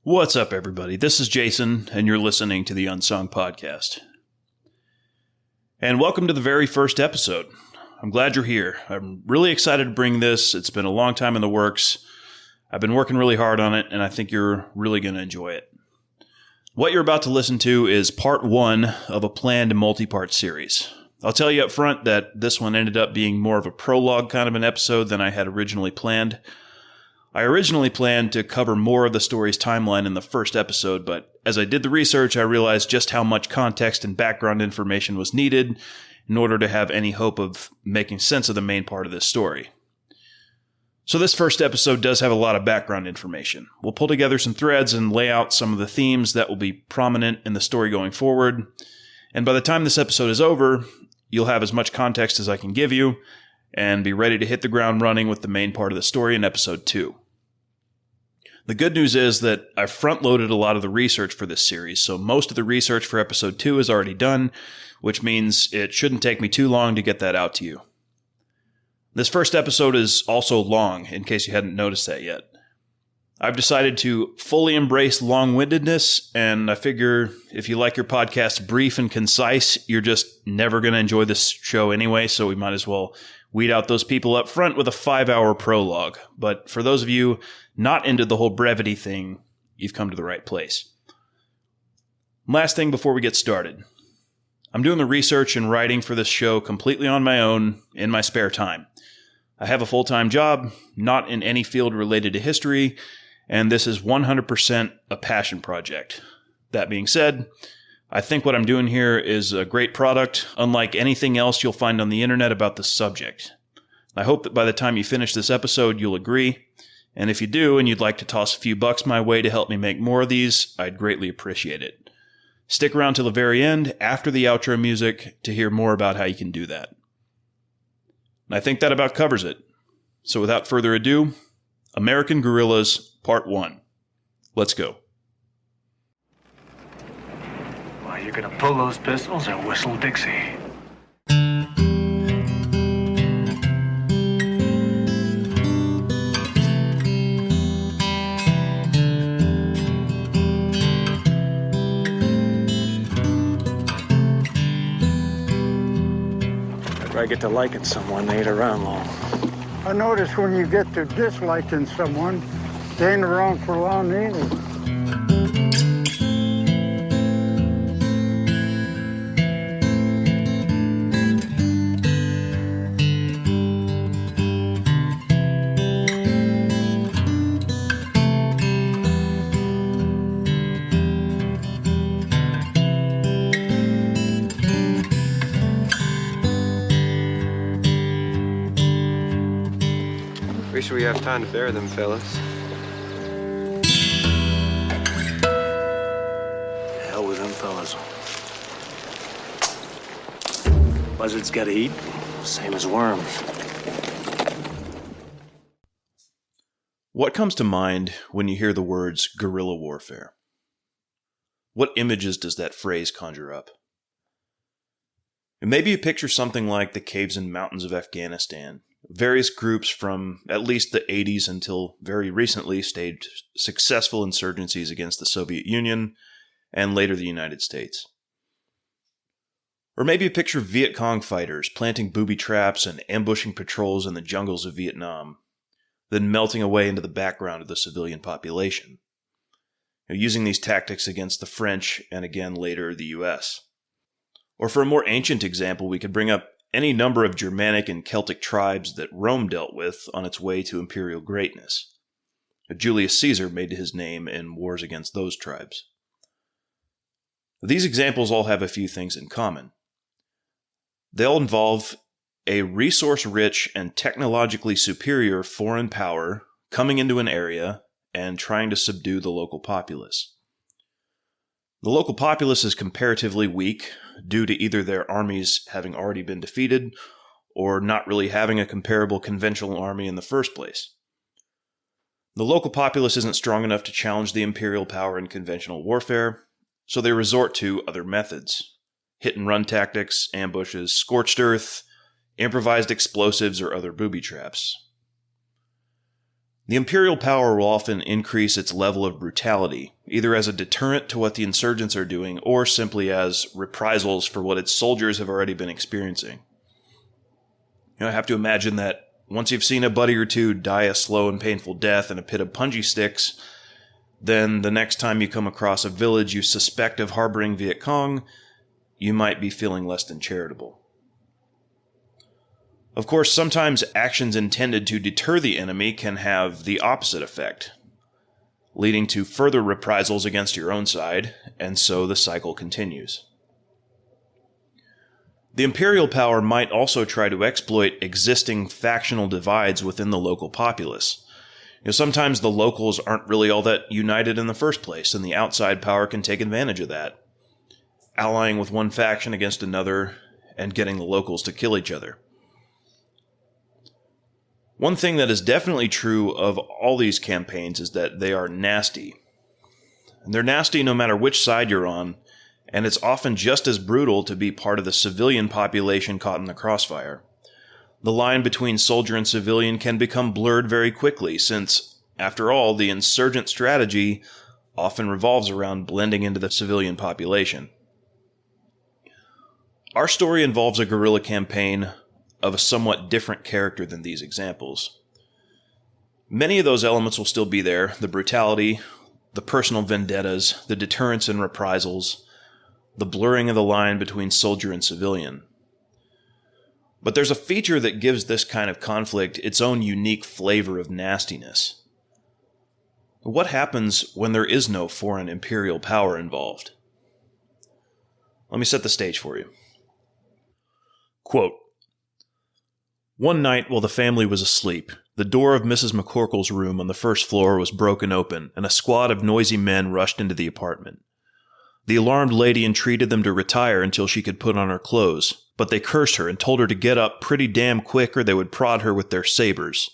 What's up, everybody? This is Jason, and you're listening to the Unsung Podcast. And welcome to the very first episode. I'm glad you're here. I'm really excited to bring this. It's been a long time in the works. I've been working really hard on it, and I think you're really going to enjoy it. What you're about to listen to is part one of a planned multi-part series. I'll tell you up front that this one ended up being more of a prologue kind of an episode than I had originally planned. I originally planned to cover more of the story's timeline in the first episode, but as I did the research, I realized just how much context and background information was needed in order to have any hope of making sense of the main part of this story. So this first episode does have a lot of background information. We'll pull together some threads and lay out some of the themes that will be prominent in the story going forward. And by the time this episode is over, you'll have as much context as I can give you and be ready to hit the ground running with the main part of the story in episode 2. The good news is that I've front-loaded a lot of the research for this series, so most of the research for episode 2 is already done, which means it shouldn't take me too long to get that out to you. This first episode is also long, in case you hadn't noticed that yet. I've decided to fully embrace long-windedness, and I figure if you like your podcast brief and concise, you're just never going to enjoy this show anyway, so we might as well weed out those people up front with a 5-hour prologue. But for those of you not into the whole brevity thing, you've come to the right place. Last thing before we get started. I'm doing the research and writing for this show completely on my own in my spare time. I have a full-time job, not in any field related to history, and this is 100% a passion project. That being said, I think what I'm doing here is a great product, unlike anything else you'll find on the internet about the subject. I hope that by the time you finish this episode, you'll agree. And if you do, and you'd like to toss a few bucks my way to help me make more of these, I'd greatly appreciate it. Stick around till the very end, after the outro music, to hear more about how you can do that. And I think that about covers it. So without further ado, American Guerrillas, Part 1. Let's go. Well, you're gonna pull those pistols and whistle Dixie. If I get to liking someone, they ain't around long. I notice when you get to disliking someone, they ain't around for long either. Pretty sure we have time to bury them, fellas. Hell with them fellas. Buzzards gotta eat, same as worms. What comes to mind when you hear the words guerrilla warfare? What images does that phrase conjure up? And maybe you picture something like the caves and mountains of Afghanistan. Various groups from at least the 80s until very recently staged successful insurgencies against the Soviet Union and later the United States. Or maybe you picture Viet Cong fighters planting booby traps and ambushing patrols in the jungles of Vietnam, then melting away into the background of the civilian population, using these tactics against the French and again later the US. Or for a more ancient example, we could bring up any number of Germanic and Celtic tribes that Rome dealt with on its way to imperial greatness. Julius Caesar made his name in wars against those tribes. These examples all have a few things in common. They all involve a resource-rich and technologically superior foreign power coming into an area and trying to subdue the local populace. The local populace is comparatively weak due to either their armies having already been defeated or not really having a comparable conventional army in the first place. The local populace isn't strong enough to challenge the imperial power in conventional warfare, so they resort to other methods. Hit-and-run tactics, ambushes, scorched earth, improvised explosives, or other booby traps. The imperial power will often increase its level of brutality either as a deterrent to what the insurgents are doing or simply as reprisals for what its soldiers have already been experiencing. I have to imagine that once you've seen a buddy or two die a slow and painful death in a pit of punji sticks, then the next time you come across a village you suspect of harboring Viet Cong, you might be feeling less than charitable. Of course, sometimes actions intended to deter the enemy can have the opposite effect, leading to further reprisals against your own side, and so the cycle continues. The imperial power might also try to exploit existing factional divides within the local populace. Sometimes the locals aren't really all that united in the first place, and the outside power can take advantage of that, allying with one faction against another and getting the locals to kill each other. One thing that is definitely true of all these campaigns is that they are nasty. And they're nasty no matter which side you're on, and it's often just as brutal to be part of the civilian population caught in the crossfire. The line between soldier and civilian can become blurred very quickly since, after all, the insurgent strategy often revolves around blending into the civilian population. Our story involves a guerrilla campaign of a somewhat different character than these examples. Many of those elements will still be there: the brutality, the personal vendettas, the deterrence and reprisals, the blurring of the line between soldier and civilian. But there's a feature that gives this kind of conflict its own unique flavor of nastiness. What happens when there is no foreign imperial power involved? Let me set the stage for you. Quote, "One night while the family was asleep, the door of Mrs. McCorkle's room on the first floor was broken open, and a squad of noisy men rushed into the apartment. The alarmed lady entreated them to retire until she could put on her clothes, but they cursed her and told her to get up pretty damn quick or they would prod her with their sabers.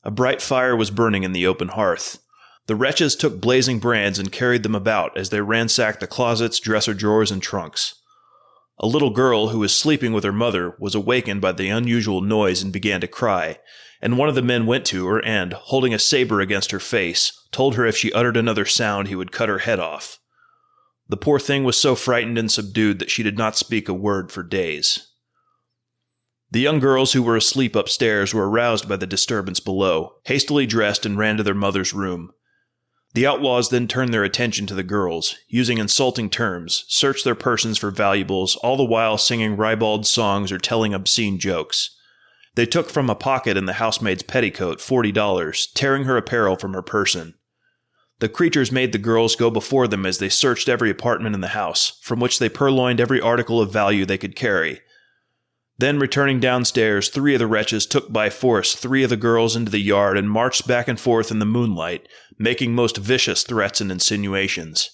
A bright fire was burning in the open hearth. The wretches took blazing brands and carried them about as they ransacked the closets, dresser drawers, and trunks. A little girl who was sleeping with her mother was awakened by the unusual noise and began to cry, and one of the men went to her and, holding a saber against her face, told her if she uttered another sound he would cut her head off. The poor thing was so frightened and subdued that she did not speak a word for days. The young girls who were asleep upstairs were aroused by the disturbance below, hastily dressed and ran to their mother's room. The outlaws then turned their attention to the girls, using insulting terms, searched their persons for valuables, all the while singing ribald songs or telling obscene jokes. They took from a pocket in the housemaid's petticoat $40, tearing her apparel from her person. The creatures made the girls go before them as they searched every apartment in the house, from which they purloined every article of value they could carry. Then, returning downstairs, 3 of the wretches took by force 3 of the girls into the yard and marched back and forth in the moonlight, making most vicious threats and insinuations.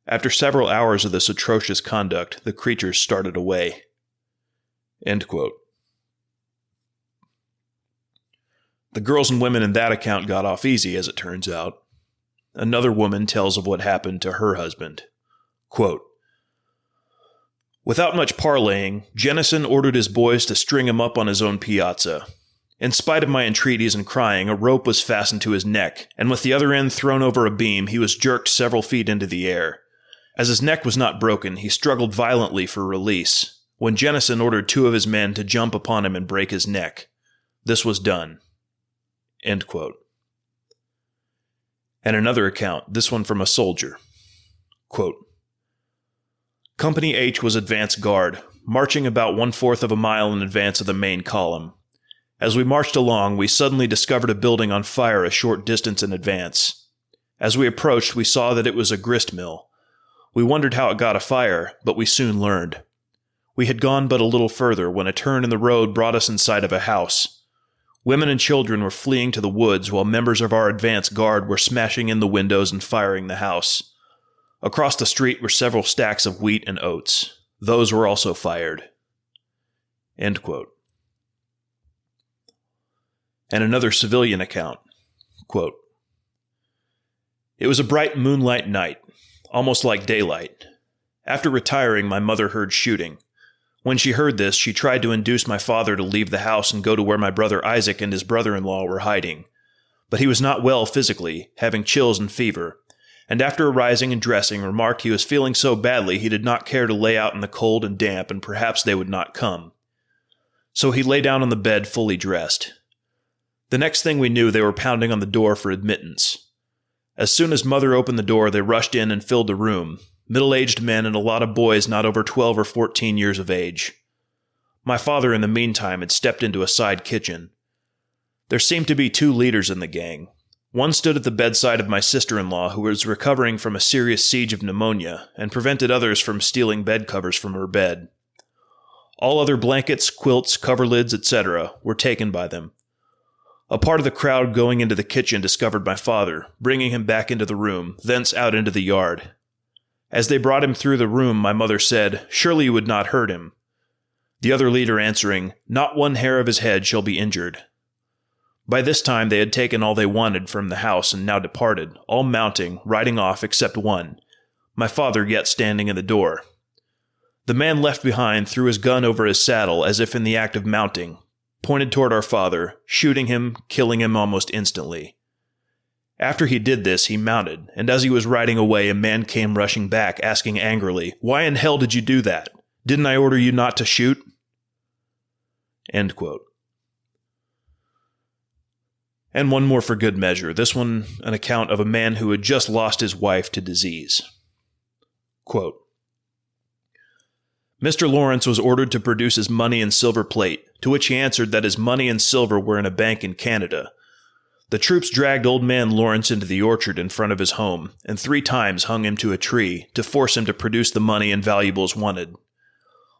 After several hours of this atrocious conduct, the creatures started away." End quote. The girls and women in that account got off easy, as it turns out. Another woman tells of what happened to her husband. Quote, "Without much parleying, Jennison ordered his boys to string him up on his own piazza. In spite of my entreaties and crying, a rope was fastened to his neck, and with the other end thrown over a beam, he was jerked several feet into the air. As his neck was not broken, he struggled violently for release, when Jennison ordered 2 of his men to jump upon him and break his neck. This was done." End quote. And another account, this one from a soldier. Quote, "Company H was advance guard, marching about 1/4 of a mile in advance of the main column. As we marched along, we suddenly discovered a building on fire a short distance in advance. As we approached, we saw that it was a grist mill. We wondered how it got afire, but we soon learned. We had gone but a little further when a turn in the road brought us in sight of a house. Women and children were fleeing to the woods while members of our advance guard were smashing in the windows and firing the house. Across the street were several stacks of wheat and oats. Those were also fired." End quote. And another civilian account. Quote, "It was a bright moonlight night, almost like daylight. After retiring, my mother heard shooting. When she heard this, she tried to induce my father to leave the house and go to where my brother Isaac and his brother-in-law were hiding. But he was not well physically, having chills and fever, and after arising and dressing, remarked he was feeling so badly he did not care to lay out in the cold and damp, and perhaps they would not come. So he lay down on the bed fully dressed. The next thing we knew, they were pounding on the door for admittance. As soon as Mother opened the door, they rushed in and filled the room, middle-aged men and a lot of boys not over 12 or 14 years of age. My father, in the meantime, had stepped into a side kitchen. There seemed to be 2 leaders in the gang. One stood at the bedside of my sister-in-law, who was recovering from a serious siege of pneumonia, and prevented others from stealing bed covers from her bed. All other blankets, quilts, coverlids, etc. were taken by them. A part of the crowd going into the kitchen discovered my father, bringing him back into the room, thence out into the yard. As they brought him through the room, my mother said, "Surely you would not hurt him." The other leader answering, "Not one hair of his head shall be injured." By this time they had taken all they wanted from the house and now departed, all mounting, riding off except one, my father yet standing in the door. The man left behind threw his gun over his saddle as if in the act of mounting, pointed toward our father, shooting him, killing him almost instantly. After he did this, he mounted, and as he was riding away, a man came rushing back, asking angrily, "Why in hell did you do that? Didn't I order you not to shoot?" End quote. And one more for good measure, this one an account of a man who had just lost his wife to disease. Quote, Mr. Lawrence was ordered to produce his money and silver plate, to which he answered that his money and silver were in a bank in Canada. The troops dragged old man Lawrence into the orchard in front of his home, and 3 times hung him to a tree to force him to produce the money and valuables wanted.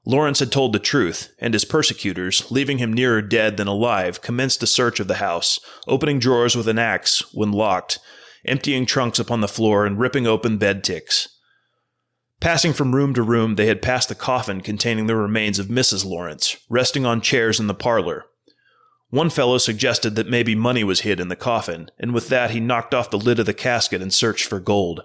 Lawrence had told the truth, and his persecutors, leaving him nearer dead than alive, commenced a search of the house, opening drawers with an axe when locked, emptying trunks upon the floor and ripping open bed ticks. Passing from room to room, they had passed the coffin containing the remains of Mrs. Lawrence, resting on chairs in the parlor. One fellow suggested that maybe money was hid in the coffin, and with that he knocked off the lid of the casket and searched for gold.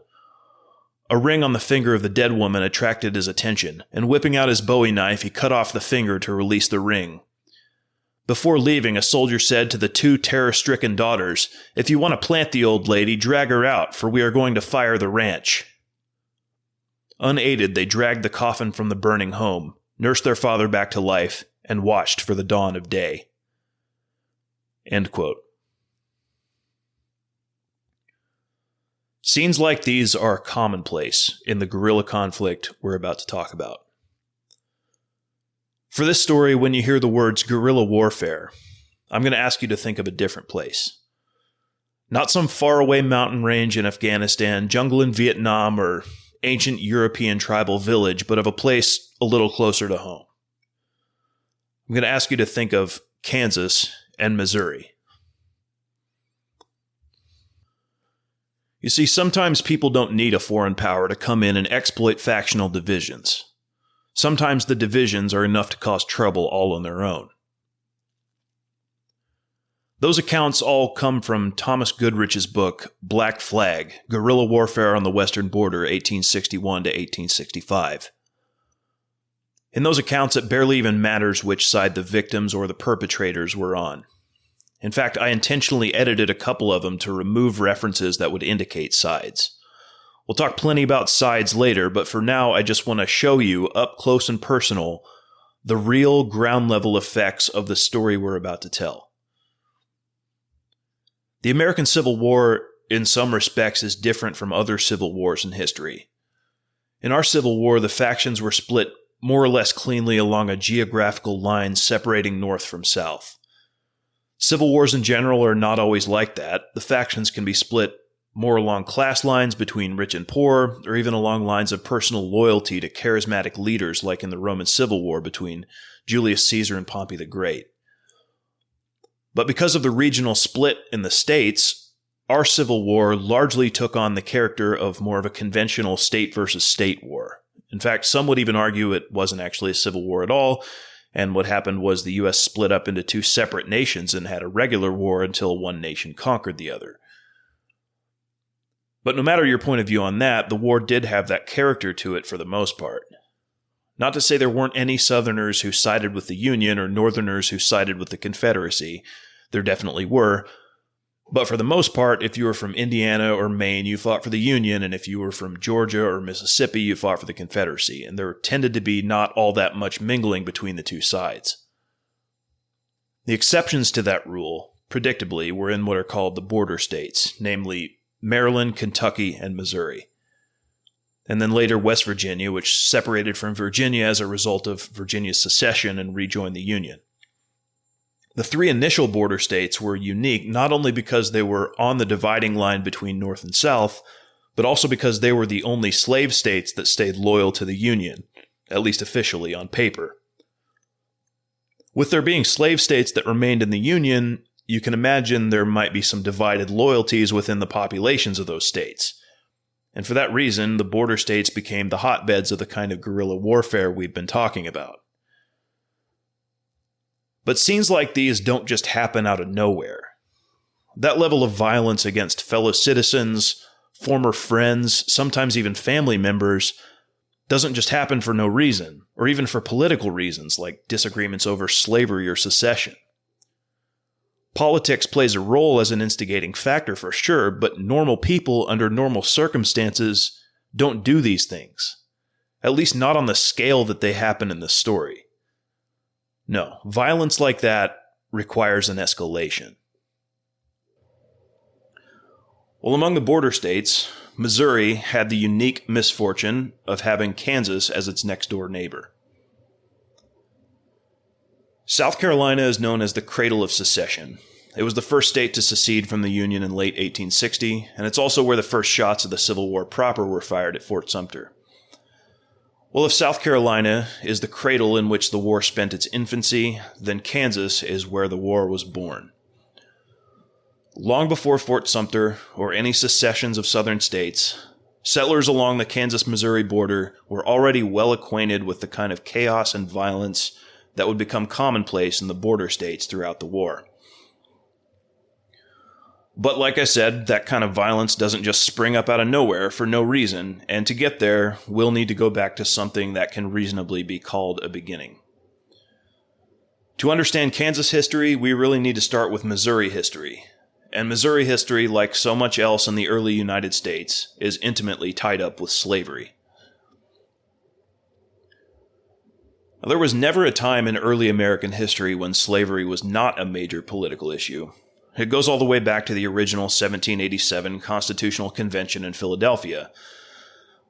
A ring on the finger of the dead woman attracted his attention, and whipping out his bowie knife, he cut off the finger to release the ring. Before leaving, a soldier said to the 2 terror-stricken daughters, "If you want to plant the old lady, drag her out, for we are going to fire the ranch." Unaided, they dragged the coffin from the burning home, nursed their father back to life, and watched for the dawn of day. End quote. Scenes like these are commonplace in the guerrilla conflict we're about to talk about. For this story, when you hear the words guerrilla warfare, I'm going to ask you to think of a different place. Not some faraway mountain range in Afghanistan, jungle in Vietnam, or ancient European tribal village, but of a place a little closer to home. I'm going to ask you to think of Kansas and Missouri. You see, sometimes people don't need a foreign power to come in and exploit factional divisions. Sometimes the divisions are enough to cause trouble all on their own. Those accounts all come from Thomas Goodrich's book, Black Flag, Guerrilla Warfare on the Western Border, 1861 to 1865. In those accounts, it barely even matters which side the victims or the perpetrators were on. In fact, I intentionally edited a couple of them to remove references that would indicate sides. We'll talk plenty about sides later, but for now, I just want to show you, up close and personal, the real ground-level effects of the story we're about to tell. The American Civil War, in some respects, is different from other civil wars in history. In our Civil War, the factions were split more or less cleanly along a geographical line separating North from South. Civil wars in general are not always like that. The factions can be split more along class lines between rich and poor, or even along lines of personal loyalty to charismatic leaders like in the Roman Civil War between Julius Caesar and Pompey the Great. But because of the regional split in the states, our Civil War largely took on the character of more of a conventional state versus state war. In fact, some would even argue it wasn't actually a civil war at all, and what happened was the U.S. split up into 2 separate nations and had a regular war until one nation conquered the other. But no matter your point of view on that, the war did have that character to it for the most part. Not to say there weren't any Southerners who sided with the Union or Northerners who sided with the Confederacy. There definitely were. But for the most part, if you were from Indiana or Maine, you fought for the Union, and if you were from Georgia or Mississippi, you fought for the Confederacy, and there tended to be not all that much mingling between the two sides. The exceptions to that rule, predictably, were in what are called the border states, namely Maryland, Kentucky, and Missouri. And then later West Virginia, which separated from Virginia as a result of Virginia's secession and rejoined the Union. The three initial border states were unique not only because they were on the dividing line between North and South, but also because they were the only slave states that stayed loyal to the Union, at least officially on paper. With there being slave states that remained in the Union, you can imagine there might be some divided loyalties within the populations of those states. And for that reason, the border states became the hotbeds of the kind of guerrilla warfare we've been talking about. But scenes like these don't just happen out of nowhere. That level of violence against fellow citizens, former friends, sometimes even family members, doesn't just happen for no reason, or even for political reasons like disagreements over slavery or secession. Politics plays a role as an instigating factor for sure, but normal people under normal circumstances don't do these things. At least not on the scale that they happen in this story. No, violence like that requires an escalation. Well, among the border states, Missouri had the unique misfortune of having Kansas as its next-door neighbor. South Carolina is known as the cradle of secession. It was the first state to secede from the Union in late 1860, and it's also where the first shots of the Civil War proper were fired at Fort Sumter. Well, if South Carolina is the cradle in which the war spent its infancy, then Kansas is where the war was born. Long before Fort Sumter or any secessions of southern states, settlers along the Kansas-Missouri border were already well acquainted with the kind of chaos and violence that would become commonplace in the border states throughout the war. But like I said, that kind of violence doesn't just spring up out of nowhere for no reason, and to get there, we'll need to go back to something that can reasonably be called a beginning. To understand Kansas history, we really need to start with Missouri history. And Missouri history, like so much else in the early United States, is intimately tied up with slavery. Now, there was never a time in early American history when slavery was not a major political issue. It goes all the way back to the original 1787 Constitutional Convention in Philadelphia,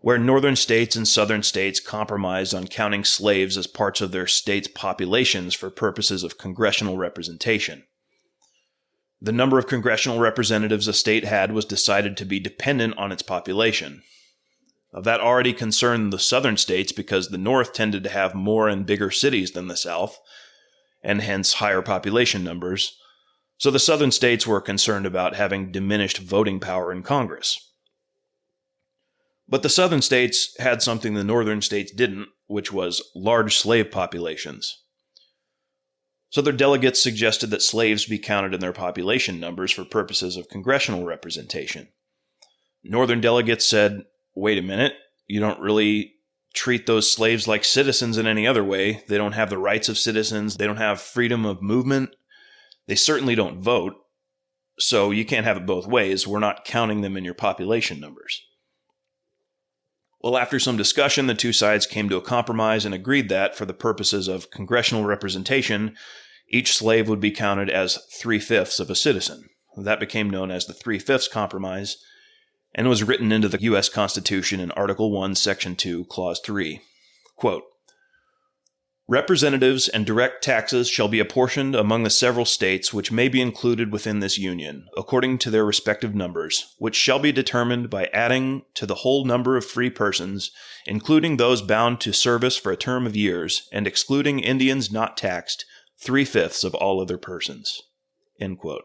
where northern states and southern states compromised on counting slaves as parts of their states' populations for purposes of congressional representation. The number of congressional representatives a state had was decided to be dependent on its population. Now, that already concerned the southern states because the North tended to have more and bigger cities than the South, and hence higher population numbers. So the southern states were concerned about having diminished voting power in Congress. But the southern states had something the northern states didn't, which was large slave populations. So their delegates suggested that slaves be counted in their population numbers for purposes of congressional representation. Northern delegates said, wait a minute, you don't really treat those slaves like citizens in any other way. They don't have the rights of citizens. They don't have freedom of movement. They certainly don't vote, so you can't have it both ways. We're not counting them in your population numbers. Well, after some discussion, the two sides came to a compromise and agreed that, for the purposes of congressional representation, each slave would be counted as 3/5 of a citizen. That became known as the 3/5 Compromise, and was written into the U.S. Constitution in Article 1, Section 2, Clause 3. Quote, representatives and direct taxes shall be apportioned among the several states which may be included within this union, according to their respective numbers, which shall be determined by adding to the whole number of free persons, including those bound to service for a term of years, and excluding Indians not taxed, 3/5 of all other persons. End quote.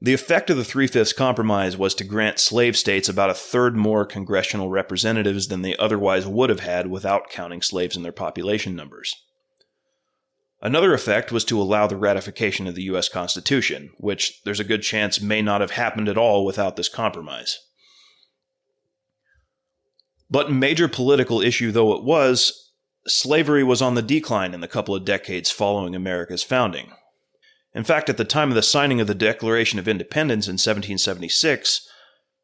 The effect of the 3/5 Compromise was to grant slave states about a third more congressional representatives than they otherwise would have had without counting slaves in their population numbers. Another effect was to allow the ratification of the U.S. Constitution, which there's a good chance may not have happened at all without this compromise. But major political issue though it was, slavery was on the decline in the couple of decades following America's founding. In fact, at the time of the signing of the Declaration of Independence in 1776,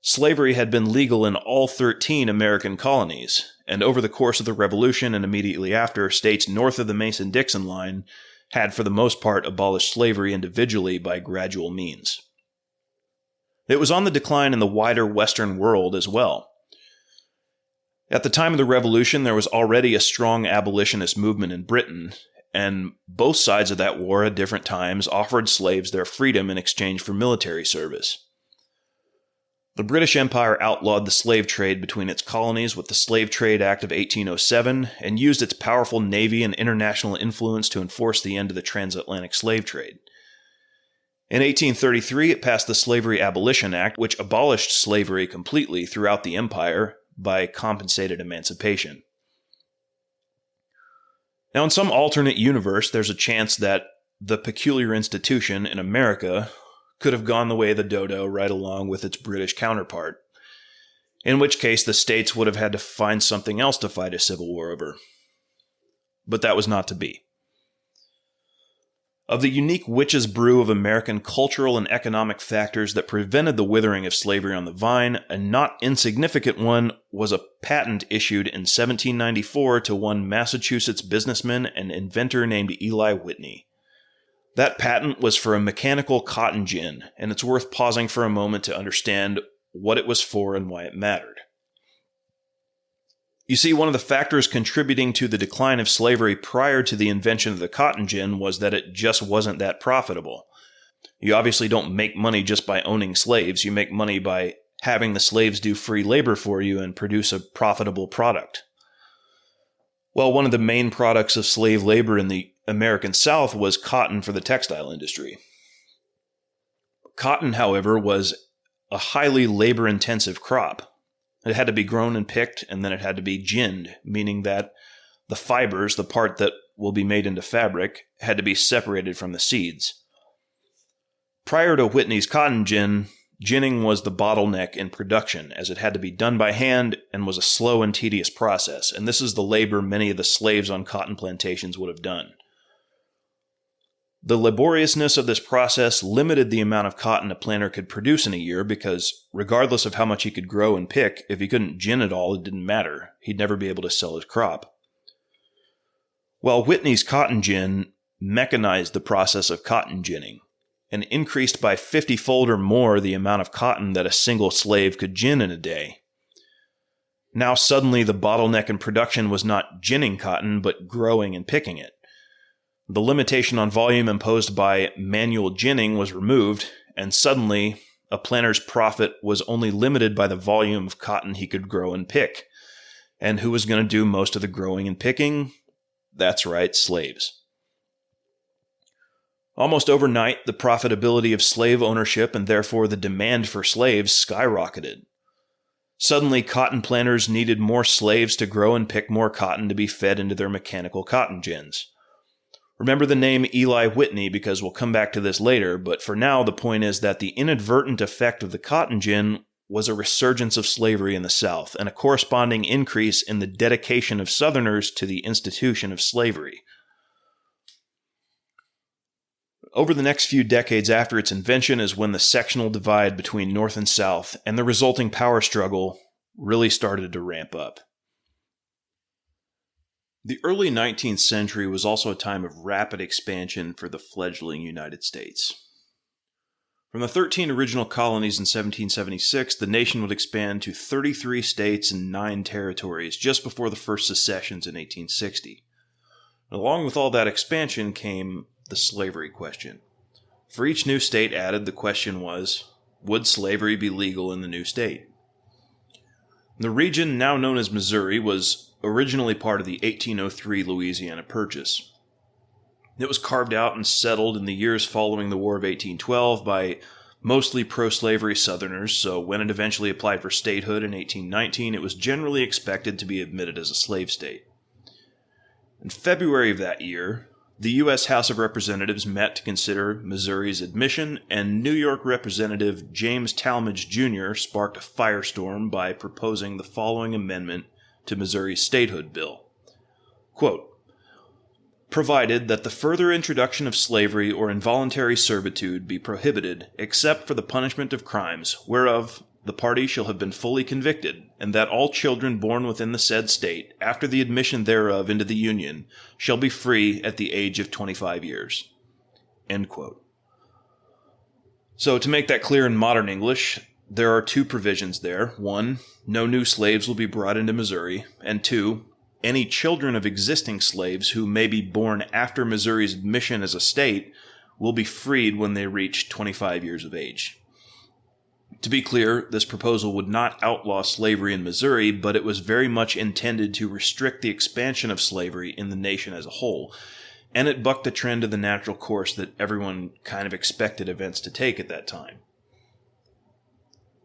slavery had been legal in all 13 American colonies, and over the course of the Revolution and immediately after, states north of the Mason-Dixon line had for the most part abolished slavery individually by gradual means. It was on the decline in the wider Western world as well. At the time of the Revolution, there was already a strong abolitionist movement in Britain, and both sides of that war at different times offered slaves their freedom in exchange for military service. The British Empire outlawed the slave trade between its colonies with the Slave Trade Act of 1807 and used its powerful navy and international influence to enforce the end of the transatlantic slave trade. In 1833, it passed the Slavery Abolition Act, which abolished slavery completely throughout the empire by compensated emancipation. Now, in some alternate universe, there's a chance that the peculiar institution in America could have gone the way of the dodo right along with its British counterpart, in which case the states would have had to find something else to fight a civil war over. But that was not to be. Of the unique witch's brew of American cultural and economic factors that prevented the withering of slavery on the vine, a not insignificant one was a patent issued in 1794 to one Massachusetts businessman and inventor named Eli Whitney. That patent was for a mechanical cotton gin, and it's worth pausing for a moment to understand what it was for and why it mattered. You see, one of the factors contributing to the decline of slavery prior to the invention of the cotton gin was that it just wasn't that profitable. You obviously don't make money just by owning slaves. You make money by having the slaves do free labor for you and produce a profitable product. Well, one of the main products of slave labor in the American South was cotton for the textile industry. Cotton, however, was a highly labor-intensive crop. It had to be grown and picked, and then it had to be ginned, meaning that the fibers, the part that will be made into fabric, had to be separated from the seeds. Prior to Whitney's cotton gin, ginning was the bottleneck in production, as it had to be done by hand and was a slow and tedious process, and this is the labor many of the slaves on cotton plantations would have done. The laboriousness of this process limited the amount of cotton a planter could produce in a year because, regardless of how much he could grow and pick, if he couldn't gin it all, it didn't matter. He'd never be able to sell his crop. While Whitney's cotton gin mechanized the process of cotton ginning and increased by 50-fold or more the amount of cotton that a single slave could gin in a day. Now suddenly the bottleneck in production was not ginning cotton, but growing and picking it. The limitation on volume imposed by manual ginning was removed, and suddenly a planter's profit was only limited by the volume of cotton he could grow and pick. And who was going to do most of the growing and picking? That's right, slaves. Almost overnight, the profitability of slave ownership and therefore the demand for slaves skyrocketed. Suddenly, cotton planters needed more slaves to grow and pick more cotton to be fed into their mechanical cotton gins. Remember the name Eli Whitney because we'll come back to this later, but for now the point is that the inadvertent effect of the cotton gin was a resurgence of slavery in the South and a corresponding increase in the dedication of Southerners to the institution of slavery. Over the next few decades after its invention is when the sectional divide between North and South and the resulting power struggle really started to ramp up. The early 19th century was also a time of rapid expansion for the fledgling United States. From the 13 original colonies in 1776, the nation would expand to 33 states and 9 territories just before the first secessions in 1860. Along with all that expansion came the slavery question. For each new state added, the question was, would slavery be legal in the new state? The region, now known as Missouri, was originally part of the 1803 Louisiana Purchase. It was carved out and settled in the years following the War of 1812 by mostly pro-slavery Southerners, so when it eventually applied for statehood in 1819, it was generally expected to be admitted as a slave state. In February of that year, the U.S. House of Representatives met to consider Missouri's admission, and New York Representative James Talmadge Jr. sparked a firestorm by proposing the following amendment to Missouri's statehood bill. Quote, provided that the further introduction of slavery or involuntary servitude be prohibited, except for the punishment of crimes, whereof the party shall have been fully convicted, and that all children born within the said state, after the admission thereof into the Union, shall be free at the age of 25 years. End quote. So, to make that clear in modern English, there are two provisions there. One, no new slaves will be brought into Missouri, and two, any children of existing slaves who may be born after Missouri's admission as a state will be freed when they reach 25 years of age. To be clear, this proposal would not outlaw slavery in Missouri, but it was very much intended to restrict the expansion of slavery in the nation as a whole, and it bucked the trend of the natural course that everyone kind of expected events to take at that time.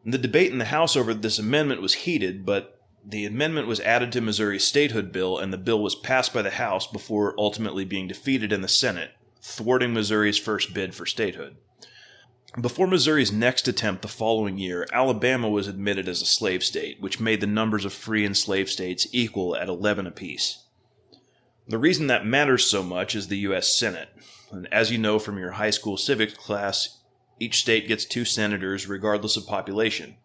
The debate in the House over this amendment was heated, but the amendment was added to Missouri's statehood bill, and the bill was passed by the House before ultimately being defeated in the Senate, thwarting Missouri's first bid for statehood. Before Missouri's next attempt the following year, Alabama was admitted as a slave state, which made the numbers of free and slave states equal at 11 apiece. The reason that matters so much is the U.S. Senate. And as you know from your high school civics class, each state gets 2 senators regardless of population.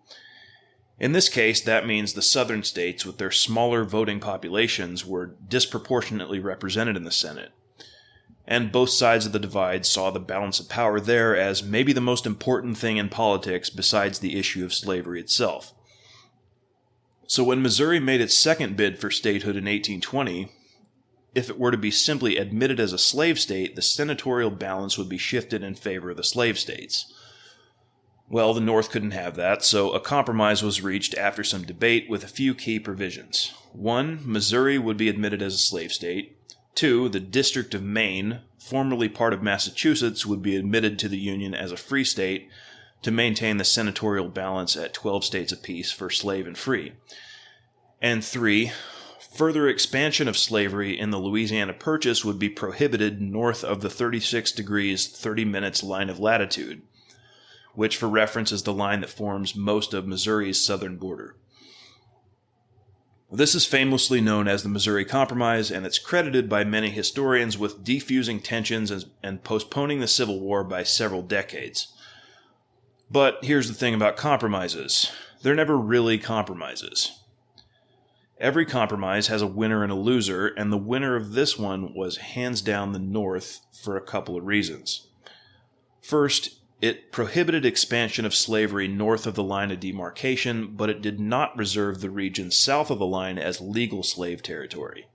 In this case, that means the southern states, with their smaller voting populations, were disproportionately represented in the Senate. And both sides of the divide saw the balance of power there as maybe the most important thing in politics besides the issue of slavery itself. So when Missouri made its second bid for statehood in 1820, if it were to be simply admitted as a slave state, the senatorial balance would be shifted in favor of the slave states. Well, the North couldn't have that, so a compromise was reached after some debate with a few key provisions. 1, Missouri would be admitted as a slave state. 2, the District of Maine, formerly part of Massachusetts, would be admitted to the Union as a free state to maintain the senatorial balance at 12 states apiece for slave and free. And 3, further expansion of slavery in the Louisiana Purchase would be prohibited north of the 36 degrees 30 minutes line of latitude, which for reference is the line that forms most of Missouri's southern border. This is famously known as the Missouri Compromise, and it's credited by many historians with defusing tensions and postponing the Civil War by several decades. But here's the thing about compromises. They're never really compromises. Every compromise has a winner and a loser, and the winner of this one was hands down the North for a couple of reasons. First, it prohibited expansion of slavery north of the line of demarcation, but it did not reserve the region south of the line as legal slave territory.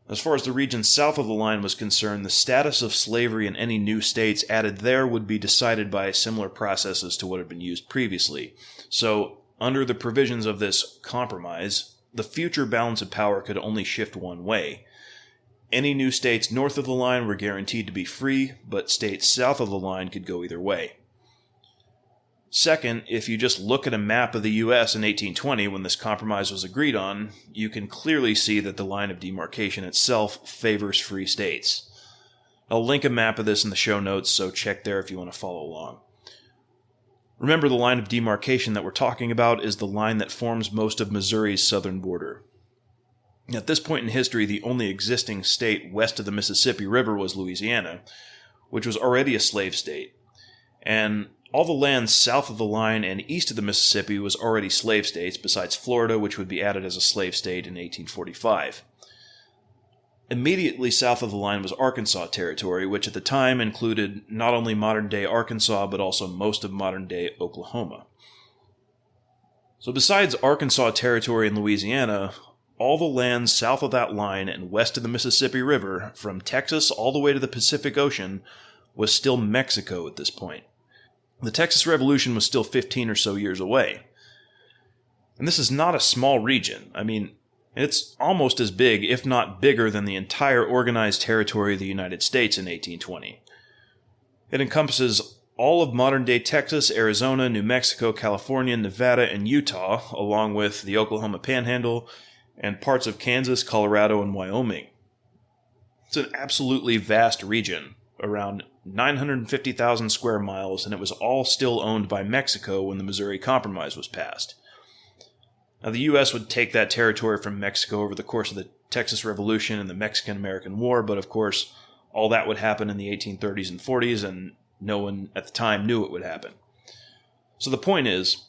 As far as the region south of the line was concerned, the status of slavery in any new states added there would be decided by similar processes to what had been used previously. So, under the provisions of this compromise, the future balance of power could only shift one way. Any new states north of the line were guaranteed to be free, but states south of the line could go either way. Second, if you just look at a map of the U.S. in 1820 when this compromise was agreed on, you can clearly see that the line of demarcation itself favors free states. I'll link a map of this in the show notes, so check there if you want to follow along. Remember, the line of demarcation that we're talking about is the line that forms most of Missouri's southern border. At this point in history, the only existing state west of the Mississippi River was Louisiana, which was already a slave state, and all the land south of the line and east of the Mississippi was already slave states, besides Florida, which would be added as a slave state in 1845. Immediately south of the line was Arkansas Territory, which at the time included not only modern-day Arkansas, but also most of modern-day Oklahoma. So besides Arkansas Territory and Louisiana, all the land south of that line and west of the Mississippi River, from Texas all the way to the Pacific Ocean, was still Mexico at this point. The Texas Revolution was still 15 or so years away. And this is not a small region. I mean, it's almost as big, if not bigger, than the entire organized territory of the United States in 1820. It encompasses all of modern-day Texas, Arizona, New Mexico, California, Nevada, and Utah, along with the Oklahoma Panhandle, and parts of Kansas, Colorado, and Wyoming. It's an absolutely vast region, around 950,000 square miles, and it was all still owned by Mexico when the Missouri Compromise was passed. Now, the U.S. would take that territory from Mexico over the course of the Texas Revolution and the Mexican-American War, but of course, all that would happen in the 1830s and 40s, and no one at the time knew it would happen. So the point is,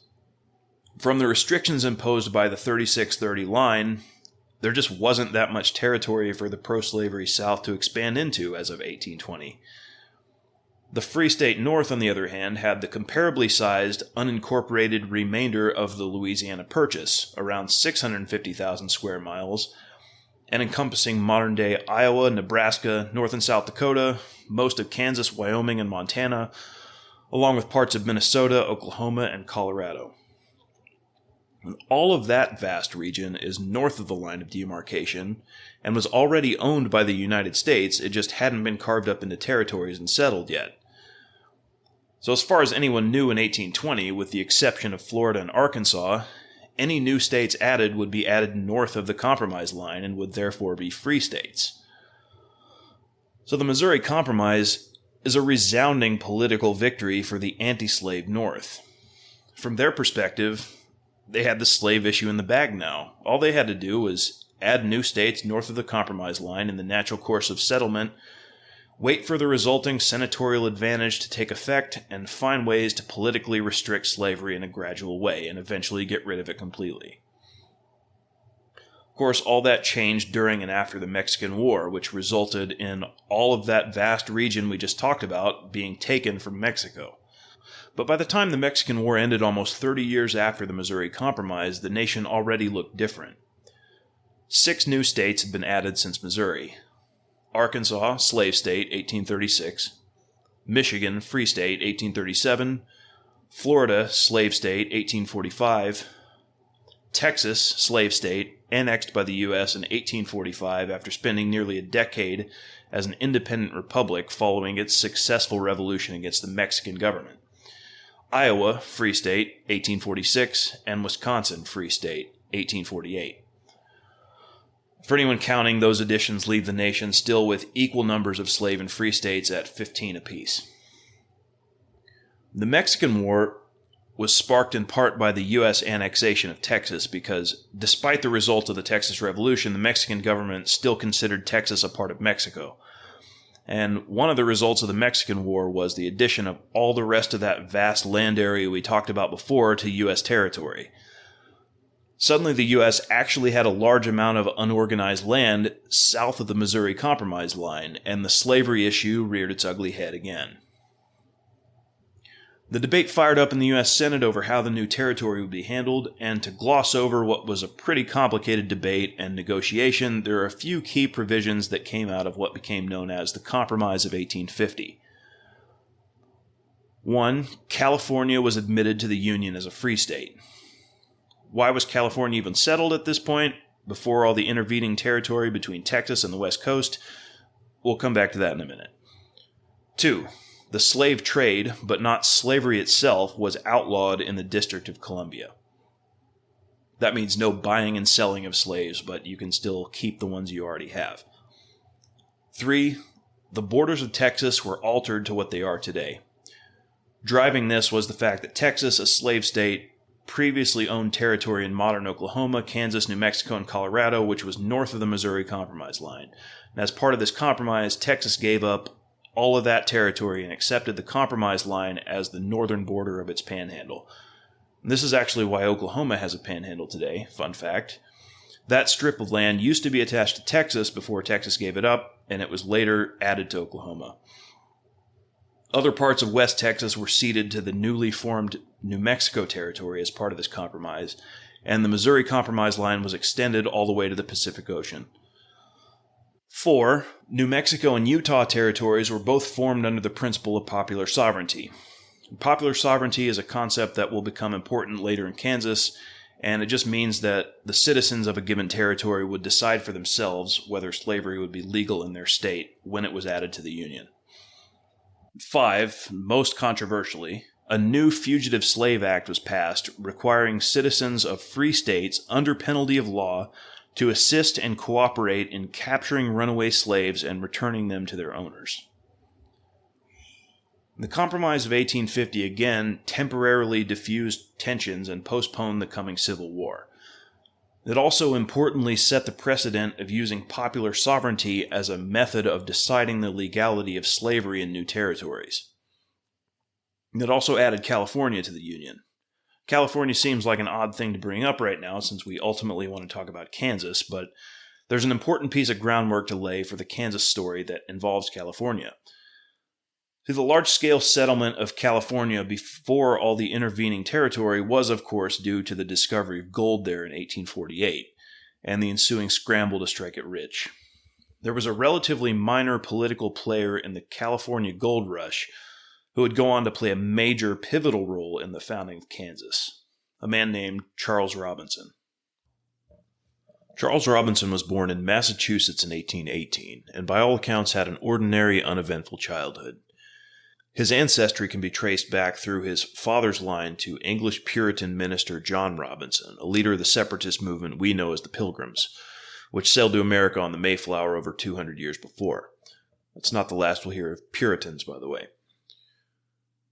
from the restrictions imposed by the 3630 line, there just wasn't that much territory for the pro-slavery South to expand into as of 1820. The Free State North, on the other hand, had the comparably sized, unincorporated remainder of the Louisiana Purchase, around 650,000 square miles, and encompassing modern-day Iowa, Nebraska, North and South Dakota, most of Kansas, Wyoming, and Montana, along with parts of Minnesota, Oklahoma, and Colorado. And all of that vast region is north of the line of demarcation and was already owned by the United States, it just hadn't been carved up into territories and settled yet. So as far as anyone knew in 1820, with the exception of Florida and Arkansas, any new states added would be added north of the Compromise line and would therefore be free states. So the Missouri Compromise is a resounding political victory for the anti-slave North. From their perspective, they had the slave issue in the bag now. All they had to do was add new states north of the Compromise line in the natural course of settlement, wait for the resulting senatorial advantage to take effect, and find ways to politically restrict slavery in a gradual way and eventually get rid of it completely. Of course, all that changed during and after the Mexican War, which resulted in all of that vast region we just talked about being taken from Mexico. But by the time the Mexican War ended almost 30 years after the Missouri Compromise, the nation already looked different. 6 new states had been added since Missouri. Arkansas, slave state, 1836. Michigan, free state, 1837. Florida, slave state, 1845. Texas, slave state, annexed by the U.S. in 1845 after spending nearly a decade as an independent republic following its successful revolution against the Mexican government. Iowa, free state, 1846, and Wisconsin, free state, 1848. For anyone counting, those additions leave the nation still with equal numbers of slave and free states at 15 apiece. The Mexican War was sparked in part by the U.S. annexation of Texas because, despite the result of the Texas Revolution, the Mexican government still considered Texas a part of Mexico. And one of the results of the Mexican War was the addition of all the rest of that vast land area we talked about before to U.S. territory. Suddenly the U.S. actually had a large amount of unorganized land south of the Missouri Compromise line, and the slavery issue reared its ugly head again. The debate fired up in the U.S. Senate over how the new territory would be handled, and to gloss over what was a pretty complicated debate and negotiation, there are a few key provisions that came out of what became known as the Compromise of 1850. 1. California was admitted to the Union as a free state. Why was California even settled at this point, before all the intervening territory between Texas and the West Coast? We'll come back to that in a minute. 2. The slave trade, but not slavery itself, was outlawed in the District of Columbia. That means no buying and selling of slaves, but you can still keep the ones you already have. 3. The borders of Texas were altered to what they are today. Driving this was the fact that Texas, a slave state, previously owned territory in modern Oklahoma, Kansas, New Mexico, and Colorado, which was north of the Missouri Compromise line. And as part of this compromise, Texas gave up all of that territory and accepted the Compromise line as the northern border of its panhandle. And this is actually why Oklahoma has a panhandle today, fun fact. That strip of land used to be attached to Texas before Texas gave it up, and it was later added to Oklahoma. Other parts of West Texas were ceded to the newly formed New Mexico territory as part of this compromise, and the Missouri Compromise line was extended all the way to the Pacific Ocean. 4. New Mexico and Utah territories were both formed under the principle of popular sovereignty. Popular sovereignty is a concept that will become important later in Kansas, and it just means that the citizens of a given territory would decide for themselves whether slavery would be legal in their state when it was added to the Union. 5. Most controversially, a new Fugitive Slave Act was passed requiring citizens of free states under penalty of law to assist and cooperate in capturing runaway slaves and returning them to their owners. The Compromise of 1850 again temporarily diffused tensions and postponed the coming Civil War. It also importantly set the precedent of using popular sovereignty as a method of deciding the legality of slavery in new territories. It also added California to the Union. California seems like an odd thing to bring up right now since we ultimately want to talk about Kansas, but there's an important piece of groundwork to lay for the Kansas story that involves California. See, the large-scale settlement of California before all the intervening territory was, of course, due to the discovery of gold there in 1848 and the ensuing scramble to strike it rich. There was a relatively minor political player in the California gold rush who would go on to play a major pivotal role in the founding of Kansas, a man named Charles Robinson. Charles Robinson was born in Massachusetts in 1818, and by all accounts had an ordinary, uneventful childhood. His ancestry can be traced back through his father's line to English Puritan minister John Robinson, a leader of the separatist movement we know as the Pilgrims, which sailed to America on the Mayflower over 200 years before. That's not the last we'll hear of Puritans, by the way.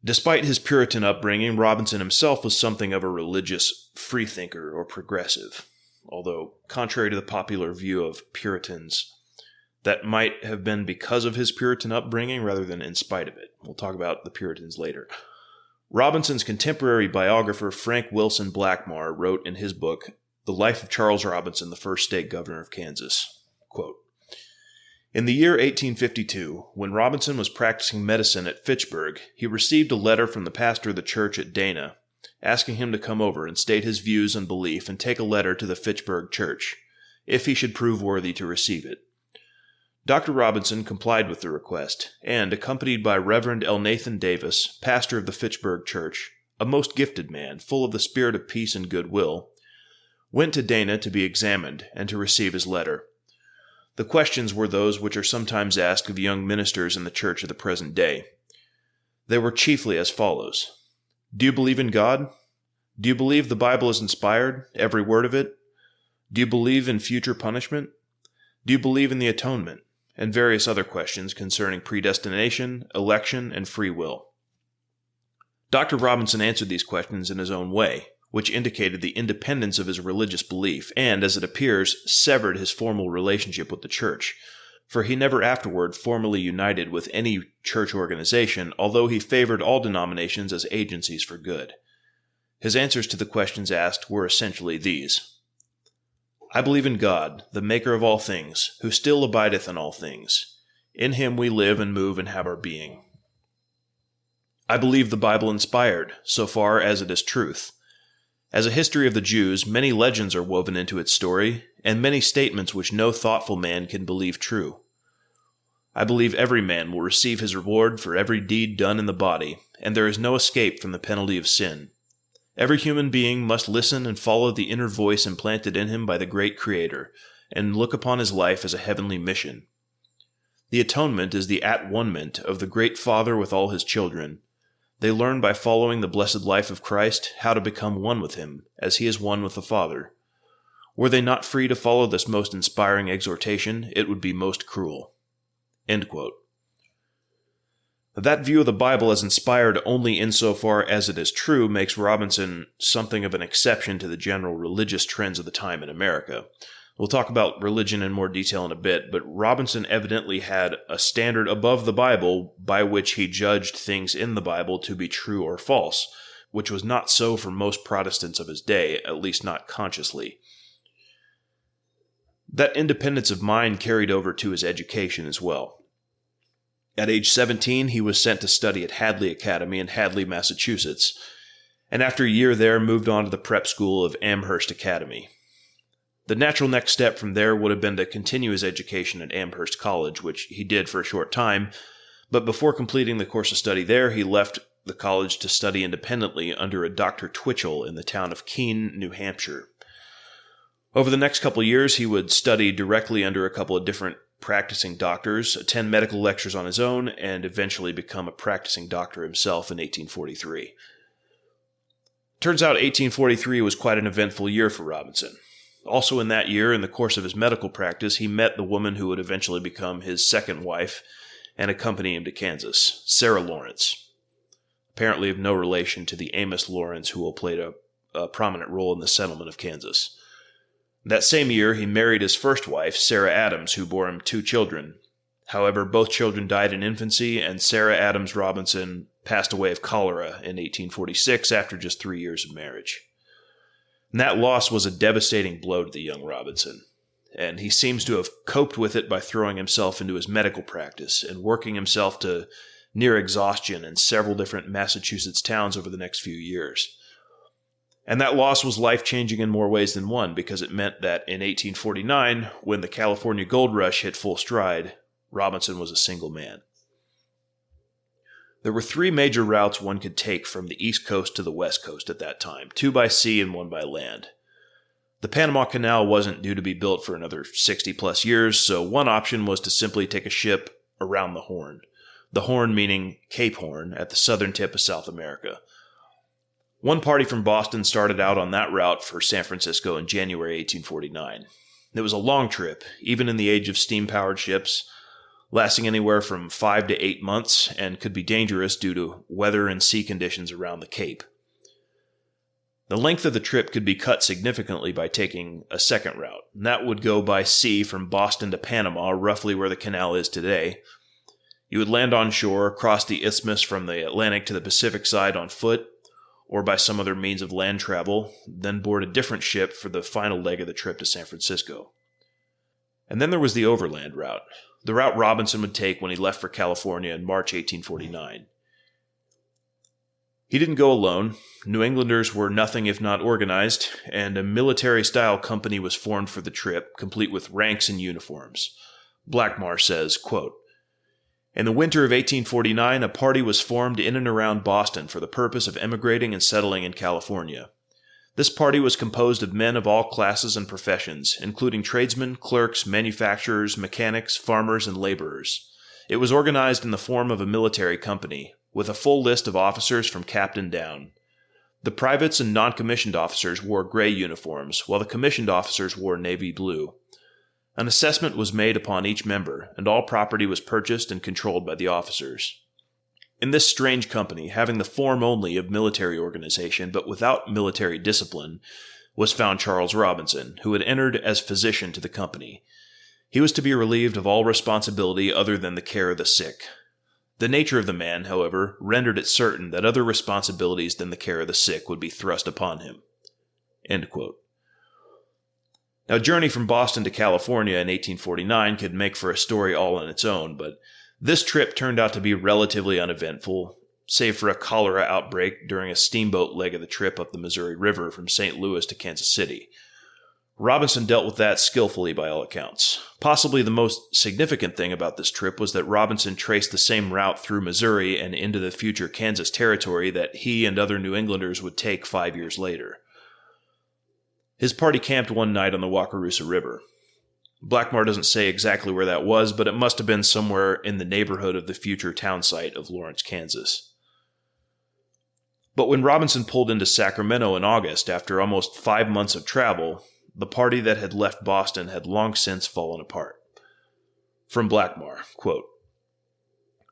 Despite his Puritan upbringing, Robinson himself was something of a religious freethinker or progressive, although contrary to the popular view of Puritans, that might have been because of his Puritan upbringing rather than in spite of it. We'll talk about the Puritans later. Robinson's contemporary biographer Frank Wilson Blackmar wrote in his book, The Life of Charles Robinson, the First State Governor of Kansas, quote, "In the year 1852, when Robinson was practicing medicine at Fitchburg, he received a letter from the pastor of the church at Dana, asking him to come over and state his views and belief and take a letter to the Fitchburg church, if he should prove worthy to receive it. Dr. Robinson complied with the request, and, accompanied by Reverend Elnathan Davis, pastor of the Fitchburg church, a most gifted man, full of the spirit of peace and goodwill, went to Dana to be examined and to receive his letter. The questions were those which are sometimes asked of young ministers in the church of the present day. They were chiefly as follows. Do you believe in God? Do you believe the Bible is inspired, every word of it? Do you believe in future punishment? Do you believe in the atonement? And various other questions concerning predestination, election, and free will. Dr. Robinson answered these questions in his own way, which indicated the independence of his religious belief and, as it appears, severed his formal relationship with the church, for he never afterward formally united with any church organization, although he favored all denominations as agencies for good. His answers to the questions asked were essentially these. I believe in God, the maker of all things, who still abideth in all things. In him we live and move and have our being. I believe the Bible inspired, so far as it is truth. As a history of the Jews, many legends are woven into its story, and many statements which no thoughtful man can believe true. I believe every man will receive his reward for every deed done in the body, and there is no escape from the penalty of sin. Every human being must listen and follow the inner voice implanted in him by the great Creator, and look upon his life as a heavenly mission. The atonement is the at-one-ment of the great Father with all his children. They learn by following the blessed life of Christ how to become one with him, as he is one with the Father. Were they not free to follow this most inspiring exhortation, it would be most cruel." End quote. That view of the Bible as inspired only insofar as it is true makes Robinson something of an exception to the general religious trends of the time in America. We'll talk about religion in more detail in a bit, but Robinson evidently had a standard above the Bible by which he judged things in the Bible to be true or false, which was not so for most Protestants of his day, at least not consciously. That independence of mind carried over to his education as well. At age 17, he was sent to study at Hadley Academy in Hadley, Massachusetts, and after a year there moved on to the prep school of Amherst Academy. The natural next step from there would have been to continue his education at Amherst College, which he did for a short time, but before completing the course of study there, he left the college to study independently under a Dr. Twitchell in the town of Keene, New Hampshire. Over the next couple of years, he would study directly under a couple of different practicing doctors, attend medical lectures on his own, and eventually become a practicing doctor himself in 1843. Turns out 1843 was quite an eventful year for Robinson. Also in that year, in the course of his medical practice, he met the woman who would eventually become his second wife and accompany him to Kansas, Sarah Lawrence, apparently of no relation to the Amos Lawrence who will play a prominent role in the settlement of Kansas. That same year, he married his first wife, Sarah Adams, who bore him 2 children. However, both children died in infancy, and Sarah Adams Robinson passed away of cholera in 1846 after just 3 years of marriage. And that loss was a devastating blow to the young Robinson, and he seems to have coped with it by throwing himself into his medical practice and working himself to near exhaustion in several different Massachusetts towns over the next few years. And that loss was life-changing in more ways than one, because it meant that in 1849, when the California gold rush hit full stride, Robinson was a single man. There were 3 major routes one could take from the East Coast to the West Coast at that time, 2 by sea and 1 by land. The Panama Canal wasn't due to be built for another 60-plus years, so one option was to simply take a ship around the Horn. The Horn meaning Cape Horn at the southern tip of South America. One party from Boston started out on that route for San Francisco in January 1849. It was a long trip, even in the age of steam-powered ships, lasting anywhere from 5 to 8 months, and could be dangerous due to weather and sea conditions around the Cape. The length of the trip could be cut significantly by taking a second route, and that would go by sea from Boston to Panama, roughly where the canal is today. You would land on shore, cross the isthmus from the Atlantic to the Pacific side on foot, or by some other means of land travel, then board a different ship for the final leg of the trip to San Francisco. And then there was the overland route, the route Robinson would take when he left for California in March 1849. He didn't go alone. New Englanders were nothing if not organized, and a military-style company was formed for the trip, complete with ranks and uniforms. Blackmar says, quote, "In the winter of 1849, a party was formed in and around Boston for the purpose of emigrating and settling in California. This party was composed of men of all classes and professions, including tradesmen, clerks, manufacturers, mechanics, farmers, and laborers. It was organized in the form of a military company, with a full list of officers from captain down. The privates and non-commissioned officers wore gray uniforms, while the commissioned officers wore navy blue. An assessment was made upon each member, and all property was purchased and controlled by the officers. In this strange company, having the form only of military organization but without military discipline, was found Charles Robinson, who had entered as physician to the company. He was to be relieved of all responsibility other than the care of the sick. The nature of the man, however, rendered it certain that other responsibilities than the care of the sick would be thrust upon him." End quote. Now, a journey from Boston to California in 1849 could make for a story all on its own, but this trip turned out to be relatively uneventful, save for a cholera outbreak during a steamboat leg of the trip up the Missouri River from St. Louis to Kansas City. Robinson dealt with that skillfully by all accounts. Possibly the most significant thing about this trip was that Robinson traced the same route through Missouri and into the future Kansas Territory that he and other New Englanders would take 5 years later. His party camped one night on the Wakarusa River. Blackmar doesn't say exactly where that was, but it must have been somewhere in the neighborhood of the future town site of Lawrence, Kansas. But when Robinson pulled into Sacramento in August, after almost 5 months of travel, the party that had left Boston had long since fallen apart. From Blackmar, quote,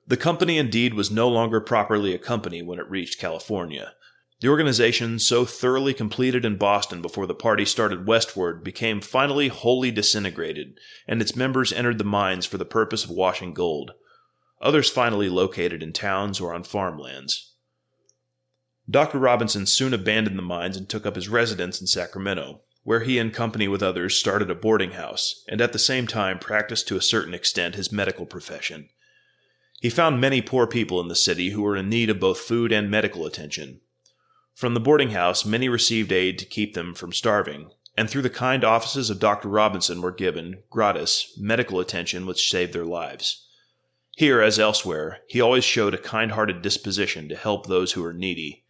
"The company indeed was no longer properly a company when it reached California. The organization, so thoroughly completed in Boston before the party started westward, became finally wholly disintegrated, and its members entered the mines for the purpose of washing gold. Others finally located in towns or on farmlands. Dr. Robinson soon abandoned the mines and took up his residence in Sacramento, where he in company with others started a boarding house, and at the same time practiced to a certain extent his medical profession. He found many poor people in the city who were in need of both food and medical attention. From the boarding house, many received aid to keep them from starving, and through the kind offices of Dr. Robinson were given, gratis, medical attention which saved their lives. Here, as elsewhere, he always showed a kind-hearted disposition to help those who were needy.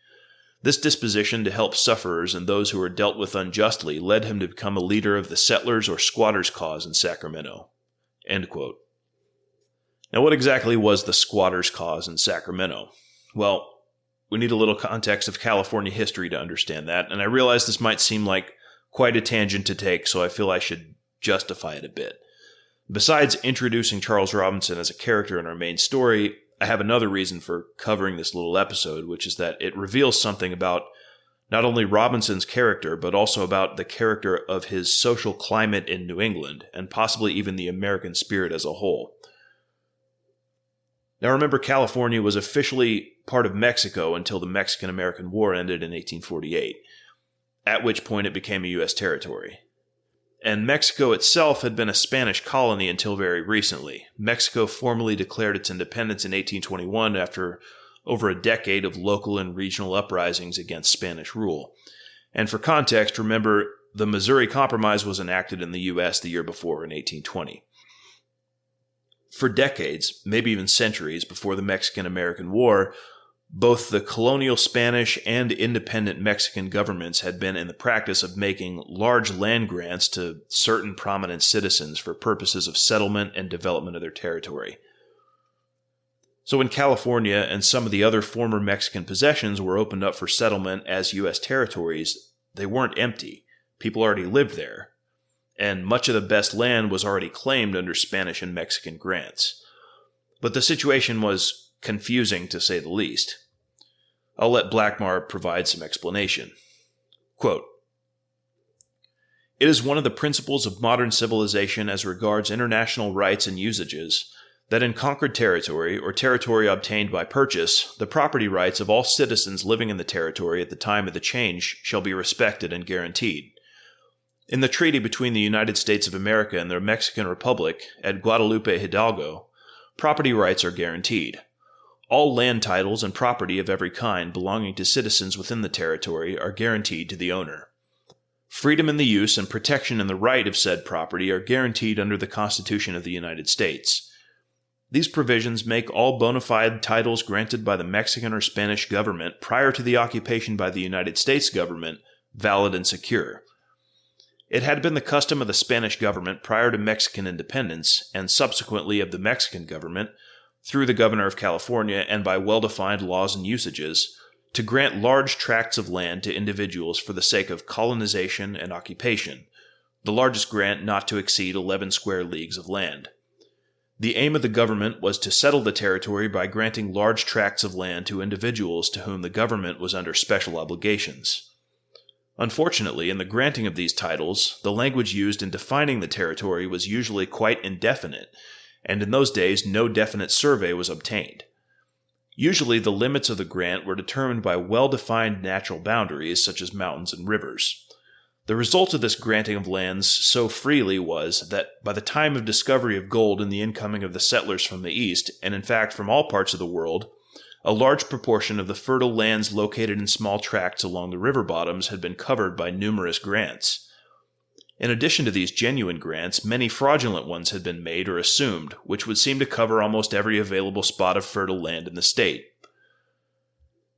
This disposition to help sufferers and those who were dealt with unjustly led him to become a leader of the settlers' or squatters' cause in Sacramento." End quote. Now, what exactly was the squatters' cause in Sacramento? Well, we need a little context of California history to understand that, and I realize this might seem like quite a tangent to take, so I feel I should justify it a bit. Besides introducing Charles Robinson as a character in our main story, I have another reason for covering this little episode, which is that it reveals something about not only Robinson's character, but also about the character of his social climate in New England, and possibly even the American spirit as a whole. Now remember, California was officially part of Mexico until the Mexican-American War ended in 1848, at which point it became a U.S. territory. And Mexico itself had been a Spanish colony until very recently. Mexico formally declared its independence in 1821 after over a decade of local and regional uprisings against Spanish rule. And for context, remember, the Missouri Compromise was enacted in the U.S. the year before in 1820. For decades, maybe even centuries before the Mexican-American War, both the colonial Spanish and independent Mexican governments had been in the practice of making large land grants to certain prominent citizens for purposes of settlement and development of their territory. So when California and some of the other former Mexican possessions were opened up for settlement as U.S. territories, they weren't empty. People already lived there, and much of the best land was already claimed under Spanish and Mexican grants. But the situation was confusing, to say the least. I'll let Blackmar provide some explanation. Quote, "It is one of the principles of modern civilization as regards international rights and usages that in conquered territory or territory obtained by purchase, the property rights of all citizens living in the territory at the time of the change shall be respected and guaranteed. In the treaty between the United States of America and the Mexican Republic at Guadalupe Hidalgo, property rights are guaranteed. All land titles and property of every kind belonging to citizens within the territory are guaranteed to the owner. Freedom in the use and protection in the right of said property are guaranteed under the Constitution of the United States. These provisions make all bona fide titles granted by the Mexican or Spanish government prior to the occupation by the United States government valid and secure. It had been the custom of the Spanish government prior to Mexican independence, and subsequently of the Mexican government, through the governor of California and by well-defined laws and usages, to grant large tracts of land to individuals for the sake of colonization and occupation, the largest grant not to exceed 11 square leagues of land. The aim of the government was to settle the territory by granting large tracts of land to individuals to whom the government was under special obligations. Unfortunately, in the granting of these titles, the language used in defining the territory was usually quite indefinite, and in those days no definite survey was obtained. Usually the limits of the grant were determined by well-defined natural boundaries such as mountains and rivers. The result of this granting of lands so freely was that by the time of discovery of gold and the incoming of the settlers from the east, and in fact from all parts of the world, a large proportion of the fertile lands located in small tracts along the river bottoms had been covered by numerous grants. In addition to these genuine grants, many fraudulent ones had been made or assumed, which would seem to cover almost every available spot of fertile land in the state.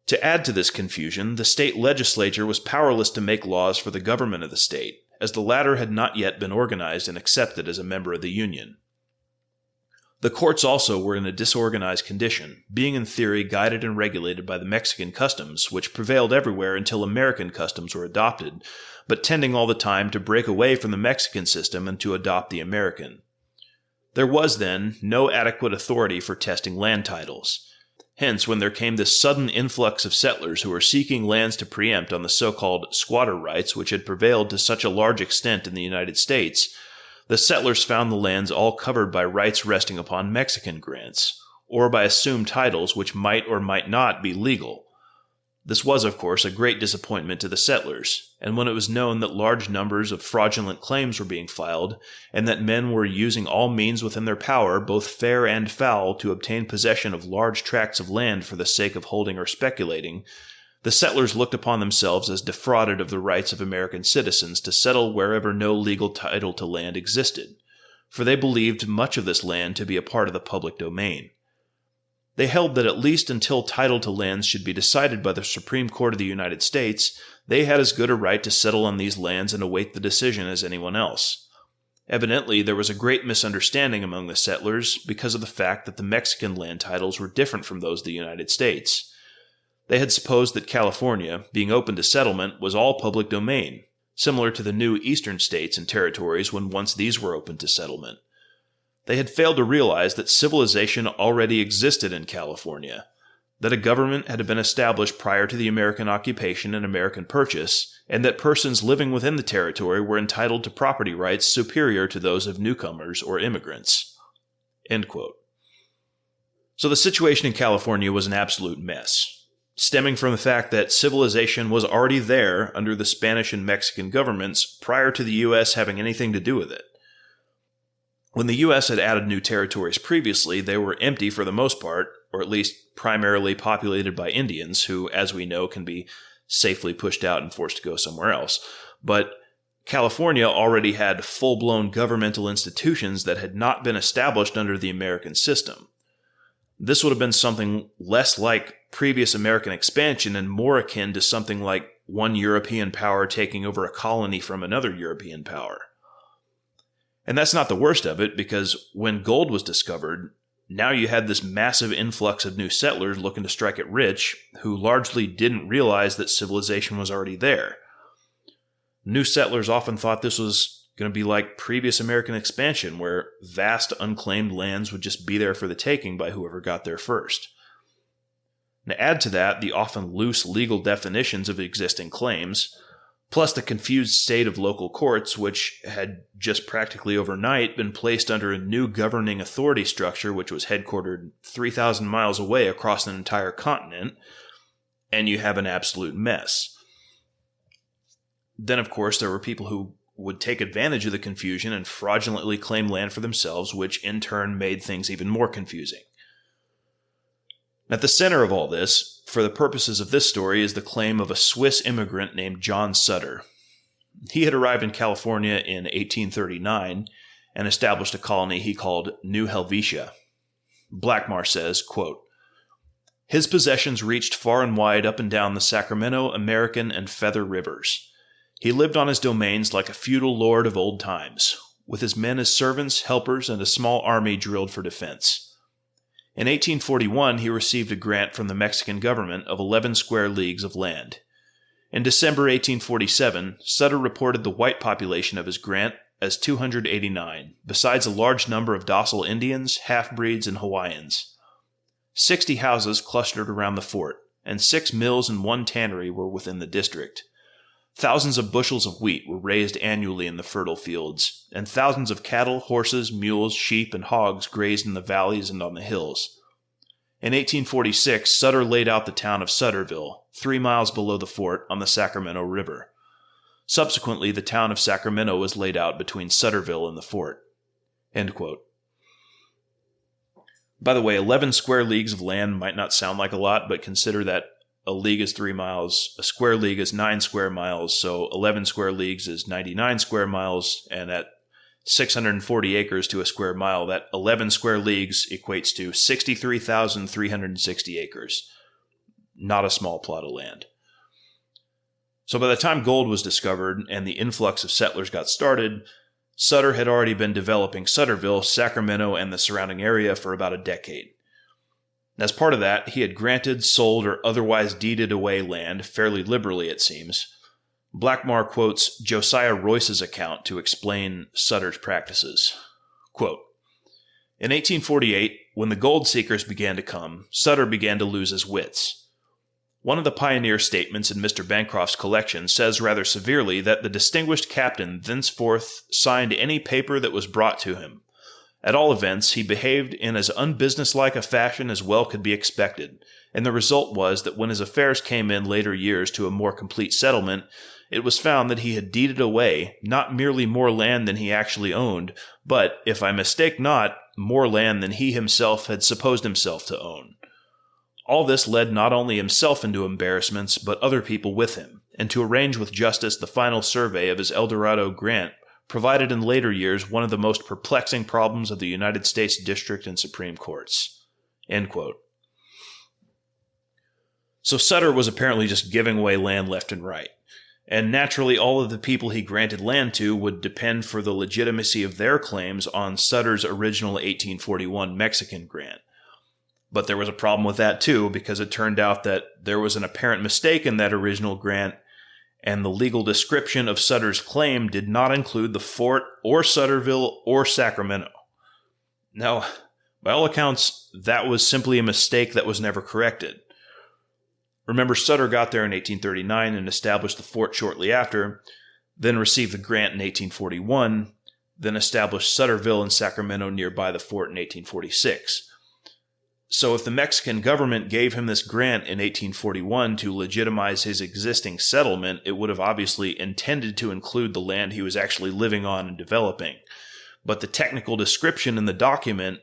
To add to this confusion, the state legislature was powerless to make laws for the government of the state, as the latter had not yet been organized and accepted as a member of the Union. The courts also were in a disorganized condition, being in theory guided and regulated by the Mexican customs, which prevailed everywhere until American customs were adopted, but tending all the time to break away from the Mexican system and to adopt the American. There was, then, no adequate authority for testing land titles. Hence, when there came this sudden influx of settlers who were seeking lands to preempt on the so-called squatter rights which had prevailed to such a large extent in the United States, the settlers found the lands all covered by rights resting upon Mexican grants, or by assumed titles which might or might not be legal. This was, of course, a great disappointment to the settlers, and when it was known that large numbers of fraudulent claims were being filed, and that men were using all means within their power, both fair and foul, to obtain possession of large tracts of land for the sake of holding or speculating, the settlers looked upon themselves as defrauded of the rights of American citizens to settle wherever no legal title to land existed, for they believed much of this land to be a part of the public domain. They held that at least until title to lands should be decided by the Supreme Court of the United States, they had as good a right to settle on these lands and await the decision as anyone else. Evidently, there was a great misunderstanding among the settlers because of the fact that the Mexican land titles were different from those of the United States. They had supposed that California, being open to settlement, was all public domain, similar to the new eastern states and territories when once these were open to settlement. They had failed to realize that civilization already existed in California. that a government had been established prior to the American occupation and American purchase, and that persons living within the territory were entitled to property rights superior to those of newcomers or immigrants. End quote. So the situation in California was an absolute mess, stemming from the fact that civilization was already there under the Spanish and Mexican governments prior to the U.S. having anything to do with it. When the U.S. had added new territories previously, they were empty for the most part, or at least primarily populated by Indians, who, as we know, can be safely pushed out and forced to go somewhere else. But California already had full-blown governmental institutions that had not been established under the American system. This would have been something less like previous American expansion and more akin to something like one European power taking over a colony from another European power. And that's not the worst of it, because when gold was discovered, now you had this massive influx of new settlers looking to strike it rich, who largely didn't realize that civilization was already there. New settlers often thought this was going to be like previous American expansion, where vast unclaimed lands would just be there for the taking by whoever got there first. Now add to that the often loose legal definitions of existing claims, plus the confused state of local courts, which had just practically overnight been placed under a new governing authority structure which was headquartered 3,000 miles away across an entire continent, and you have an absolute mess. Then, of course, there were people who would take advantage of the confusion and fraudulently claim land for themselves, which in turn made things even more confusing. At the center of all this, for the purposes of this story, is the claim of a Swiss immigrant named John Sutter. He had arrived in California in 1839 and established a colony he called New Helvetia. Blackmar says, quote, "His possessions reached far and wide up and down the Sacramento, American, and Feather rivers. He lived on his domains like a feudal lord of old times, with his men as servants, helpers, and a small army drilled for defense. In 1841, he received a grant from the Mexican government of 11 square leagues of land. In December 1847, Sutter reported the white population of his grant as 289, besides a large number of docile Indians, half-breeds, and Hawaiians. 60 houses clustered around the fort, and 6 mills and 1 tannery were within the district. Thousands of bushels of wheat were raised annually in the fertile fields, and thousands of cattle, horses, mules, sheep, and hogs grazed in the valleys and on the hills. In 1846, Sutter laid out the town of Sutterville, 3 miles below the fort on the Sacramento River. Subsequently, the town of Sacramento was laid out between Sutterville and the fort." End quote. By the way, 11 square leagues of land might not sound like a lot, but consider that a league is 3 miles, a square league is 9 square miles, so 11 square leagues is 99 square miles, and at 640 acres to a square mile, that 11 square leagues equates to 63,360 acres. Not a small plot of land. So by the time gold was discovered and the influx of settlers got started, Sutter had already been developing Sutterville, Sacramento, and the surrounding area for about a decade. As part of that, he had granted, sold, or otherwise deeded away land, fairly liberally it seems. Blackmar quotes Josiah Royce's account to explain Sutter's practices. Quote, "In 1848, when the gold seekers began to come, Sutter began to lose his wits. One of the pioneer statements in Mr. Bancroft's collection says rather severely that the distinguished captain thenceforth signed any paper that was brought to him. At all events, he behaved in as unbusinesslike a fashion as well could be expected, and the result was that when his affairs came in later years to a more complete settlement, it was found that he had deeded away not merely more land than he actually owned, but, if I mistake not, more land than he himself had supposed himself to own. All this led not only himself into embarrassments, but other people with him, and to arrange with justice the final survey of his El Dorado grant provided in later years one of the most perplexing problems of the United States District and Supreme Courts." End quote. So Sutter was apparently just giving away land left and right, and naturally all of the people he granted land to would depend for the legitimacy of their claims on Sutter's original 1841 Mexican grant. But there was a problem with that too, because it turned out that there was an apparent mistake in that original grant, and the legal description of Sutter's claim did not include the fort or Sutterville or Sacramento. Now, by all accounts, that was simply a mistake that was never corrected. Remember, Sutter got there in 1839 and established the fort shortly after, then received the grant in 1841, then established Sutterville in Sacramento nearby the fort in 1846. So if the Mexican government gave him this grant in 1841 to legitimize his existing settlement, it would have obviously intended to include the land he was actually living on and developing. But the technical description in the document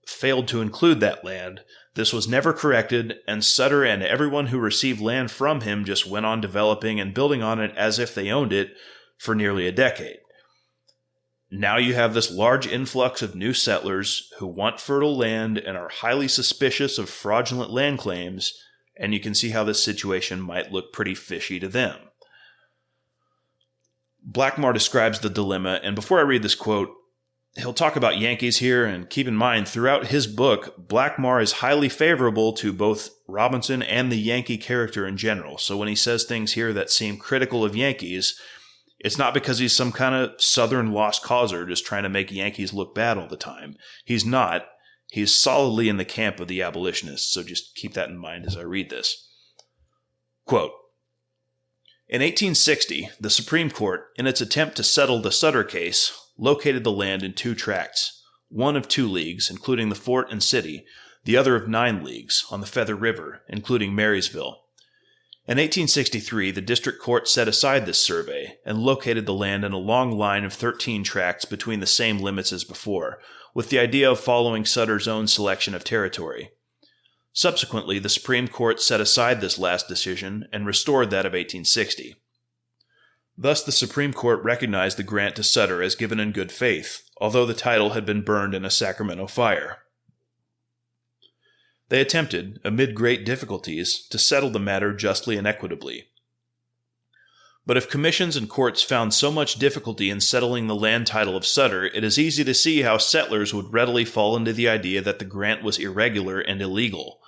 failed to include that land. This was never corrected, and Sutter and everyone who received land from him just went on developing and building on it as if they owned it for nearly a decade. Now you have this large influx of new settlers who want fertile land and are highly suspicious of fraudulent land claims, and you can see how this situation might look pretty fishy to them. Blackmore describes the dilemma, and before I read this quote, he'll talk about Yankees here, and keep in mind, throughout his book, Blackmore is highly favorable to both Robinson and the Yankee character in general. So when he says things here that seem critical of Yankees, it's not because he's some kind of Southern lost causer just trying to make Yankees look bad all the time. He's not. He's solidly in the camp of the abolitionists, so just keep that in mind as I read this. Quote, in 1860, the Supreme Court, in its attempt to settle the Sutter case, located the land in 2 tracts, one of 2 leagues, including the fort and city, the other of 9 leagues, on the Feather River, including Marysville. In 1863, the district court set aside this survey and located the land in a long line of 13 tracts between the same limits as before, with the idea of following Sutter's own selection of territory. Subsequently, the Supreme Court set aside this last decision and restored that of 1860. Thus, the Supreme Court recognized the grant to Sutter as given in good faith, although the title had been burned in a Sacramento fire. They attempted, amid great difficulties, to settle the matter justly and equitably. But if commissions and courts found so much difficulty in settling the land title of Sutter, it is easy to see how settlers would readily fall into the idea that the grant was irregular and illegal.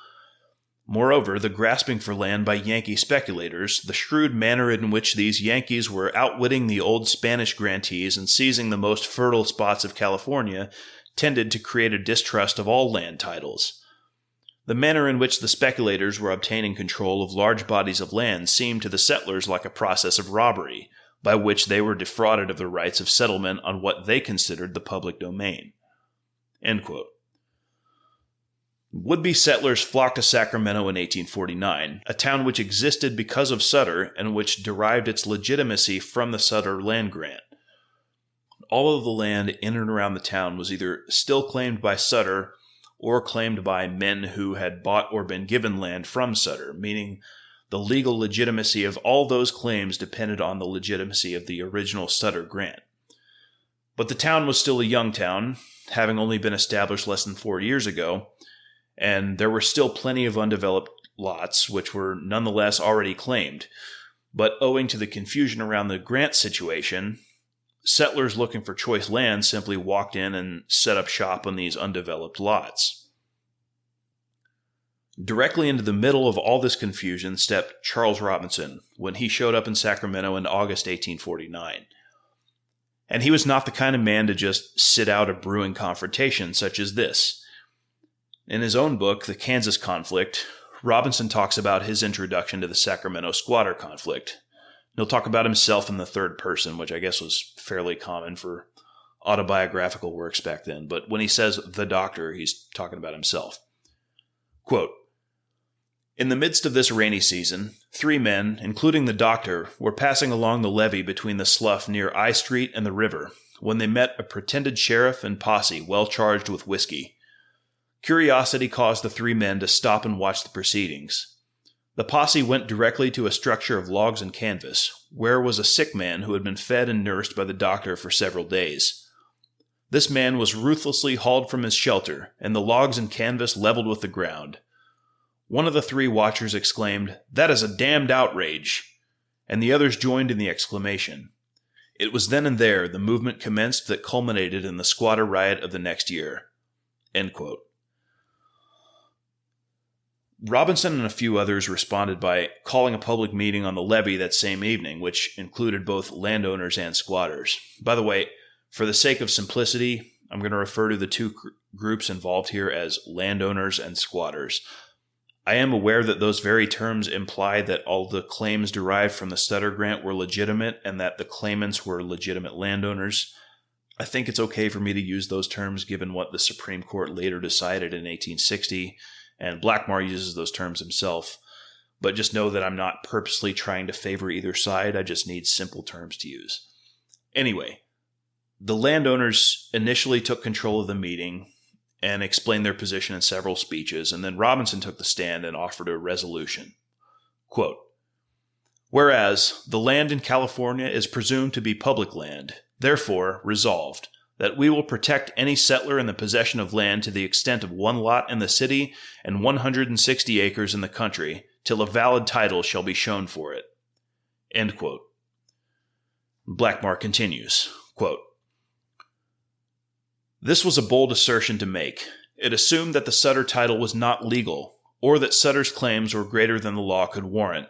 Moreover, the grasping for land by Yankee speculators, the shrewd manner in which these Yankees were outwitting the old Spanish grantees and seizing the most fertile spots of California, tended to create a distrust of all land titles. The manner in which the speculators were obtaining control of large bodies of land seemed to the settlers like a process of robbery, by which they were defrauded of the rights of settlement on what they considered the public domain. End quote. Would-be settlers flocked to Sacramento in 1849, a town which existed because of Sutter and which derived its legitimacy from the Sutter land grant. All of the land in and around the town was either still claimed by Sutter or claimed by men who had bought or been given land from Sutter, meaning the legal legitimacy of all those claims depended on the legitimacy of the original Sutter grant. But the town was still a young town, having only been established less than 4 years ago, and there were still plenty of undeveloped lots which were nonetheless already claimed. But owing to the confusion around the grant situation, settlers looking for choice land simply walked in and set up shop on these undeveloped lots. Directly into the middle of all this confusion stepped Charles Robinson when he showed up in Sacramento in August 1849. And he was not the kind of man to just sit out a brewing confrontation such as this. In his own book, The Kansas Conflict, Robinson talks about his introduction to the Sacramento squatter conflict. He'll talk about himself in the third person, which I guess was fairly common for autobiographical works back then. But when he says the doctor, he's talking about himself. Quote, in the midst of this rainy season, 3 men, including the doctor, were passing along the levee between the slough near I Street and the river, when they met a pretended sheriff and posse well charged with whiskey. Curiosity caused the 3 men to stop and watch the proceedings. The posse went directly to a structure of logs and canvas, where was a sick man who had been fed and nursed by the doctor for several days. This man was ruthlessly hauled from his shelter, and the logs and canvas leveled with the ground. One of the 3 watchers exclaimed, "That is a damned outrage," and the others joined in the exclamation. It was then and there the movement commenced that culminated in the squatter riot of the next year. End quote. Robinson and a few others responded by calling a public meeting on the levee that same evening, which included both landowners and squatters. By the way, for the sake of simplicity, I'm going to refer to the 2 groups involved here as landowners and squatters. I am aware that those very terms imply that all the claims derived from the Sutter Grant were legitimate and that the claimants were legitimate landowners. I think it's okay for me to use those terms given what the Supreme Court later decided in 1860, and Blackmore uses those terms himself. But just know that I'm not purposely trying to favor either side, I just need simple terms to use. Anyway, the landowners initially took control of the meeting and explained their position in several speeches, and then Robinson took the stand and offered a resolution. Quote, "Whereas the land in California is presumed to be public land, therefore resolved, that we will protect any settler in the possession of land to the extent of 1 lot in the city and 160 acres in the country, till a valid title shall be shown for it." End quote. Blackmore continues, quote, "This was a bold assertion to make. It assumed that the Sutter title was not legal, or that Sutter's claims were greater than the law could warrant.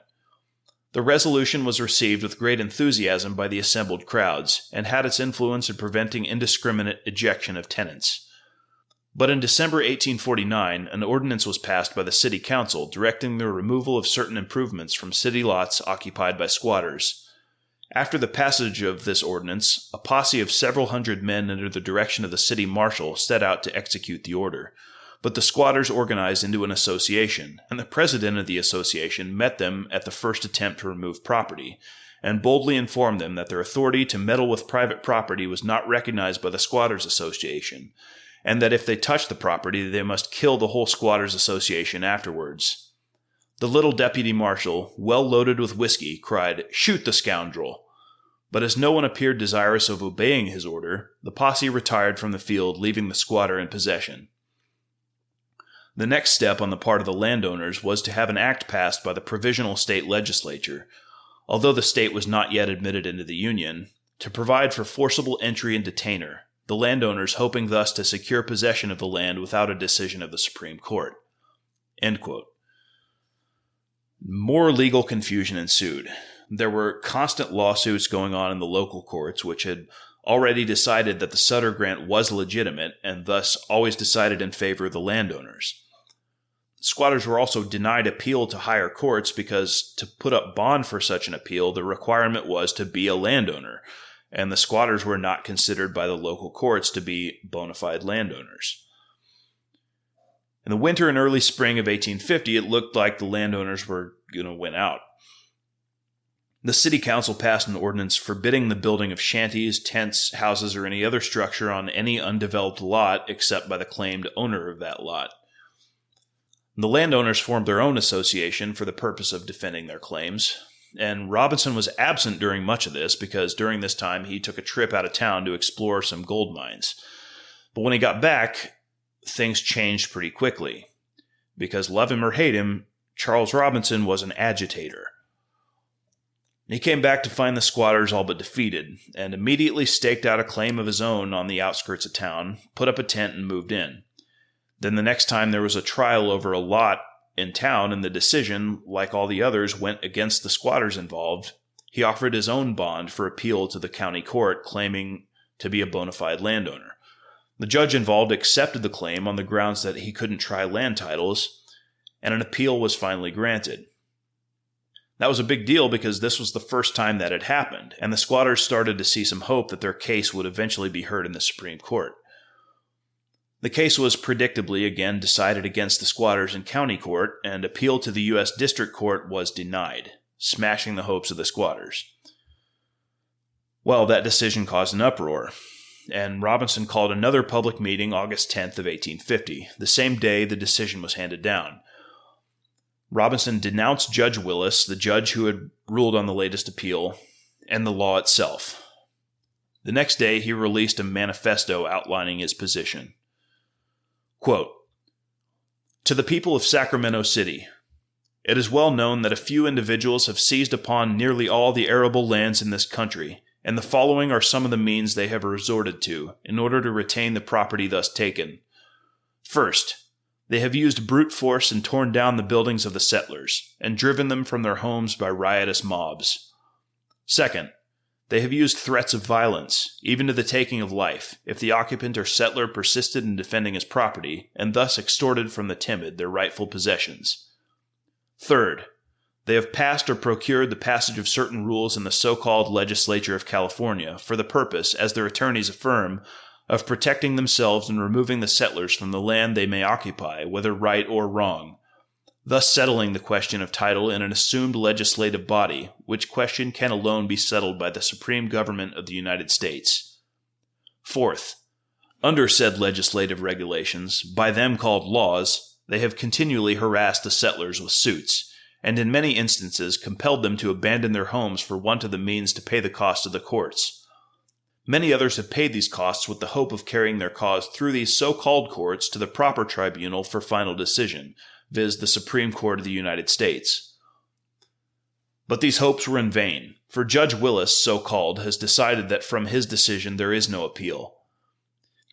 The resolution was received with great enthusiasm by the assembled crowds, and had its influence in preventing indiscriminate ejection of tenants. But in December 1849, an ordinance was passed by the City Council directing the removal of certain improvements from city lots occupied by squatters. After the passage of this ordinance, a posse of several hundred men under the direction of the city marshal set out to execute the order. But the squatters organized into an association, and the president of the association met them at the first attempt to remove property, and boldly informed them that their authority to meddle with private property was not recognized by the Squatters Association, and that if they touched the property, they must kill the whole Squatters Association afterwards. The little deputy marshal, well loaded with whiskey, cried, 'Shoot the scoundrel!' But as no one appeared desirous of obeying his order, the posse retired from the field, leaving the squatter in possession. The next step on the part of the landowners was to have an act passed by the provisional state legislature, although the state was not yet admitted into the Union, to provide for forcible entry and detainer, the landowners hoping thus to secure possession of the land without a decision of the Supreme Court." End quote. More legal confusion ensued. There were constant lawsuits going on in the local courts, which had already decided that the Sutter Grant was legitimate and thus always decided in favor of the landowners. Squatters were also denied appeal to higher courts because to put up bond for such an appeal, the requirement was to be a landowner, and the squatters were not considered by the local courts to be bona fide landowners. In the winter and early spring of 1850, it looked like the landowners were going to win out. The city council passed an ordinance forbidding the building of shanties, tents, houses, or any other structure on any undeveloped lot except by the claimed owner of that lot. The landowners formed their own association for the purpose of defending their claims, and Robinson was absent during much of this because during this time he took a trip out of town to explore some gold mines. But when he got back, things changed pretty quickly. Because love him or hate him, Charles Robinson was an agitator. He came back to find the squatters all but defeated, and immediately staked out a claim of his own on the outskirts of town, put up a tent, and moved in. Then the next time there was a trial over a lot in town, and the decision, like all the others, went against the squatters involved, he offered his own bond for appeal to the county court, claiming to be a bona fide landowner. The judge involved accepted the claim on the grounds that he couldn't try land titles, and an appeal was finally granted. That was a big deal because this was the first time that had happened, and the squatters started to see some hope that their case would eventually be heard in the Supreme Court. The case was predictably again decided against the squatters in county court, and appeal to the U.S. District Court was denied, smashing the hopes of the squatters. Well, that decision caused an uproar, and Robinson called another public meeting August 10th of 1850, the same day the decision was handed down. Robinson denounced Judge Willis, the judge who had ruled on the latest appeal, and the law itself. The next day, he released a manifesto outlining his position. Quote, "To the people of Sacramento City, it is well known that a few individuals have seized upon nearly all the arable lands in this country, and the following are some of the means they have resorted to in order to retain the property thus taken. First, they have used brute force and torn down the buildings of the settlers, and driven them from their homes by riotous mobs. Second, they have used threats of violence, even to the taking of life, if the occupant or settler persisted in defending his property, and thus extorted from the timid their rightful possessions. Third, they have passed or procured the passage of certain rules in the so-called legislature of California for the purpose, as their attorneys affirm, of protecting themselves and removing the settlers from the land they may occupy, whether right or wrong, thus settling the question of title in an assumed legislative body, which question can alone be settled by the supreme government of the United States. Fourth, under said legislative regulations, by them called laws, they have continually harassed the settlers with suits, and in many instances compelled them to abandon their homes for want of the means to pay the cost of the courts. Many others have paid these costs with the hope of carrying their cause through these so-called courts to the proper tribunal for final decision, viz. The Supreme Court of the United States. But these hopes were in vain, for Judge Willis, so-called, has decided that from his decision there is no appeal.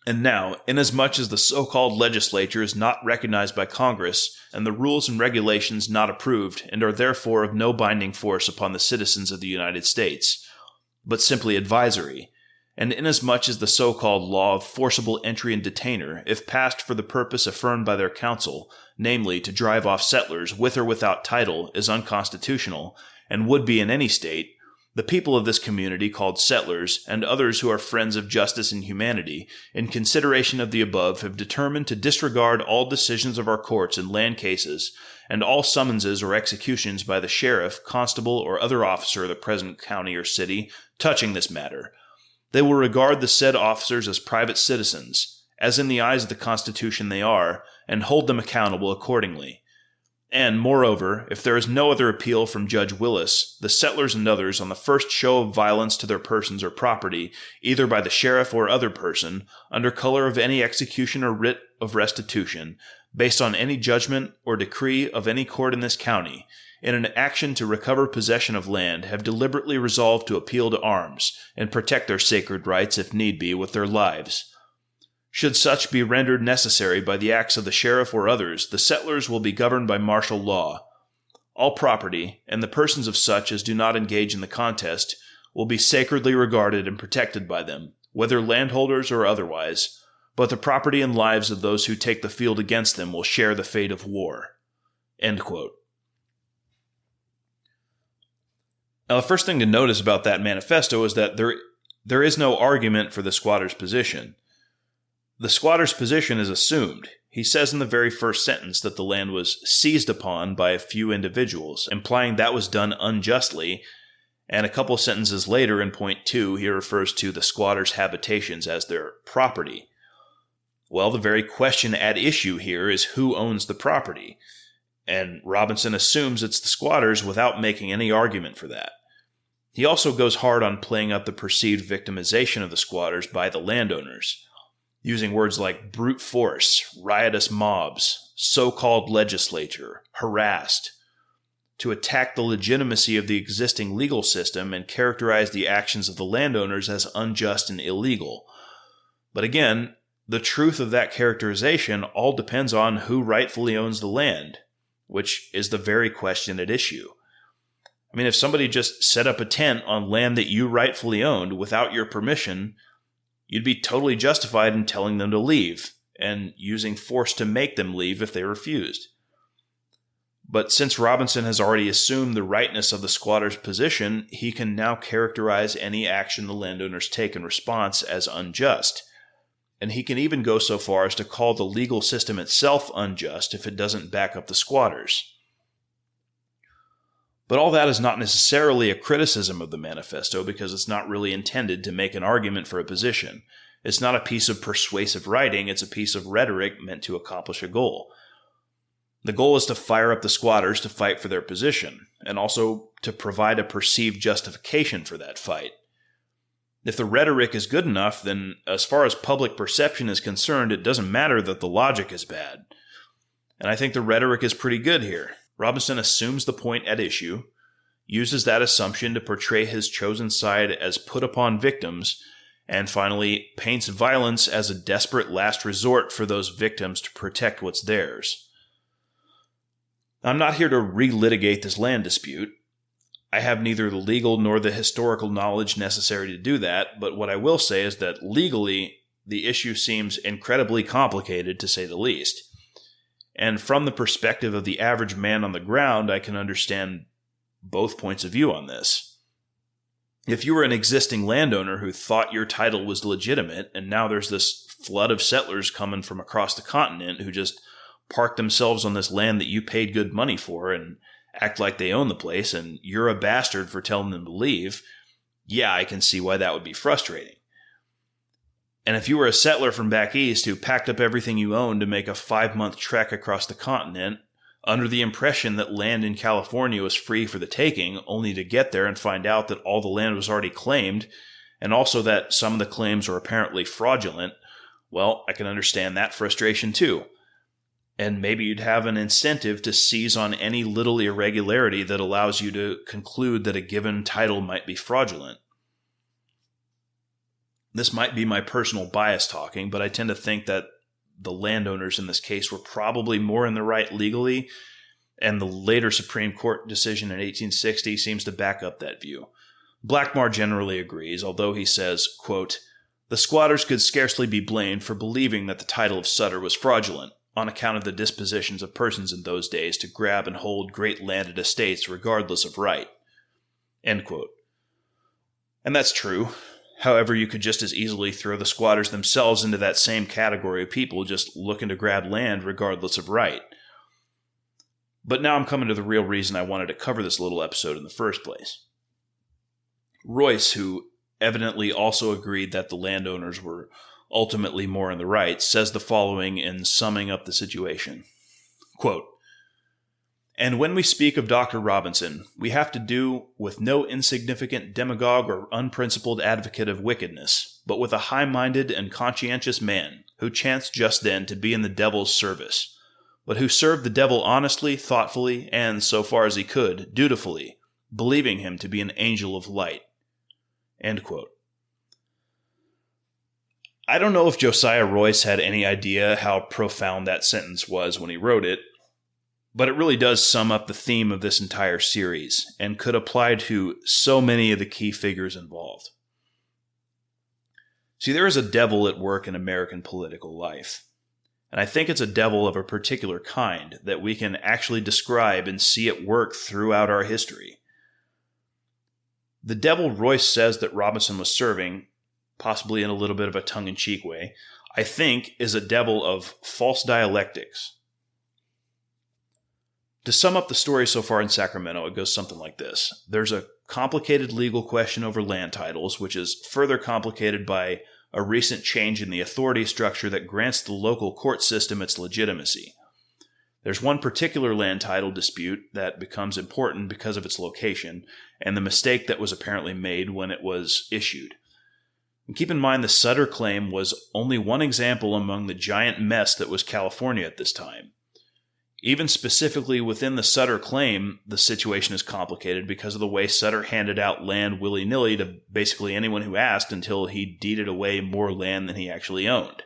And now, inasmuch as the so-called legislature is not recognized by Congress, and the rules and regulations not approved, and are therefore of no binding force upon the citizens of the United States, but simply advisory, and inasmuch as the so-called law of forcible entry and detainer, if passed for the purpose affirmed by their counsel, namely to drive off settlers with or without title, is unconstitutional, and would be in any state, the people of this community called settlers, and others who are friends of justice and humanity, in consideration of the above, have determined to disregard all decisions of our courts in land cases, and all summonses or executions by the sheriff, constable, or other officer of the present county or city touching this matter. They will regard the said officers as private citizens, as in the eyes of the Constitution they are, and hold them accountable accordingly. And, moreover, if there is no other appeal from Judge Willis, the settlers and others, on the first show of violence to their persons or property, either by the sheriff or other person, under color of any execution or writ of restitution, based on any judgment or decree of any court in this county, in an action to recover possession of land, have deliberately resolved to appeal to arms, and protect their sacred rights, if need be, with their lives. Should such be rendered necessary by the acts of the sheriff or others, the settlers will be governed by martial law. All property, and the persons of such as do not engage in the contest, will be sacredly regarded and protected by them, whether landholders or otherwise, but the property and lives of those who take the field against them will share the fate of war." End quote. Now, the first thing to notice about that manifesto is that there is no argument for the squatter's position. The squatter's position is assumed. He says in the very first sentence that the land was seized upon by a few individuals, implying that was done unjustly, and a couple sentences later in point 2, he refers to the squatter's habitations as their property. Well, the very question at issue here is who owns the property, and Robinson assumes it's the squatters without making any argument for that. He also goes hard on playing up the perceived victimization of the squatters by the landowners, using words like brute force, riotous mobs, so-called legislature, harassed, to attack the legitimacy of the existing legal system and characterize the actions of the landowners as unjust and illegal. But again, the truth of that characterization all depends on who rightfully owns the land, which is the very question at issue. I mean, if somebody just set up a tent on land that you rightfully owned without your permission, you'd be totally justified in telling them to leave and using force to make them leave if they refused. But since Robinson has already assumed the rightness of the squatter's position, he can now characterize any action the landowners take in response as unjust. And he can even go so far as to call the legal system itself unjust if it doesn't back up the squatters. But all that is not necessarily a criticism of the manifesto because it's not really intended to make an argument for a position. It's not a piece of persuasive writing, it's a piece of rhetoric meant to accomplish a goal. The goal is to fire up the squatters to fight for their position, and also to provide a perceived justification for that fight. If the rhetoric is good enough, then as far as public perception is concerned, it doesn't matter that the logic is bad. And I think the rhetoric is pretty good here. Robinson assumes the point at issue, uses that assumption to portray his chosen side as put upon victims, and finally paints violence as a desperate last resort for those victims to protect what's theirs. I'm not here to relitigate this land dispute. I have neither the legal nor the historical knowledge necessary to do that, but what I will say is that legally, the issue seems incredibly complicated, to say the least. And from the perspective of the average man on the ground, I can understand both points of view on this. If you were an existing landowner who thought your title was legitimate, and now there's this flood of settlers coming from across the continent who just park themselves on this land that you paid good money for and act like they own the place, and you're a bastard for telling them to leave, yeah, I can see why that would be frustrating. And if you were a settler from back east who packed up everything you owned to make a 5-month trek across the continent under the impression that land in California was free for the taking, only to get there and find out that all the land was already claimed, and also that some of the claims were apparently fraudulent, well, I can understand that frustration too. And maybe you'd have an incentive to seize on any little irregularity that allows you to conclude that a given title might be fraudulent. This might be my personal bias talking, but I tend to think that the landowners in this case were probably more in the right legally, and the later Supreme Court decision in 1860 seems to back up that view. Blackmore generally agrees, although he says, quote, "The squatters could scarcely be blamed for believing that the title of Sutter was fraudulent, on account of the dispositions of persons in those days to grab and hold great landed estates regardless of right." End quote. And that's true. However, you could just as easily throw the squatters themselves into that same category of people just looking to grab land regardless of right. But now I'm coming to the real reason I wanted to cover this little episode in the first place. Royce, who evidently also agreed that the landowners were ultimately more in the right, says the following in summing up the situation. Quote, "And when we speak of Dr. Robinson, we have to do with no insignificant demagogue or unprincipled advocate of wickedness, but with a high-minded and conscientious man who chanced just then to be in the devil's service, but who served the devil honestly, thoughtfully, and, so far as he could, dutifully, believing him to be an angel of light." End quote. I don't know if Josiah Royce had any idea how profound that sentence was when he wrote it, but it really does sum up the theme of this entire series and could apply to so many of the key figures involved. See, there is a devil at work in American political life, and I think it's a devil of a particular kind that we can actually describe and see at work throughout our history. The devil Royce says that Robinson was serving, possibly in a little bit of a tongue-in-cheek way, I think is a devil of false dialectics. To sum up the story so far in Sacramento, it goes something like this. There's a complicated legal question over land titles, which is further complicated by a recent change in the authority structure that grants the local court system its legitimacy. There's one particular land title dispute that becomes important because of its location and the mistake that was apparently made when it was issued. And keep in mind the Sutter claim was only one example among the giant mess that was California at this time. Even specifically within the Sutter claim, the situation is complicated because of the way Sutter handed out land willy-nilly to basically anyone who asked until he deeded away more land than he actually owned.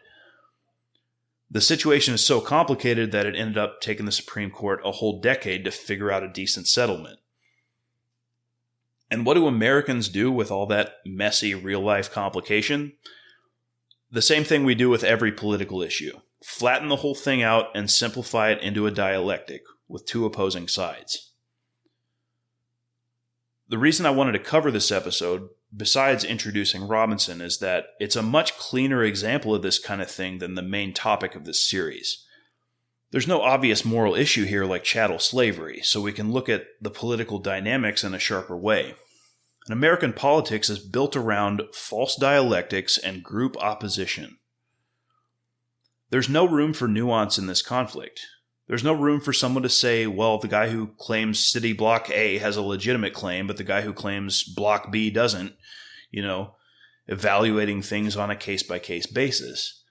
The situation is so complicated that it ended up taking the Supreme Court a whole decade to figure out a decent settlement. And what do Americans do with all that messy real-life complication? The same thing we do with every political issue. Flatten the whole thing out and simplify it into a dialectic with two opposing sides. The reason I wanted to cover this episode, besides introducing Robinson, is that it's a much cleaner example of this kind of thing than the main topic of this series. There's no obvious moral issue here like chattel slavery, so we can look at the political dynamics in a sharper way. And American politics is built around false dialectics and group opposition. There's no room for nuance in this conflict. There's no room for someone to say, well, the guy who claims city block A has a legitimate claim, but the guy who claims block B doesn't, evaluating things on a case-by-case basis.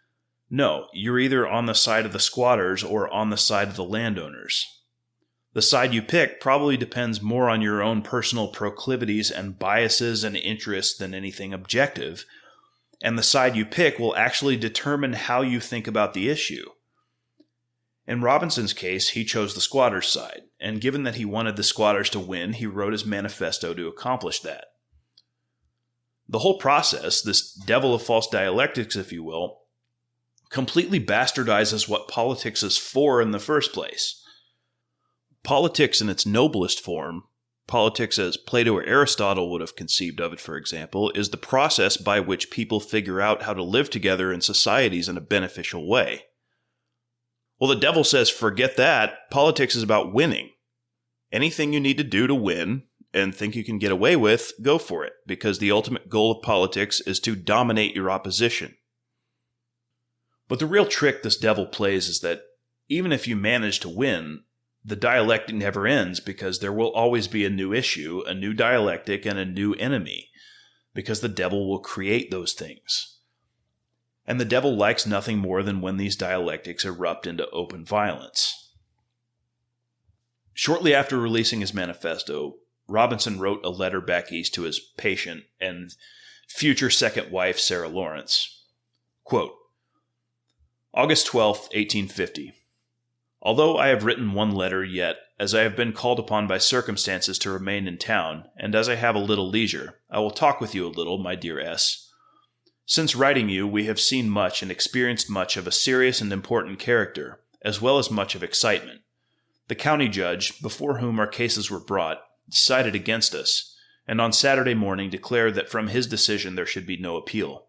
No, you're either on the side of the squatters or on the side of the landowners. The side you pick probably depends more on your own personal proclivities and biases and interests than anything objective, and the side you pick will actually determine how you think about the issue. In Robinson's case, he chose the squatters' side, and given that he wanted the squatters to win, he wrote his manifesto to accomplish that. The whole process, this devil of false dialectics, if you will, completely bastardizes what politics is for in the first place. Politics in its noblest form, politics as Plato or Aristotle would have conceived of it, for example, is the process by which people figure out how to live together in societies in a beneficial way. Well, the devil says, forget that. Politics is about winning. Anything you need to do to win and think you can get away with, go for it, because the ultimate goal of politics is to dominate your opposition. But the real trick this devil plays is that even if you manage to win, the dialectic never ends, because there will always be a new issue, a new dialectic, and a new enemy, because the devil will create those things. And the devil likes nothing more than when these dialectics erupt into open violence. Shortly after releasing his manifesto, Robinson wrote a letter back east to his patient and future second wife, Sarah Lawrence. Quote, August 12, 1850. Although I have written one letter yet, as I have been called upon by circumstances to remain in town, and as I have a little leisure, I will talk with you a little, my dear S. Since writing you, we have seen much and experienced much of a serious and important character, as well as much of excitement. The county judge, before whom our cases were brought, decided against us, and on Saturday morning declared that from his decision there should be no appeal.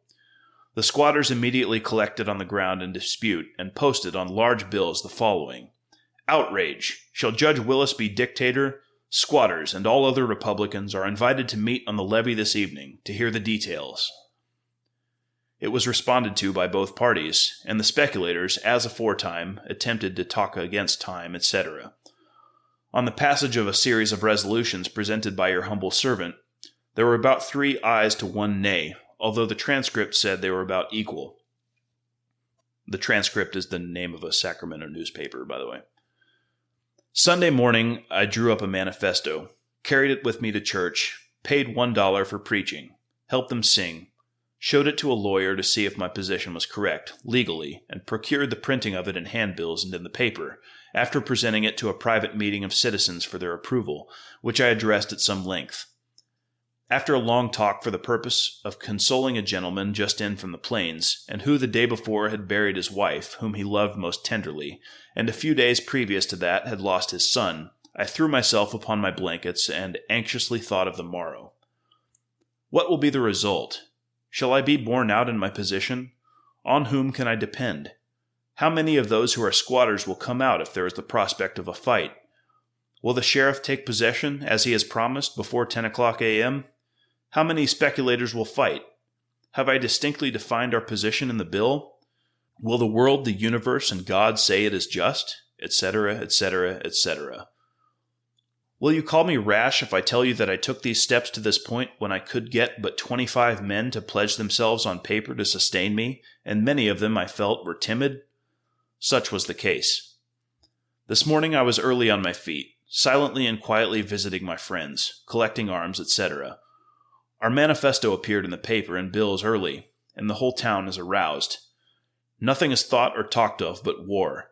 The squatters immediately collected on the ground in dispute and posted on large bills the following: Outrage! Shall Judge Willis be dictator? Squatters and all other Republicans are invited to meet on the levee this evening to hear the details. It was responded to by both parties, and the speculators, as aforetime, attempted to talk against time, etc. On the passage of a series of resolutions presented by your humble servant, there were about 3 ayes to 1 nay, although the transcript said they were about equal. The transcript is the name of a Sacramento newspaper, by the way. Sunday morning, I drew up a manifesto, carried it with me to church, paid $1 for preaching, helped them sing, showed it to a lawyer to see if my position was correct, legally, and procured the printing of it in handbills and in the paper, after presenting it to a private meeting of citizens for their approval, which I addressed at some length. After a long talk for the purpose of consoling a gentleman just in from the plains, and who the day before had buried his wife, whom he loved most tenderly, and a few days previous to that had lost his son, I threw myself upon my blankets and anxiously thought of the morrow. What will be the result? Shall I be borne out in my position? On whom can I depend? How many of those who are squatters will come out if there is the prospect of a fight? Will the sheriff take possession, as he has promised, before 10 o'clock a.m.? How many speculators will fight? Have I distinctly defined our position in the bill? Will the world, the universe, and God say it is just? Etc., etc., etc. Will you call me rash if I tell you that I took these steps to this point when I could get but 25 men to pledge themselves on paper to sustain me, and many of them, I felt, were timid? Such was the case. This morning I was early on my feet, silently and quietly visiting my friends, collecting arms, etc. Our manifesto appeared in the paper and bills early, and the whole town is aroused. Nothing is thought or talked of but war.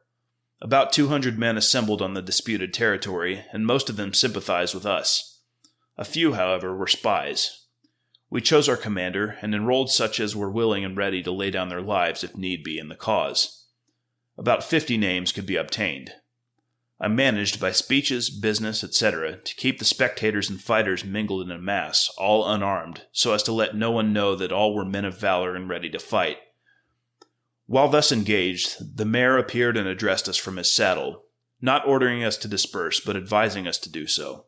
About 200 men assembled on the disputed territory, and most of them sympathized with us. A few, however, were spies. We chose our commander, and enrolled such as were willing and ready to lay down their lives if need be in the cause. About 50 names could be obtained. I managed, by speeches, business, etc., to keep the spectators and fighters mingled in a mass, all unarmed, so as to let no one know that all were men of valor and ready to fight. While thus engaged, the mayor appeared and addressed us from his saddle, not ordering us to disperse, but advising us to do so.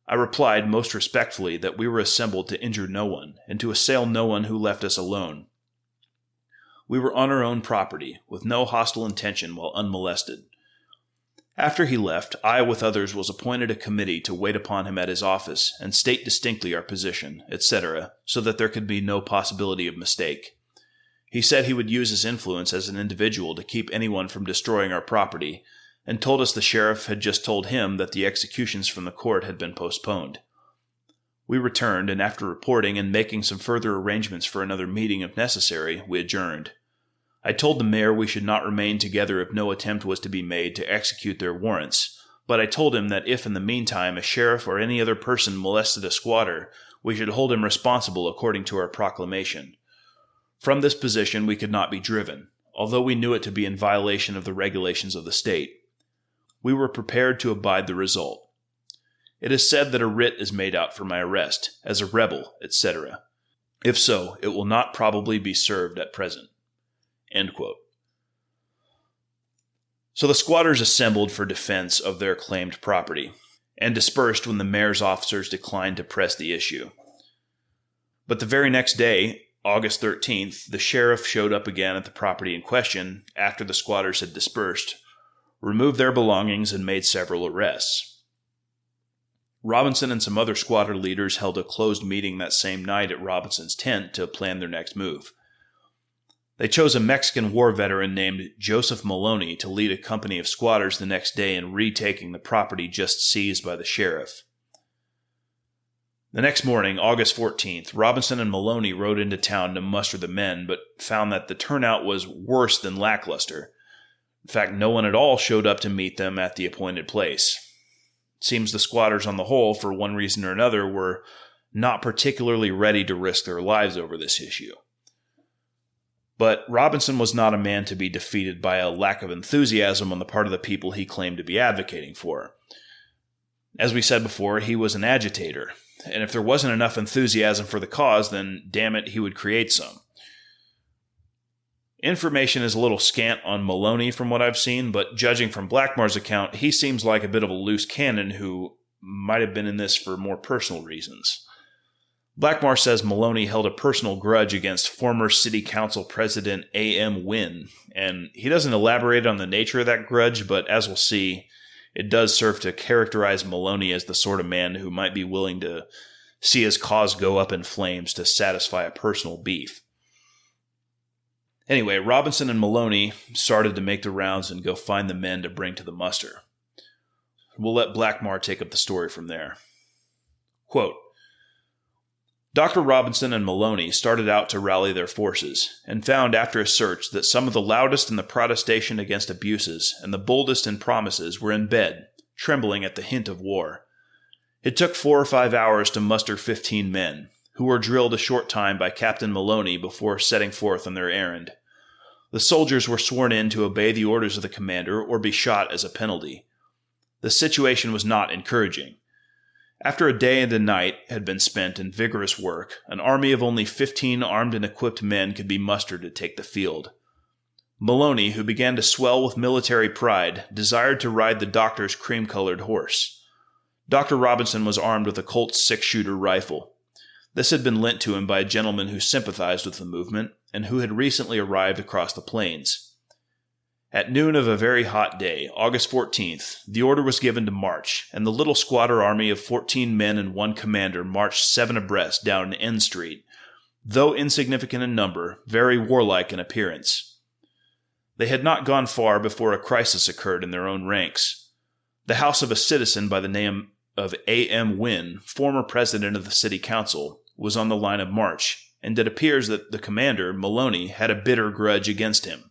I replied most respectfully that we were assembled to injure no one, and to assail no one who left us alone. We were on our own property, with no hostile intention while unmolested. After he left, I with others was appointed a committee to wait upon him at his office and state distinctly our position, etc., so that there could be no possibility of mistake. He said he would use his influence as an individual to keep anyone from destroying our property, and told us the sheriff had just told him that the executions from the court had been postponed. We returned, and after reporting and making some further arrangements for another meeting if necessary, we adjourned. I told the mayor we should not remain together if no attempt was to be made to execute their warrants, but I told him that if in the meantime a sheriff or any other person molested a squatter, we should hold him responsible according to our proclamation. From this position we could not be driven, although we knew it to be in violation of the regulations of the state. We were prepared to abide the result. It is said that a writ is made out for my arrest, as a rebel, etc. If so, it will not probably be served at present." End quote. So the squatters assembled for defense of their claimed property, and dispersed when the mayor's officers declined to press the issue. But the very next day, August 13th, the sheriff showed up again at the property in question after the squatters had dispersed, removed their belongings, and made several arrests. Robinson and some other squatter leaders held a closed meeting that same night at Robinson's tent to plan their next move. They chose a Mexican war veteran named Joseph Maloney to lead a company of squatters the next day in retaking the property just seized by the sheriff. The next morning, August 14th, Robinson and Maloney rode into town to muster the men, but found that the turnout was worse than lackluster. In fact, no one at all showed up to meet them at the appointed place. It seems the squatters on the whole, for one reason or another, were not particularly ready to risk their lives over this issue. But Robinson was not a man to be defeated by a lack of enthusiasm on the part of the people he claimed to be advocating for. As we said before, he was an agitator, and if there wasn't enough enthusiasm for the cause, then damn it, he would create some. Information is a little scant on Maloney from what I've seen, but judging from Blackmar's account, he seems like a bit of a loose cannon who might have been in this for more personal reasons. Blackmar says Maloney held a personal grudge against former city council president A.M. Wynn, and he doesn't elaborate on the nature of that grudge, but as we'll see, it does serve to characterize Maloney as the sort of man who might be willing to see his cause go up in flames to satisfy a personal beef. Anyway, Robinson and Maloney started to make the rounds and go find the men to bring to the muster. We'll let Blackmar take up the story from there. Quote, Dr. Robinson and Maloney started out to rally their forces, and found after a search that some of the loudest in the protestation against abuses and the boldest in promises were in bed, trembling at the hint of war. It took 4 or 5 hours to muster 15 men, who were drilled a short time by Captain Maloney before setting forth on their errand. The soldiers were sworn in to obey the orders of the commander or be shot as a penalty. The situation was not encouraging. After a day and a night had been spent in vigorous work, an army of only 15 armed and equipped men could be mustered to take the field. Maloney, who began to swell with military pride, desired to ride the doctor's cream-colored horse. Dr. Robinson was armed with a Colt's 6-shooter rifle. This had been lent to him by a gentleman who sympathized with the movement and who had recently arrived across the plains. At noon of a very hot day, August 14th, the order was given to march, and the little squatter army of 14 men and 1 commander marched 7 abreast down N Street, though insignificant in number, very warlike in appearance. They had not gone far before a crisis occurred in their own ranks. The house of a citizen by the name of A.M. Wynn, former president of the city council, was on the line of march, and it appears that the commander, Maloney, had a bitter grudge against him.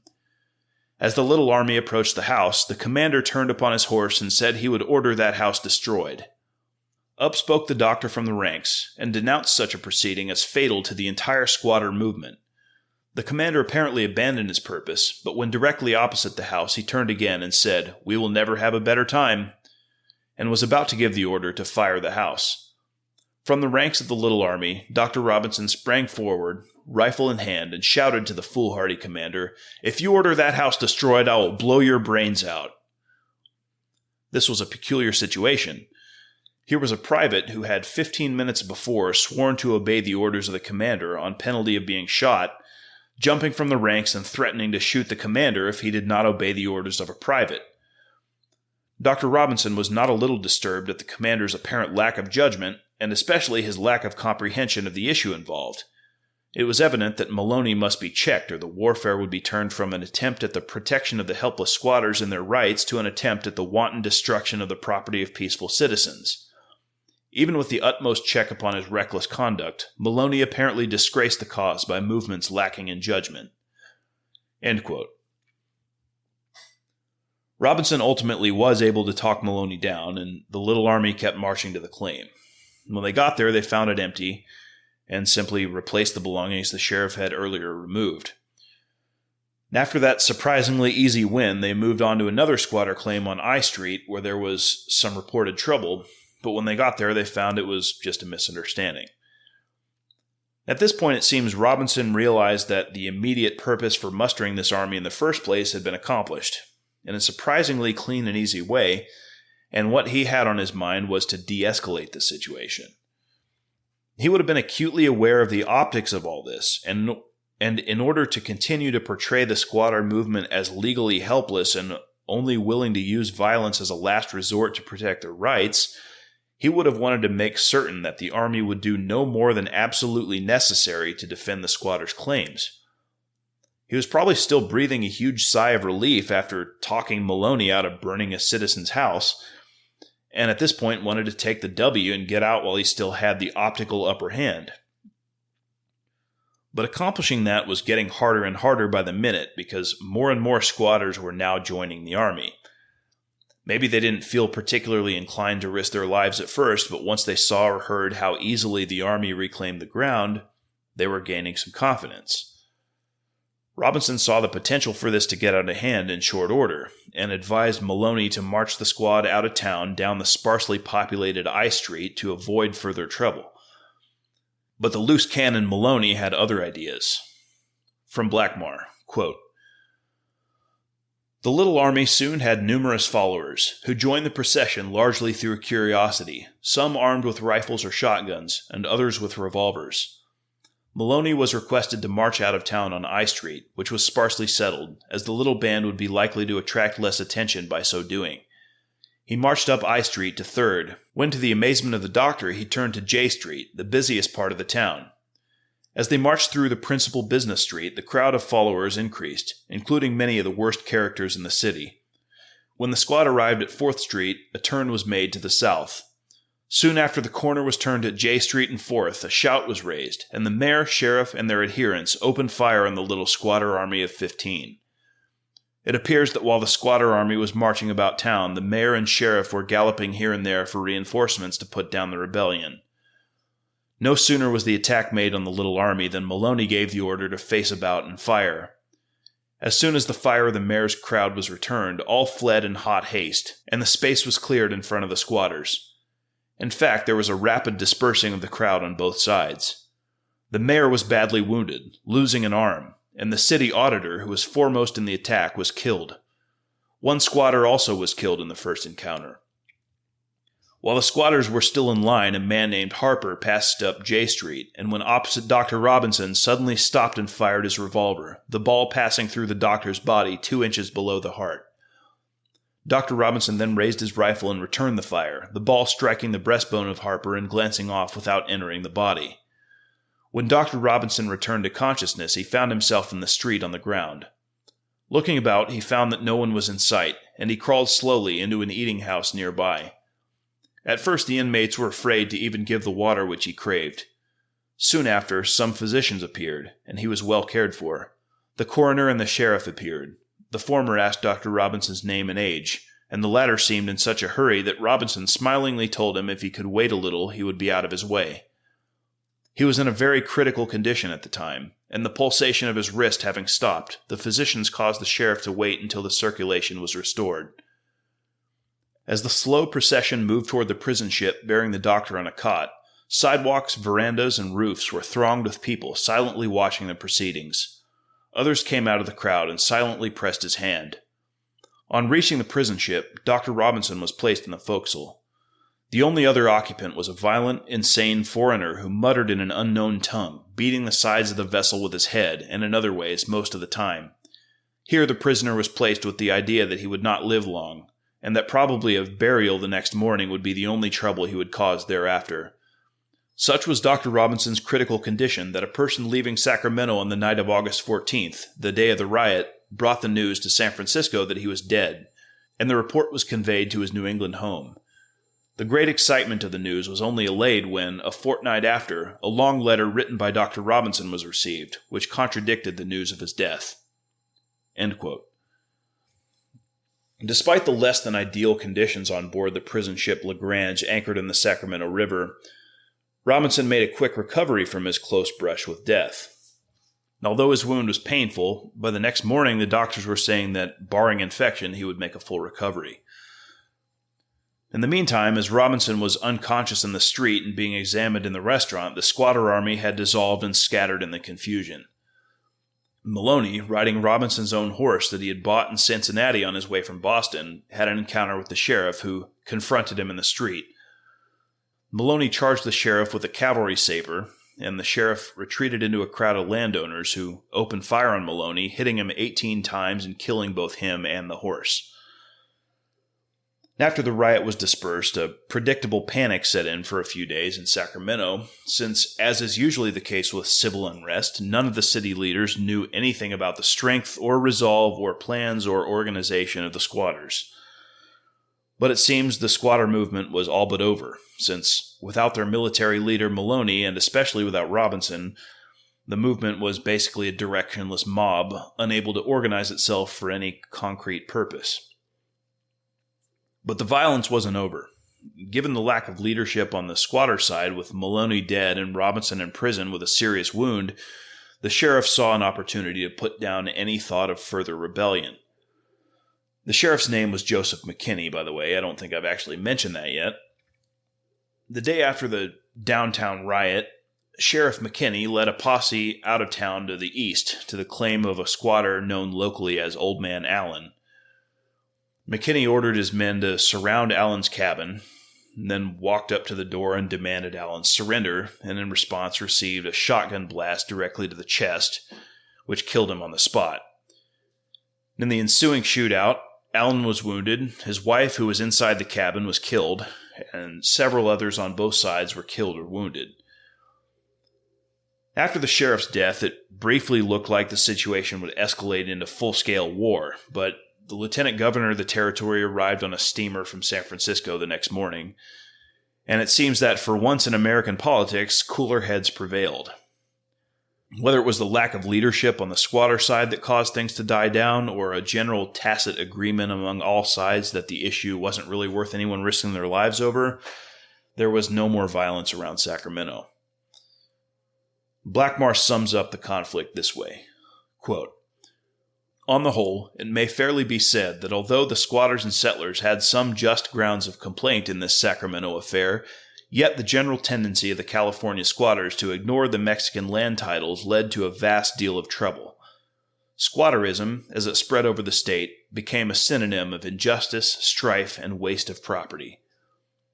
As the little army approached the house, the commander turned upon his horse and said he would order that house destroyed. Up spoke the doctor from the ranks, and denounced such a proceeding as fatal to the entire squatter movement. The commander apparently abandoned his purpose, but when directly opposite the house he turned again and said, "We will never have a better time," and was about to give the order to fire the house. From the ranks of the little army, Dr. Robinson sprang forward, rifle in hand, and shouted to the foolhardy commander, "If you order that house destroyed, I will blow your brains out." This was a peculiar situation. Here was a private who had 15 minutes before sworn to obey the orders of the commander on penalty of being shot, jumping from the ranks and threatening to shoot the commander if he did not obey the orders of a private. Dr. Robinson was not a little disturbed at the commander's apparent lack of judgment, and especially his lack of comprehension of the issue involved. It was evident that Maloney must be checked, or the warfare would be turned from an attempt at the protection of the helpless squatters and their rights to an attempt at the wanton destruction of the property of peaceful citizens. Even with the utmost check upon his reckless conduct, Maloney apparently disgraced the cause by movements lacking in judgment. End quote. Robinson ultimately was able to talk Maloney down, and the little army kept marching to the claim. When they got there, they found it empty and simply replaced the belongings the sheriff had earlier removed. After that surprisingly easy win, they moved on to another squatter claim on I Street where there was some reported trouble, but when they got there, they found it was just a misunderstanding. At this point, it seems Robinson realized that the immediate purpose for mustering this army in the first place had been accomplished, in a surprisingly clean and easy way, and what he had on his mind was to de-escalate the situation. He would have been acutely aware of the optics of all this, and in order to continue to portray the squatter movement as legally helpless and only willing to use violence as a last resort to protect their rights, he would have wanted to make certain that the army would do no more than absolutely necessary to defend the squatters' claims. He was probably still breathing a huge sigh of relief after talking Maloney out of burning a citizen's house, and at this point wanted to take the W and get out while he still had the optical upper hand. But accomplishing that was getting harder and harder by the minute because more and more squatters were now joining the army. Maybe they didn't feel particularly inclined to risk their lives at first, but once they saw or heard how easily the army reclaimed the ground, they were gaining some confidence. Robinson saw the potential for this to get out of hand in short order, and advised Maloney to march the squad out of town down the sparsely populated I Street to avoid further trouble. But the loose cannon Maloney had other ideas. From Blackmar, quote, "The little army soon had numerous followers, who joined the procession largely through curiosity, some armed with rifles or shotguns, and others with revolvers. Maloney was requested to march out of town on I Street, which was sparsely settled, as the little band would be likely to attract less attention by so doing. He marched up I Street to 3rd, when to the amazement of the doctor he turned to J Street, the busiest part of the town. As they marched through the principal business street, the crowd of followers increased, including many of the worst characters in the city. When the squad arrived at 4th Street, a turn was made to the south. Soon after the corner was turned at J Street and 4th, a shout was raised, and the mayor, sheriff, and their adherents opened fire on the little squatter army of 15. It appears that while the squatter army was marching about town, the mayor and sheriff were galloping here and there for reinforcements to put down the rebellion. No sooner was the attack made on the little army than Maloney gave the order to face about and fire. As soon as the fire of the mayor's crowd was returned, all fled in hot haste, and the space was cleared in front of the squatters. In fact, there was a rapid dispersing of the crowd on both sides. The mayor was badly wounded, losing an arm, and the city auditor, who was foremost in the attack, was killed. One squatter also was killed in the first encounter. While the squatters were still in line, a man named Harper passed up J Street, and when opposite Dr. Robinson, suddenly stopped and fired his revolver, the ball passing through the doctor's body 2 inches below the heart. Dr. Robinson then raised his rifle and returned the fire, the ball striking the breastbone of Harper and glancing off without entering the body. When Dr. Robinson returned to consciousness, he found himself in the street on the ground. Looking about, he found that no one was in sight, and he crawled slowly into an eating house nearby. At first, the inmates were afraid to even give the water which he craved. Soon after, some physicians appeared, and he was well cared for. The coroner and the sheriff appeared. The former asked Dr. Robinson's name and age, and the latter seemed in such a hurry that Robinson smilingly told him if he could wait a little, he would be out of his way. He was in a very critical condition at the time, and the pulsation of his wrist having stopped, the physicians caused the sheriff to wait until the circulation was restored. As the slow procession moved toward the prison ship bearing the doctor on a cot, sidewalks, verandas, and roofs were thronged with people silently watching the proceedings. Others came out of the crowd and silently pressed his hand. On reaching the prison ship, Dr. Robinson was placed in the forecastle. The only other occupant was a violent, insane foreigner who muttered in an unknown tongue, beating the sides of the vessel with his head and in other ways most of the time. Here the prisoner was placed with the idea that he would not live long, and that probably a burial the next morning would be the only trouble he would cause thereafter. Such was Dr. Robinson's critical condition that a person leaving Sacramento on the night of August 14th, the day of the riot, brought the news to San Francisco that he was dead, and the report was conveyed to his New England home. The great excitement of the news was only allayed when, a fortnight after, a long letter written by Dr. Robinson was received, which contradicted the news of his death." End quote. Despite the less than ideal conditions on board the prison ship LaGrange anchored in the Sacramento River, Robinson made a quick recovery from his close brush with death. Although his wound was painful, by the next morning the doctors were saying that, barring infection, he would make a full recovery. In the meantime, as Robinson was unconscious in the street and being examined in the restaurant, the squatter army had dissolved and scattered in the confusion. Maloney, riding Robinson's own horse that he had bought in Cincinnati on his way from Boston, had an encounter with the sheriff, who confronted him in the street. Maloney charged the sheriff with a cavalry saber, and the sheriff retreated into a crowd of landowners who opened fire on Maloney, hitting him 18 times and killing both him and the horse. After the riot was dispersed, a predictable panic set in for a few days in Sacramento, since, as is usually the case with civil unrest, none of the city leaders knew anything about the strength or resolve or plans or organization of the squatters. But it seems the squatter movement was all but over, since without their military leader Maloney, and especially without Robinson, the movement was basically a directionless mob, unable to organize itself for any concrete purpose. But the violence wasn't over. Given the lack of leadership on the squatter side, with Maloney dead and Robinson in prison with a serious wound, the sheriff saw an opportunity to put down any thought of further rebellion. The sheriff's name was Joseph McKinney, by the way. I don't think I've actually mentioned that yet. The day after the downtown riot, Sheriff McKinney led a posse out of town to the east to the claim of a squatter known locally as Old Man Allen. McKinney ordered his men to surround Allen's cabin, and then walked up to the door and demanded Allen's surrender, and in response received a shotgun blast directly to the chest, which killed him on the spot. In the ensuing shootout, Allen was wounded, his wife, who was inside the cabin, was killed, and several others on both sides were killed or wounded. After the sheriff's death, it briefly looked like the situation would escalate into full-scale war, but the lieutenant governor of the territory arrived on a steamer from San Francisco the next morning, and it seems that for once in American politics, cooler heads prevailed. Whether it was the lack of leadership on the squatter side that caused things to die down, or a general tacit agreement among all sides that the issue wasn't really worth anyone risking their lives over, there was no more violence around Sacramento. Blackmar sums up the conflict this way, quote, "On the whole, it may fairly be said that although the squatters and settlers had some just grounds of complaint in this Sacramento affair, yet the general tendency of the California squatters to ignore the Mexican land titles led to a vast deal of trouble. Squatterism, as it spread over the state, became a synonym of injustice, strife, and waste of property.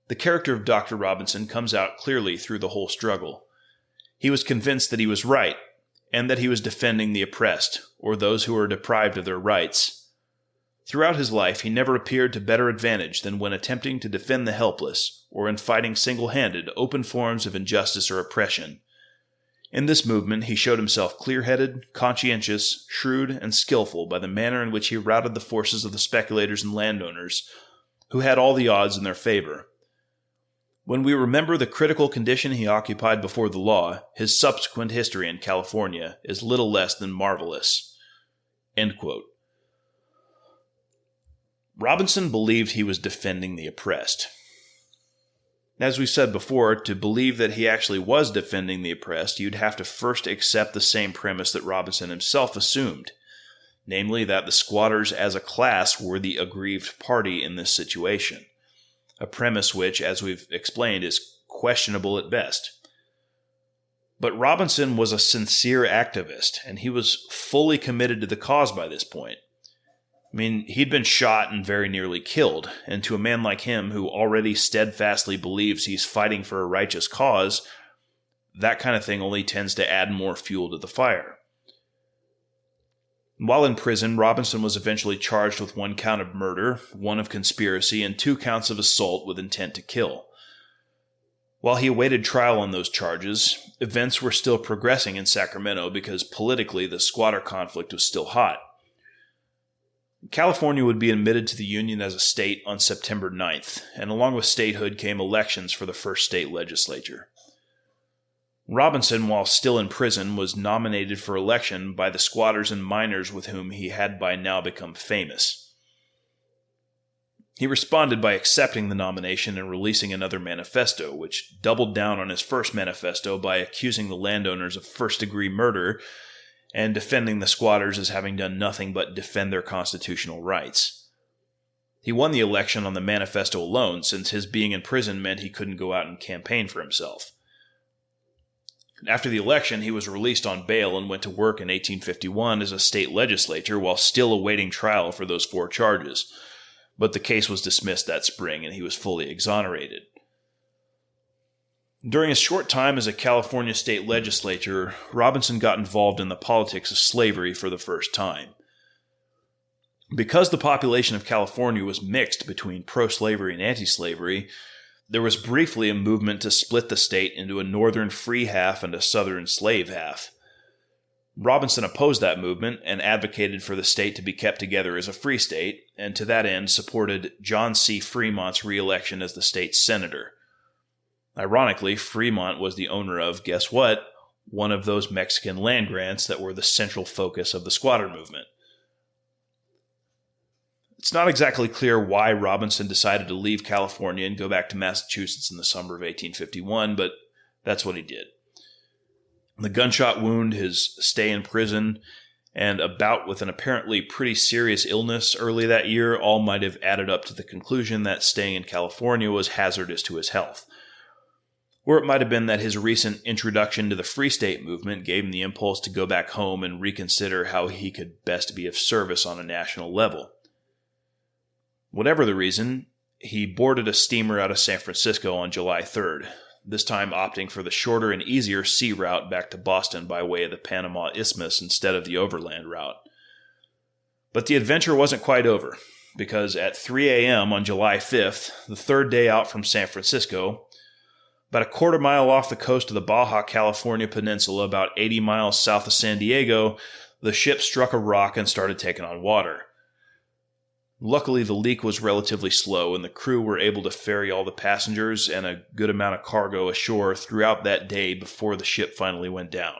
The character of Dr. Robinson comes out clearly through the whole struggle. He was convinced that he was right, and that he was defending the oppressed, or those who were deprived of their rights. Throughout his life, he never appeared to better advantage than when attempting to defend the helpless, or in fighting single-handed open forms of injustice or oppression. In this movement, he showed himself clear-headed, conscientious, shrewd, and skillful by the manner in which he routed the forces of the speculators and landowners, who had all the odds in their favor. When we remember the critical condition he occupied before the law, his subsequent history in California is little less than marvelous." End quote. Robinson believed he was defending the oppressed. As we said before, to believe that he actually was defending the oppressed, you'd have to first accept the same premise that Robinson himself assumed, namely that the squatters as a class were the aggrieved party in this situation. A premise which, as we've explained, is questionable at best. But Robinson was a sincere activist, and he was fully committed to the cause by this point. I mean, he'd been shot and very nearly killed, and to a man like him who already steadfastly believes he's fighting for a righteous cause, that kind of thing only tends to add more fuel to the fire. While in prison, Robinson was eventually charged with 1 count of murder, 1 of conspiracy, and 2 counts of assault with intent to kill. While he awaited trial on those charges, events were still progressing in Sacramento because politically the squatter conflict was still hot. California would be admitted to the Union as a state on September 9th, and along with statehood came elections for the first state legislature. Robinson, while still in prison, was nominated for election by the squatters and miners with whom he had by now become famous. He responded by accepting the nomination and releasing another manifesto, which doubled down on his first manifesto by accusing the landowners of first-degree murder and defending the squatters as having done nothing but defend their constitutional rights. He won the election on the manifesto alone, since his being in prison meant he couldn't go out and campaign for himself. After the election, he was released on bail and went to work in 1851 as a state legislator while still awaiting trial for those 4 charges. But the case was dismissed that spring and he was fully exonerated. During his short time as a California state legislator, Robinson got involved in the politics of slavery for the first time. Because the population of California was mixed between pro-slavery and anti-slavery, there was briefly a movement to split the state into a northern free half and a southern slave half. Robinson opposed that movement and advocated for the state to be kept together as a free state, and to that end supported John C. Fremont's re-election as the state's senator. Ironically, Fremont was the owner of, guess what, one of those Mexican land grants that were the central focus of the squatter movement. It's not exactly clear why Robinson decided to leave California and go back to Massachusetts in the summer of 1851, but that's what he did. The gunshot wound, his stay in prison, and a bout with an apparently pretty serious illness early that year all might have added up to the conclusion that staying in California was hazardous to his health. Or it might have been that his recent introduction to the Free State movement gave him the impulse to go back home and reconsider how he could best be of service on a national level. Whatever the reason, he boarded a steamer out of San Francisco on July 3rd, this time opting for the shorter and easier sea route back to Boston by way of the Panama Isthmus instead of the overland route. But the adventure wasn't quite over, because at 3 a.m. on July 5th, the 3rd day out from San Francisco, about a quarter mile off the coast of the Baja California Peninsula, about 80 miles south of San Diego, the ship struck a rock and started taking on water. Luckily, the leak was relatively slow, and the crew were able to ferry all the passengers and a good amount of cargo ashore throughout that day before the ship finally went down.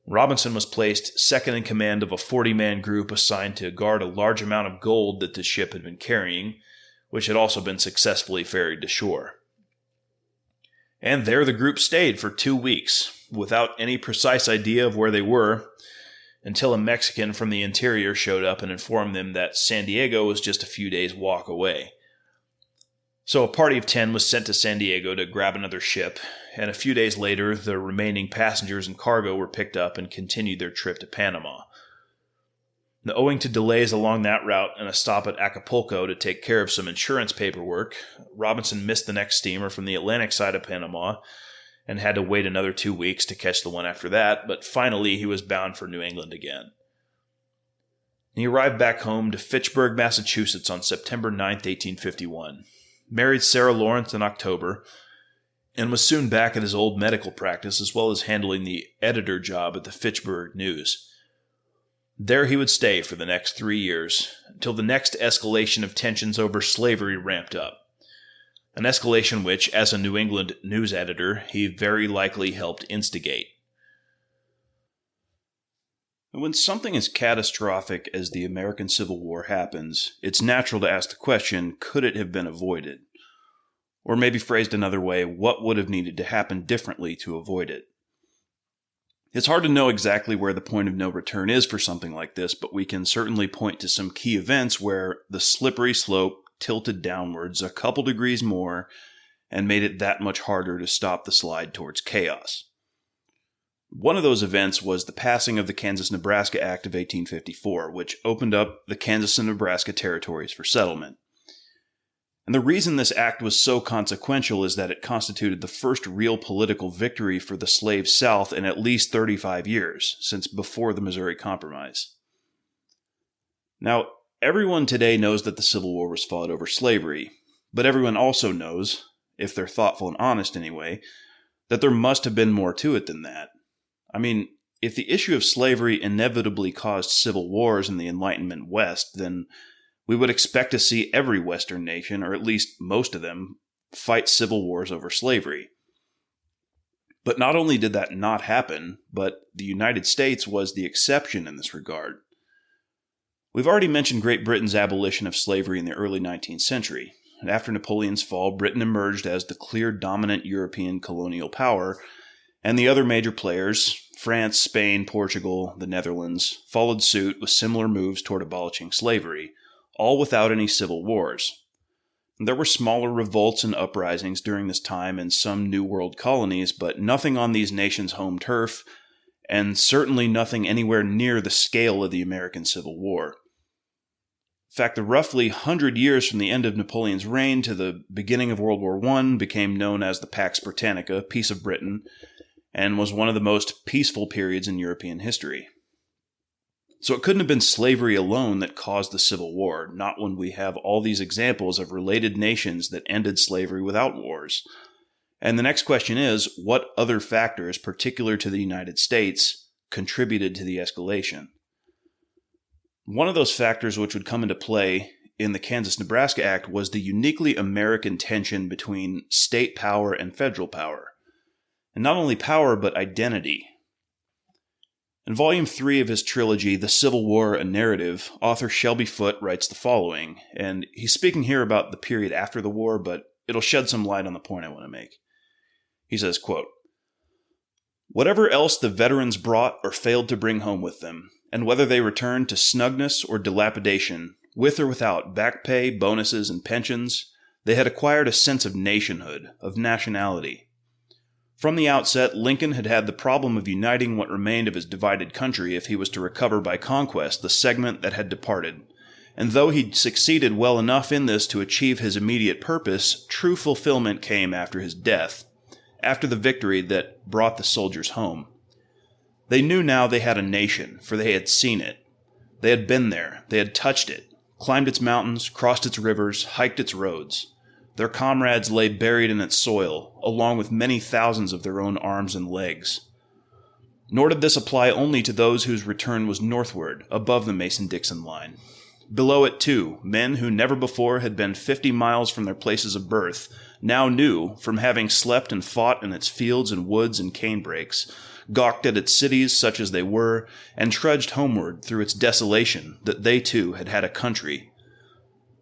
Robinson was placed second in command of a 40-man group assigned to guard a large amount of gold that the ship had been carrying, which had also been successfully ferried to shore. And there the group stayed for 2 weeks, without any precise idea of where they were, until a Mexican from the interior showed up and informed them that San Diego was just a few days' walk away. So a party of 10 was sent to San Diego to grab another ship, and a few days later the remaining passengers and cargo were picked up and continued their trip to Panama. Now, owing to delays along that route and a stop at Acapulco to take care of some insurance paperwork, Robinson missed the next steamer from the Atlantic side of Panama and had to wait another 2 weeks to catch the one after that, but finally he was bound for New England again. He arrived back home to Fitchburg, Massachusetts on September 9, 1851, married Sarah Lawrence in October, and was soon back at his old medical practice as well as handling the editor job at the Fitchburg News. There he would stay for the next 3 years, until the next escalation of tensions over slavery ramped up. An escalation which, as a New England news editor, he very likely helped instigate. When something as catastrophic as the American Civil War happens, it's natural to ask the question, could it have been avoided? Or maybe phrased another way, what would have needed to happen differently to avoid it? It's hard to know exactly where the point of no return is for something like this, but we can certainly point to some key events where the slippery slope tilted downwards a couple degrees more and made it that much harder to stop the slide towards chaos. One of those events was the passing of the Kansas-Nebraska Act of 1854, which opened up the Kansas and Nebraska territories for settlement. And the reason this act was so consequential is that it constituted the first real political victory for the slave South in at least 35 years, since before the Missouri Compromise. Now, everyone today knows that the Civil War was fought over slavery, but everyone also knows, if they're thoughtful and honest anyway, that there must have been more to it than that. I mean, if the issue of slavery inevitably caused civil wars in the Enlightenment West, then we would expect to see every Western nation, or at least most of them, fight civil wars over slavery. But not only did that not happen, but the United States was the exception in this regard. We've already mentioned Great Britain's abolition of slavery in the early 19th century, and after Napoleon's fall, Britain emerged as the clear dominant European colonial power, and the other major players, France, Spain, Portugal, the Netherlands followed suit with similar moves toward abolishing slavery, all without any civil wars. There were smaller revolts and uprisings during this time in some New World colonies, but nothing on these nations' home turf, and certainly nothing anywhere near the scale of the American Civil War. In fact, the roughly 100 years from the end of Napoleon's reign to the beginning of World War I became known as the Pax Britannica, Peace of Britain, and was one of the most peaceful periods in European history. So it couldn't have been slavery alone that caused the Civil War, not when we have all these examples of related nations that ended slavery without wars. And the next question is, what other factors, particular to the United States, contributed to the escalation? One of those factors which would come into play in the Kansas-Nebraska Act was the uniquely American tension between state power and federal power. And not only power, but identity. In Volume 3 of his trilogy, The Civil War, A Narrative, author Shelby Foote writes the following, and he's speaking here about the period after the war, but it'll shed some light on the point I want to make. He says, quote, "Whatever else the veterans brought or failed to bring home with them, and whether they returned to snugness or dilapidation, with or without back pay, bonuses, and pensions, they had acquired a sense of nationhood, of nationality. From the outset, Lincoln had had the problem of uniting what remained of his divided country if he was to recover by conquest the segment that had departed. And though he'd succeeded well enough in this to achieve his immediate purpose, true fulfillment came after his death, after the victory that brought the soldiers home. They knew now they had a nation, for they had seen it. They had been there, they had touched it, climbed its mountains, crossed its rivers, hiked its roads. Their comrades lay buried in its soil, along with many thousands of their own arms and legs. Nor did this apply only to those whose return was northward, above the Mason-Dixon line. Below it, too, men who never before had been 50 miles from their places of birth now knew, from having slept and fought in its fields and woods and canebrakes, gawked at its cities such as they were, and trudged homeward through its desolation, that they too had had a country.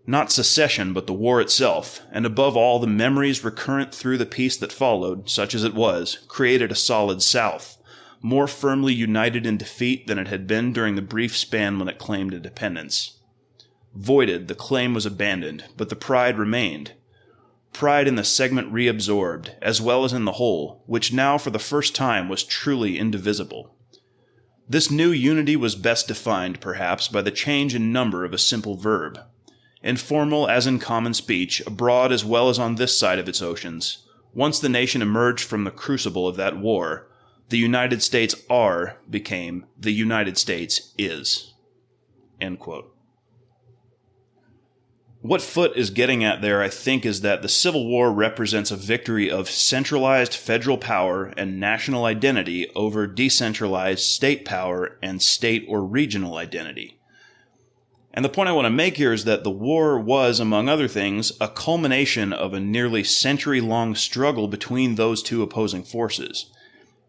Not secession, but the war itself, and above all the memories recurrent through the peace that followed, such as it was, created a solid South, more firmly united in defeat than it had been during the brief span when it claimed independence. Voided, the claim was abandoned, but the pride remained. Pride in the segment reabsorbed, as well as in the whole, which now for the first time was truly indivisible. This new unity was best defined, perhaps, by the change in number of a simple verb. Informal as in common speech, abroad as well as on this side of its oceans, once the nation emerged from the crucible of that war, the United States are became the United States is." End quote. What Foote is getting at there, I think, is that the Civil War represents a victory of centralized federal power and national identity over decentralized state power and state or regional identity. And the point I want to make here is that the war was, among other things, a culmination of a nearly century-long struggle between those two opposing forces.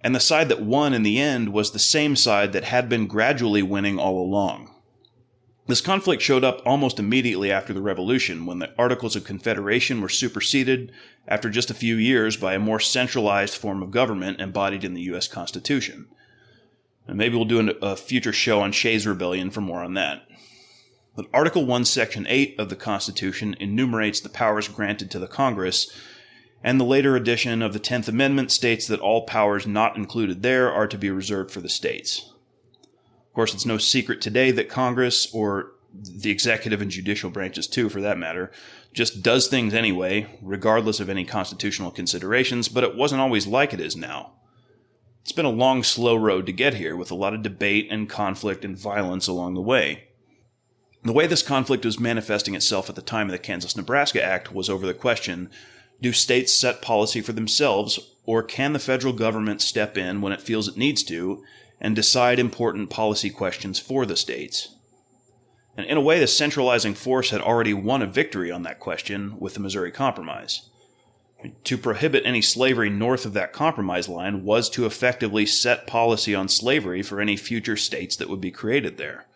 And the side that won in the end was the same side that had been gradually winning all along. This conflict showed up almost immediately after the Revolution, when the Articles of Confederation were superseded after just a few years by a more centralized form of government embodied in the U.S. Constitution. And maybe we'll do a future show on Shays' Rebellion for more on that. But Article 1, Section 8 of the Constitution enumerates the powers granted to the Congress, and the later edition of the 10th Amendment states that all powers not included there are to be reserved for the states. Of course, it's no secret today that Congress, or the executive and judicial branches too for that matter, just does things anyway, regardless of any constitutional considerations, but it wasn't always like it is now. It's been a long, slow road to get here, with a lot of debate and conflict and violence along the way. The way this conflict was manifesting itself at the time of the Kansas-Nebraska Act was over the question, do states set policy for themselves, or can the federal government step in when it feels it needs to and decide important policy questions for the states? And in a way, the centralizing force had already won a victory on that question with the Missouri Compromise. To prohibit any slavery north of that compromise line was to effectively set policy on slavery for any future states that would be created there.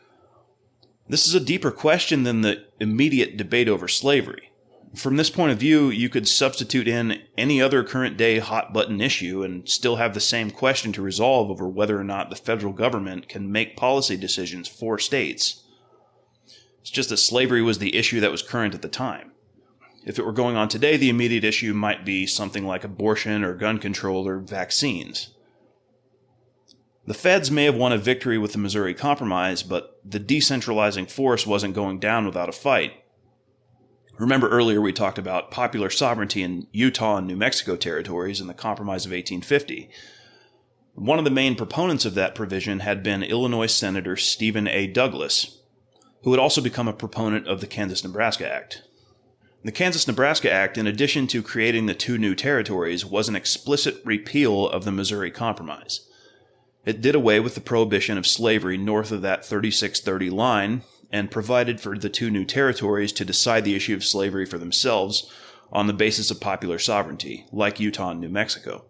This is a deeper question than the immediate debate over slavery. From this point of view, you could substitute in any other current-day hot-button issue and still have the same question to resolve over whether or not the federal government can make policy decisions for states. It's just that slavery was the issue that was current at the time. If it were going on today, the immediate issue might be something like abortion or gun control or vaccines. The feds may have won a victory with the Missouri Compromise, but the decentralizing force wasn't going down without a fight. Remember earlier we talked about popular sovereignty in Utah and New Mexico territories in the Compromise of 1850. One of the main proponents of that provision had been Illinois Senator Stephen A. Douglas, who had also become a proponent of the Kansas-Nebraska Act. The Kansas-Nebraska Act, in addition to creating the two new territories, was an explicit repeal of the Missouri Compromise. It did away with the prohibition of slavery north of that 3630 line and provided for the two new territories to decide the issue of slavery for themselves on the basis of popular sovereignty, like Utah and New Mexico.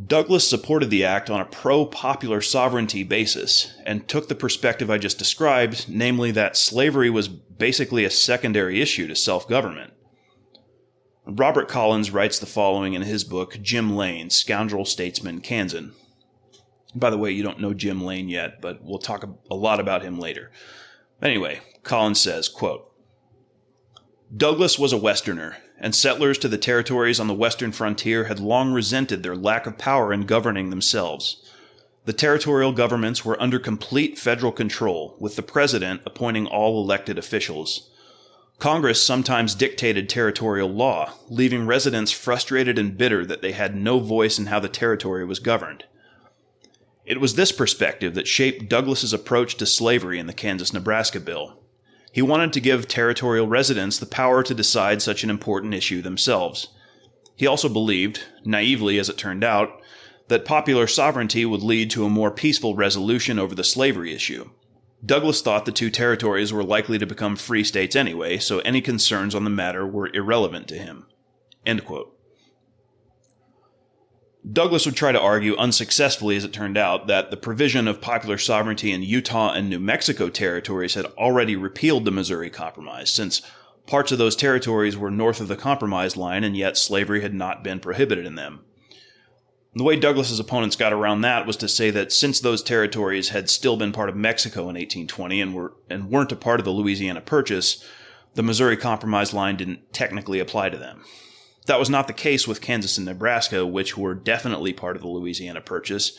Douglas supported the act on a pro-popular sovereignty basis and took the perspective I just described, namely that slavery was basically a secondary issue to self-government. Robert Collins writes the following in his book, Jim Lane, Scoundrel, Statesman, Kansan. By the way, you don't know Jim Lane yet, but we'll talk a lot about him later. Anyway, Collins says, quote, Douglas was a Westerner, and settlers to the territories on the western frontier had long resented their lack of power in governing themselves. The territorial governments were under complete federal control, with the president appointing all elected officials. Congress sometimes dictated territorial law, leaving residents frustrated and bitter that they had no voice in how the territory was governed. It was this perspective that shaped Douglas's approach to slavery in the Kansas-Nebraska bill. He wanted to give territorial residents the power to decide such an important issue themselves. He also believed, naively as it turned out, that popular sovereignty would lead to a more peaceful resolution over the slavery issue. Douglas thought the two territories were likely to become free states anyway, so any concerns on the matter were irrelevant to him. End quote. Douglas would try to argue, unsuccessfully as it turned out, that the provision of popular sovereignty in Utah and New Mexico territories had already repealed the Missouri Compromise, since parts of those territories were north of the Compromise line and yet slavery had not been prohibited in them. The way Douglas's opponents got around that was to say that since those territories had still been part of Mexico in 1820 and weren't a part of the Louisiana Purchase, the Missouri Compromise line didn't technically apply to them. That was not the case with Kansas and Nebraska, which were definitely part of the Louisiana Purchase,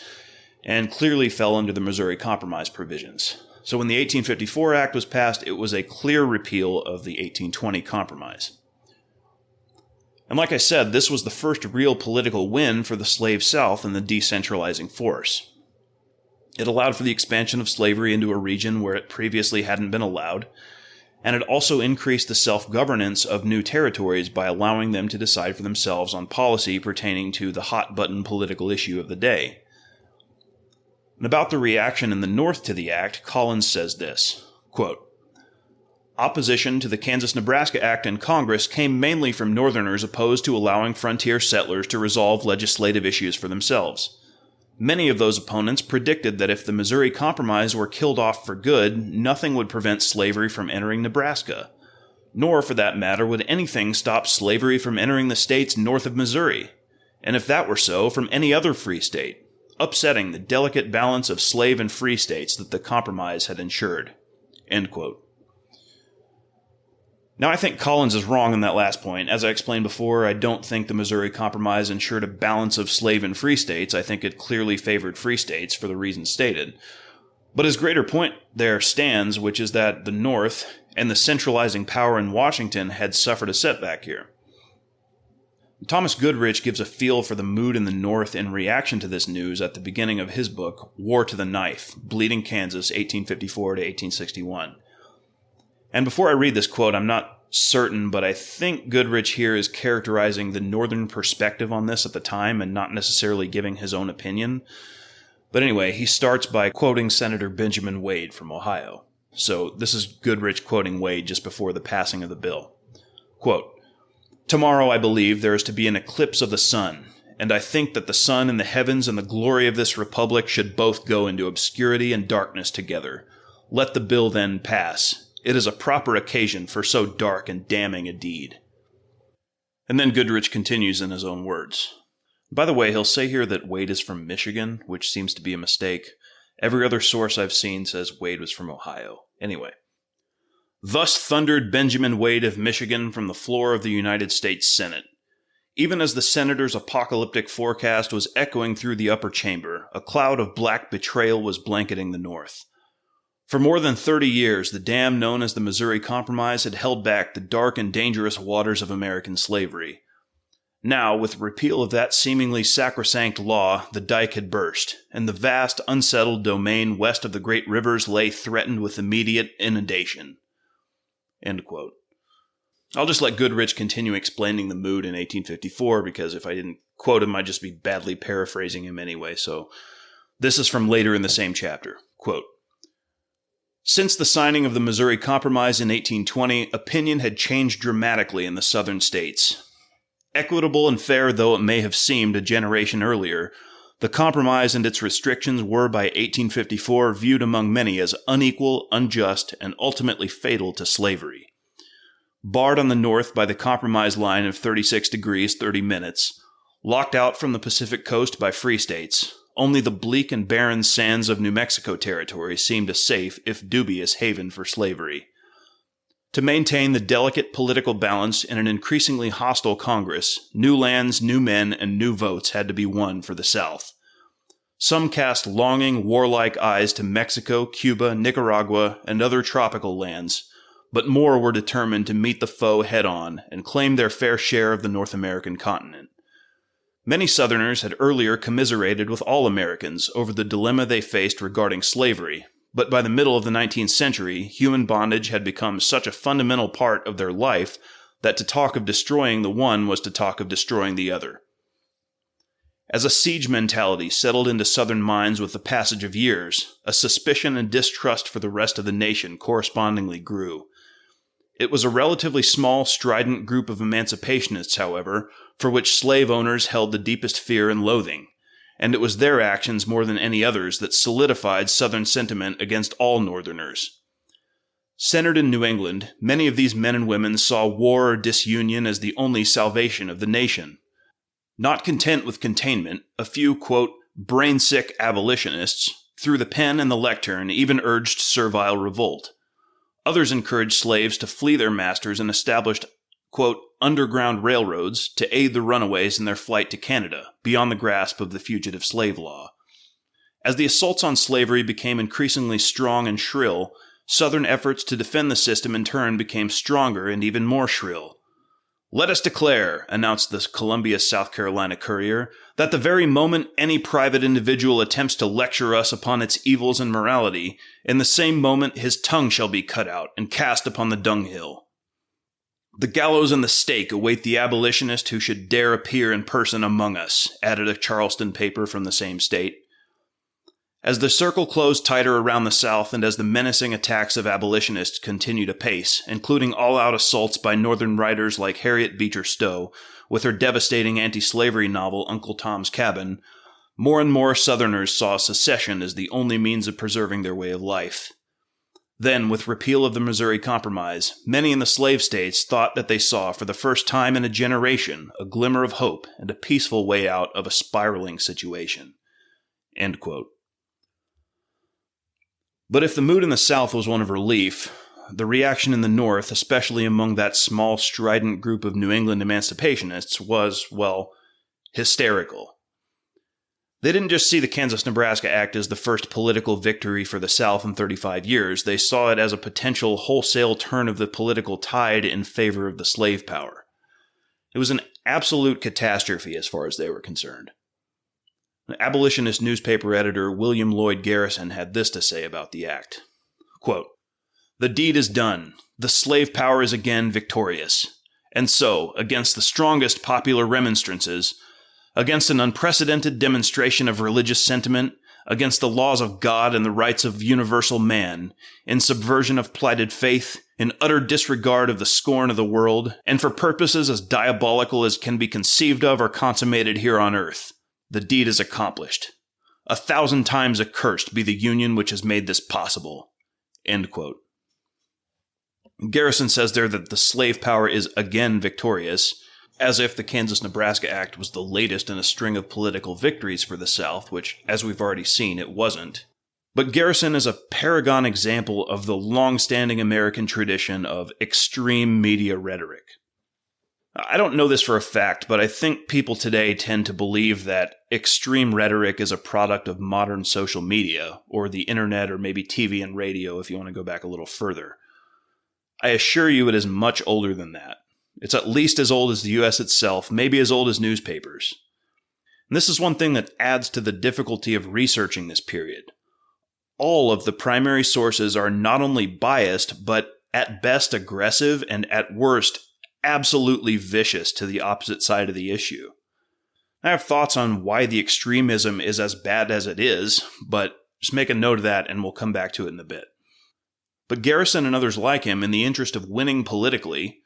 and clearly fell under the Missouri Compromise provisions. So when the 1854 Act was passed, it was a clear repeal of the 1820 Compromise. And like I said, this was the first real political win for the slave South and the decentralizing force. It allowed for the expansion of slavery into a region where it previously hadn't been allowed, and it also increased the self-governance of new territories by allowing them to decide for themselves on policy pertaining to the hot-button political issue of the day. And about the reaction in the North to the act, Collins says this, quote, Opposition to the Kansas-Nebraska Act in Congress came mainly from Northerners opposed to allowing frontier settlers to resolve legislative issues for themselves. Many of those opponents predicted that if the Missouri Compromise were killed off for good, nothing would prevent slavery from entering Nebraska. Nor, for that matter, would anything stop slavery from entering the states north of Missouri, and if that were so, from any other free state, upsetting the delicate balance of slave and free states that the Compromise had ensured. End quote. Now, I think Collins is wrong on that last point. As I explained before, I don't think the Missouri Compromise ensured a balance of slave and free states. I think it clearly favored free states for the reasons stated. But his greater point there stands, which is that the North and the centralizing power in Washington had suffered a setback here. Thomas Goodrich gives a feel for the mood in the North in reaction to this news at the beginning of his book, War to the Knife, Bleeding Kansas, 1854 to 1861. And before I read this quote, I'm not certain, but I think Goodrich here is characterizing the Northern perspective on this at the time and not necessarily giving his own opinion. But anyway, he starts by quoting Senator Benjamin Wade from Ohio. So this is Goodrich quoting Wade just before the passing of the bill. Quote, Tomorrow, I believe, there is to be an eclipse of the sun, and I think that the sun and the heavens and the glory of this republic should both go into obscurity and darkness together. Let the bill then pass. It is a proper occasion for so dark and damning a deed." And then Goodrich continues in his own words. By the way, he'll say here that Wade is from Michigan, which seems to be a mistake. Every other source I've seen says Wade was from Ohio. Anyway. "Thus thundered Benjamin Wade of Michigan from the floor of the United States Senate. Even as the senator's apocalyptic forecast was echoing through the upper chamber, a cloud of black betrayal was blanketing the North. For more than 30 years, the dam known as the Missouri Compromise had held back the dark and dangerous waters of American slavery. Now, with repeal of that seemingly sacrosanct law, the dike had burst, and the vast, unsettled domain west of the great rivers lay threatened with immediate inundation." End quote. I'll just let Goodrich continue explaining the mood in 1854, because if I didn't quote him, I'd just be badly paraphrasing him anyway. So this is from later in the same chapter. Quote, "Since the signing of the Missouri Compromise in 1820, opinion had changed dramatically in the southern states. Equitable and fair though it may have seemed a generation earlier, the compromise and its restrictions were by 1854 viewed among many as unequal, unjust, and ultimately fatal to slavery. Barred on the north by the compromise line of 36 degrees 30 minutes, locked out from the Pacific coast by free states, only the bleak and barren sands of New Mexico territory seemed a safe, if dubious, haven for slavery. To maintain the delicate political balance in an increasingly hostile Congress, new lands, new men, and new votes had to be won for the South. Some cast longing, warlike eyes to Mexico, Cuba, Nicaragua, and other tropical lands, but more were determined to meet the foe head-on and claim their fair share of the North American continent. Many Southerners had earlier commiserated with all Americans over the dilemma they faced regarding slavery, but by the middle of the 19th century, human bondage had become such a fundamental part of their life that to talk of destroying the one was to talk of destroying the other. As a siege mentality settled into Southern minds with the passage of years, a suspicion and distrust for the rest of the nation correspondingly grew. It was a relatively small, strident group of emancipationists, however, for which slave owners held the deepest fear and loathing, and it was their actions more than any others that solidified Southern sentiment against all Northerners. Centered in New England, many of these men and women saw war or disunion as the only salvation of the nation. Not content with containment, a few, quote, brain-sick abolitionists, through the pen and the lectern, even urged servile revolt. Others encouraged slaves to flee their masters and established, quote, underground railroads to aid the runaways in their flight to Canada, beyond the grasp of the fugitive slave law. As the assaults on slavery became increasingly strong and shrill, Southern efforts to defend the system in turn became stronger and even more shrill. "Let us declare," announced the Columbia, South Carolina Courier, "that the very moment any private individual attempts to lecture us upon its evils and morality, in the same moment his tongue shall be cut out and cast upon the dunghill. The gallows and the stake await the abolitionist who should dare appear in person among us," added a Charleston paper from the same state. As the circle closed tighter around the South and as the menacing attacks of abolitionists continued apace, including all-out assaults by Northern writers like Harriet Beecher Stowe, with her devastating anti-slavery novel Uncle Tom's Cabin, more and more Southerners saw secession as the only means of preserving their way of life. Then, with repeal of the Missouri Compromise, many in the slave states thought that they saw for the first time in a generation a glimmer of hope and a peaceful way out of a spiraling situation. End quote. But if the mood in the South was one of relief, the reaction in the North, especially among that small, strident group of New England emancipationists, was, well, hysterical. They didn't just see the Kansas-Nebraska Act as the first political victory for the South in 35 years. They saw it as a potential wholesale turn of the political tide in favor of the slave power. It was an absolute catastrophe as far as they were concerned. Abolitionist newspaper editor William Lloyd Garrison had this to say about the act. Quote, "The deed is done. The slave power is again victorious. And so, against the strongest popular remonstrances, against an unprecedented demonstration of religious sentiment, against the laws of God and the rights of universal man, in subversion of plighted faith, in utter disregard of the scorn of the world, and for purposes as diabolical as can be conceived of or consummated here on earth, the deed is accomplished. 1,000 times accursed be the union which has made this possible." End quote. Garrison says there that the slave power is again victorious, as if the Kansas-Nebraska Act was the latest in a string of political victories for the South, which, as we've already seen, it wasn't. But Garrison is a paragon example of the long-standing American tradition of extreme media rhetoric. I don't know this for a fact, but I think people today tend to believe that extreme rhetoric is a product of modern social media, or the internet, or maybe TV and radio if you want to go back a little further. I assure you it is much older than that. It's at least as old as the U.S. itself, maybe as old as newspapers. And this is one thing that adds to the difficulty of researching this period. All of the primary sources are not only biased, but at best aggressive, and at worst absolutely vicious to the opposite side of the issue. I have thoughts on why the extremism is as bad as it is, but just make a note of that and we'll come back to it in a bit. But Garrison and others like him, in the interest of winning politically,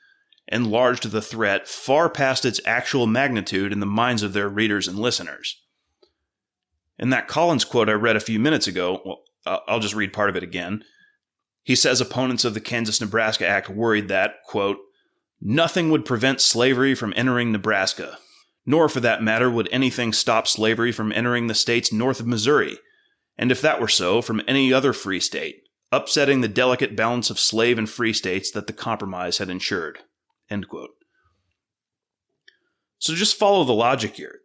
enlarged the threat far past its actual magnitude in the minds of their readers and listeners. In that Collins quote I read a few minutes ago, I'll just read part of it again. He says opponents of the Kansas-Nebraska Act worried that, quote, "Nothing would prevent slavery from entering Nebraska, nor for that matter would anything stop slavery from entering the states north of Missouri, and if that were so, from any other free state, upsetting the delicate balance of slave and free states that the compromise had ensured." End quote. So just follow the logic here.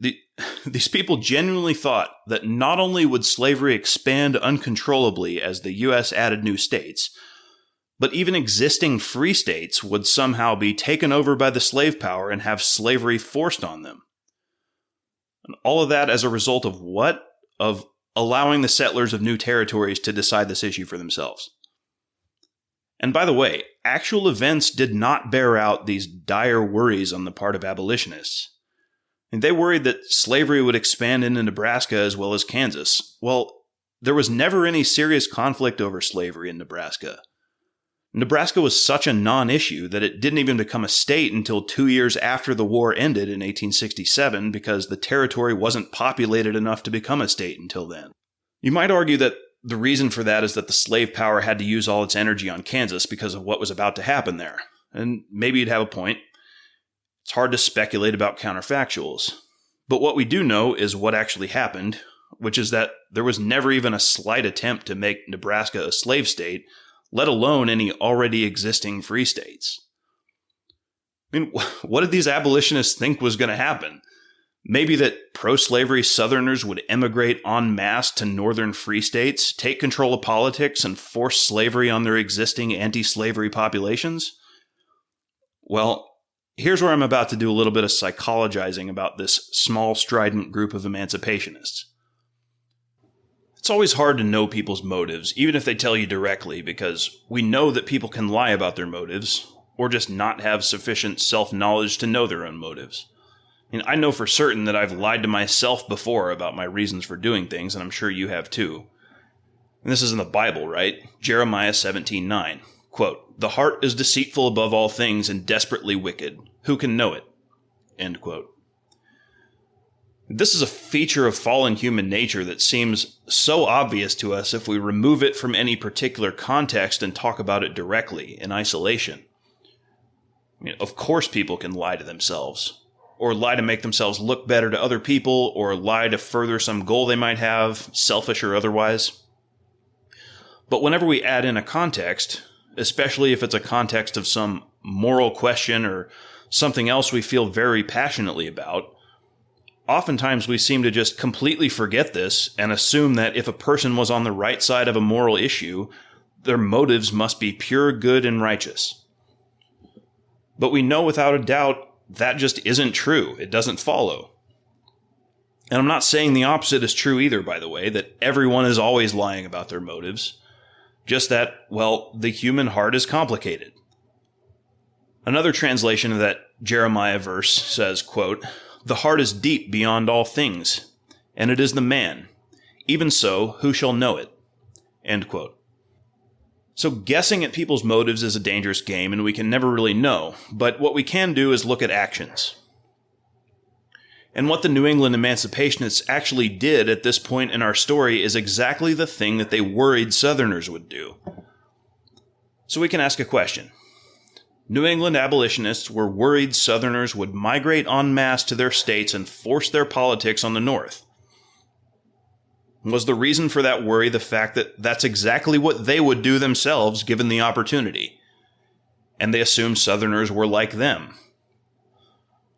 These people genuinely thought that not only would slavery expand uncontrollably as the U.S. added new states, but even existing free states would somehow be taken over by the slave power and have slavery forced on them. And all of that as a result of what? Of allowing the settlers of new territories to decide this issue for themselves. And by the way, actual events did not bear out these dire worries on the part of abolitionists. And they worried that slavery would expand into Nebraska as well as Kansas. Well, there was never any serious conflict over slavery in Nebraska. Nebraska was such a non-issue that it didn't even become a state until 2 years after the war ended in 1867 because the territory wasn't populated enough to become a state until then. You might argue that the reason for that is that the slave power had to use all its energy on Kansas because of what was about to happen there. And maybe you'd have a point. It's hard to speculate about counterfactuals. But what we do know is what actually happened, which is that there was never even a slight attempt to make Nebraska a slave state, let alone any already existing free states. I mean, what did these abolitionists think was going to happen? Maybe that pro-slavery Southerners would emigrate en masse to northern free states, take control of politics, and force slavery on their existing anti-slavery populations? Well, here's where I'm about to do a little bit of psychologizing about this small, strident group of emancipationists. It's always hard to know people's motives, even if they tell you directly, because we know that people can lie about their motives, or just not have sufficient self-knowledge to know their own motives. I know for certain that I've lied to myself before about my reasons for doing things, and I'm sure you have too. And this is in the Bible, right? Jeremiah 17:9. Quote, "The heart is deceitful above all things and desperately wicked. Who can know it?" End quote. This is a feature of fallen human nature that seems so obvious to us if we remove it from any particular context and talk about it directly, in isolation. Of course people can lie to themselves, or lie to make themselves look better to other people, or lie to further some goal they might have, selfish or otherwise. But whenever we add in a context, especially if it's a context of some moral question or something else we feel very passionately about, oftentimes we seem to just completely forget this and assume that if a person was on the right side of a moral issue, their motives must be pure good and righteous. But we know without a doubt that just isn't true. It doesn't follow. And I'm not saying the opposite is true either, by the way, that everyone is always lying about their motives. Just that, well, the human heart is complicated. Another translation of that Jeremiah verse says, quote, "The heart is deep beyond all things, and it is the man. Even so, who shall know it?" End quote. So guessing at people's motives is a dangerous game, and we can never really know. But what we can do is look at actions. And what the New England emancipationists actually did at this point in our story is exactly the thing that they worried Southerners would do. So we can ask a question. New England abolitionists were worried Southerners would migrate en masse to their states and force their politics on the North. Was the reason for that worry the fact that that's exactly what they would do themselves given the opportunity? And they assumed Southerners were like them?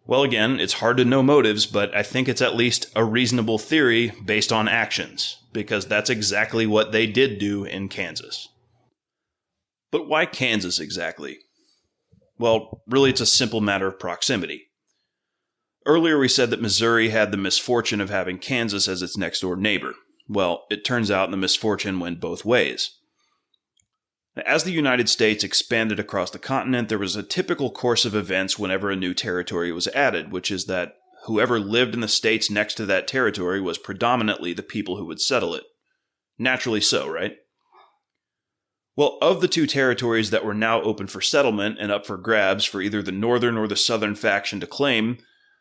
Well, again, it's hard to know motives, but I think it's at least a reasonable theory based on actions, because that's exactly what they did do in Kansas. But why Kansas exactly? Well, really it's a simple matter of proximity. Earlier we said that Missouri had the misfortune of having Kansas as its next-door neighbor. Well, it turns out the misfortune went both ways. As the United States expanded across the continent, there was a typical course of events whenever a new territory was added, which is that whoever lived in the states next to that territory was predominantly the people who would settle it. Naturally so, right? Well, of the two territories that were now open for settlement and up for grabs for either the northern or the southern faction to claim,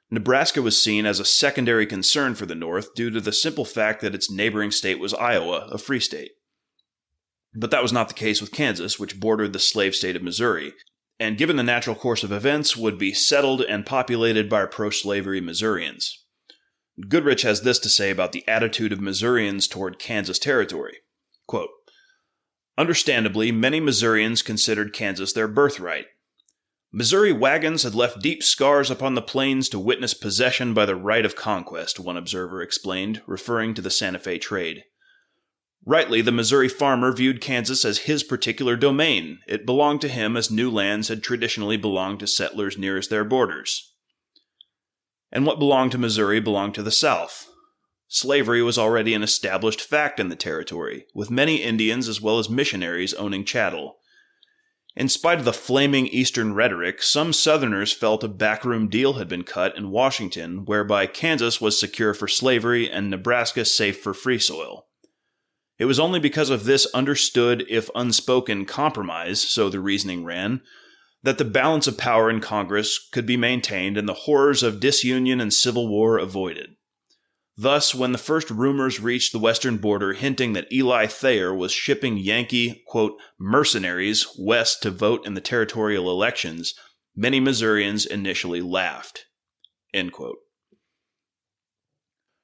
Nebraska was seen as a secondary concern for the North due to the simple fact that its neighboring state was Iowa, a free state. But that was not the case with Kansas, which bordered the slave state of Missouri, and given the natural course of events, would be settled and populated by pro-slavery Missourians. Goodrich has this to say about the attitude of Missourians toward Kansas territory. Quote, "Understandably, many Missourians considered Kansas their birthright. Missouri wagons had left deep scars upon the plains to witness possession by the right of conquest," one observer explained, referring to the Santa Fe trade. Rightly, the Missouri farmer viewed Kansas as his particular domain. It belonged to him as new lands had traditionally belonged to settlers nearest their borders. And what belonged to Missouri belonged to the South. Slavery was already an established fact in the territory, with many Indians as well as missionaries owning chattel. In spite of the flaming Eastern rhetoric, some Southerners felt a backroom deal had been cut in Washington whereby Kansas was secure for slavery and Nebraska safe for free soil. It was only because of this understood, if unspoken, compromise, so the reasoning ran, that the balance of power in Congress could be maintained and the horrors of disunion and civil war avoided. Thus, when the first rumors reached the western border hinting that Eli Thayer was shipping Yankee, quote, mercenaries west to vote in the territorial elections, many Missourians initially laughed. End quote.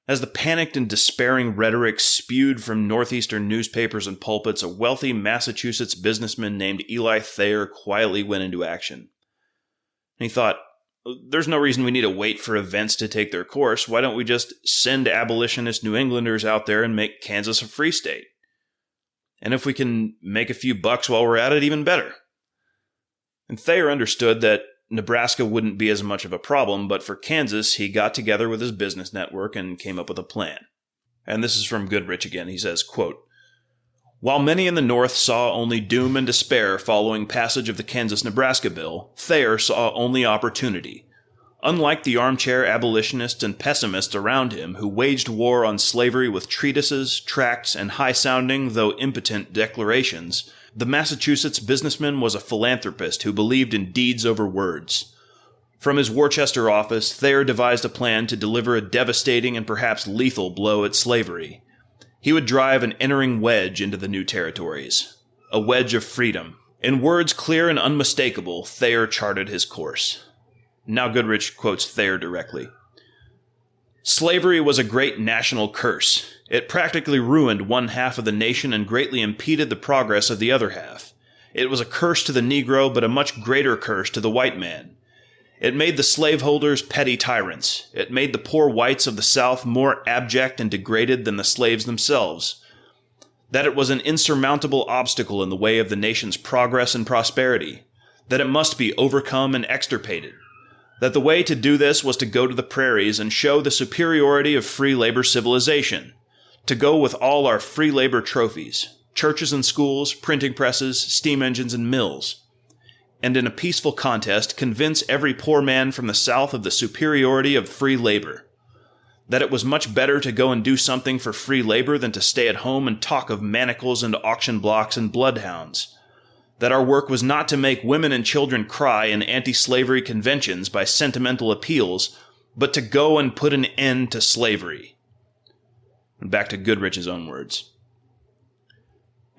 As the panicked and despairing rhetoric spewed from northeastern newspapers and pulpits, a wealthy Massachusetts businessman named Eli Thayer quietly went into action. And he thought, there's no reason we need to wait for events to take their course. Why don't we just send abolitionist New Englanders out there and make Kansas a free state? And if we can make a few bucks while we're at it, even better. And Thayer understood that Nebraska wouldn't be as much of a problem, but for Kansas, he got together with his business network and came up with a plan. And this is from Goodrich again. He says, quote, "While many in the North saw only doom and despair following passage of the Kansas-Nebraska bill, Thayer saw only opportunity. Unlike the armchair abolitionists and pessimists around him who waged war on slavery with treatises, tracts, and high-sounding, though impotent, declarations, the Massachusetts businessman was a philanthropist who believed in deeds over words. From his Worcester office, Thayer devised a plan to deliver a devastating and perhaps lethal blow at slavery. He would drive an entering wedge into the new territories. A wedge of freedom. In words clear and unmistakable, Thayer charted his course." Now Goodrich quotes Thayer directly. "Slavery was a great national curse. It practically ruined one half of the nation and greatly impeded the progress of the other half. It was a curse to the Negro, but a much greater curse to the white man. It made the slaveholders petty tyrants. It made the poor whites of the South more abject and degraded than the slaves themselves. That it was an insurmountable obstacle in the way of the nation's progress and prosperity. That it must be overcome and extirpated. That the way to do this was to go to the prairies and show the superiority of free labor civilization. To go with all our free labor trophies, churches and schools, printing presses, steam engines, and mills. And in a peaceful contest convince every poor man from the South of the superiority of free labor. That it was much better to go and do something for free labor than to stay at home and talk of manacles and auction blocks and bloodhounds. That our work was not to make women and children cry in anti-slavery conventions by sentimental appeals, but to go and put an end to slavery." And back to Goodrich's own words.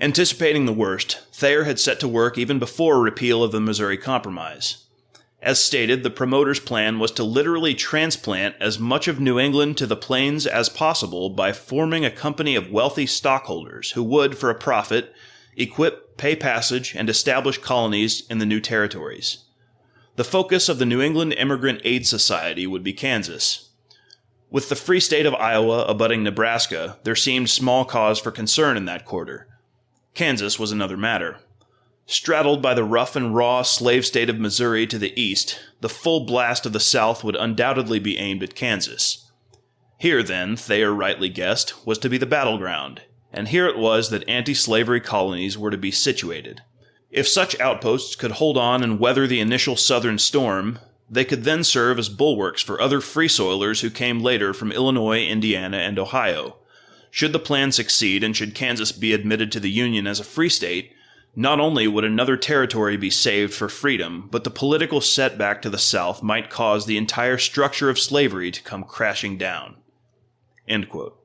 Anticipating the worst, Thayer had set to work even before repeal of the Missouri Compromise. As stated, the promoters' plan was to literally transplant as much of New England to the plains as possible by forming a company of wealthy stockholders who would, for a profit, equip, pay passage, and establish colonies in the new territories. The focus of the New England Immigrant Aid Society would be Kansas. With the free state of Iowa abutting Nebraska, there seemed small cause for concern in that quarter. Kansas was another matter. Straddled by the rough and raw slave state of Missouri to the east, the full blast of the South would undoubtedly be aimed at Kansas. Here, then, Thayer rightly guessed, was to be the battleground, and here it was that anti-slavery colonies were to be situated. If such outposts could hold on and weather the initial southern storm, they could then serve as bulwarks for other free soilers who came later from Illinois, Indiana, and Ohio. Should the plan succeed and should Kansas be admitted to the Union as a free state, not only would another territory be saved for freedom, but the political setback to the South might cause the entire structure of slavery to come crashing down. End quote.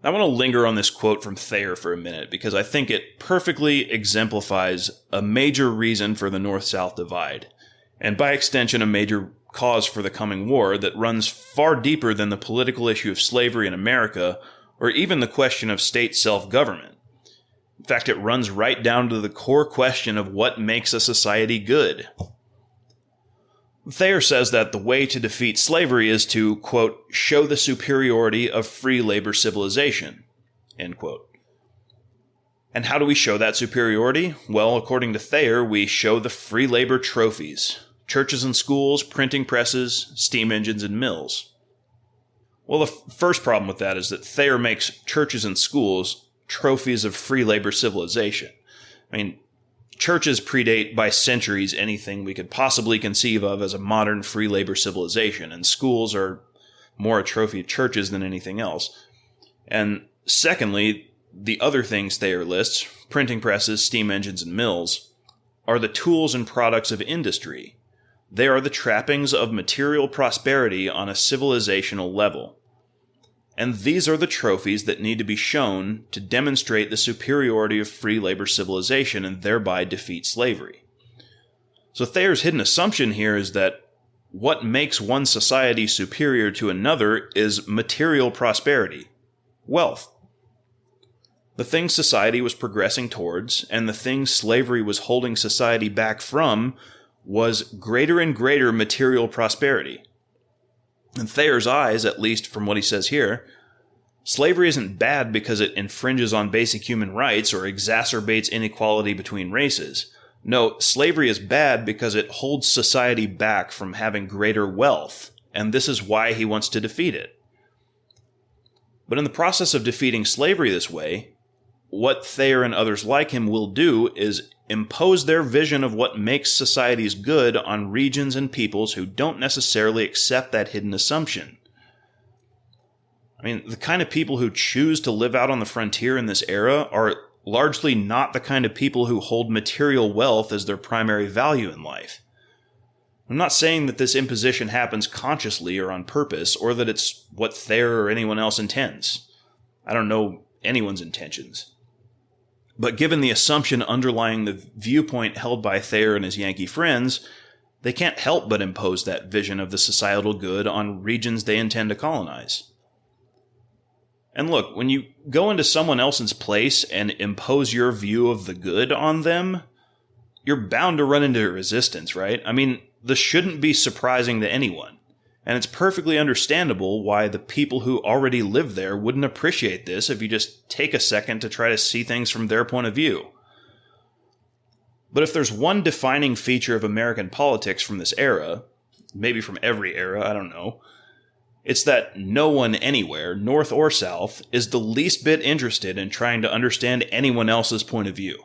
I want to linger on this quote from Thayer for a minute because I think it perfectly exemplifies a major reason for the North-South divide, and by extension a major cause for the coming war that runs far deeper than the political issue of slavery in America or even the question of state self-government. In fact, it runs right down to the core question of what makes a society good. Thayer says that the way to defeat slavery is to, quote, show the superiority of free labor civilization, end quote. And how do we show that superiority? Well, according to Thayer, we show the free labor trophies: churches and schools, printing presses, steam engines, and mills. Well, the first problem with that is that Thayer makes churches and schools trophies of free labor civilization. I mean, churches predate by centuries anything we could possibly conceive of as a modern free labor civilization, and schools are more a trophy of churches than anything else. And secondly, the other things Thayer lists, printing presses, steam engines, and mills, are the tools and products of industry. They are the trappings of material prosperity on a civilizational level. And these are the trophies that need to be shown to demonstrate the superiority of free labor civilization and thereby defeat slavery. So Thayer's hidden assumption here is that what makes one society superior to another is material prosperity, wealth. The thing society was progressing towards, and the thing slavery was holding society back from, was greater and greater material prosperity. In Thayer's eyes, at least from what he says here, slavery isn't bad because it infringes on basic human rights or exacerbates inequality between races. No, slavery is bad because it holds society back from having greater wealth, and this is why he wants to defeat it. But in the process of defeating slavery this way, what Thayer and others like him will do is impose their vision of what makes societies good on regions and peoples who don't necessarily accept that hidden assumption. I mean, the kind of people who choose to live out on the frontier in this era are largely not the kind of people who hold material wealth as their primary value in life. I'm not saying that this imposition happens consciously or on purpose, or that it's what Thayer or anyone else intends. I don't know anyone's intentions. But given the assumption underlying the viewpoint held by Thayer and his Yankee friends, they can't help but impose that vision of the societal good on regions they intend to colonize. And look, when you go into someone else's place and impose your view of the good on them, you're bound to run into resistance, right? I mean, this shouldn't be surprising to anyone. And it's perfectly understandable why the people who already live there wouldn't appreciate this if you just take a second to try to see things from their point of view. But if there's one defining feature of American politics from this era, maybe from every era, I don't know, it's that no one anywhere, north or south, is the least bit interested in trying to understand anyone else's point of view.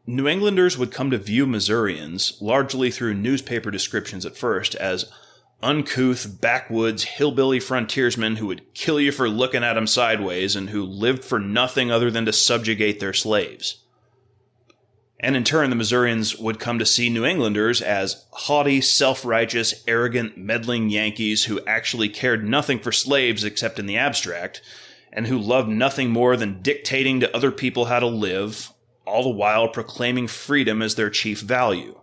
New Englanders would come to view Missourians, largely through newspaper descriptions at first, as uncouth, backwoods, hillbilly frontiersmen who would kill you for looking at them sideways and who lived for nothing other than to subjugate their slaves. And in turn, the Missourians would come to see New Englanders as haughty, self-righteous, arrogant, meddling Yankees who actually cared nothing for slaves except in the abstract, and who loved nothing more than dictating to other people how to live, all the while proclaiming freedom as their chief value.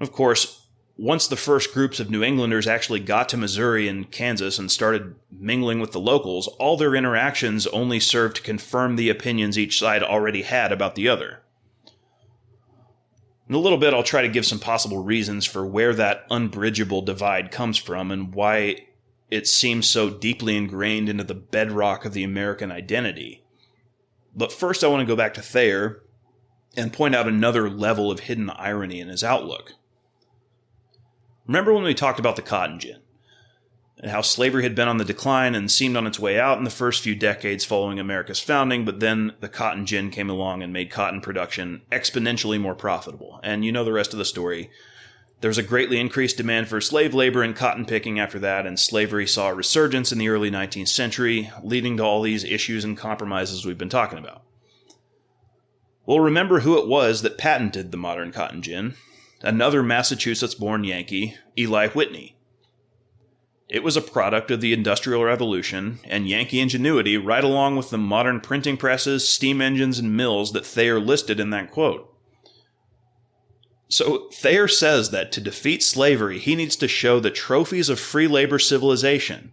Of course, once the first groups of New Englanders actually got to Missouri and Kansas and started mingling with the locals, all their interactions only served to confirm the opinions each side already had about the other. In a little bit, I'll try to give some possible reasons for where that unbridgeable divide comes from and why it seems so deeply ingrained into the bedrock of the American identity. But first, I want to go back to Thayer and point out another level of hidden irony in his outlook. Remember when we talked about the cotton gin, and how slavery had been on the decline and seemed on its way out in the first few decades following America's founding, but then the cotton gin came along and made cotton production exponentially more profitable. And you know the rest of the story. There was a greatly increased demand for slave labor and cotton picking after that, and slavery saw a resurgence in the early 19th century, leading to all these issues and compromises we've been talking about. Well, remember who it was that patented the modern cotton gin. Another Massachusetts-born Yankee, Eli Whitney. It was a product of the Industrial Revolution and Yankee ingenuity right along with the modern printing presses, steam engines, and mills that Thayer listed in that quote. So Thayer says that to defeat slavery, he needs to show the trophies of free labor civilization.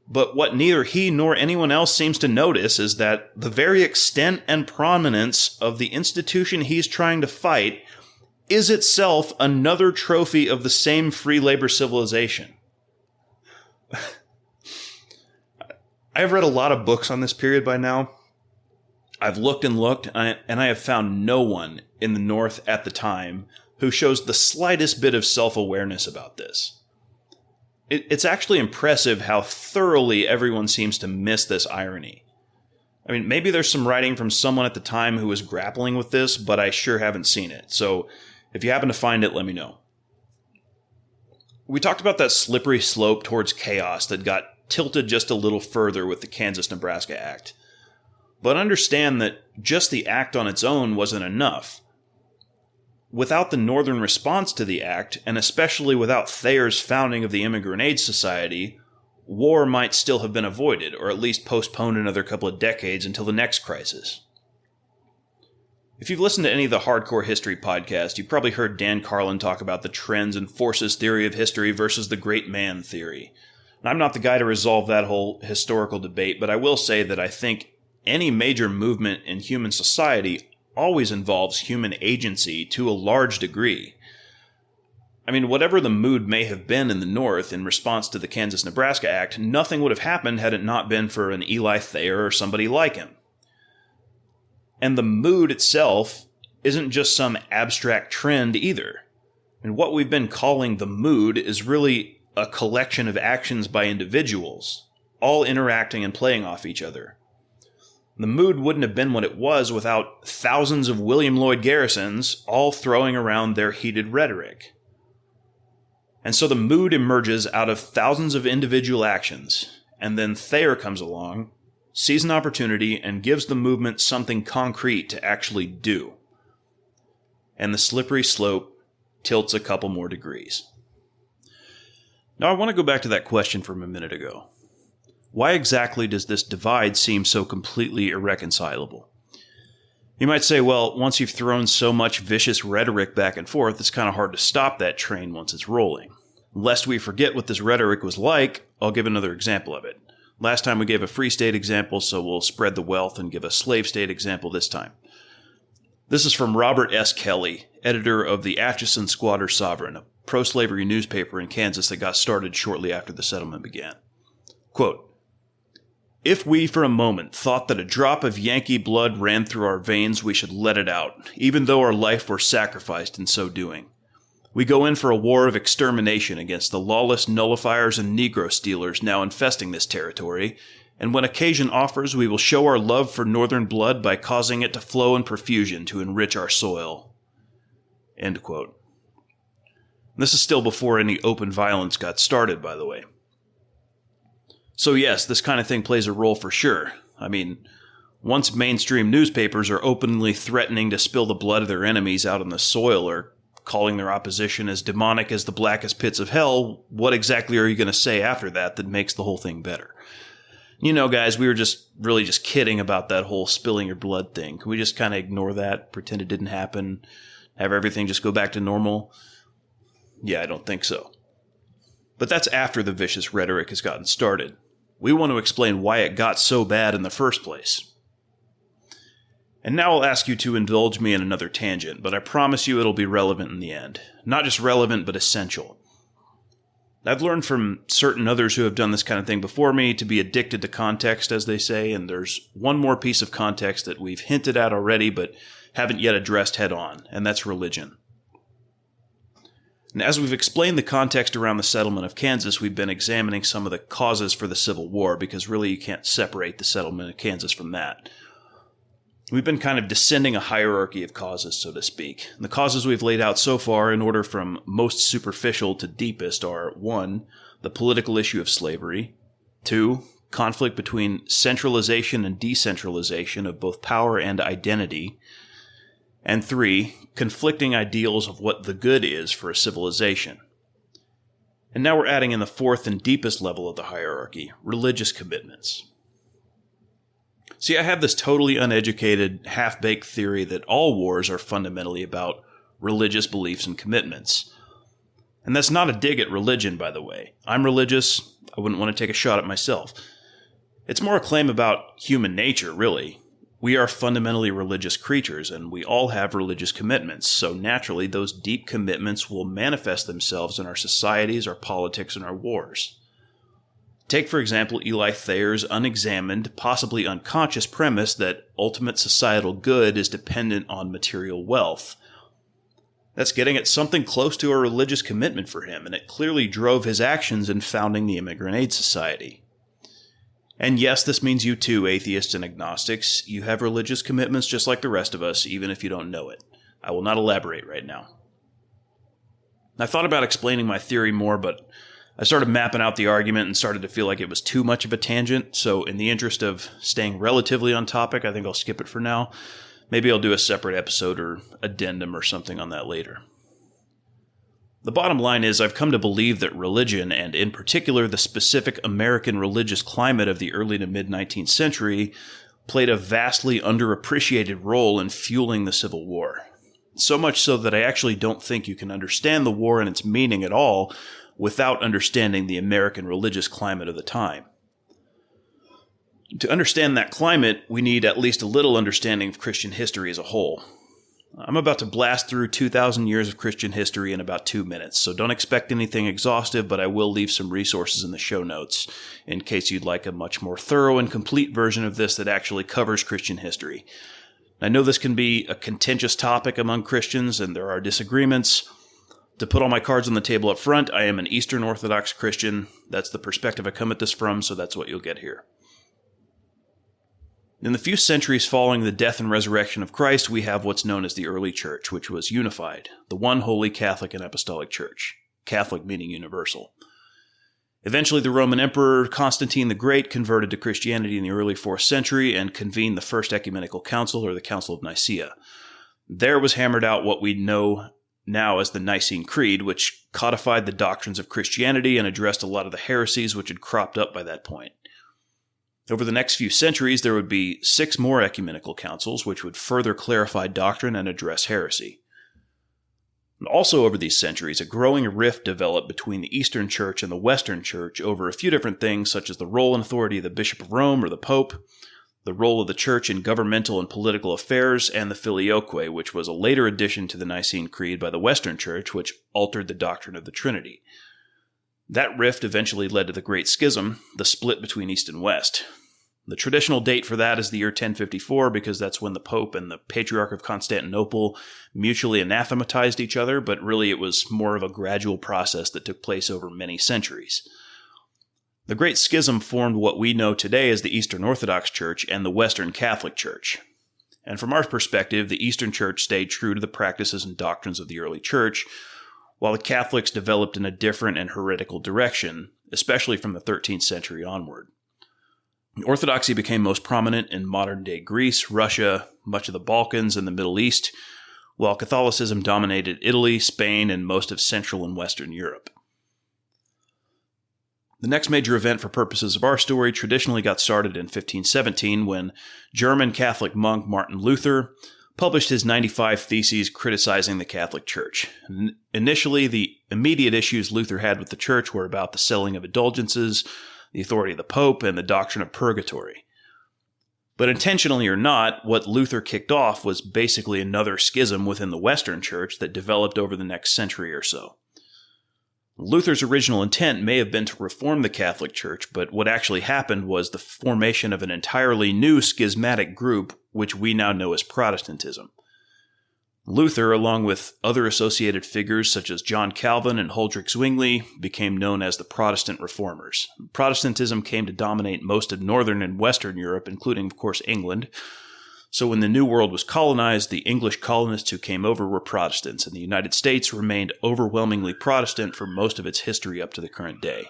But what neither he nor anyone else seems to notice is that the very extent and prominence of the institution he's trying to fight is itself another trophy of the same free labor civilization. I've read a lot of books on this period by now. I've looked and looked, and I have found no one in the North at the time who shows the slightest bit of self-awareness about this. It's actually impressive how thoroughly everyone seems to miss this irony. I mean, maybe there's some writing from someone at the time who was grappling with this, but I sure haven't seen it. So if you happen to find it, let me know. We talked about that slippery slope towards chaos that got tilted just a little further with the Kansas-Nebraska Act. But understand that just the act on its own wasn't enough. Without the Northern response to the act, and especially without Thayer's founding of the Immigrant Aid Society, war might still have been avoided, or at least postponed another couple of decades until the next crisis. If you've listened to any of the Hardcore History podcasts, you've probably heard Dan Carlin talk about the trends and forces theory of history versus the great man theory. And I'm not the guy to resolve that whole historical debate, but I will say that I think any major movement in human society always involves human agency to a large degree. I mean, whatever the mood may have been in the North in response to the Kansas-Nebraska Act, nothing would have happened had it not been for an Eli Thayer or somebody like him. And the mood itself isn't just some abstract trend either. And what we've been calling the mood is really a collection of actions by individuals, all interacting and playing off each other. The mood wouldn't have been what it was without thousands of William Lloyd Garrisons all throwing around their heated rhetoric. And so the mood emerges out of thousands of individual actions, and then Thayer comes along, sees an opportunity, and gives the movement something concrete to actually do. And the slippery slope tilts a couple more degrees. Now I want to go back to that question from a minute ago. Why exactly does this divide seem so completely irreconcilable? You might say, well, once you've thrown so much vicious rhetoric back and forth, it's kind of hard to stop that train once it's rolling. Lest we forget what this rhetoric was like, I'll give another example of it. Last time we gave a free state example, so we'll spread the wealth and give a slave state example this time. This is from Robert S. Kelly, editor of the Atchison Squatter Sovereign, a pro-slavery newspaper in Kansas that got started shortly after the settlement began. Quote, "If we for a moment thought that a drop of Yankee blood ran through our veins, we should let it out, even though our life were sacrificed in so doing. We go in for a war of extermination against the lawless nullifiers and Negro stealers now infesting this territory, and when occasion offers, we will show our love for Northern blood by causing it to flow in profusion to enrich our soil." End quote. This is still before any open violence got started, by the way. So yes, this kind of thing plays a role for sure. I mean, once mainstream newspapers are openly threatening to spill the blood of their enemies out on the soil or calling their opposition as demonic as the blackest pits of hell, what exactly are you going to say after that makes the whole thing better? You know, guys, we were just kidding about that whole spilling your blood thing. Can we just kind of ignore that, pretend it didn't happen, have everything just go back to normal? Yeah, I don't think so. But that's after the vicious rhetoric has gotten started. We want to explain why it got so bad in the first place. And now I'll ask you to indulge me in another tangent, but I promise you it'll be relevant in the end. Not just relevant, but essential. I've learned from certain others who have done this kind of thing before me to be addicted to context, as they say, and there's one more piece of context that we've hinted at already but haven't yet addressed head on, and that's religion. And as we've explained the context around the settlement of Kansas, we've been examining some of the causes for the Civil War, because really you can't separate the settlement of Kansas from that. We've been kind of descending a hierarchy of causes, so to speak. And the causes we've laid out so far, in order from most superficial to deepest, are 1. The political issue of slavery, 2. Conflict between centralization and decentralization of both power and identity, and 3. Conflicting ideals of what the good is for a civilization. And now we're adding in the 4th and deepest level of the hierarchy, religious commitments. See, I have this totally uneducated, half-baked theory that all wars are fundamentally about religious beliefs and commitments. And that's not a dig at religion, by the way. I'm religious. I wouldn't want to take a shot at myself. It's more a claim about human nature, really. We are fundamentally religious creatures, and we all have religious commitments, so naturally those deep commitments will manifest themselves in our societies, our politics, and our wars. Take, for example, Eli Thayer's unexamined, possibly unconscious premise that ultimate societal good is dependent on material wealth. That's getting at something close to a religious commitment for him, and it clearly drove his actions in founding the Immigrant Aid Society. And yes, this means you too, atheists and agnostics. You have religious commitments just like the rest of us, even if you don't know it. I will not elaborate right now. I thought about explaining my theory more, but I started mapping out the argument and started to feel like it was too much of a tangent, so in the interest of staying relatively on topic, I think I'll skip it for now. Maybe I'll do a separate episode or addendum or something on that later. The bottom line is I've come to believe that religion, and in particular the specific American religious climate of the early to mid-19th century, played a vastly underappreciated role in fueling the Civil War. So much so that I actually don't think you can understand the war and its meaning at all without understanding the American religious climate of the time. To understand that climate, we need at least a little understanding of Christian history as a whole. I'm about to blast through 2,000 years of Christian history in about 2 minutes, so don't expect anything exhaustive, but I will leave some resources in the show notes in case you'd like a much more thorough and complete version of this that actually covers Christian history. I know this can be a contentious topic among Christians, and there are disagreements. To put all my cards on the table up front, I am an Eastern Orthodox Christian. That's the perspective I come at this from, so that's what you'll get here. In the few centuries following the death and resurrection of Christ, we have what's known as the early church, which was unified, the one holy Catholic and Apostolic Church. Catholic meaning universal. Eventually, the Roman Emperor Constantine the Great converted to Christianity in the early 4th century and convened the First Ecumenical Council, or the Council of Nicaea. There was hammered out what we know now as the Nicene Creed, which codified the doctrines of Christianity and addressed a lot of the heresies which had cropped up by that point. Over the next few centuries, there would be 6 more ecumenical councils, which would further clarify doctrine and address heresy. And also over these centuries, a growing rift developed between the Eastern Church and the Western Church over a few different things, such as the role and authority of the Bishop of Rome or the Pope, the role of the Church in governmental and political affairs, and the Filioque, which was a later addition to the Nicene Creed by the Western Church, which altered the doctrine of the Trinity. That rift eventually led to the Great Schism, the split between East and West. The traditional date for that is the year 1054, because that's when the Pope and the Patriarch of Constantinople mutually anathematized each other, but really it was more of a gradual process that took place over many centuries. The Great Schism formed what we know today as the Eastern Orthodox Church and the Western Catholic Church. And from our perspective, the Eastern Church stayed true to the practices and doctrines of the early Church, while the Catholics developed in a different and heretical direction, especially from the 13th century onward. Orthodoxy became most prominent in modern-day Greece, Russia, much of the Balkans, and the Middle East, while Catholicism dominated Italy, Spain, and most of Central and Western Europe. The next major event for purposes of our story traditionally got started in 1517 when German Catholic monk Martin Luther published his 95 Theses criticizing the Catholic Church. Initially, the immediate issues Luther had with the Church were about the selling of indulgences, the authority of the Pope, and the doctrine of purgatory. But intentionally or not, what Luther kicked off was basically another schism within the Western Church that developed over the next century or so. Luther's original intent may have been to reform the Catholic Church, but what actually happened was the formation of an entirely new schismatic group, which we now know as Protestantism. Luther, along with other associated figures such as John Calvin and Huldrych Zwingli, became known as the Protestant Reformers. Protestantism came to dominate most of Northern and Western Europe, including, of course, England. So when the New World was colonized, the English colonists who came over were Protestants, and the United States remained overwhelmingly Protestant for most of its history up to the current day.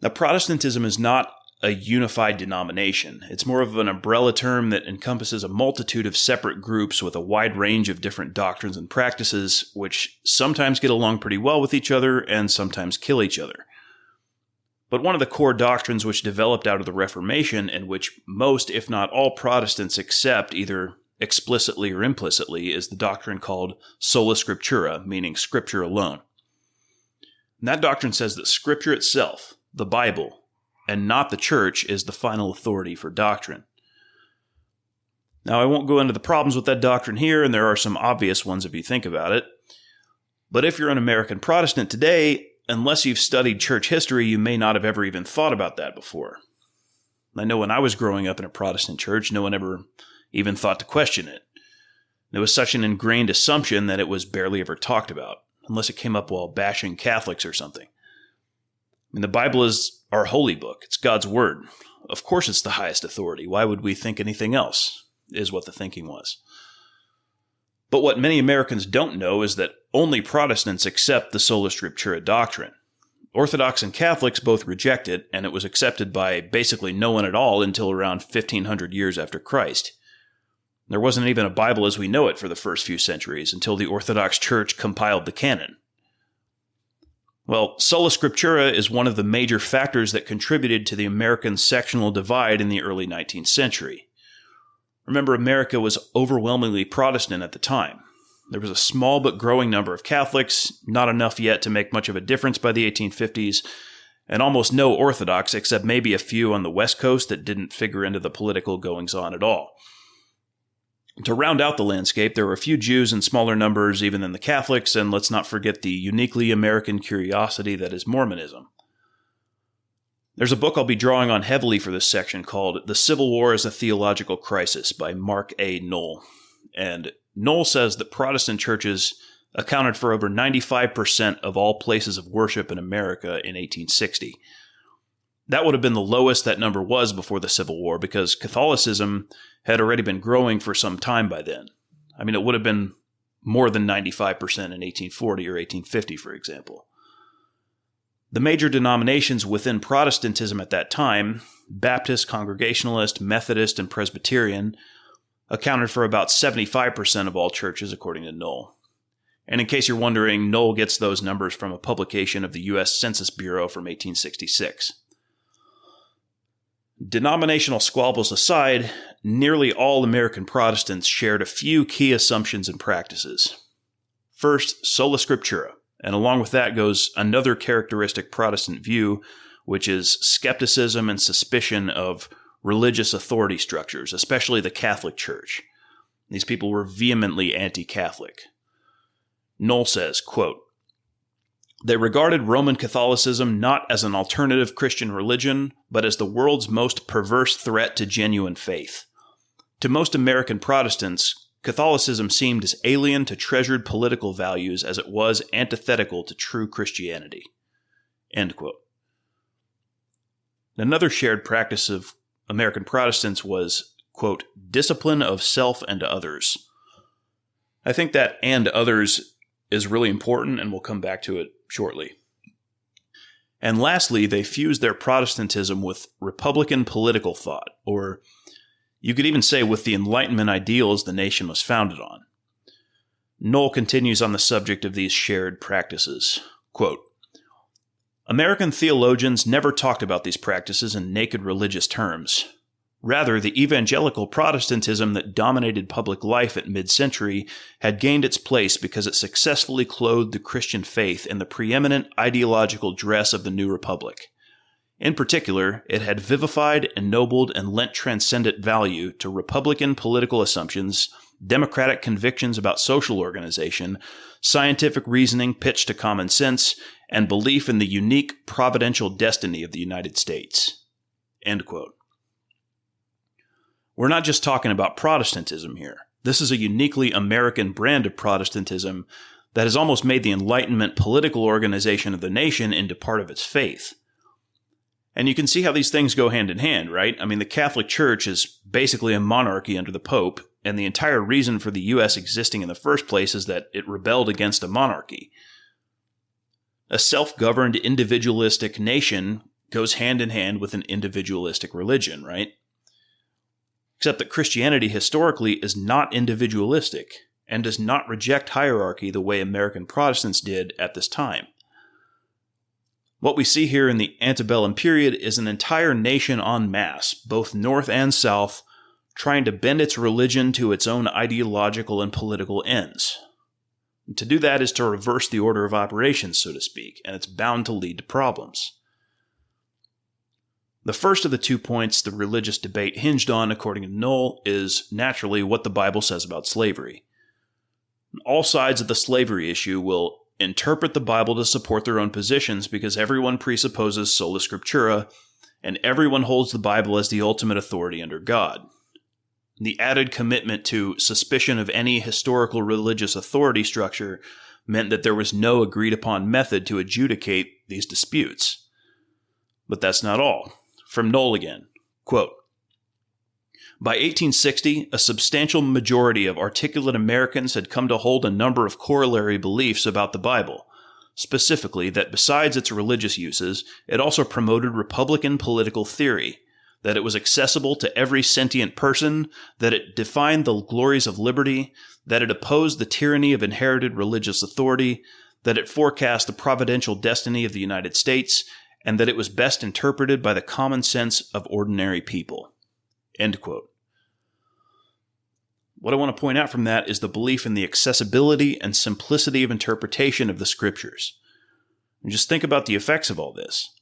Now, Protestantism is not a unified denomination. It's more of an umbrella term that encompasses a multitude of separate groups with a wide range of different doctrines and practices, which sometimes get along pretty well with each other and sometimes kill each other. But one of the core doctrines which developed out of the Reformation, and which most, if not all, Protestants accept either explicitly or implicitly, is the doctrine called sola scriptura, meaning Scripture alone. And that doctrine says that Scripture itself, the Bible, and not the Church, is the final authority for doctrine. Now, I won't go into the problems with that doctrine here, and there are some obvious ones if you think about it. But if you're an American Protestant today, unless you've studied church history, you may not have ever even thought about that before. I know when I was growing up in a Protestant church, no one ever even thought to question it. There was such an ingrained assumption that it was barely ever talked about, unless it came up while bashing Catholics or something. I mean, the Bible is our holy book. It's God's word. Of course it's the highest authority. Why would we think anything else, is what the thinking was. But what many Americans don't know is that only Protestants accept the sola scriptura doctrine. Orthodox and Catholics both reject it, and it was accepted by basically no one at all until around 1500 years after Christ. There wasn't even a Bible as we know it for the first few centuries until the Orthodox Church compiled the canon. Well, sola scriptura is one of the major factors that contributed to the American sectional divide in the early 19th century. Remember, America was overwhelmingly Protestant at the time. There was a small but growing number of Catholics, not enough yet to make much of a difference by the 1850s, and almost no Orthodox except maybe a few on the West Coast that didn't figure into the political goings-on at all. To round out the landscape, there were a few Jews in smaller numbers even than the Catholics, and let's not forget the uniquely American curiosity that is Mormonism. There's a book I'll be drawing on heavily for this section called The Civil War as a Theological Crisis by Mark A. Knoll. And Knoll says that Protestant churches accounted for over 95% of all places of worship in America in 1860. That would have been the lowest that number was before the Civil War because Catholicism had already been growing for some time by then. I mean, it would have been more than 95% in 1840 or 1850, for example. The major denominations within Protestantism at that time, Baptist, Congregationalist, Methodist, and Presbyterian, accounted for about 75% of all churches, according to Knoll. And in case you're wondering, Knoll gets those numbers from a publication of the U.S. Census Bureau from 1866. Denominational squabbles aside, nearly all American Protestants shared a few key assumptions and practices. First, sola scriptura. And along with that goes another characteristic Protestant view, which is skepticism and suspicion of religious authority structures, especially the Catholic Church. These people were vehemently anti-Catholic. Knoll says, quote, "They regarded Roman Catholicism not as an alternative Christian religion, but as the world's most perverse threat to genuine faith. To most American Protestants, Catholicism seemed as alien to treasured political values as it was antithetical to true Christianity." End quote. Another shared practice of American Protestants was, quote, "discipline of self and others." I think that "and others" is really important, and we'll come back to it shortly. And lastly, they fused their Protestantism with Republican political thought, or You could even say with the Enlightenment ideals the nation was founded on. Knoll continues on the subject of these shared practices. Quote, American theologians never talked about these practices in naked religious terms. Rather, the evangelical Protestantism that dominated public life at mid-century had gained its place because it successfully clothed the Christian faith in the preeminent ideological dress of the new republic. In particular, it had vivified, ennobled, and lent transcendent value to Republican political assumptions, democratic convictions about social organization, scientific reasoning pitched to common sense, and belief in the unique providential destiny of the United States. End quote. We're not just talking about Protestantism here. This is a uniquely American brand of Protestantism that has almost made the Enlightenment political organization of the nation into part of its faith. And you can see how these things go hand in hand, right? I mean, the Catholic Church is basically a monarchy under the Pope, and the entire reason for the U.S. existing in the first place is that it rebelled against a monarchy. A self-governed, individualistic nation goes hand in hand with an individualistic religion, right? Except that Christianity historically is not individualistic and does not reject hierarchy the way American Protestants did at this time. What we see here in the antebellum period is an entire nation en masse, both North and South, trying to bend its religion to its own ideological and political ends. And to do that is to reverse the order of operations, so to speak, and it's bound to lead to problems. The first of the 2 points the religious debate hinged on, according to Knoll, is naturally what the Bible says about slavery. All sides of the slavery issue will interpret the Bible to support their own positions because everyone presupposes sola scriptura, and everyone holds the Bible as the ultimate authority under God. The added commitment to suspicion of any historical religious authority structure meant that there was no agreed-upon method to adjudicate these disputes. But that's not all. From Knoll again, quote, By 1860, a substantial majority of articulate Americans had come to hold a number of corollary beliefs about the Bible, specifically that besides its religious uses, it also promoted Republican political theory, that it was accessible to every sentient person, that it defined the glories of liberty, that it opposed the tyranny of inherited religious authority, that it forecast the providential destiny of the United States, and that it was best interpreted by the common sense of ordinary people. End quote. What I want to point out from that is the belief in the accessibility and simplicity of interpretation of the Scriptures. And just think about the effects of all this.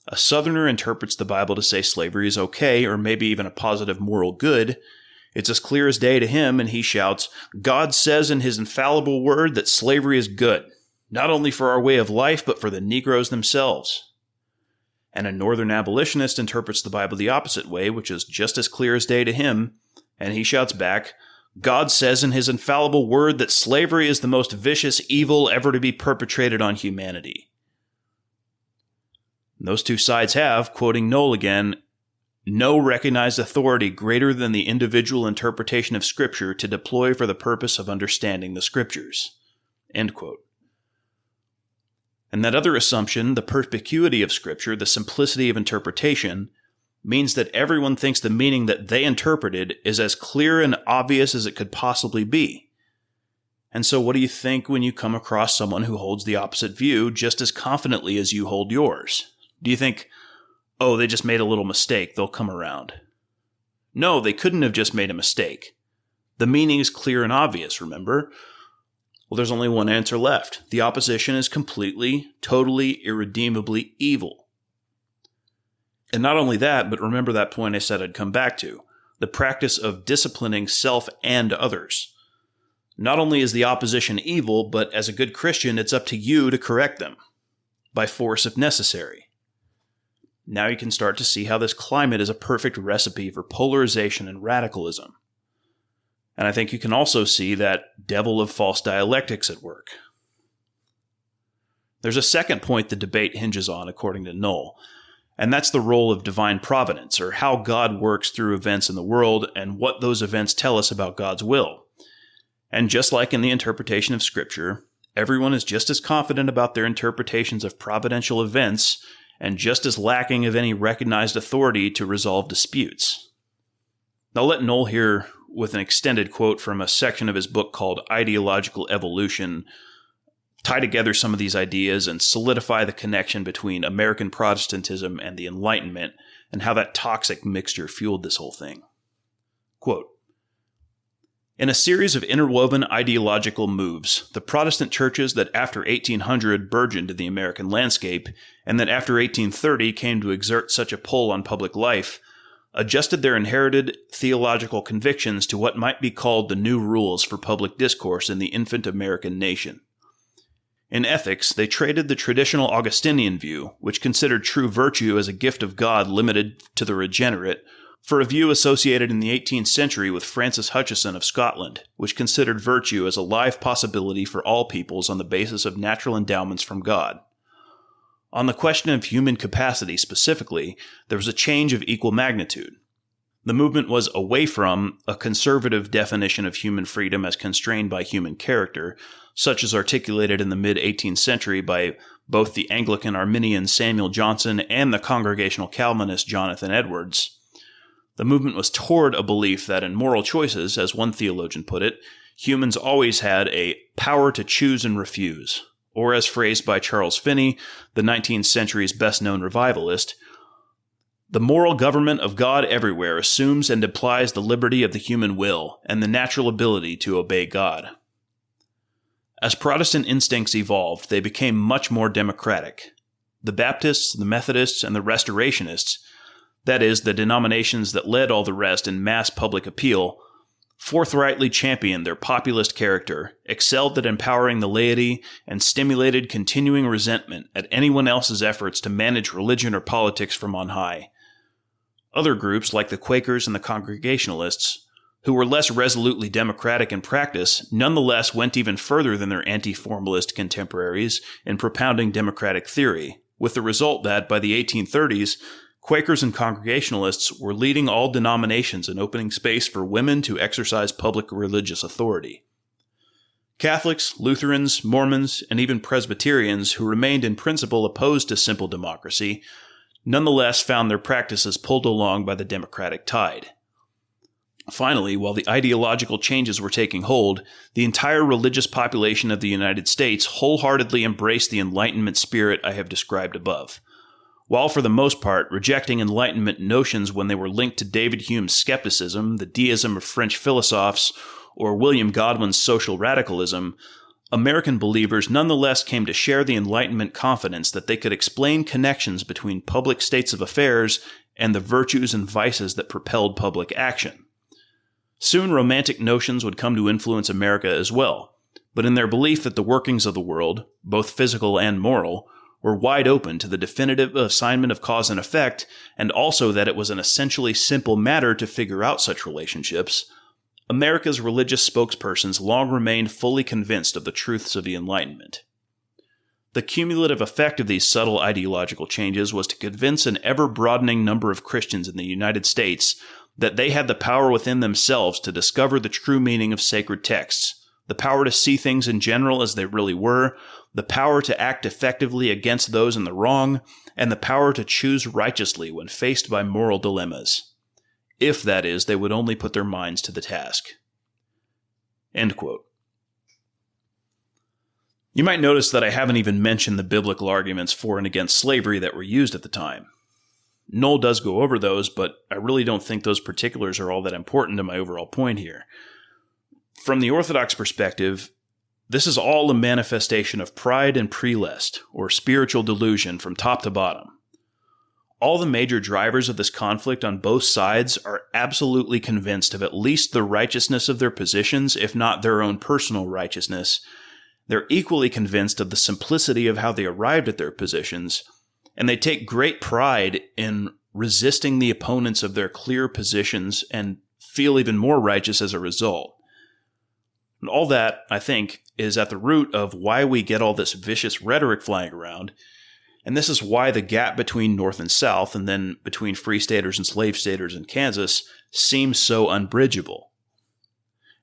A Southerner interprets the Bible to say slavery is okay, or maybe even a positive moral good. It's as clear as day to him, and he shouts, God says in his infallible word that slavery is good, not only for our way of life, but for the Negroes themselves. And a Northern abolitionist interprets the Bible the opposite way, which is just as clear as day to him, and he shouts back, God says in his infallible word that slavery is the most vicious evil ever to be perpetrated on humanity. And those two sides have, quoting Knoll again, no recognized authority greater than the individual interpretation of Scripture to deploy for the purpose of understanding the Scriptures. End quote. And that other assumption, the perspicuity of Scripture, the simplicity of interpretation, means that everyone thinks the meaning that they interpreted is as clear and obvious as it could possibly be. And so what do you think when you come across someone who holds the opposite view just as confidently as you hold yours? Do you think, oh, they just made a little mistake, they'll come around? No, they couldn't have just made a mistake. The meaning is clear and obvious, remember? Well, there's only one answer left. The opposition is completely, totally, irredeemably evil. And not only that, but remember that point I said I'd come back to, the practice of disciplining self and others. Not only is the opposition evil, but as a good Christian, it's up to you to correct them, by force if necessary. Now you can start to see how this climate is a perfect recipe for polarization and radicalism. And I think you can also see that devil of false dialectics at work. There's a second point the debate hinges on, according to Knoll, and that's the role of divine providence, or how God works through events in the world and what those events tell us about God's will. And just like in the interpretation of Scripture, everyone is just as confident about their interpretations of providential events and just as lacking of any recognized authority to resolve disputes. I'll let Noel here with an extended quote from a section of his book called Ideological Evolution tie together some of these ideas and solidify the connection between American Protestantism and the Enlightenment and how that toxic mixture fueled this whole thing. Quote, in a series of interwoven ideological moves, the Protestant churches that after 1800 burgeoned in the American landscape and that after 1830 came to exert such a pull on public life adjusted their inherited theological convictions to what might be called the new rules for public discourse in the infant American nation. In ethics, they traded the traditional Augustinian view, which considered true virtue as a gift of God limited to the regenerate, for a view associated in the 18th century with Francis Hutcheson of Scotland, which considered virtue as a live possibility for all peoples on the basis of natural endowments from God. On the question of human capacity specifically, there was a change of equal magnitude. The movement was away from a conservative definition of human freedom as constrained by human character, such as articulated in the mid-18th century by both the Anglican Arminian Samuel Johnson and the Congregational Calvinist Jonathan Edwards. The movement was toward a belief that in moral choices, as one theologian put it, humans always had a power to choose and refuse, or as phrased by Charles Finney, the 19th century's best-known revivalist, the moral government of God everywhere assumes and implies the liberty of the human will and the natural ability to obey God. As Protestant instincts evolved, they became much more democratic. The Baptists, the Methodists, and the Restorationists, that is, the denominations that led all the rest in mass public appeal, forthrightly championed their populist character, excelled at empowering the laity, and stimulated continuing resentment at anyone else's efforts to manage religion or politics from on high. Other groups, like the Quakers and the Congregationalists, who were less resolutely democratic in practice, nonetheless went even further than their anti-formalist contemporaries in propounding democratic theory, with the result that, by the 1830s, Quakers and Congregationalists were leading all denominations in opening space for women to exercise public religious authority. Catholics, Lutherans, Mormons, and even Presbyterians who remained in principle opposed to simple democracy nonetheless found their practices pulled along by the democratic tide. Finally, while the ideological changes were taking hold, the entire religious population of the United States wholeheartedly embraced the Enlightenment spirit I have described above. While for the most part rejecting Enlightenment notions when they were linked to David Hume's skepticism, the deism of French philosophers, or William Godwin's social radicalism, American believers nonetheless came to share the Enlightenment confidence that they could explain connections between public states of affairs and the virtues and vices that propelled public action. Soon Romantic notions would come to influence America as well, but in their belief that the workings of the world, both physical and moral, were wide open to the definitive assignment of cause and effect, and also that it was an essentially simple matter to figure out such relationships, America's religious spokespersons long remained fully convinced of the truths of the Enlightenment. The cumulative effect of these subtle ideological changes was to convince an ever-broadening number of Christians in the United States that they had the power within themselves to discover the true meaning of sacred texts, the power to see things in general as they really were, the power to act effectively against those in the wrong, and the power to choose righteously when faced by moral dilemmas. If, that is, they would only put their minds to the task. End quote. You might notice that I haven't even mentioned the biblical arguments for and against slavery that were used at the time. Noel does go over those, but I really don't think those particulars are all that important to my overall point here. From the Orthodox perspective, this is all a manifestation of pride and prelest, or spiritual delusion, from top to bottom. All the major drivers of this conflict on both sides are absolutely convinced of at least the righteousness of their positions, if not their own personal righteousness. They're equally convinced of the simplicity of how they arrived at their positions, and they take great pride in resisting the opponents of their clear positions and feel even more righteous as a result. And all that, I think, is at the root of why we get all this vicious rhetoric flying around, and this is why the gap between North and South, and then between free staters and slave staters in Kansas, seems so unbridgeable.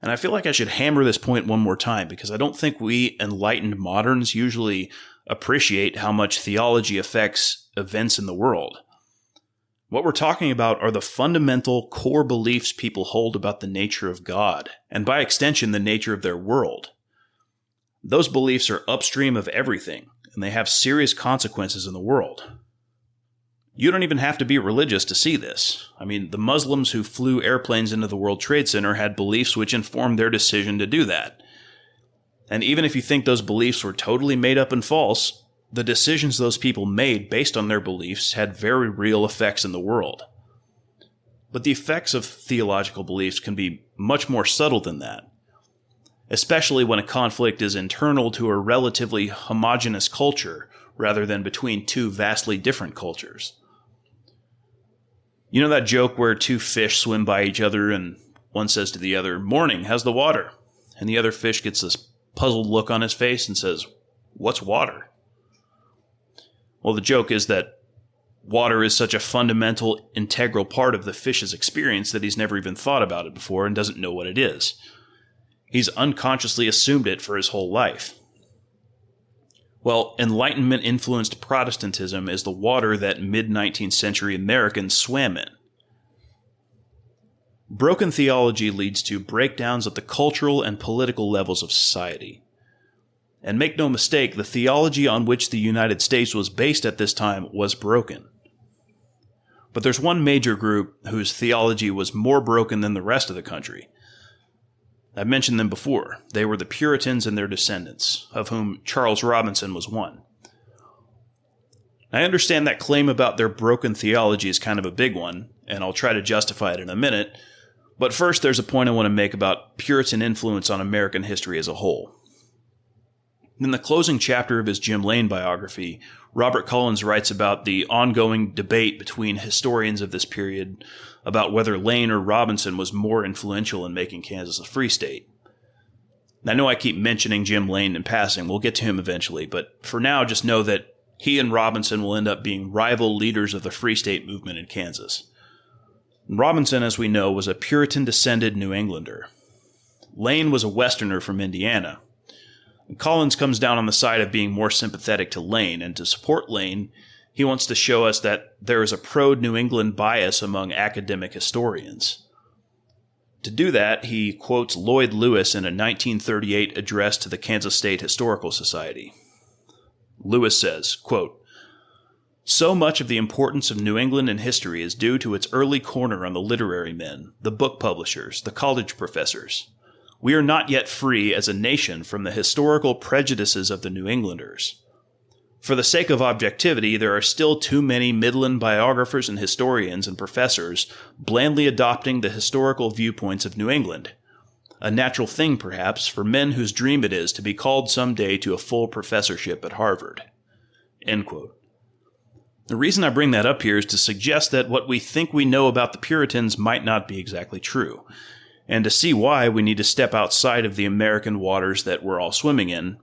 And I feel like I should hammer this point one more time, because I don't think we enlightened moderns usually appreciate how much theology affects events in the world. What we're talking about are the fundamental core beliefs people hold about the nature of God, and by extension, the nature of their world. Those beliefs are upstream of everything, and they have serious consequences in the world. You don't even have to be religious to see this. I mean, the Muslims who flew airplanes into the World Trade Center had beliefs which informed their decision to do that. And even if you think those beliefs were totally made up and false, the decisions those people made based on their beliefs had very real effects in the world. But the effects of theological beliefs can be much more subtle than that, especially when a conflict is internal to a relatively homogeneous culture rather than between two vastly different cultures. You know that joke where two fish swim by each other and one says to the other, "Morning, how's the water?" And the other fish gets this puzzled look on his face and says, "What's water?" Well, the joke is that water is such a fundamental, integral part of the fish's experience that he's never even thought about it before and doesn't know what it is. He's unconsciously assumed it for his whole life. Well, Enlightenment-influenced Protestantism is the water that mid-19th century Americans swam in. Broken theology leads to breakdowns at the cultural and political levels of society. And make no mistake, the theology on which the United States was based at this time was broken. But there's one major group whose theology was more broken than the rest of the country. I've mentioned them before. They were the Puritans and their descendants, of whom Charles Robinson was one. I understand that claim about their broken theology is kind of a big one, and I'll try to justify it in a minute. But first, there's a point I want to make about Puritan influence on American history as a whole. In the closing chapter of his Jim Lane biography, Robert Collins writes about the ongoing debate between historians of this period about whether Lane or Robinson was more influential in making Kansas a free state. I know I keep mentioning Jim Lane in passing. We'll get to him eventually, but for now, just know that he and Robinson will end up being rival leaders of the free state movement in Kansas. Robinson, as we know, was a Puritan-descended New Englander. Lane was a Westerner from Indiana. Collins comes down on the side of being more sympathetic to Lane, and to support Lane, he wants to show us that there is a pro-New England bias among academic historians. To do that, he quotes Lloyd Lewis in a 1938 address to the Kansas State Historical Society. Lewis says, quote, "So much of the importance of New England in history is due to its early corner on the literary men, the book publishers, the college professors. We are not yet free as a nation from the historical prejudices of the New Englanders. For the sake of objectivity, there are still too many Midland biographers and historians and professors blandly adopting the historical viewpoints of New England. A natural thing, perhaps, for men whose dream it is to be called someday to a full professorship at Harvard." End quote. The reason I bring that up here is to suggest that what we think we know about the Puritans might not be exactly true. And to see why, we need to step outside of the American waters that we're all swimming in,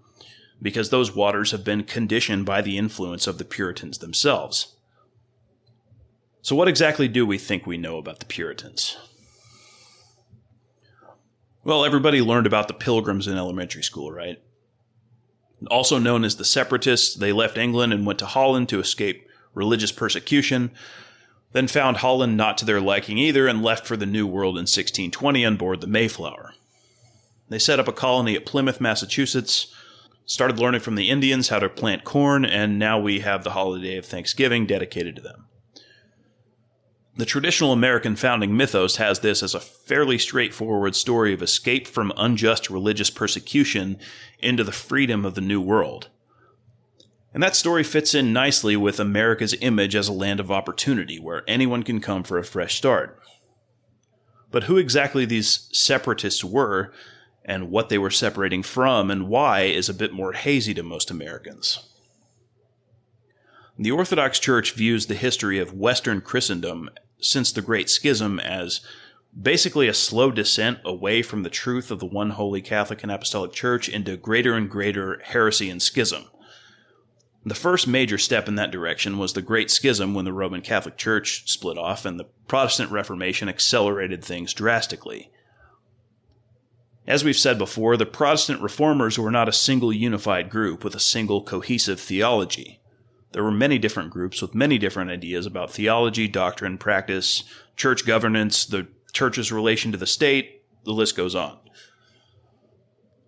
because those waters have been conditioned by the influence of the Puritans themselves. So what exactly do we think we know about the Puritans? Well, everybody learned about the Pilgrims in elementary school, right? Also known as the Separatists, they left England and went to Holland to escape religious persecution, then found Holland not to their liking either and left for the New World in 1620 on board the Mayflower. They set up a colony at Plymouth, Massachusetts, started learning from the Indians how to plant corn, and now we have the holiday of Thanksgiving dedicated to them. The traditional American founding mythos has this as a fairly straightforward story of escape from unjust religious persecution into the freedom of the New World. And that story fits in nicely with America's image as a land of opportunity, where anyone can come for a fresh start. But who exactly these separatists were, and what they were separating from, and why, is a bit more hazy to most Americans. The Orthodox Church views the history of Western Christendom since the Great Schism as basically a slow descent away from the truth of the one holy Catholic and Apostolic Church into greater and greater heresy and schism. The first major step in that direction was the Great Schism, when the Roman Catholic Church split off and the Protestant Reformation accelerated things drastically. As we've said before, the Protestant Reformers were not a single unified group with a single cohesive theology. There were many different groups with many different ideas about theology, doctrine, practice, church governance, the church's relation to the state, the list goes on.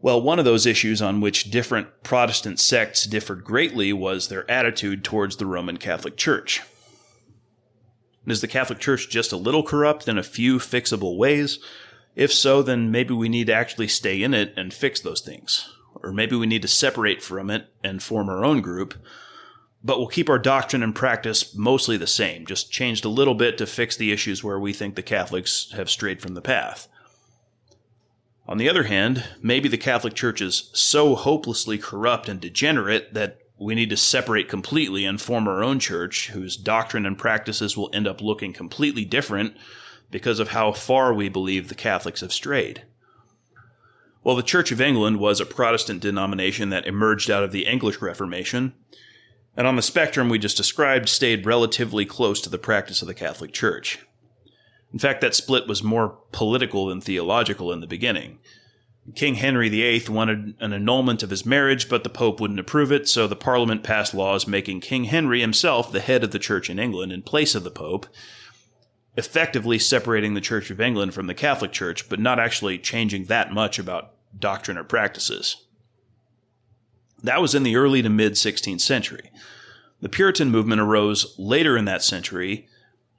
Well, one of those issues on which different Protestant sects differed greatly was their attitude towards the Roman Catholic Church. Is the Catholic Church just a little corrupt in a few fixable ways? If so, then maybe we need to actually stay in it and fix those things. Or maybe we need to separate from it and form our own group, but we'll keep our doctrine and practice mostly the same, just changed a little bit to fix the issues where we think the Catholics have strayed from the path. On the other hand, maybe the Catholic Church is so hopelessly corrupt and degenerate that we need to separate completely and form our own church, whose doctrine and practices will end up looking completely different because of how far we believe the Catholics have strayed. Well, the Church of England was a Protestant denomination that emerged out of the English Reformation, and on the spectrum we just described stayed relatively close to the practice of the Catholic Church. In fact, that split was more political than theological in the beginning. King Henry VIII wanted an annulment of his marriage, but the Pope wouldn't approve it, so the Parliament passed laws making King Henry himself the head of the Church in England in place of the Pope, effectively separating the Church of England from the Catholic Church, but not actually changing that much about doctrine or practices. That was in the early to mid-16th century. The Puritan movement arose later in that century,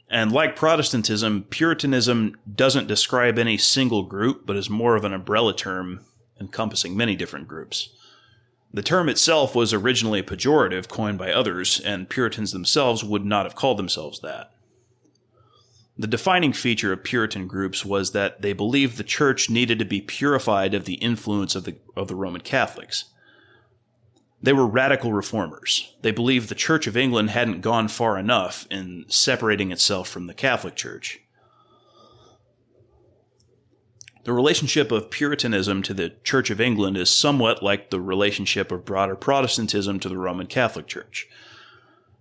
and like Protestantism, Puritanism doesn't describe any single group, but is more of an umbrella term encompassing many different groups. The term itself was originally pejorative, coined by others, and Puritans themselves would not have called themselves that. The defining feature of Puritan groups was that they believed the church needed to be purified of the influence of the Roman Catholics. They were radical reformers. They believed the Church of England hadn't gone far enough in separating itself from the Catholic Church. The relationship of Puritanism to the Church of England is somewhat like the relationship of broader Protestantism to the Roman Catholic Church.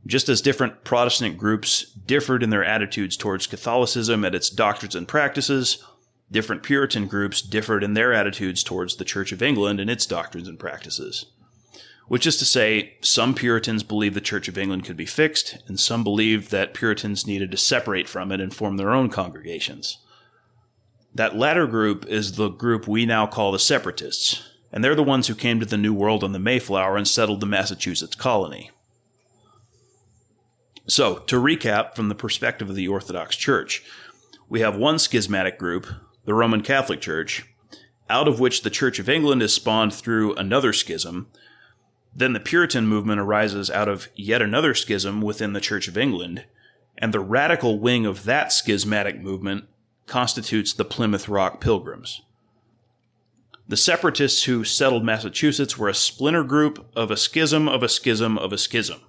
Just as different Protestant groups differed in their attitudes towards Catholicism and its doctrines and practices, different Puritan groups differed in their attitudes towards the Church of England and its doctrines and practices. Which is to say, some Puritans believed the Church of England could be fixed, and some believed that Puritans needed to separate from it and form their own congregations. That latter group is the group we now call the Separatists, and they're the ones who came to the New World on the Mayflower and settled the Massachusetts colony. So, to recap from the perspective of the Orthodox Church, we have one schismatic group, the Roman Catholic Church, out of which the Church of England is spawned through another schism. Then the Puritan movement arises out of yet another schism within the Church of England, and the radical wing of that schismatic movement constitutes the Plymouth Rock Pilgrims. The Separatists who settled Massachusetts were a splinter group of a schism of a schism of a schism.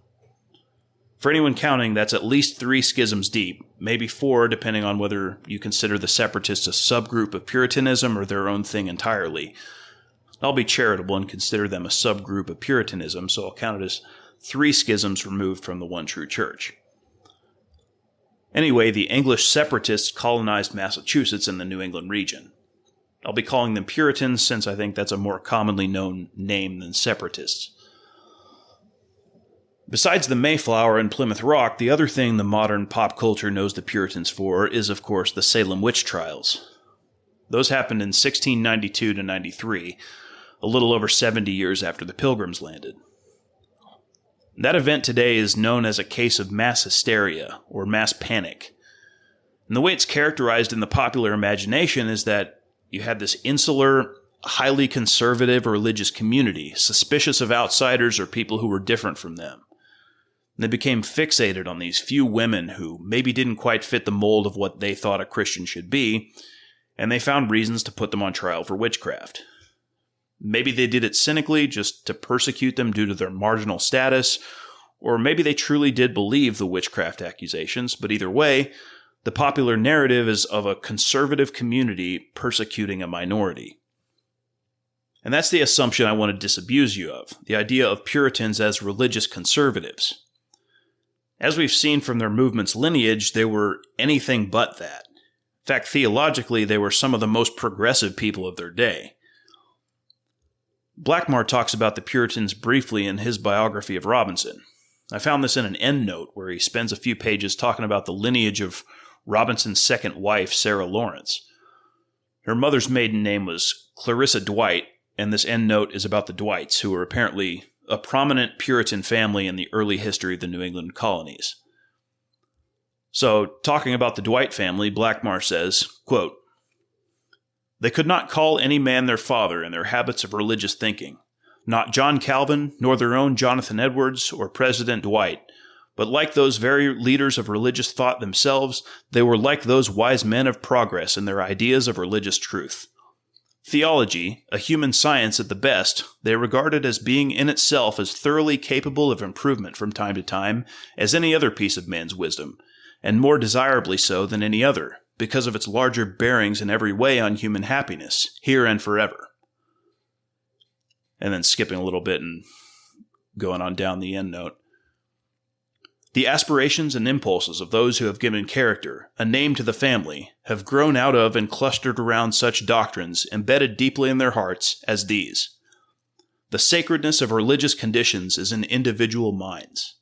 For anyone counting, that's at least 3 schisms deep, maybe 4 depending on whether you consider the Separatists a subgroup of Puritanism or their own thing entirely. I'll be charitable and consider them a subgroup of Puritanism, so I'll count it as 3 schisms removed from the one true church. Anyway, the English Separatists colonized Massachusetts in the New England region. I'll be calling them Puritans since I think that's a more commonly known name than Separatists. Besides the Mayflower and Plymouth Rock, the other thing the modern pop culture knows the Puritans for is, of course, the Salem witch trials. Those happened in 1692 to 93, a little over 70 years after the Pilgrims landed. That event today is known as a case of mass hysteria, or mass panic. And the way it's characterized in the popular imagination is that you had this insular, highly conservative religious community, suspicious of outsiders or people who were different from them. And they became fixated on these few women who maybe didn't quite fit the mold of what they thought a Christian should be, and they found reasons to put them on trial for witchcraft. Maybe they did it cynically, just to persecute them due to their marginal status, or maybe they truly did believe the witchcraft accusations, but either way, the popular narrative is of a conservative community persecuting a minority. And that's the assumption I want to disabuse you of, the idea of Puritans as religious conservatives. As we've seen from their movement's lineage, they were anything but that. In fact, theologically, they were some of the most progressive people of their day. Blackmore talks about the Puritans briefly in his biography of Robinson. I found this in an endnote where he spends a few pages talking about the lineage of Robinson's second wife, Sarah Lawrence. Her mother's maiden name was Clarissa Dwight, and this endnote is about the Dwights, who were apparently a prominent Puritan family in the early history of the New England colonies. So, talking about the Dwight family, Blackmar says, quote, "They could not call any man their father in their habits of religious thinking, not John Calvin, nor their own Jonathan Edwards or President Dwight, but like those very leaders of religious thought themselves, they were like those wise men of progress in their ideas of religious truth. Theology, a human science at the best, they regarded as being in itself as thoroughly capable of improvement from time to time as any other piece of man's wisdom, and more desirably so than any other, because of its larger bearings in every way on human happiness, here and forever." And then skipping a little bit and going on down the end note. "The aspirations and impulses of those who have given character, a name to the family, have grown out of and clustered around such doctrines, embedded deeply in their hearts, as these. The sacredness of religious conditions is in individual minds.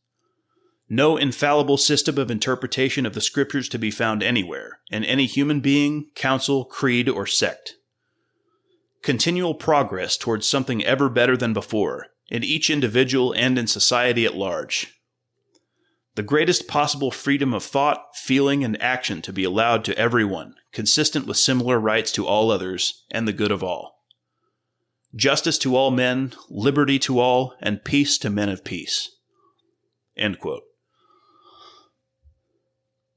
No infallible system of interpretation of the Scriptures to be found anywhere, in any human being, council, creed, or sect. Continual progress towards something ever better than before, in each individual and in society at large. The greatest possible freedom of thought, feeling, and action to be allowed to everyone, consistent with similar rights to all others, and the good of all. Justice to all men, liberty to all, and peace to men of peace." End quote.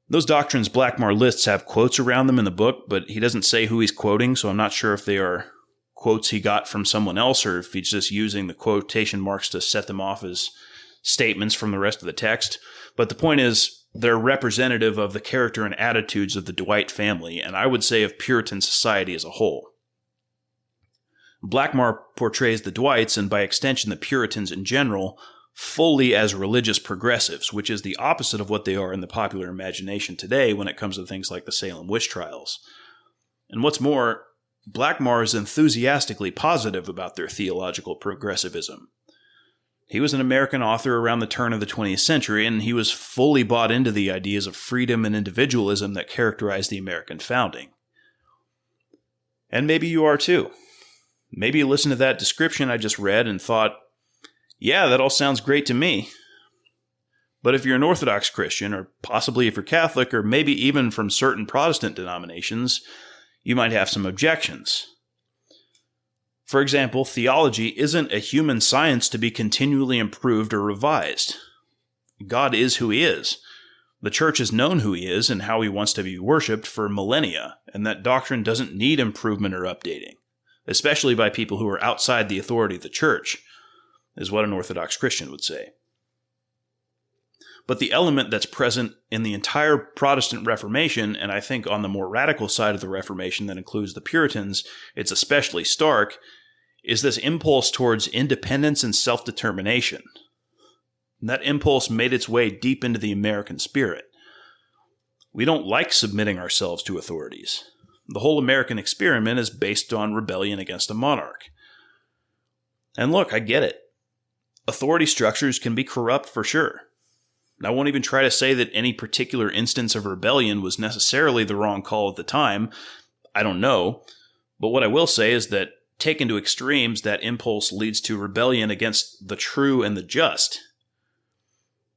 Those doctrines Blackmar lists have quotes around them in the book, but he doesn't say who he's quoting, so I'm not sure if they are quotes he got from someone else or if he's just using the quotation marks to set them off as statements from the rest of the text. But the point is, they're representative of the character and attitudes of the Dwight family, and I would say of Puritan society as a whole. Blackmar portrays the Dwights, and by extension the Puritans in general, fully as religious progressives, which is the opposite of what they are in the popular imagination today when it comes to things like the Salem witch trials. And what's more, Blackmar is enthusiastically positive about their theological progressivism. He was an American author around the turn of the 20th century, and he was fully bought into the ideas of freedom and individualism that characterized the American founding. And maybe you are too. Maybe you listened to that description I just read and thought, yeah, that all sounds great to me. But if you're an Orthodox Christian, or possibly if you're Catholic, or maybe even from certain Protestant denominations, you might have some objections. For example, theology isn't a human science to be continually improved or revised. God is who he is. The church has known who he is and how he wants to be worshipped for millennia, and that doctrine doesn't need improvement or updating, especially by people who are outside the authority of the church, is what an Orthodox Christian would say. But the element that's present in the entire Protestant Reformation, and I think on the more radical side of the Reformation that includes the Puritans, it's especially stark, is this impulse towards independence and self-determination. And that impulse made its way deep into the American spirit. We don't like submitting ourselves to authorities. The whole American experiment is based on rebellion against a monarch. And look, I get it. Authority structures can be corrupt for sure. I won't even try to say that any particular instance of rebellion was necessarily the wrong call at the time. I don't know. But what I will say is that, taken to extremes, that impulse leads to rebellion against the true and the just.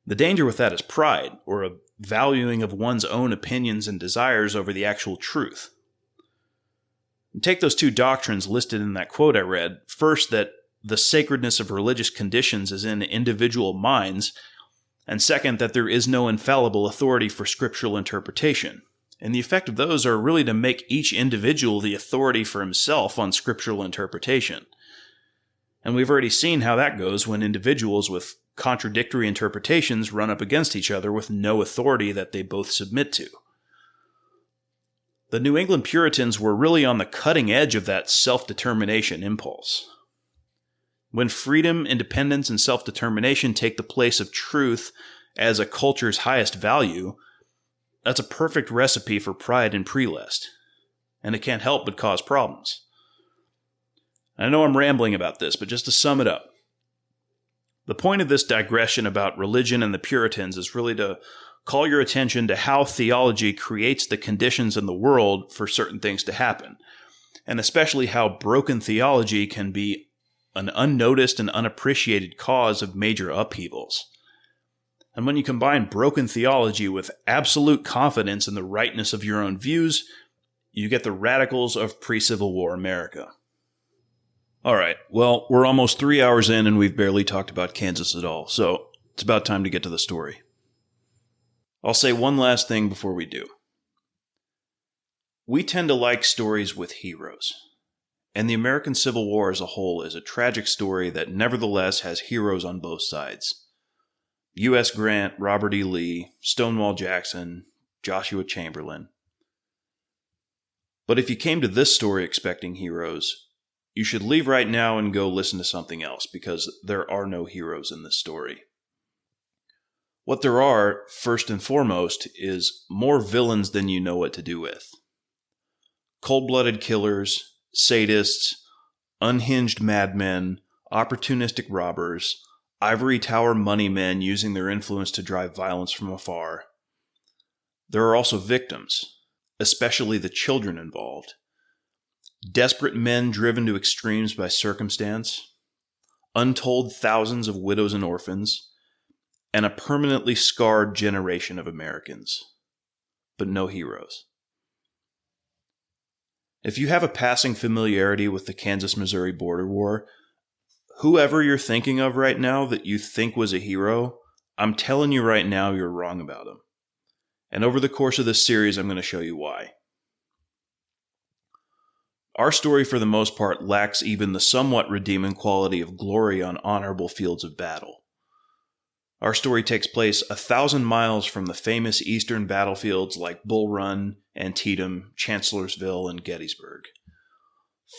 The danger with that is pride, or a valuing of one's own opinions and desires over the actual truth. And take those two doctrines listed in that quote I read. First, that the sacredness of religious conditions is in individual minds, and second, that there is no infallible authority for scriptural interpretation. And the effect of those are really to make each individual the authority for himself on scriptural interpretation. And we've already seen how that goes when individuals with contradictory interpretations run up against each other with no authority that they both submit to. The New England Puritans were really on the cutting edge of that self-determination impulse. When freedom, independence, and self-determination take the place of truth as a culture's highest value, that's a perfect recipe for pride and prelest, and it can't help but cause problems. I know I'm rambling about this, but just to sum it up, The point of this digression about religion and the Puritans is really to call your attention to how theology creates the conditions in the world for certain things to happen, and especially how broken theology can be an unnoticed and unappreciated cause of major upheavals. And when you combine broken theology with absolute confidence in the rightness of your own views, you get the radicals of pre-Civil War America. All right, well, we're almost 3 hours in and we've barely talked about Kansas at all, so it's about time to get to the story. I'll say one last thing before we do. We tend to like stories with heroes, and the American Civil War as a whole is a tragic story that nevertheless has heroes on both sides. U.S. Grant, Robert E. Lee, Stonewall Jackson, Joshua Chamberlain. But if you came to this story expecting heroes, you should leave right now and go listen to something else, because there are no heroes in this story. What there are, first and foremost, is more villains than you know what to do with. Cold-blooded killers, sadists, unhinged madmen, opportunistic robbers, ivory tower money men using their influence to drive violence from afar. There are also victims, especially the children involved. Desperate men driven to extremes by circumstance, untold thousands of widows and orphans, and a permanently scarred generation of Americans. But no heroes. If you have a passing familiarity with the Kansas-Missouri border war, whoever you're thinking of right now that you think was a hero, I'm telling you right now you're wrong about him. And over the course of this series, I'm going to show you why. Our story, for the most part, lacks even the somewhat redeeming quality of glory on honorable fields of battle. Our story takes place 1,000 miles from the famous eastern battlefields like Bull Run, Antietam, Chancellorsville, and Gettysburg.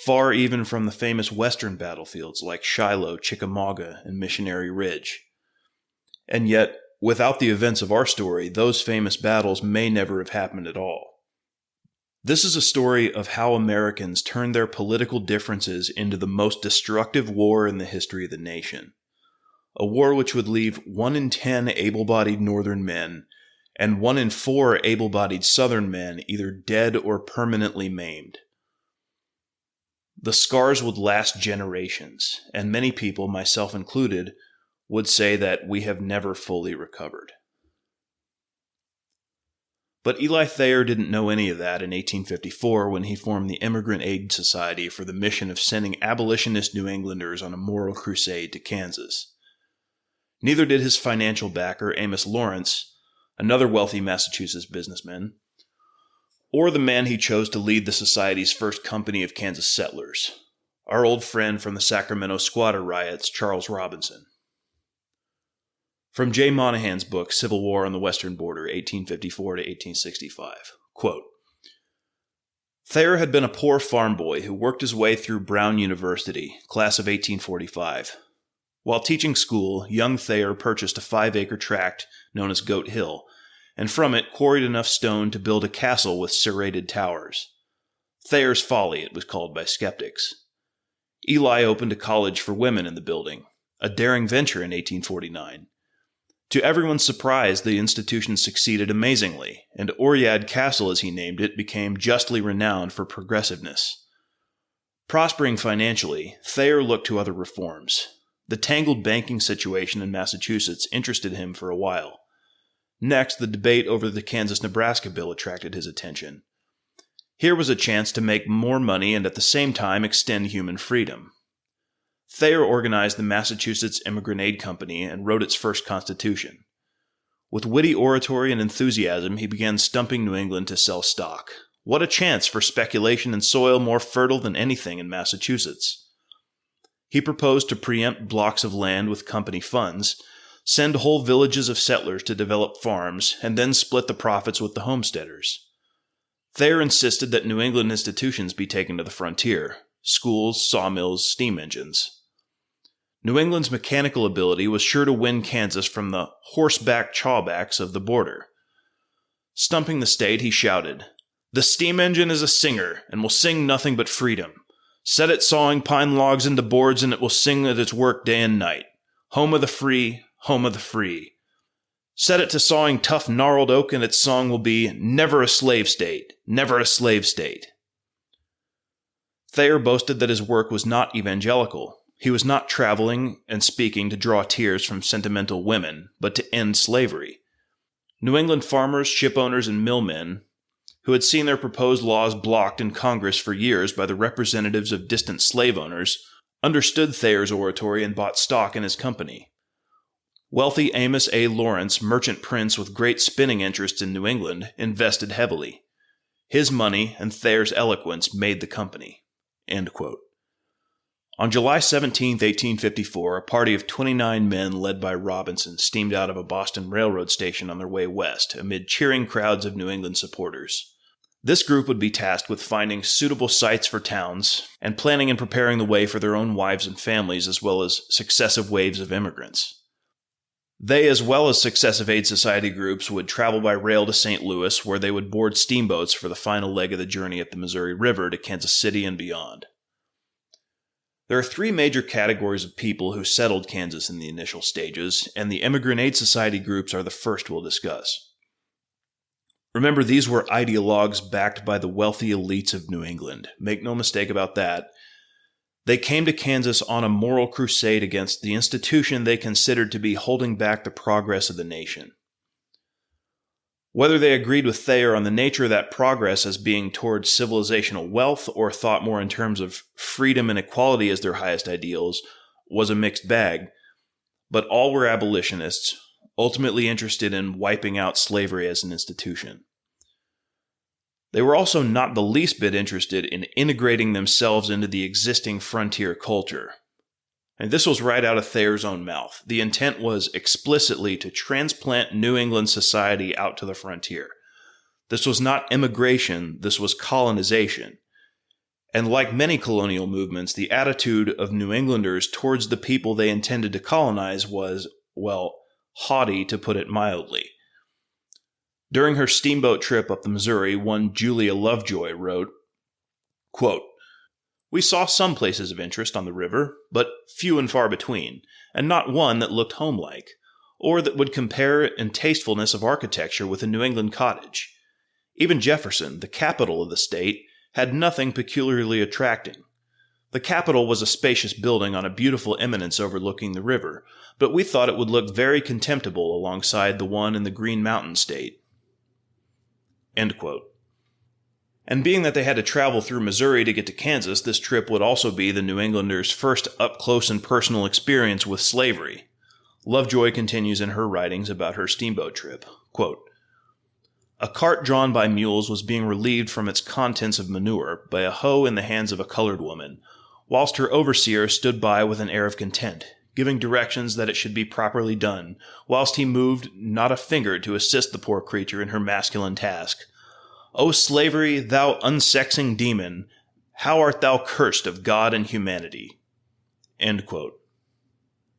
Far even from the famous western battlefields like Shiloh, Chickamauga, and Missionary Ridge. And yet, without the events of our story, those famous battles may never have happened at all. This is a story of how Americans turned their political differences into the most destructive war in the history of the nation. A war which would leave 1 in 10 able-bodied northern men and 1 in 4 able-bodied southern men either dead or permanently maimed. The scars would last generations, and many people, myself included, would say that we have never fully recovered. But Eli Thayer didn't know any of that in 1854 when he formed the Immigrant Aid Society for the mission of sending abolitionist New Englanders on a moral crusade to Kansas. Neither did his financial backer, Amos Lawrence, another wealthy Massachusetts businessman, or the man he chose to lead the society's first company of Kansas settlers, our old friend from the Sacramento squatter riots, Charles Robinson. From Jay Monahan's book, Civil War on the Western Border, 1854 to 1865, quote, Thayer had been a poor farm boy who worked his way through Brown University, class of 1845. While teaching school, young Thayer purchased a 5-acre tract known as Goat Hill, and from it quarried enough stone to build a castle with serrated towers. Thayer's Folly, it was called by skeptics. Eli opened a college for women in the building, a daring venture in 1849. To everyone's surprise, the institution succeeded amazingly, and Oread Castle, as he named it, became justly renowned for progressiveness. Prospering financially, Thayer looked to other reforms. The tangled banking situation in Massachusetts interested him for a while. Next, the debate over the Kansas-Nebraska bill attracted his attention. Here was a chance to make more money and at the same time extend human freedom. Thayer organized the Massachusetts Immigrant Aid Company and wrote its first constitution. With witty oratory and enthusiasm, he began stumping New England to sell stock. What a chance for speculation in soil more fertile than anything in Massachusetts. He proposed to preempt blocks of land with company funds, send whole villages of settlers to develop farms, and then split the profits with the homesteaders. Thayer insisted that New England institutions be taken to the frontier: schools, sawmills, steam engines. New England's mechanical ability was sure to win Kansas from the horseback chawbacks of the border. Stumping the state, he shouted, "The steam engine is a singer, and will sing nothing but freedom. Set it sawing pine logs into boards, and it will sing at its work day and night. Home of the free, home of the free. Set it to sawing tough gnarled oak and its song will be, never a slave state, never a slave state. Thayer boasted that his work was not evangelical. He was not traveling and speaking to draw tears from sentimental women, but to end slavery. New England farmers, shipowners, and millmen, who had seen their proposed laws blocked in Congress for years by the representatives of distant slave owners, understood Thayer's oratory and bought stock in his company. Wealthy Amos A. Lawrence, merchant prince with great spinning interests in New England, invested heavily. His money and Thayer's eloquence made the company." End quote. On July 17, 1854, a party of 29 men led by Robinson steamed out of a Boston railroad station on their way west, amid cheering crowds of New England supporters. This group would be tasked with finding suitable sites for towns and planning and preparing the way for their own wives and families, as well as successive waves of immigrants. They, as well as successive aid society groups, would travel by rail to St. Louis, where they would board steamboats for the final leg of the journey up the Missouri River to Kansas City and beyond. There are three major categories of people who settled Kansas in the initial stages, and the Immigrant Aid Society groups are the first we'll discuss. Remember, these were ideologues backed by the wealthy elites of New England. Make no mistake about that. They came to Kansas on a moral crusade against the institution they considered to be holding back the progress of the nation. Whether they agreed with Thayer on the nature of that progress as being towards civilizational wealth or thought more in terms of freedom and equality as their highest ideals was a mixed bag, but all were abolitionists, ultimately interested in wiping out slavery as an institution. They were also not the least bit interested in integrating themselves into the existing frontier culture. And this was right out of Thayer's own mouth. The intent was explicitly to transplant New England society out to the frontier. This was not immigration, this was colonization. And like many colonial movements, the attitude of New Englanders towards the people they intended to colonize was, well, haughty to put it mildly. During her steamboat trip up the Missouri, one Julia Lovejoy wrote, quote, "We saw some places of interest on the river, but few and far between, and not one that looked homelike, or that would compare in tastefulness of architecture with a New England cottage. Even Jefferson, the capital of the state, had nothing peculiarly attracting. The Capitol was a spacious building on a beautiful eminence overlooking the river, but we thought it would look very contemptible alongside the one in the Green Mountain State." End quote. And being that they had to travel through Missouri to get to Kansas, this trip would also be the New Englanders' first up-close and personal experience with slavery. Lovejoy continues in her writings about her steamboat trip, quote, "A cart drawn by mules was being relieved from its contents of manure by a hoe in the hands of a colored woman, whilst her overseer stood by with an air of content, giving directions that it should be properly done, whilst he moved not a finger to assist the poor creature in her masculine task. O slavery, thou unsexing demon, how art thou cursed of God and humanity." End quote.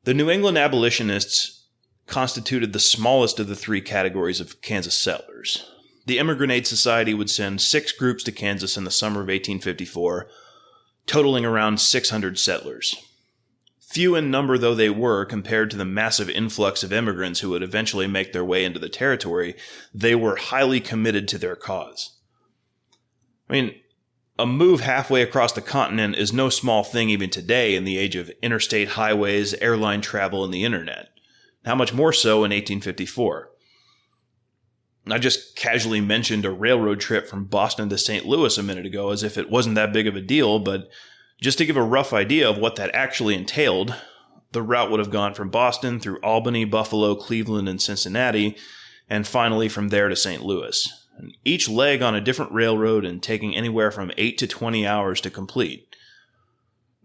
The New England abolitionists constituted the smallest of the three categories of Kansas settlers. The Immigrant Aid Society would send 6 groups to Kansas in the summer of 1854, totaling around 600 settlers. Few in number though they were compared to the massive influx of immigrants who would eventually make their way into the territory, they were highly committed to their cause. I mean, a move halfway across the continent is no small thing even today in the age of interstate highways, airline travel, and the internet. How much more so in 1854? I just casually mentioned a railroad trip from Boston to St. Louis a minute ago as if it wasn't that big of a deal, but just to give a rough idea of what that actually entailed, the route would have gone from Boston through Albany, Buffalo, Cleveland, and Cincinnati, and finally from there to St. Louis. And each leg on a different railroad and taking anywhere from 8 to 20 hours to complete.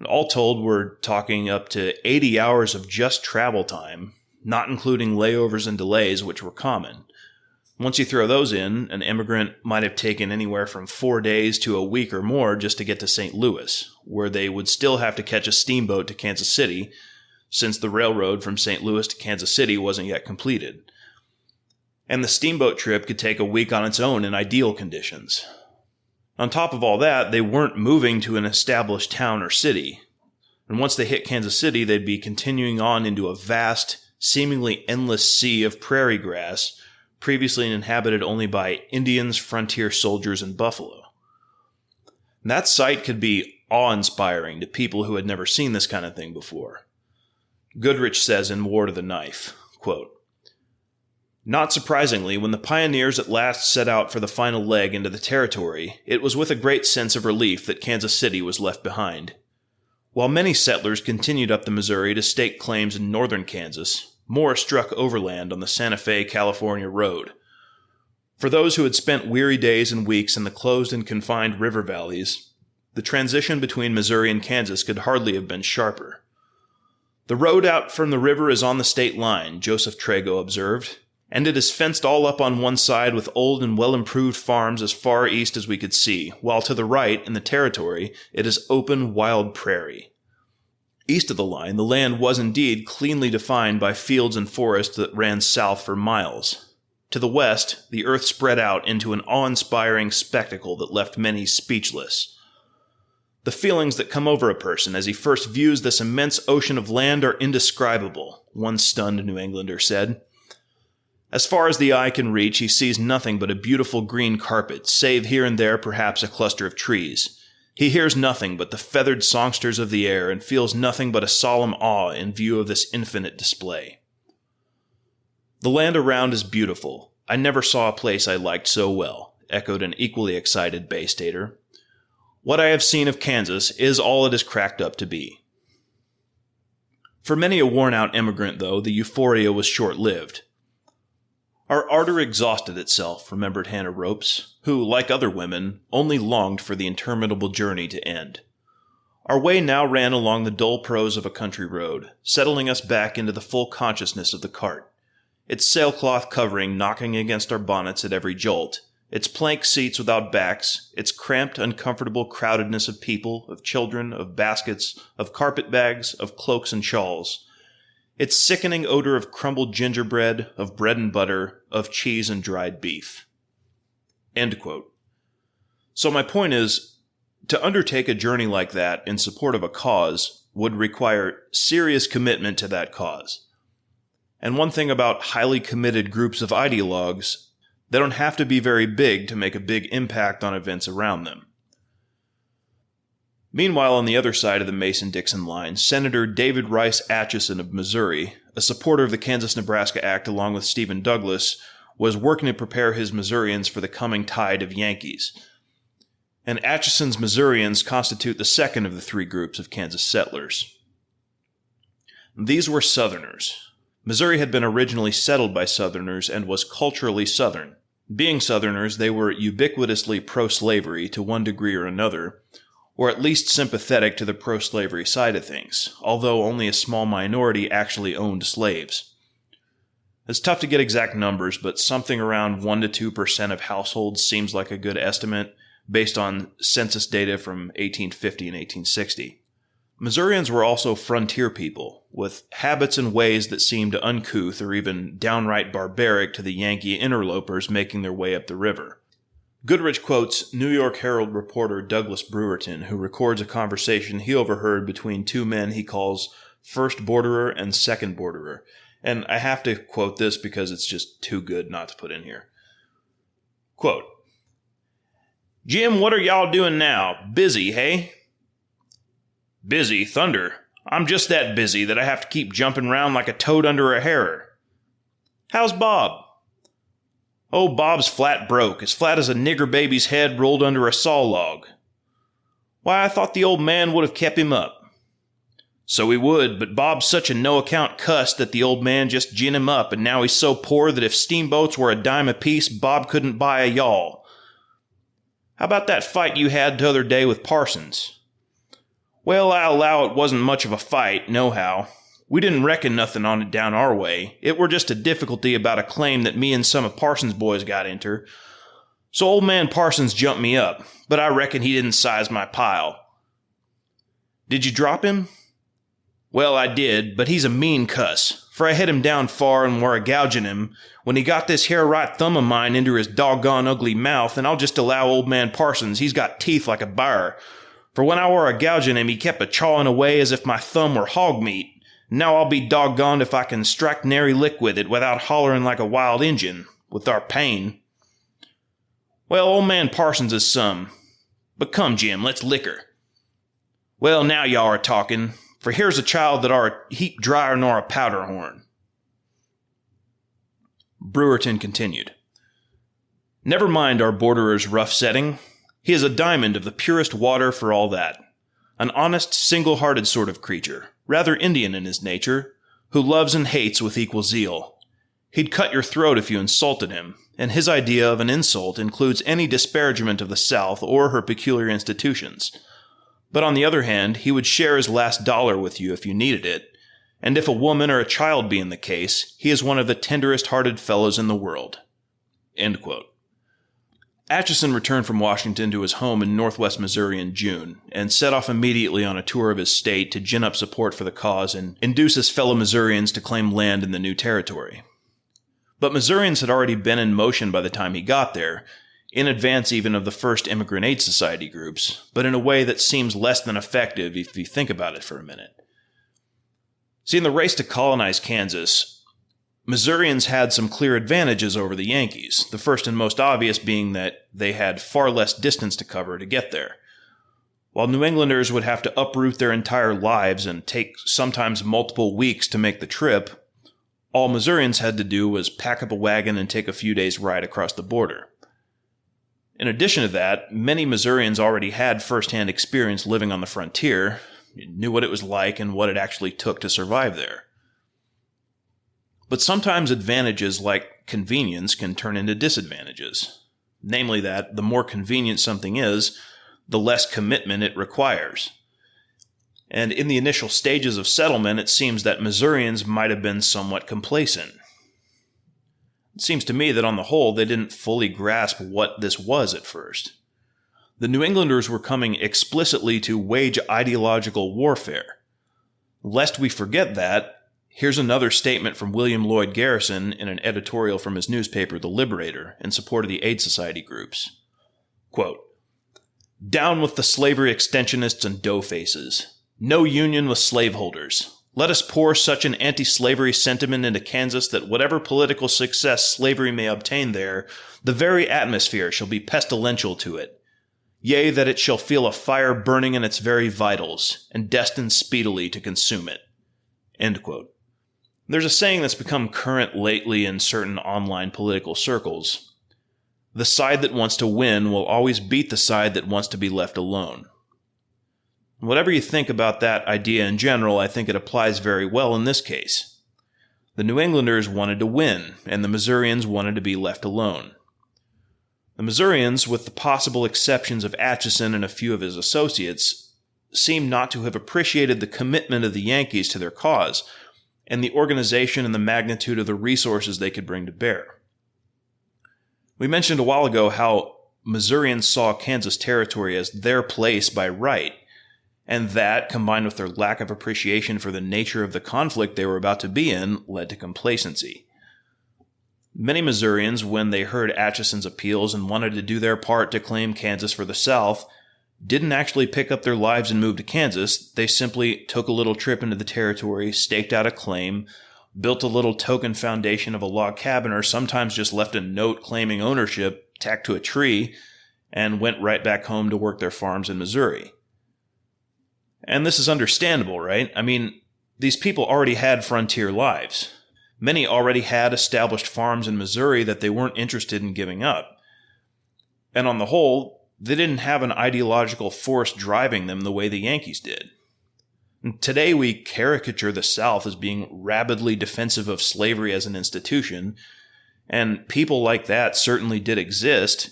All told, we're talking up to 80 hours of just travel time, not including layovers and delays, which were common. Once you throw those in, an immigrant might have taken anywhere from 4 days to a week or more just to get to St. Louis, where they would still have to catch a steamboat to Kansas City, since the railroad from St. Louis to Kansas City wasn't yet completed. And the steamboat trip could take a week on its own in ideal conditions. On top of all that, they weren't moving to an established town or city. And once they hit Kansas City, they'd be continuing on into a vast, seemingly endless sea of prairie grass, previously inhabited only by Indians, frontier soldiers, and buffalo. And that sight could be awe-inspiring to people who had never seen this kind of thing before. Goodrich says in War to the Knife, quote, "Not surprisingly, when the pioneers at last set out for the final leg into the territory, it was with a great sense of relief that Kansas City was left behind. While many settlers continued up the Missouri to stake claims in northern Kansas, more struck overland on the Santa Fe, California road. For those who had spent weary days and weeks in the closed and confined river valleys, the transition between Missouri and Kansas could hardly have been sharper. The road out from the river is on the state line," Joseph Trago observed, "and it is fenced all up on one side with old and well-improved farms as far east as we could see, while to the right, in the territory, it is open, wild prairie. East of the line, the land was indeed cleanly defined by fields and forests that ran south for miles. To the west, the earth spread out into an awe-inspiring spectacle that left many speechless. The feelings that come over a person as he first views this immense ocean of land are indescribable," one stunned New Englander said. "As far as the eye can reach, he sees nothing but a beautiful green carpet, save here and there perhaps a cluster of trees. He hears nothing but the feathered songsters of the air, and feels nothing but a solemn awe in view of this infinite display. The land around is beautiful. I never saw a place I liked so well," echoed an equally excited Bay Stater. "What I have seen of Kansas is all it is cracked up to be." For many a worn-out immigrant, though, the euphoria was short-lived. "Our ardor exhausted itself," remembered Hannah Ropes, who, like other women, only longed for the interminable journey to end. "Our way now ran along the dull prose of a country road, settling us back into the full consciousness of the cart, its sailcloth covering knocking against our bonnets at every jolt, its plank seats without backs, its cramped, uncomfortable crowdedness of people, of children, of baskets, of carpet-bags, of cloaks and shawls, its sickening odor of crumbled gingerbread, of bread and butter, of cheese and dried beef." End quote. So my point is, to undertake a journey like that in support of a cause would require serious commitment to that cause. And one thing about highly committed groups of ideologues, they don't have to be very big to make a big impact on events around them. Meanwhile, on the other side of the Mason-Dixon line, Senator David Rice Atchison of Missouri, a supporter of the Kansas-Nebraska Act along with Stephen Douglas, was working to prepare his Missourians for the coming tide of Yankees. And Atchison's Missourians constitute the second of the three groups of Kansas settlers. These were Southerners. Missouri had been originally settled by Southerners and was culturally Southern. Being Southerners, they were ubiquitously pro-slavery to one degree or another, or at least sympathetic to the pro-slavery side of things, although only a small minority actually owned slaves. It's tough to get exact numbers, but something around 1 to 2% of households seems like a good estimate based on census data from 1850 and 1860. Missourians were also frontier people, with habits and ways that seemed uncouth or even downright barbaric to the Yankee interlopers making their way up the river. Goodrich quotes New York Herald reporter Douglas Brewerton, who records a conversation he overheard between two men he calls first borderer and second borderer. And I have to quote this because it's just too good not to put in here. Quote, "Jim, what are y'all doing now? Busy, hey?" "Busy? Thunder. I'm just that busy that I have to keep jumping around like a toad under a harrow." "How's Bob?" "Oh, Bob's flat broke, as flat as a nigger baby's head rolled under a saw log." "Why, I thought the old man would have kept him up." "So he would, but Bob's such a no-account cuss that the old man just gin him up, and now he's so poor that if steamboats were a dime apiece, Bob couldn't buy a yawl." "How about that fight you had t'other day with Parsons?" "Well, I allow it wasn't much of a fight, nohow. We didn't reckon nothing on it down our way. It were just a difficulty about a claim that me and some of Parsons' boys got inter. So old man Parsons jumped me up, but I reckon he didn't size my pile." "Did you drop him?" "Well, I did, but he's a mean cuss, for I hit him down far and were a-gouging him when he got this here right thumb of mine into his doggone ugly mouth, and I'll just allow old man Parsons he's got teeth like a bar, For when I were a gouging him, he kept a chawing away as if my thumb were hog meat. Now I'll be doggoned if I can strike nary lick with it without hollering like a wild Injun, with our pain. Well, old man Parsons is some. But come, Jim, let's liquor. Well, now y'all are talking, for here's a child that are a heap drier nor a powder horn. Brewerton continued. Never mind our borderer's rough setting. He is a diamond of the purest water for all that. An honest, single-hearted sort of creature, rather Indian in his nature, who loves and hates with equal zeal. He'd cut your throat if you insulted him, and his idea of an insult includes any disparagement of the South or her peculiar institutions. But on the other hand, he would share his last dollar with you if you needed it, and if a woman or a child be in the case, he is one of the tenderest-hearted fellows in the world. End quote. Atchison returned from Washington to his home in northwest Missouri in June, and set off immediately on a tour of his state to gin up support for the cause and induce his fellow Missourians to claim land in the new territory. But Missourians had already been in motion by the time he got there, in advance even of the first Immigrant Aid Society groups, but in a way that seems less than effective if you think about it for a minute. See, in the race to colonize Kansas, Missourians had some clear advantages over the Yankees, the first and most obvious being that they had far less distance to cover to get there. While New Englanders would have to uproot their entire lives and take sometimes multiple weeks to make the trip, all Missourians had to do was pack up a wagon and take a few days' ride across the border. In addition to that, many Missourians already had first-hand experience living on the frontier, knew what it was like and what it actually took to survive there. But sometimes advantages like convenience can turn into disadvantages. Namely that the more convenient something is, the less commitment it requires. And in the initial stages of settlement, it seems that Missourians might have been somewhat complacent. It seems to me that on the whole, they didn't fully grasp what this was at first. The New Englanders were coming explicitly to wage ideological warfare. Lest we forget that, here's another statement from William Lloyd Garrison in an editorial from his newspaper, The Liberator, in support of the Aid Society groups. Quote, "Down with the slavery extensionists and doughfaces. No union with slaveholders. Let us pour such an anti-slavery sentiment into Kansas that whatever political success slavery may obtain there, the very atmosphere shall be pestilential to it. Yea, that it shall feel a fire burning in its very vitals, and destined speedily to consume it." End quote. There's a saying that's become current lately in certain online political circles. The side that wants to win will always beat the side that wants to be left alone. Whatever you think about that idea in general, I think it applies very well in this case. The New Englanders wanted to win, and the Missourians wanted to be left alone. The Missourians, with the possible exceptions of Atchison and a few of his associates, seem not to have appreciated the commitment of the Yankees to their cause, and the organization and the magnitude of the resources they could bring to bear. We mentioned a while ago how Missourians saw Kansas Territory as their place by right, and that, combined with their lack of appreciation for the nature of the conflict they were about to be in, led to complacency. Many Missourians, when they heard Atchison's appeals and wanted to do their part to claim Kansas for the South, didn't actually pick up their lives and move to Kansas. They simply took a little trip into the territory, staked out a claim, built a little token foundation of a log cabin, or sometimes just left a note claiming ownership tacked to a tree, and went right back home to work their farms in Missouri. And this is understandable, right? I mean, these people already had frontier lives. Many already had established farms in Missouri that they weren't interested in giving up. And on the whole, they didn't have an ideological force driving them the way the Yankees did. And today we caricature the South as being rabidly defensive of slavery as an institution, and people like that certainly did exist,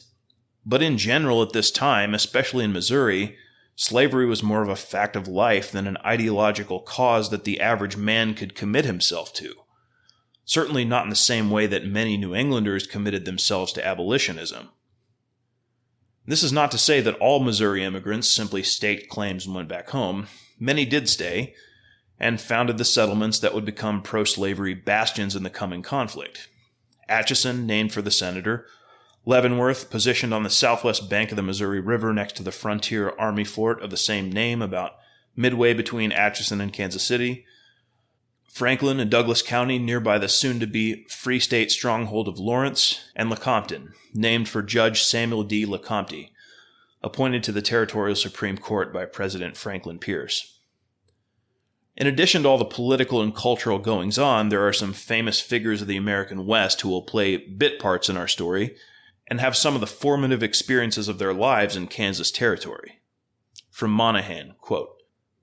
but in general at this time, especially in Missouri, slavery was more of a fact of life than an ideological cause that the average man could commit himself to. Certainly not in the same way that many New Englanders committed themselves to abolitionism. This is not to say that all Missouri immigrants simply staked claims and went back home. Many did stay, and founded the settlements that would become pro-slavery bastions in the coming conflict. Atchison, named for the senator, Leavenworth, positioned on the southwest bank of the Missouri River next to the frontier army fort of the same name about midway between Atchison and Kansas City. Franklin and Douglas County, nearby the soon-to-be Free State stronghold of Lawrence, and Lecompton, named for Judge Samuel D. Lecompte, appointed to the Territorial Supreme Court by President Franklin Pierce. In addition to all the political and cultural goings-on, there are some famous figures of the American West who will play bit parts in our story and have some of the formative experiences of their lives in Kansas Territory. From Monahan, quote,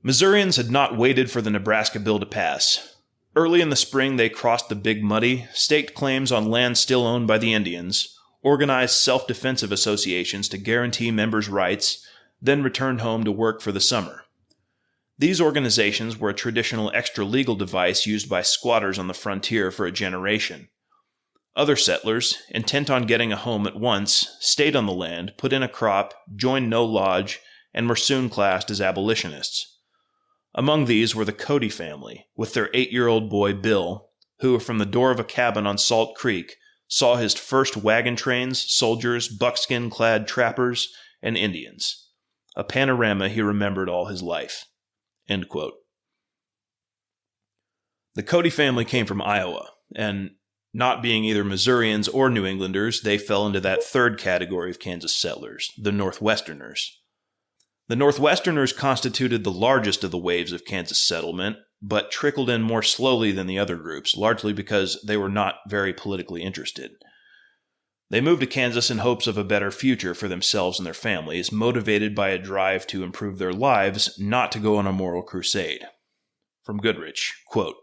"Missourians had not waited for the Nebraska bill to pass. Early in the spring, they crossed the Big Muddy, staked claims on land still owned by the Indians, organized self-defensive associations to guarantee members' rights, then returned home to work for the summer. These organizations were a traditional extra-legal device used by squatters on the frontier for a generation. Other settlers, intent on getting a home at once, stayed on the land, put in a crop, joined no lodge, and were soon classed as abolitionists. Among these were the Cody family, with their 8-year-old boy Bill, who, from the door of a cabin on Salt Creek, saw his first wagon trains, soldiers, buckskin-clad trappers, and Indians. A panorama he remembered all his life." End quote. The Cody family came from Iowa, and not being either Missourians or New Englanders, they fell into that third category of Kansas settlers, the Northwesterners. The Northwesterners constituted the largest of the waves of Kansas settlement, but trickled in more slowly than the other groups, largely because they were not very politically interested. They moved to Kansas in hopes of a better future for themselves and their families, motivated by a drive to improve their lives, not to go on a moral crusade. From Goodrich, quote,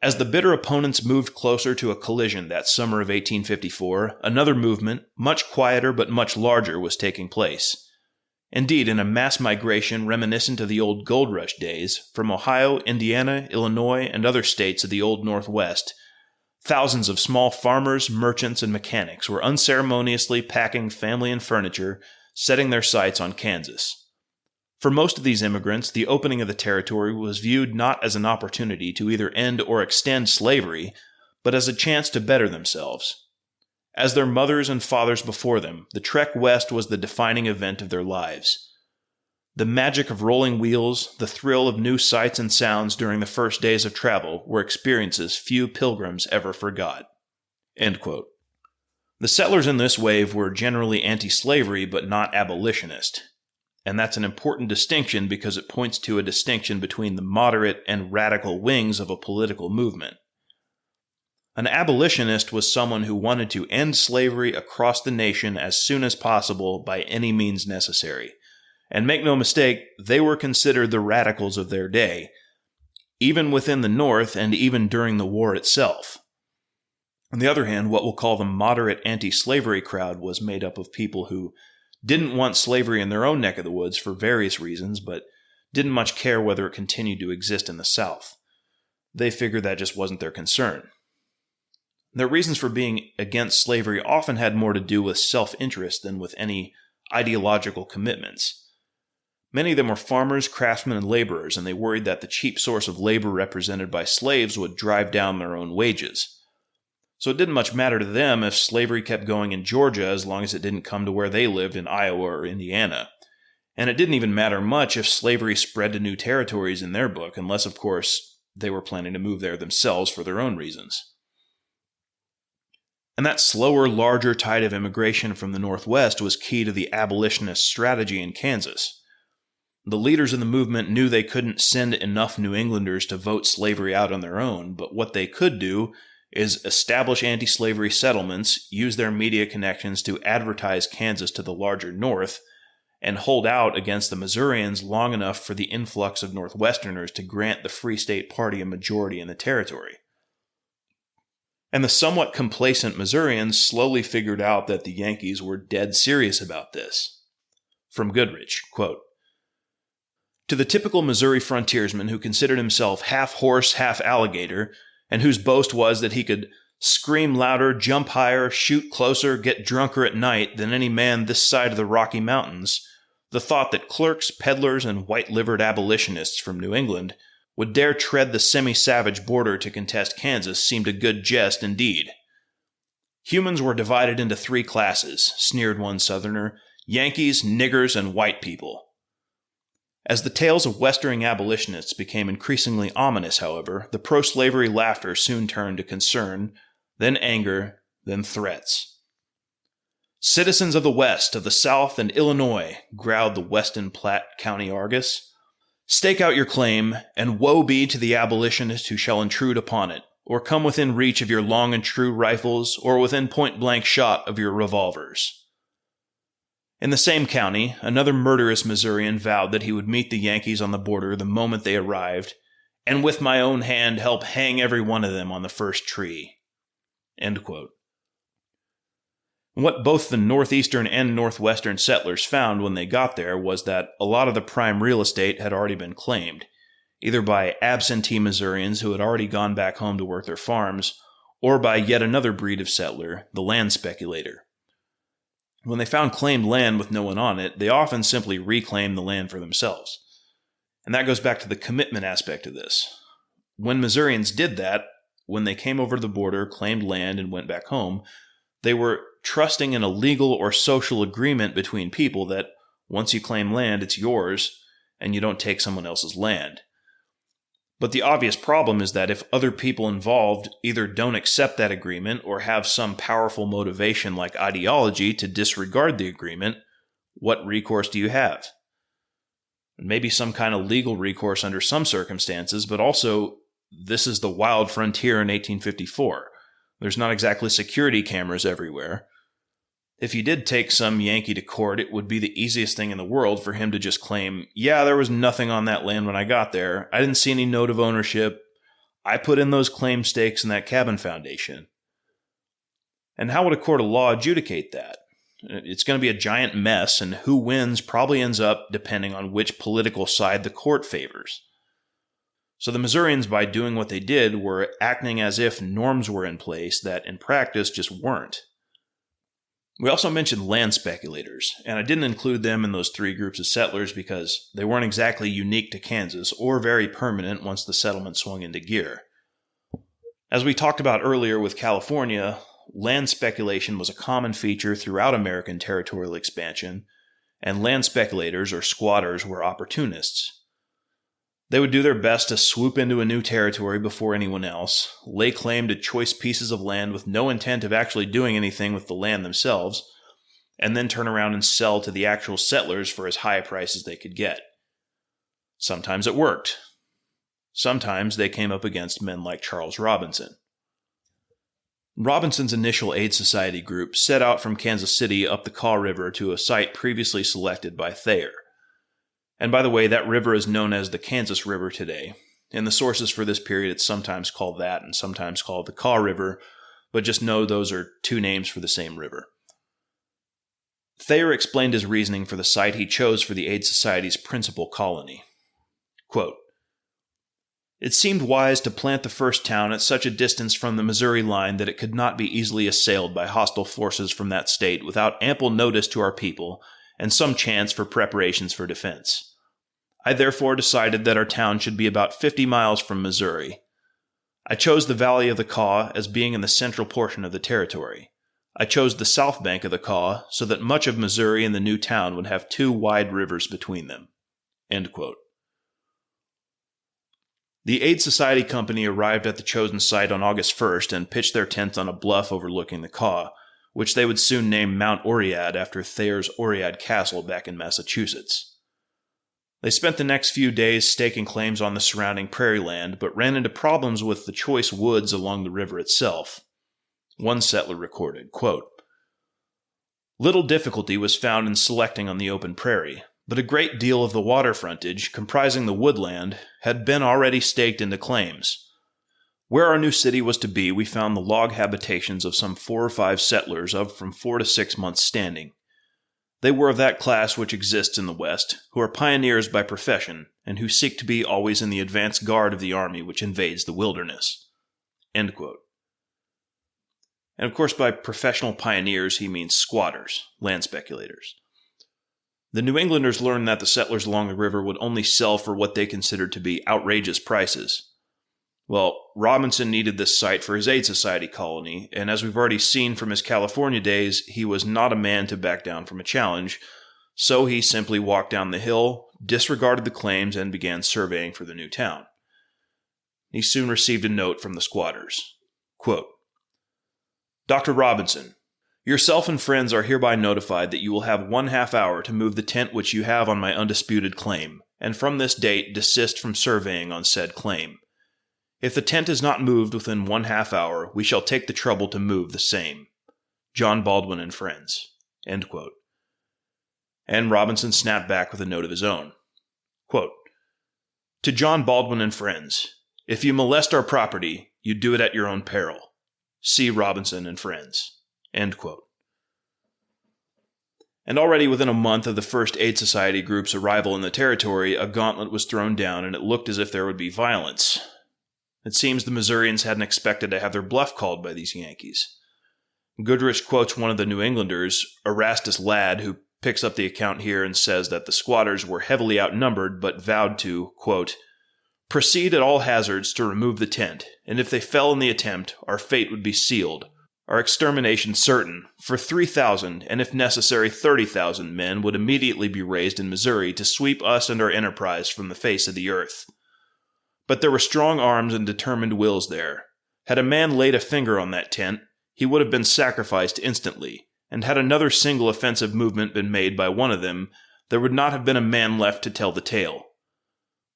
"As the bitter opponents moved closer to a collision that summer of 1854, another movement, much quieter but much larger, was taking place. Indeed, in a mass migration reminiscent of the old gold rush days, from Ohio, Indiana, Illinois, and other states of the old Northwest, thousands of small farmers, merchants, and mechanics were unceremoniously packing family and furniture, setting their sights on Kansas. For most of these immigrants, the opening of the territory was viewed not as an opportunity to either end or extend slavery, but as a chance to better themselves. As their mothers and fathers before them, the trek west was the defining event of their lives. The magic of rolling wheels, the thrill of new sights and sounds during the first days of travel were experiences few pilgrims ever forgot." End quote. The settlers in this wave were generally anti-slavery but not abolitionist. And that's an important distinction because it points to a distinction between the moderate and radical wings of a political movement. An abolitionist was someone who wanted to end slavery across the nation as soon as possible by any means necessary. And make no mistake, they were considered the radicals of their day, even within the North and even during the war itself. On the other hand, what we'll call the moderate anti-slavery crowd was made up of people who didn't want slavery in their own neck of the woods for various reasons, but didn't much care whether it continued to exist in the South. They figured that just wasn't their concern. Their reasons for being against slavery often had more to do with self-interest than with any ideological commitments. Many of them were farmers, craftsmen, and laborers, and they worried that the cheap source of labor represented by slaves would drive down their own wages. So it didn't much matter to them if slavery kept going in Georgia as long as it didn't come to where they lived in Iowa or Indiana. And it didn't even matter much if slavery spread to new territories in their book, unless, of course, they were planning to move there themselves for their own reasons. And that slower, larger tide of immigration from the Northwest was key to the abolitionist strategy in Kansas. The leaders of the movement knew they couldn't send enough New Englanders to vote slavery out on their own, but what they could do is establish anti-slavery settlements, use their media connections to advertise Kansas to the larger North, and hold out against the Missourians long enough for the influx of Northwesterners to grant the Free State Party a majority in the territory. And the somewhat complacent Missourians slowly figured out that the Yankees were dead serious about this. From Goodrich, quote, "To the typical Missouri frontiersman who considered himself half horse, half alligator, and whose boast was that he could scream louder, jump higher, shoot closer, get drunker at night than any man this side of the Rocky Mountains, the thought that clerks, peddlers, and white-livered abolitionists from New England would dare tread the semi-savage border to contest Kansas seemed a good jest indeed. Humans were divided into three classes, sneered one Southerner: Yankees, niggers, and white people. As the tales of westering abolitionists became increasingly ominous, however, the pro-slavery laughter soon turned to concern, then anger, then threats. "Citizens of the West, of the South, and Illinois," growled the Weston Platte County Argus, "stake out your claim, and woe be to the abolitionist who shall intrude upon it, or come within reach of your long and true rifles, or within point-blank shot of your revolvers." In the same county, another murderous Missourian vowed that he would meet the Yankees on the border the moment they arrived, and with my own hand help hang every one of them on the first tree. End quote. What both the northeastern and northwestern settlers found when they got there was that a lot of the prime real estate had already been claimed, either by absentee Missourians who had already gone back home to work their farms, or by yet another breed of settler, the land speculator. When they found claimed land with no one on it, they often simply reclaimed the land for themselves. And that goes back to the commitment aspect of this. When Missourians did that, when they came over the border, claimed land, and went back home, they were trusting in a legal or social agreement between people that once you claim land, it's yours, and you don't take someone else's land. But the obvious problem is that if other people involved either don't accept that agreement or have some powerful motivation like ideology to disregard the agreement, what recourse do you have? Maybe some kind of legal recourse under some circumstances, but also this is the wild frontier in 1854. There's not exactly security cameras everywhere. If you did take some Yankee to court, it would be the easiest thing in the world for him to just claim, yeah, there was nothing on that land when I got there. I didn't see any note of ownership. I put in those claim stakes in that cabin foundation. And how would a court of law adjudicate that? It's going to be a giant mess, and who wins probably ends up depending on which political side the court favors. So the Missourians, by doing what they did, were acting as if norms were in place that in practice just weren't. We also mentioned land speculators, and I didn't include them in those three groups of settlers because they weren't exactly unique to Kansas or very permanent once the settlement swung into gear. As we talked about earlier with California, land speculation was a common feature throughout American territorial expansion, and land speculators or squatters were opportunists. They would do their best to swoop into a new territory before anyone else, lay claim to choice pieces of land with no intent of actually doing anything with the land themselves, and then turn around and sell to the actual settlers for as high a price as they could get. Sometimes it worked. Sometimes they came up against men like Charles Robinson. Robinson's initial aid society group set out from Kansas City up the Kaw River to a site previously selected by Thayer. And by the way, that river is known as the Kansas River today. In the sources for this period, it's sometimes called that and sometimes called the Kaw River, but just know those are two names for the same river. Thayer explained his reasoning for the site he chose for the Aid Society's principal colony. Quote, "It seemed wise to plant the first town at such a distance from the Missouri line that it could not be easily assailed by hostile forces from that state without ample notice to our people and some chance for preparations for defense. I therefore decided that our town should be about 50 miles from Missouri. I chose the valley of the Kaw as being in the central portion of the territory. I chose the south bank of the Kaw so that much of Missouri and the new town would have two wide rivers between them." End quote. The Aid Society Company arrived at the chosen site on August 1st and pitched their tents on a bluff overlooking the Kaw, which they would soon name Mount Oread after Thayer's Oread Castle back in Massachusetts. They spent the next few days staking claims on the surrounding prairie land, but ran into problems with the choice woods along the river itself. One settler recorded, quote, "Little difficulty was found in selecting on the open prairie, but a great deal of the water frontage, comprising the woodland, had been already staked into claims. Where our new city was to be, we found the log habitations of some 4 or 5 settlers of from 4 to 6 months' standing. They were of that class which exists in the West, who are pioneers by profession, and who seek to be always in the advance guard of the army which invades the wilderness." End quote. And of course, by professional pioneers, he means squatters, land speculators. The New Englanders learned that the settlers along the river would only sell for what they considered to be outrageous prices. Well, Robinson needed this site for his Aid Society colony, and as we've already seen from his California days, he was not a man to back down from a challenge, so he simply walked down the hill, disregarded the claims, and began surveying for the new town. He soon received a note from the squatters. Quote, Dr. Robinson, yourself and friends are hereby notified that you will have 1/2 hour to move the tent which you have on my undisputed claim, and from this date desist from surveying on said claim. If the tent is not moved within 1/2 hour, we shall take the trouble to move the same. John Baldwin and Friends. End quote. And Robinson snapped back with a note of his own. Quote, to John Baldwin and Friends, if you molest our property, you do it at your own peril. C. Robinson and Friends. End quote. And already within a month of the first Aid Society group's arrival in the territory, a gauntlet was thrown down and it looked as if there would be violence. It seems the Missourians hadn't expected to have their bluff called by these Yankees. Goodrich quotes one of the New Englanders, Erastus Ladd, who picks up the account here and says that the squatters were heavily outnumbered but vowed to, quote, proceed at all hazards to remove the tent, and if they fell in the attempt, our fate would be sealed, our extermination certain, for 3,000, and if necessary 30,000 men would immediately be raised in Missouri to sweep us and our enterprise from the face of the earth. But there were strong arms and determined wills there. Had a man laid a finger on that tent, he would have been sacrificed instantly, and had another single offensive movement been made by one of them, there would not have been a man left to tell the tale.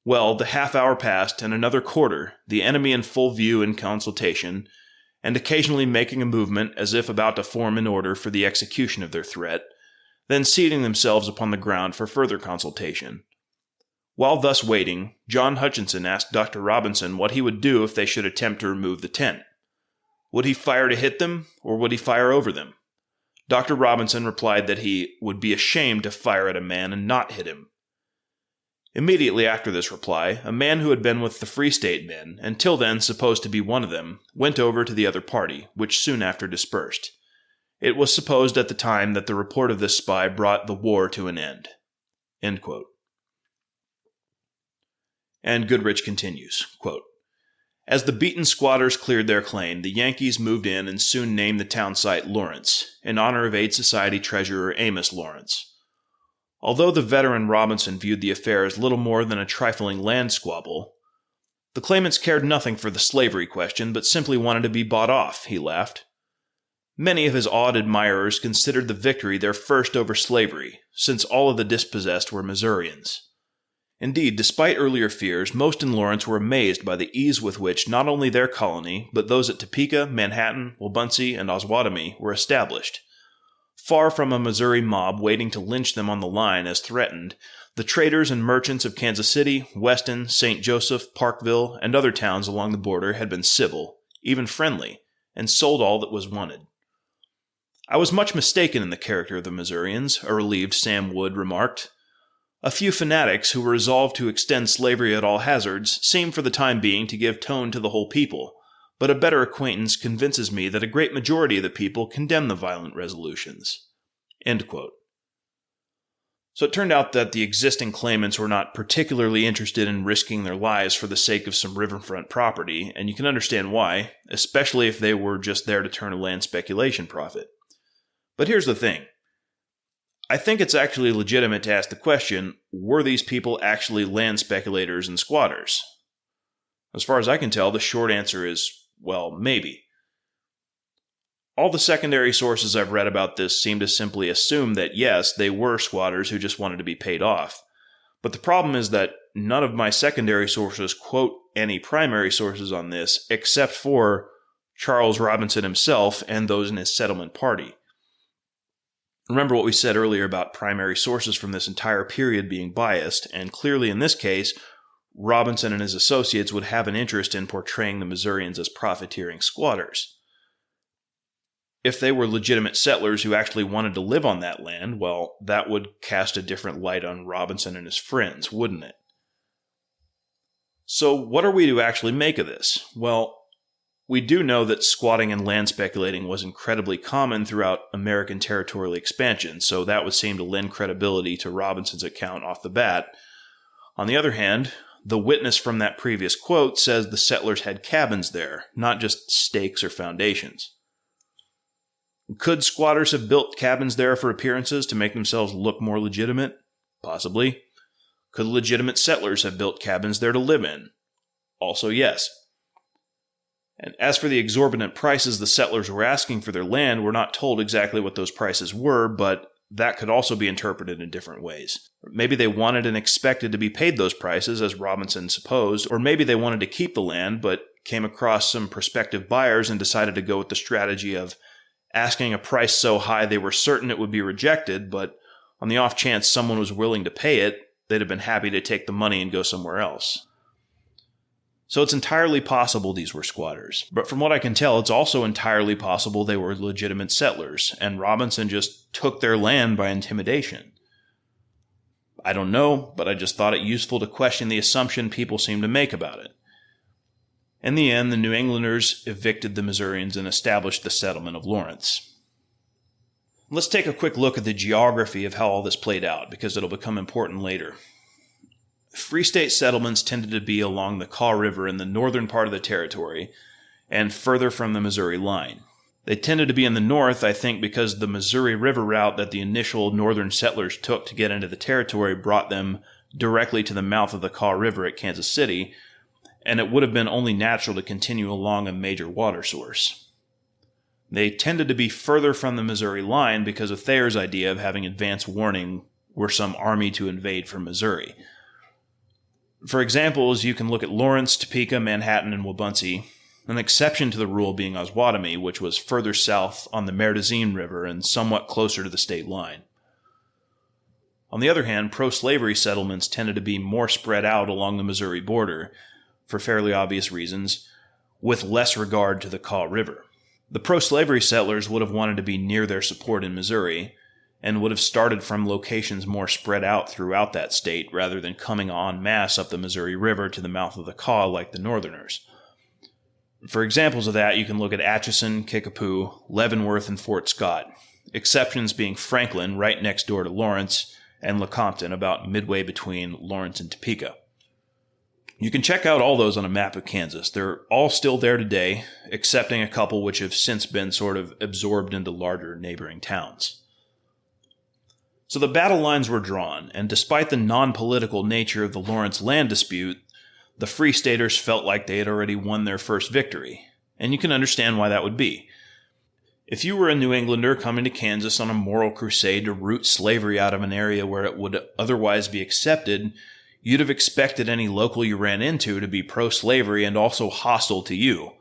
Well, the 1/2 hour passed, and another quarter, the enemy in full view in consultation, and occasionally making a movement as if about to form an order for the execution of their threat, then seating themselves upon the ground for further consultation. While thus waiting, John Hutchinson asked Dr. Robinson what he would do if they should attempt to remove the tent. Would he fire to hit them, or would he fire over them? Dr. Robinson replied that he would be ashamed to fire at a man and not hit him. Immediately after this reply, a man who had been with the Free State men, until then supposed to be one of them, went over to the other party, which soon after dispersed. It was supposed at the time that the report of this spy brought the war to an end. End quote. And Goodrich continues, quote, as the beaten squatters cleared their claim, the Yankees moved in and soon named the town site Lawrence, in honor of Aid Society treasurer Amos Lawrence. Although the veteran Robinson viewed the affair as little more than a trifling land squabble, the claimants cared nothing for the slavery question, but simply wanted to be bought off, he laughed. Many of his awed admirers considered the victory their first over slavery, since all of the dispossessed were Missourians. Indeed, despite earlier fears, most in Lawrence were amazed by the ease with which not only their colony, but those at Topeka, Manhattan, Wabunsee, and Osawatomie were established. Far from a Missouri mob waiting to lynch them on the line as threatened, the traders and merchants of Kansas City, Weston, St. Joseph, Parkville, and other towns along the border had been civil, even friendly, and sold all that was wanted. I was much mistaken in the character of the Missourians, a relieved Sam Wood remarked. A few fanatics who were resolved to extend slavery at all hazards seem for the time being to give tone to the whole people, but a better acquaintance convinces me that a great majority of the people condemn the violent resolutions. End quote. So it turned out that the existing claimants were not particularly interested in risking their lives for the sake of some riverfront property, and you can understand why, especially if they were just there to turn a land speculation profit. But here's the thing. I think it's actually legitimate to ask the question, were these people actually land speculators and squatters? As far as I can tell, the short answer is, well, maybe. All the secondary sources I've read about this seem to simply assume that yes, they were squatters who just wanted to be paid off. But the problem is that none of my secondary sources quote any primary sources on this except for Charles Robinson himself and those in his settlement party. Remember what we said earlier about primary sources from this entire period being biased, and clearly in this case, Robinson and his associates would have an interest in portraying the Missourians as profiteering squatters. If they were legitimate settlers who actually wanted to live on that land, well, that would cast a different light on Robinson and his friends, wouldn't it? So what are we to actually make of this? Well, we do know that squatting and land speculating was incredibly common throughout American territorial expansion, so that would seem to lend credibility to Robinson's account off the bat. On the other hand, The witness from that previous quote says the settlers had cabins there, not just stakes or foundations. Could squatters have built cabins there for appearances to make themselves look more legitimate? Possibly. Could legitimate settlers have built cabins there to live in? Also yes. And as for the exorbitant prices the settlers were asking for their land, we're not told exactly what those prices were, but that could also be interpreted in different ways. Maybe they wanted and expected to be paid those prices, as Robinson supposed, or maybe they wanted to keep the land, but came across some prospective buyers and decided to go with the strategy of asking a price so high they were certain it would be rejected, but on the off chance someone was willing to pay it, they'd have been happy to take the money and go somewhere else. So it's entirely possible these were squatters. But from what I can tell, it's also entirely possible they were legitimate settlers, and Robinson just took their land by intimidation. I don't know, but I just thought it useful to question the assumption people seem to make about it. In the end, the New Englanders evicted the Missourians and established the settlement of Lawrence. Let's take a quick look at the geography of how all this played out, because it'll become important later. Free state settlements tended to be along the Kaw River in the northern part of the territory and further from the Missouri line. They tended to be in the north, I think, because the Missouri River route that the initial northern settlers took to get into the territory brought them directly to the mouth of the Kaw River at Kansas City, and it would have been only natural to continue along a major water source. They tended to be further from the Missouri line because of Thayer's idea of having advance warning were some army to invade from Missouri. For examples, you can look at Lawrence, Topeka, Manhattan, and Wabunsee, an exception to the rule being Osawatomie, which was further south on the Meredazine River and somewhat closer to the state line. On the other hand, pro-slavery settlements tended to be more spread out along the Missouri border, for fairly obvious reasons, with less regard to the Kaw River. The pro-slavery settlers would have wanted to be near their support in Missouri, and would have started from locations more spread out throughout that state rather than coming en masse up the Missouri River to the mouth of the Kaw like the Northerners. For examples of that, you can look at Atchison, Kickapoo, Leavenworth, and Fort Scott, exceptions being Franklin, right next door to Lawrence, and Lecompton, about midway between Lawrence and Topeka. You can check out all those on a map of Kansas. They're all still there today, excepting a couple which have since been sort of absorbed into larger neighboring towns. So the battle lines were drawn, and despite the non-political nature of the Lawrence land dispute, the Free Staters felt like they had already won their first victory, and you can understand why that would be. If you were a New Englander coming to Kansas on a moral crusade to root slavery out of an area where it would otherwise be accepted, you'd have expected any local you ran into to be pro-slavery and also hostile to you.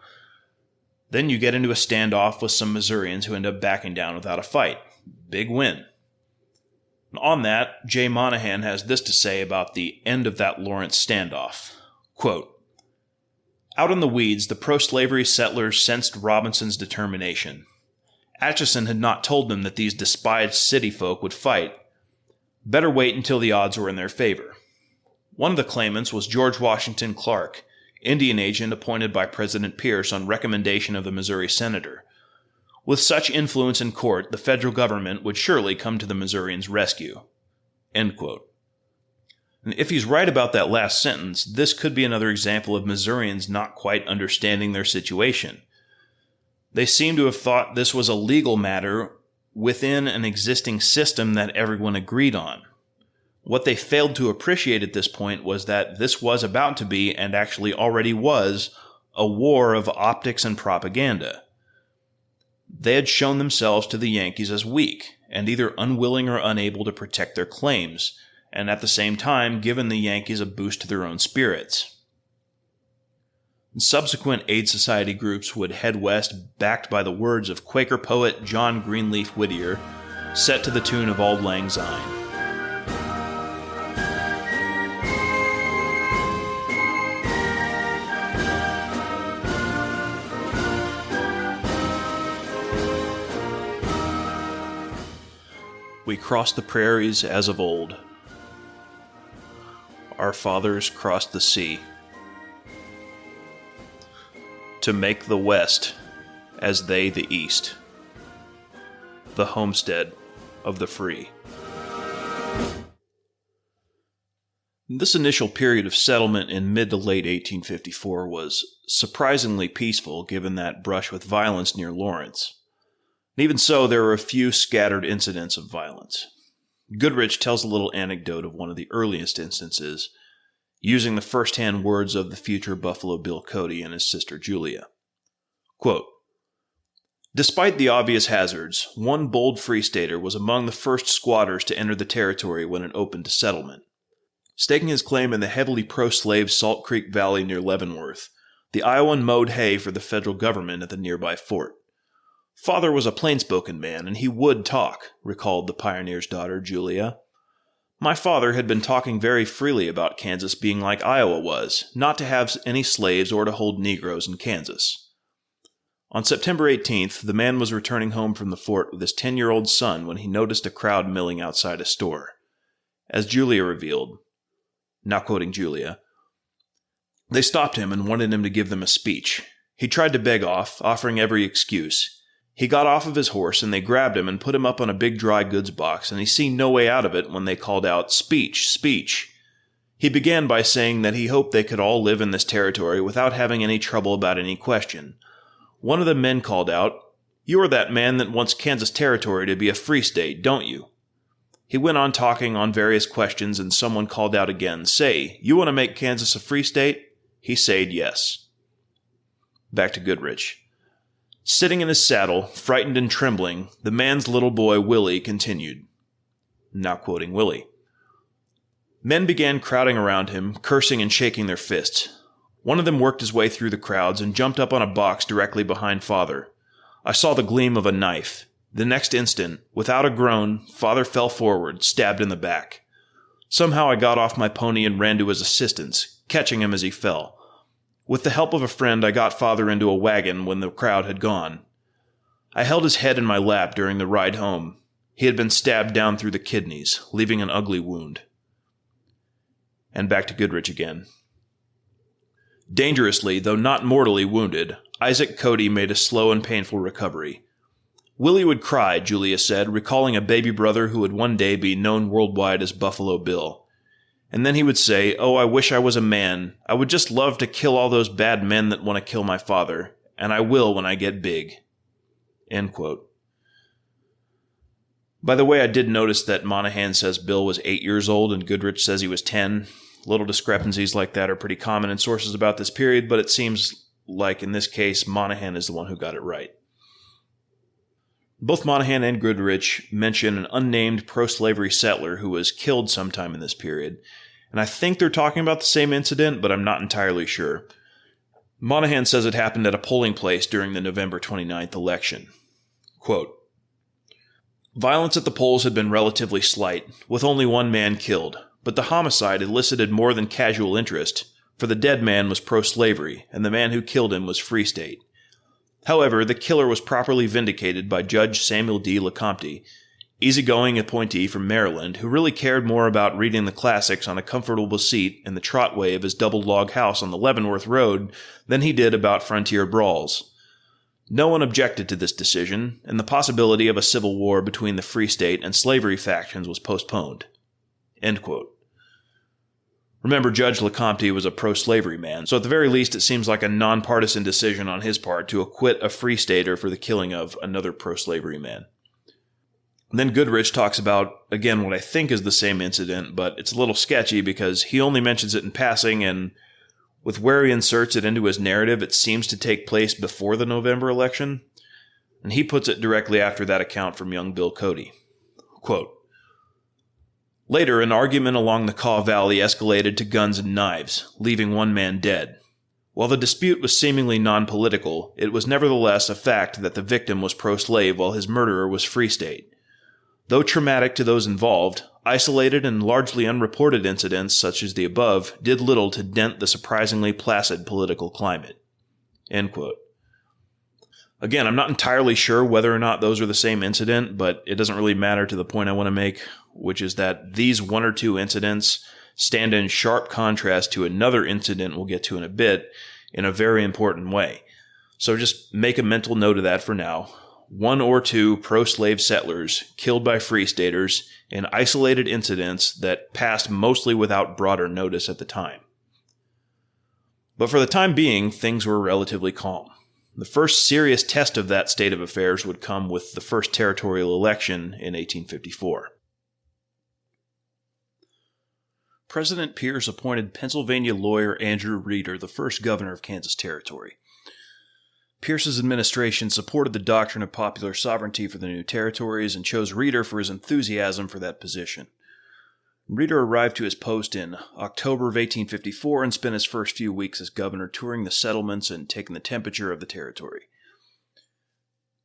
Then you get into a standoff with some Missourians who end up backing down without a fight. Big win. On that, Jay Monahan has this to say about the end of that Lawrence standoff. Quote, "Out in the weeds, the pro-slavery settlers sensed Robinson's determination. Atchison had not told them that these despised city folk would fight. Better wait until the odds were in their favor. One of the claimants was George Washington Clark, Indian agent appointed by President Pierce on recommendation of the Missouri senator. With such influence in court, the federal government would surely come to the Missourians' rescue." End quote. And if he's right about that last sentence, this could be another example of Missourians not quite understanding their situation. They seem to have thought this was a legal matter within an existing system that everyone agreed on. What they failed to appreciate at this point was that this was about to be, and actually already was, a war of optics and propaganda. They had shown themselves to the Yankees as weak, and either unwilling or unable to protect their claims, and at the same time given the Yankees a boost to their own spirits. Subsequent aid society groups would head west backed by the words of Quaker poet John Greenleaf Whittier, set to the tune of Auld Lang Syne. We crossed the prairies as of old. Our fathers crossed the sea to make the West as they the East, the homestead of the free. This initial period of settlement in mid to late 1854 was surprisingly peaceful given that brush with violence near Lawrence. And even so, there were a few scattered incidents of violence. Goodrich tells a little anecdote of one of the earliest instances, using the first-hand words of the future Buffalo Bill Cody and his sister Julia. Quote, "Despite the obvious hazards, one bold Free Stater was among the first squatters to enter the territory when it opened to settlement. Staking his claim in the heavily pro-slave Salt Creek Valley near Leavenworth, the Iowan mowed hay for the federal government at the nearby fort. Father was a plain-spoken man, and he would talk," recalled the pioneer's daughter, Julia. "My father had been talking very freely about Kansas being like Iowa was, not to have any slaves or to hold Negroes in Kansas." On September 18th, the man was returning home from the fort with his 10-year-old son when he noticed a crowd milling outside a store. As Julia revealed, now quoting Julia, "They stopped him and wanted him to give them a speech. He tried to beg off, offering every excuse. He got off of his horse and they grabbed him and put him up on a big dry goods box, and he seen no way out of it when they called out, 'Speech, speech.' He began by saying that he hoped they could all live in this territory without having any trouble about any question. One of the men called out, 'You are that man that wants Kansas Territory to be a free state, don't you?' He went on talking on various questions, and someone called out again, 'Say, you want to make Kansas a free state?' He said yes." Back to Goodrich. Sitting in his saddle, frightened and trembling, the man's little boy, Willie, continued. Now quoting Willie. "Men began crowding around him, cursing and shaking their fists. One of them worked his way through the crowds and jumped up on a box directly behind Father. I saw the gleam of a knife. The next instant, without a groan, Father fell forward, stabbed in the back. Somehow I got off my pony and ran to his assistance, catching him as he fell. With the help of a friend, I got Father into a wagon when the crowd had gone. I held his head in my lap during the ride home. He had been stabbed down through the kidneys, leaving an ugly wound." And back to Goodrich again. "Dangerously, though not mortally wounded, Isaac Cody made a slow and painful recovery. Willie would cry, Julia said, recalling a baby brother who would one day be known worldwide as Buffalo Bill. And then he would say, 'Oh, I wish I was a man. I would just love to kill all those bad men that want to kill my father. And I will when I get big.'" End quote. By the way, I did notice that Monahan says Bill was 8 years old and Goodrich says he was 10. Little discrepancies like that are pretty common in sources about this period, but it seems like in this case, Monahan is the one who got it right. Both Monahan and Goodrich mention an unnamed pro-slavery settler who was killed sometime in this period, and I think they're talking about the same incident, but I'm not entirely sure. Monahan says it happened at a polling place during the November 29th election. Quote, "Violence at the polls had been relatively slight, with only one man killed, but the homicide elicited more than casual interest, for the dead man was pro-slavery, and the man who killed him was Free State. However, the killer was properly vindicated by Judge Samuel D. Lecompte, easygoing appointee from Maryland who really cared more about reading the classics on a comfortable seat in the trotway of his double-log house on the Leavenworth Road than he did about frontier brawls. No one objected to this decision, and the possibility of a civil war between the Free State and slavery factions was postponed." End quote. Remember, Judge Lecompte was a pro-slavery man, so at the very least it seems like a nonpartisan decision on his part to acquit a Free Stater for the killing of another pro-slavery man. And then Goodrich talks about, again, what I think is the same incident, but it's a little sketchy because he only mentions it in passing, and with where he inserts it into his narrative, it seems to take place before the November election, and he puts it directly after that account from young Bill Cody. Quote, "Later, an argument along the Kaw Valley escalated to guns and knives, leaving one man dead. While the dispute was seemingly non-political, it was nevertheless a fact that the victim was pro-slave while his murderer was Free State. Though traumatic to those involved, isolated and largely unreported incidents such as the above did little to dent the surprisingly placid political climate." End quote. Again, I'm not entirely sure whether or not those are the same incident, but it doesn't really matter to the point I want to make, which is that these one or two incidents stand in sharp contrast to another incident we'll get to in a bit in a very important way. So just make a mental note of that for now. one or two pro-slave settlers killed by Free Staters in isolated incidents that passed mostly without broader notice at the time. But for the time being, things were relatively calm. The first serious test of that state of affairs would come with the first territorial election in 1854. President Pierce appointed Pennsylvania lawyer Andrew Reeder the first governor of Kansas Territory. Pierce's administration supported the doctrine of popular sovereignty for the new territories and chose Reeder for his enthusiasm for that position. Reeder arrived to his post in October of 1854 and spent his first few weeks as governor touring the settlements and taking the temperature of the territory.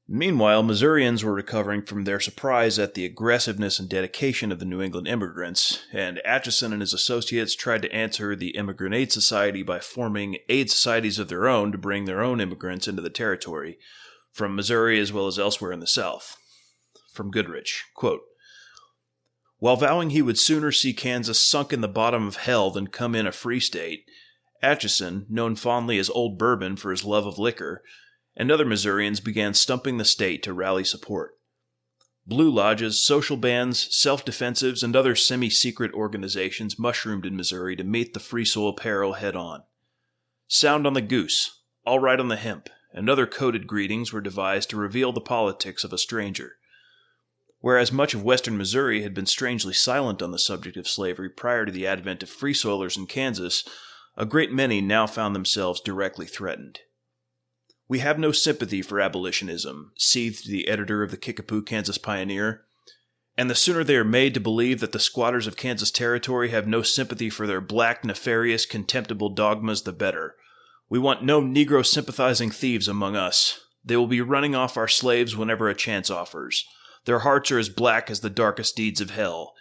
Meanwhile, Missourians were recovering from their surprise at the aggressiveness and dedication of the New England immigrants, and Atchison and his associates tried to answer the Immigrant Aid Society by forming aid societies of their own to bring their own immigrants into the territory, from Missouri as well as elsewhere in the South. From Goodrich, quote, "While vowing he would sooner see Kansas sunk in the bottom of hell than come in a free state, Atchison, known fondly as Old Bourbon for his love of liquor, and other Missourians began stumping the state to rally support. Blue lodges, social bands, self-defensives, and other semi-secret organizations mushroomed in Missouri to meet the free soil peril head-on. Sound on the goose, all right on the hemp, and other coded greetings were devised to reveal the politics of a stranger. Whereas much of western Missouri had been strangely silent on the subject of slavery prior to the advent of free soilers in Kansas, a great many now found themselves directly threatened. We have no sympathy for abolitionism, seethed the editor of the Kickapoo Kansas Pioneer, and the sooner they are made to believe that the squatters of Kansas Territory have no sympathy for their black, nefarious, contemptible dogmas, the better. We want no Negro-sympathizing thieves among us. They will be running off our slaves whenever a chance offers. Their hearts are as black as the darkest deeds of hell.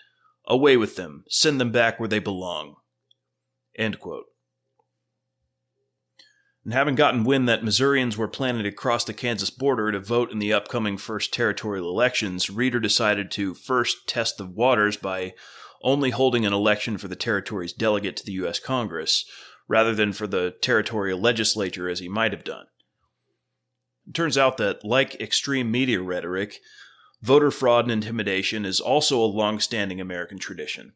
Away with them. Send them back where they belong." End quote. And having gotten wind that Missourians were planning to cross the Kansas border to vote in the upcoming first territorial elections, Reeder decided to first test the waters by only holding an election for the territory's delegate to the U.S. Congress, rather than for the territorial legislature as he might have done. It turns out that, like extreme media rhetoric, voter fraud and intimidation is also a long-standing American tradition,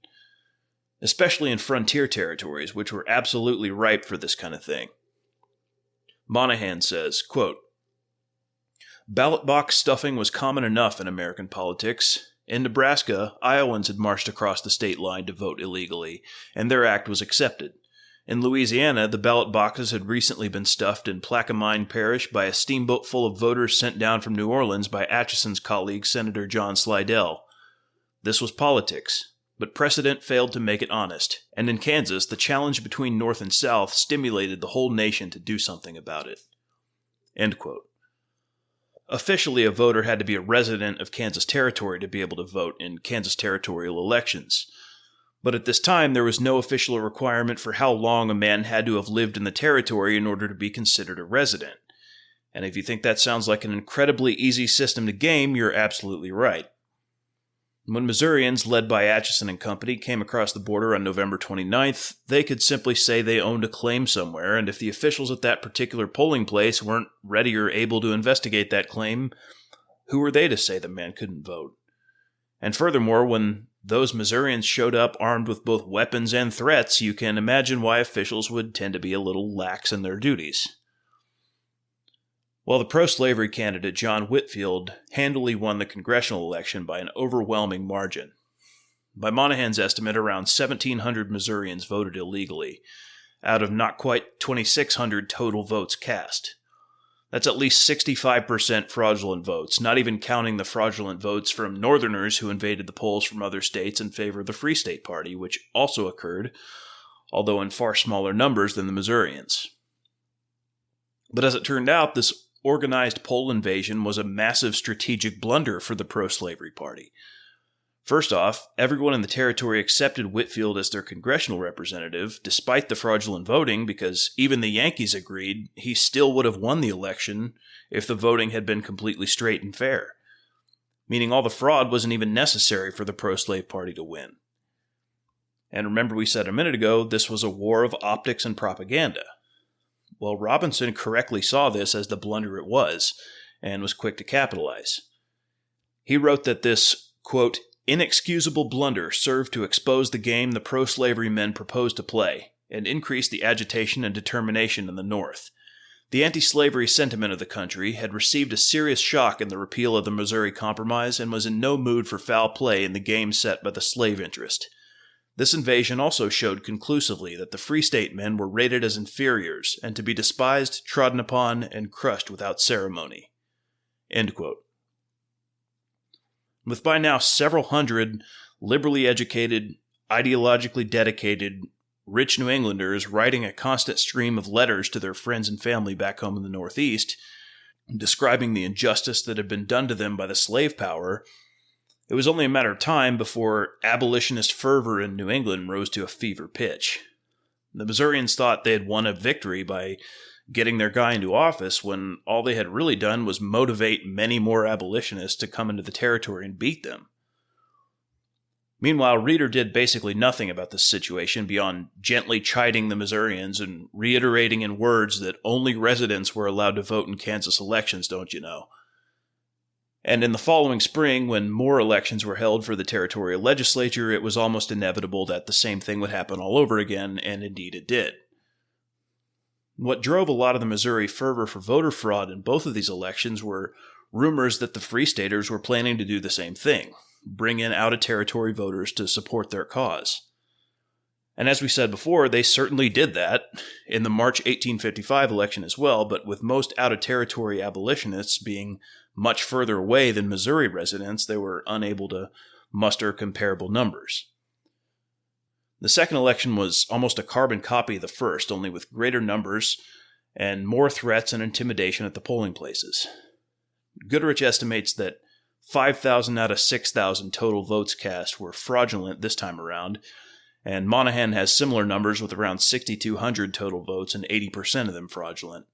especially in frontier territories, which were absolutely ripe for this kind of thing. Monahan says, quote, "Ballot box stuffing was common enough in American politics. In Nebraska, Iowans had marched across the state line to vote illegally, and their act was accepted. In Louisiana, the ballot boxes had recently been stuffed in Plaquemine Parish by a steamboat full of voters sent down from New Orleans by Atchison's colleague, Senator John Slidell. This was politics, but precedent failed to make it honest, and in Kansas, the challenge between North and South stimulated the whole nation to do something about it." End quote. Officially, a voter had to be a resident of Kansas Territory to be able to vote in Kansas territorial elections. But at this time, there was no official requirement for how long a man had to have lived in the territory in order to be considered a resident. And if you think that sounds like an incredibly easy system to game, you're absolutely right. When Missourians, led by Atchison and Company, came across the border on November 29th, they could simply say they owned a claim somewhere, and if the officials at that particular polling place weren't ready or able to investigate that claim, who were they to say the man couldn't vote? And furthermore, when those Missourians showed up armed with both weapons and threats, you can imagine why officials would tend to be a little lax in their duties. While the pro-slavery candidate John Whitfield handily won the congressional election by an overwhelming margin. By Monahan's estimate, around 1,700 Missourians voted illegally, out of not quite 2,600 total votes cast. That's at least 65% fraudulent votes, not even counting the fraudulent votes from Northerners who invaded the polls from other states in favor of the Free State Party, which also occurred, although in far smaller numbers than the Missourians. But as it turned out, this organized poll invasion was a massive strategic blunder for the pro-slavery party. First off, everyone in the territory accepted Whitfield as their congressional representative, despite the fraudulent voting, because even the Yankees agreed he still would have won the election if the voting had been completely straight and fair, meaning all the fraud wasn't even necessary for the pro-slave party to win. And remember we said a minute ago, this was a war of optics and propaganda. Well, Robinson correctly saw this as the blunder it was, and was quick to capitalize. He wrote that this, quote, inexcusable blunder served to expose the game the pro-slavery men proposed to play, and increase the agitation and determination in the North. The anti-slavery sentiment of the country had received a serious shock in the repeal of the Missouri Compromise and was in no mood for foul play in the game set by the slave interest. This invasion also showed conclusively that the Free State men were rated as inferiors and to be despised, trodden upon, and crushed without ceremony. End quote. With by now several hundred liberally educated, ideologically dedicated, rich New Englanders writing a constant stream of letters to their friends and family back home in the Northeast, describing the injustice that had been done to them by the slave power, it was only a matter of time before abolitionist fervor in New England rose to a fever pitch. The Missourians thought they had won a victory by getting their guy into office when all they had really done was motivate many more abolitionists to come into the territory and beat them. Meanwhile, Reeder did basically nothing about this situation beyond gently chiding the Missourians and reiterating in words that only residents were allowed to vote in Kansas elections, don't you know? And in the following spring, when more elections were held for the territorial legislature, it was almost inevitable that the same thing would happen all over again, and indeed it did. What drove a lot of the Missouri fervor for voter fraud in both of these elections were rumors that the Free Staters were planning to do the same thing, bring in out-of-territory voters to support their cause. And as we said before, they certainly did that in the March 1855 election as well, but with most out-of-territory abolitionists being much further away than Missouri residents, they were unable to muster comparable numbers. The second election was almost a carbon copy of the first, only with greater numbers and more threats and intimidation at the polling places. Goodrich estimates that 5,000 out of 6,000 total votes cast were fraudulent this time around, and Monahan has similar numbers with around 6,200 total votes and 80% of them fraudulent.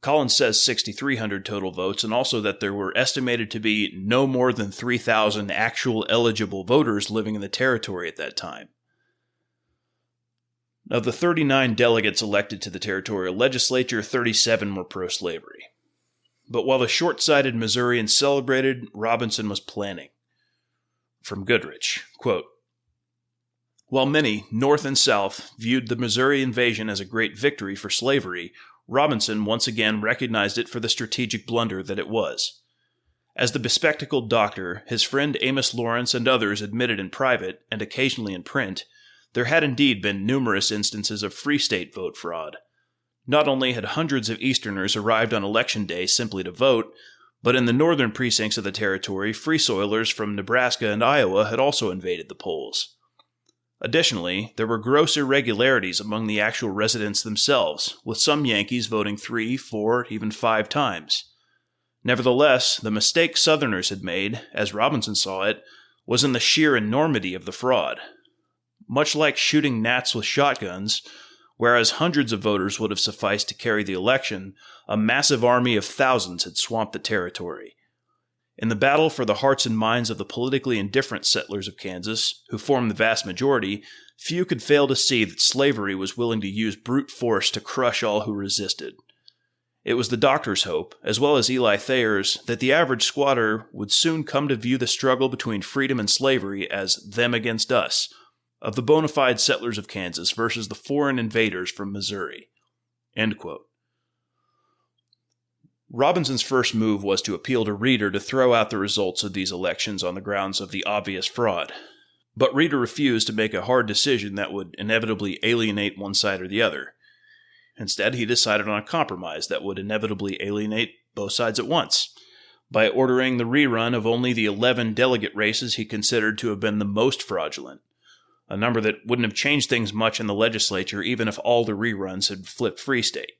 Collins says 6,300 total votes, and also that there were estimated to be no more than 3,000 actual eligible voters living in the territory at that time. Of the 39 delegates elected to the territorial legislature, 37 were pro-slavery. But while the short-sighted Missourians celebrated, Robinson was planning. From Goodrich, quote, while many, North and South, viewed the Missouri invasion as a great victory for slavery, Robinson once again recognized it for the strategic blunder that it was. As the bespectacled doctor, his friend Amos Lawrence and others admitted in private, and occasionally in print, there had indeed been numerous instances of Free State vote fraud. Not only had hundreds of Easterners arrived on Election Day simply to vote, but in the northern precincts of the territory, Free Soilers from Nebraska and Iowa had also invaded the polls. Additionally, there were gross irregularities among the actual residents themselves, with some Yankees voting 3, 4, even 5 times. Nevertheless, the mistake Southerners had made, as Robinson saw it, was in the sheer enormity of the fraud. Much like shooting gnats with shotguns, whereas hundreds of voters would have sufficed to carry the election, a massive army of thousands had swamped the territory. In the battle for the hearts and minds of the politically indifferent settlers of Kansas, who formed the vast majority, few could fail to see that slavery was willing to use brute force to crush all who resisted. It was the doctor's hope, as well as Eli Thayer's, that the average squatter would soon come to view the struggle between freedom and slavery as them against us, of the bona fide settlers of Kansas versus the foreign invaders from Missouri. End quote. Robinson's first move was to appeal to Reeder to throw out the results of these elections on the grounds of the obvious fraud. But Reeder refused to make a hard decision that would inevitably alienate one side or the other. Instead, he decided on a compromise that would inevitably alienate both sides at once, by ordering the rerun of only the 11 delegate races he considered to have been the most fraudulent, a number that wouldn't have changed things much in the legislature even if all the reruns had flipped Free State.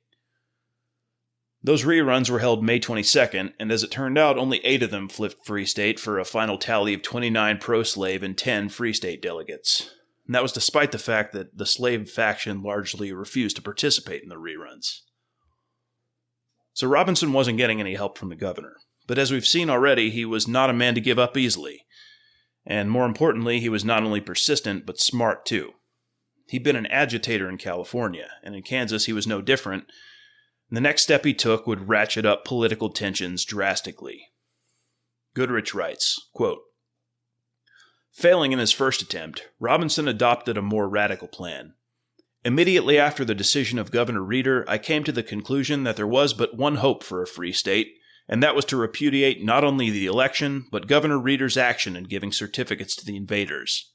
Those reruns were held May 22nd, and as it turned out, only 8 of them flipped Free State for a final tally of 29 pro-slave and 10 Free State delegates. And that was despite the fact that the slave faction largely refused to participate in the reruns. So Robinson wasn't getting any help from the governor. But as we've seen already, he was not a man to give up easily. And more importantly, he was not only persistent, but smart too. He'd been an agitator in California, and in Kansas he was no different. The next step he took would ratchet up political tensions drastically. Goodrich writes, quote, "Failing in his first attempt, Robinson adopted a more radical plan. Immediately after the decision of Governor Reeder, I came to the conclusion that there was but one hope for a free state, and that was to repudiate not only the election, but Governor Reeder's action in giving certificates to the invaders."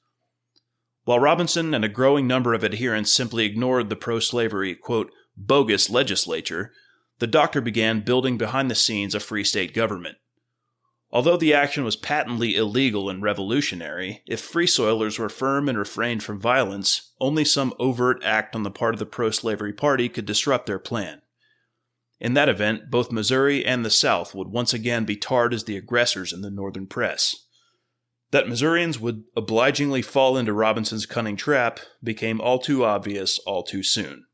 While Robinson and a growing number of adherents simply ignored the pro-slavery, quote, bogus legislature, the doctor began building behind the scenes a free state government. Although the action was patently illegal and revolutionary, if Free Soilers were firm and refrained from violence, only some overt act on the part of the pro-slavery party could disrupt their plan. In that event, both Missouri and the South would once again be tarred as the aggressors in the Northern press. That Missourians would obligingly fall into Robinson's cunning trap became all too obvious all too soon.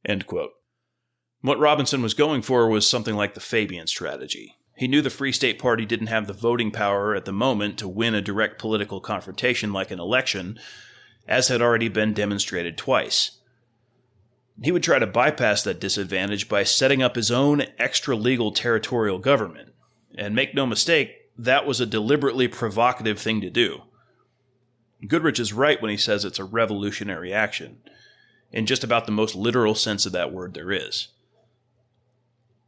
End quote. What Robinson was going for was something like the Fabian strategy. He knew the Free State Party didn't have the voting power at the moment to win a direct political confrontation like an election, as had already been demonstrated twice. He would try to bypass that disadvantage by setting up his own extra-legal territorial government. And make no mistake, that was a deliberately provocative thing to do. Goodrich is right when he says it's a revolutionary action, in just about the most literal sense of that word there is.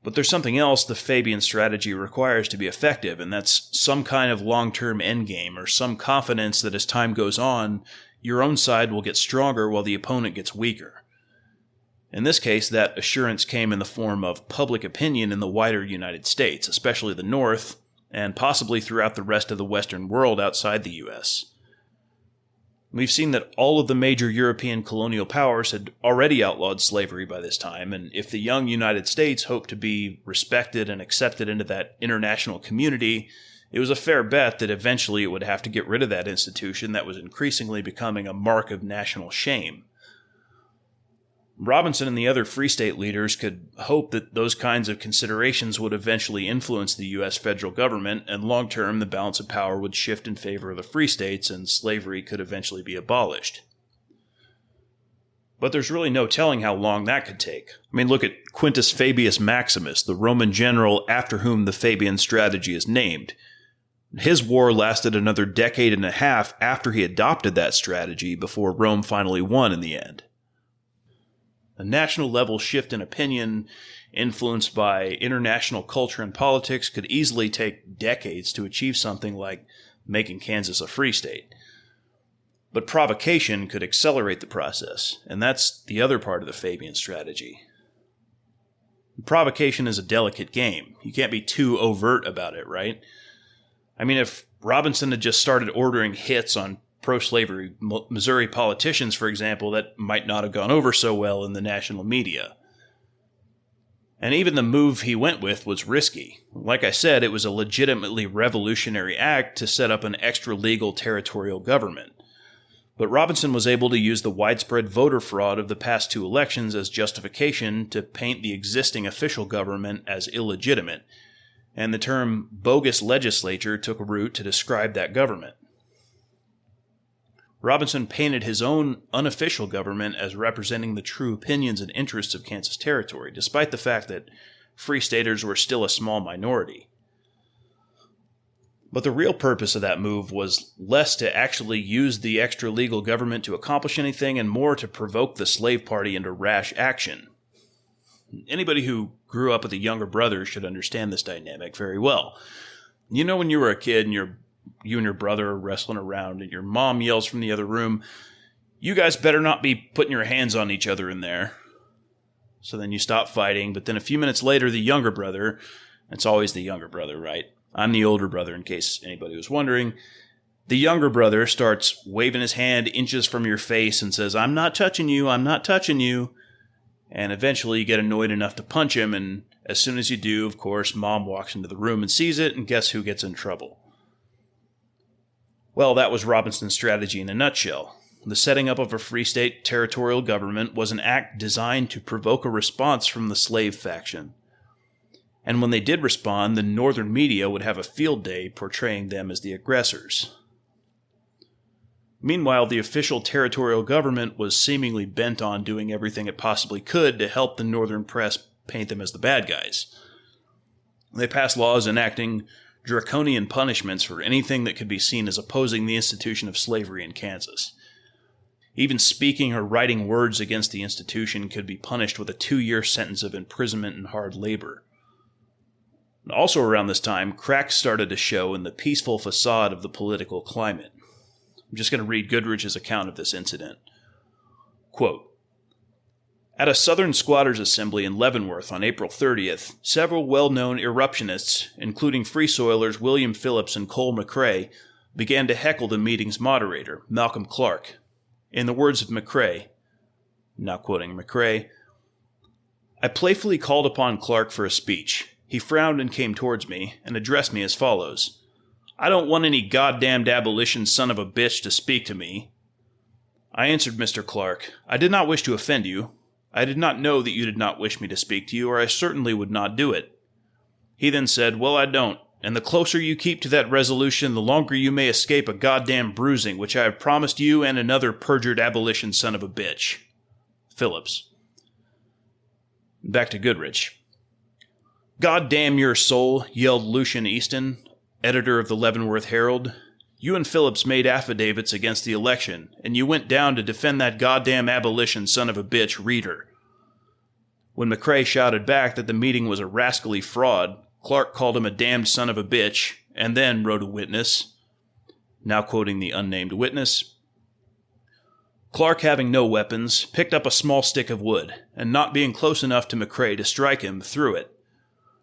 But there's something else the Fabian strategy requires to be effective, and that's some kind of long-term endgame, or some confidence that as time goes on, your own side will get stronger while the opponent gets weaker. In this case, that assurance came in the form of public opinion in the wider United States, especially the North, and possibly throughout the rest of the Western world outside the U.S. We've seen that all of the major European colonial powers had already outlawed slavery by this time, and if the young United States hoped to be respected and accepted into that international community, it was a fair bet that eventually it would have to get rid of that institution that was increasingly becoming a mark of national shame. Robinson and the other Free State leaders could hope that those kinds of considerations would eventually influence the U.S. federal government, and long-term the balance of power would shift in favor of the Free States, and slavery could eventually be abolished. But there's really no telling how long that could take. I mean, look at Quintus Fabius Maximus, the Roman general after whom the Fabian strategy is named. His war lasted another decade and a half after he adopted that strategy before Rome finally won in the end. A national level shift in opinion, influenced by international culture and politics, could easily take decades to achieve something like making Kansas a free state. But provocation could accelerate the process, and that's the other part of the Fabian strategy. Provocation is a delicate game. You can't be too overt about it, right? I mean, if Robinson had just started ordering hits on pro-slavery Missouri politicians, for example, that might not have gone over so well in the national media. And even the move he went with was risky. Like I said, it was a legitimately revolutionary act to set up an extra-legal territorial government. But Robinson was able to use the widespread voter fraud of the past two elections as justification to paint the existing official government as illegitimate, and the term bogus legislature took root to describe that government. Robinson painted his own unofficial government as representing the true opinions and interests of Kansas Territory, despite the fact that Free Staters were still a small minority. But the real purpose of that move was less to actually use the extra-legal government to accomplish anything and more to provoke the slave party into rash action. Anybody who grew up with a younger brother should understand this dynamic very well. You know, when you were a kid and you and your brother are wrestling around and your mom yells from the other room, "You guys better not be putting your hands on each other in there." So then you stop fighting, but then a few minutes later, the younger brother, it's always the younger brother, right? I'm the older brother in case anybody was wondering. The younger brother starts waving his hand inches from your face and says, "I'm not touching you, I'm not touching you." And eventually you get annoyed enough to punch him, and as soon as you do, of course, Mom walks into the room and sees it, and guess who gets in trouble? Well, that was Robinson's strategy in a nutshell. The setting up of a free state territorial government was an act designed to provoke a response from the slave faction. And when they did respond, the northern media would have a field day portraying them as the aggressors. Meanwhile, the official territorial government was seemingly bent on doing everything it possibly could to help the northern press paint them as the bad guys. They passed laws enacting draconian punishments for anything that could be seen as opposing the institution of slavery in Kansas. Even speaking or writing words against the institution could be punished with a 2-year sentence of imprisonment and hard labor. Also around this time, cracks started to show in the peaceful facade of the political climate. I'm just going to read Goodrich's account of this incident. Quote, "At a Southern Squatters' Assembly in Leavenworth on April 30th, several well-known eruptionists, including Free Soilers William Phillips and Cole McCrae, began to heckle the meeting's moderator, Malcolm Clark. In the words of McCrae," now quoting McCrae, "I playfully called upon Clark for a speech. He frowned and came towards me, and addressed me as follows. 'I don't want any goddamned abolition son of a bitch to speak to me.' I answered Mr. Clark, 'I did not wish to offend you. I did not know that you did not wish me to speak to you, or I certainly would not do it.' He then said, 'Well, I don't, and the closer you keep to that resolution, the longer you may escape a goddamn bruising which I have promised you and another perjured abolition son of a bitch.'" Phillips. Back to Goodrich. "God damn your soul," yelled Lucian Easton, editor of the Leavenworth Herald. "You and Phillips made affidavits against the election, and you went down to defend that goddamn abolition son of a bitch reader." When McCrae shouted back that the meeting was a rascally fraud, Clark called him a damned son of a bitch, and then wrote a witness, now quoting the unnamed witness, "Clark, having no weapons, picked up a small stick of wood, and not being close enough to McCrae to strike him, threw it.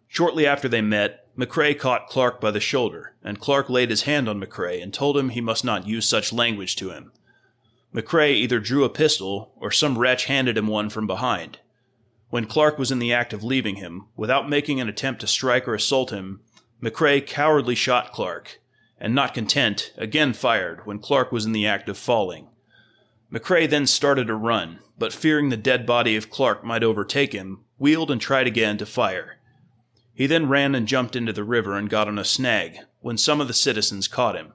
Shortly after they met, McCrae caught Clark by the shoulder, and Clark laid his hand on McCrae and told him he must not use such language to him. McCrae either drew a pistol, or some wretch handed him one from behind. When Clark was in the act of leaving him, without making an attempt to strike or assault him, McCrae cowardly shot Clark, and not content, again fired when Clark was in the act of falling. McCrae then started to run, but fearing the dead body of Clark might overtake him, wheeled and tried again to fire. He then ran and jumped into the river and got on a snag, when some of the citizens caught him.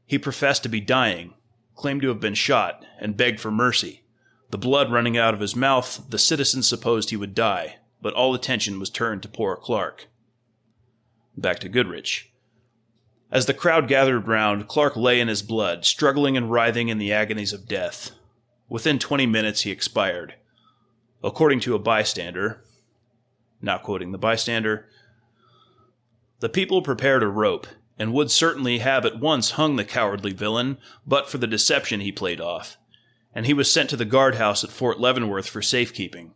He professed to be dying, claimed to have been shot, and begged for mercy. The blood running out of his mouth, the citizens supposed he would die, but all attention was turned to poor Clark." Back to Goodrich. "As the crowd gathered round, Clark lay in his blood, struggling and writhing in the agonies of death. Within 20 minutes he expired. According to a bystander," now quoting the bystander, "the people prepared a rope, and would certainly have at once hung the cowardly villain, but for the deception he played off, and he was sent to the guardhouse at Fort Leavenworth for safekeeping.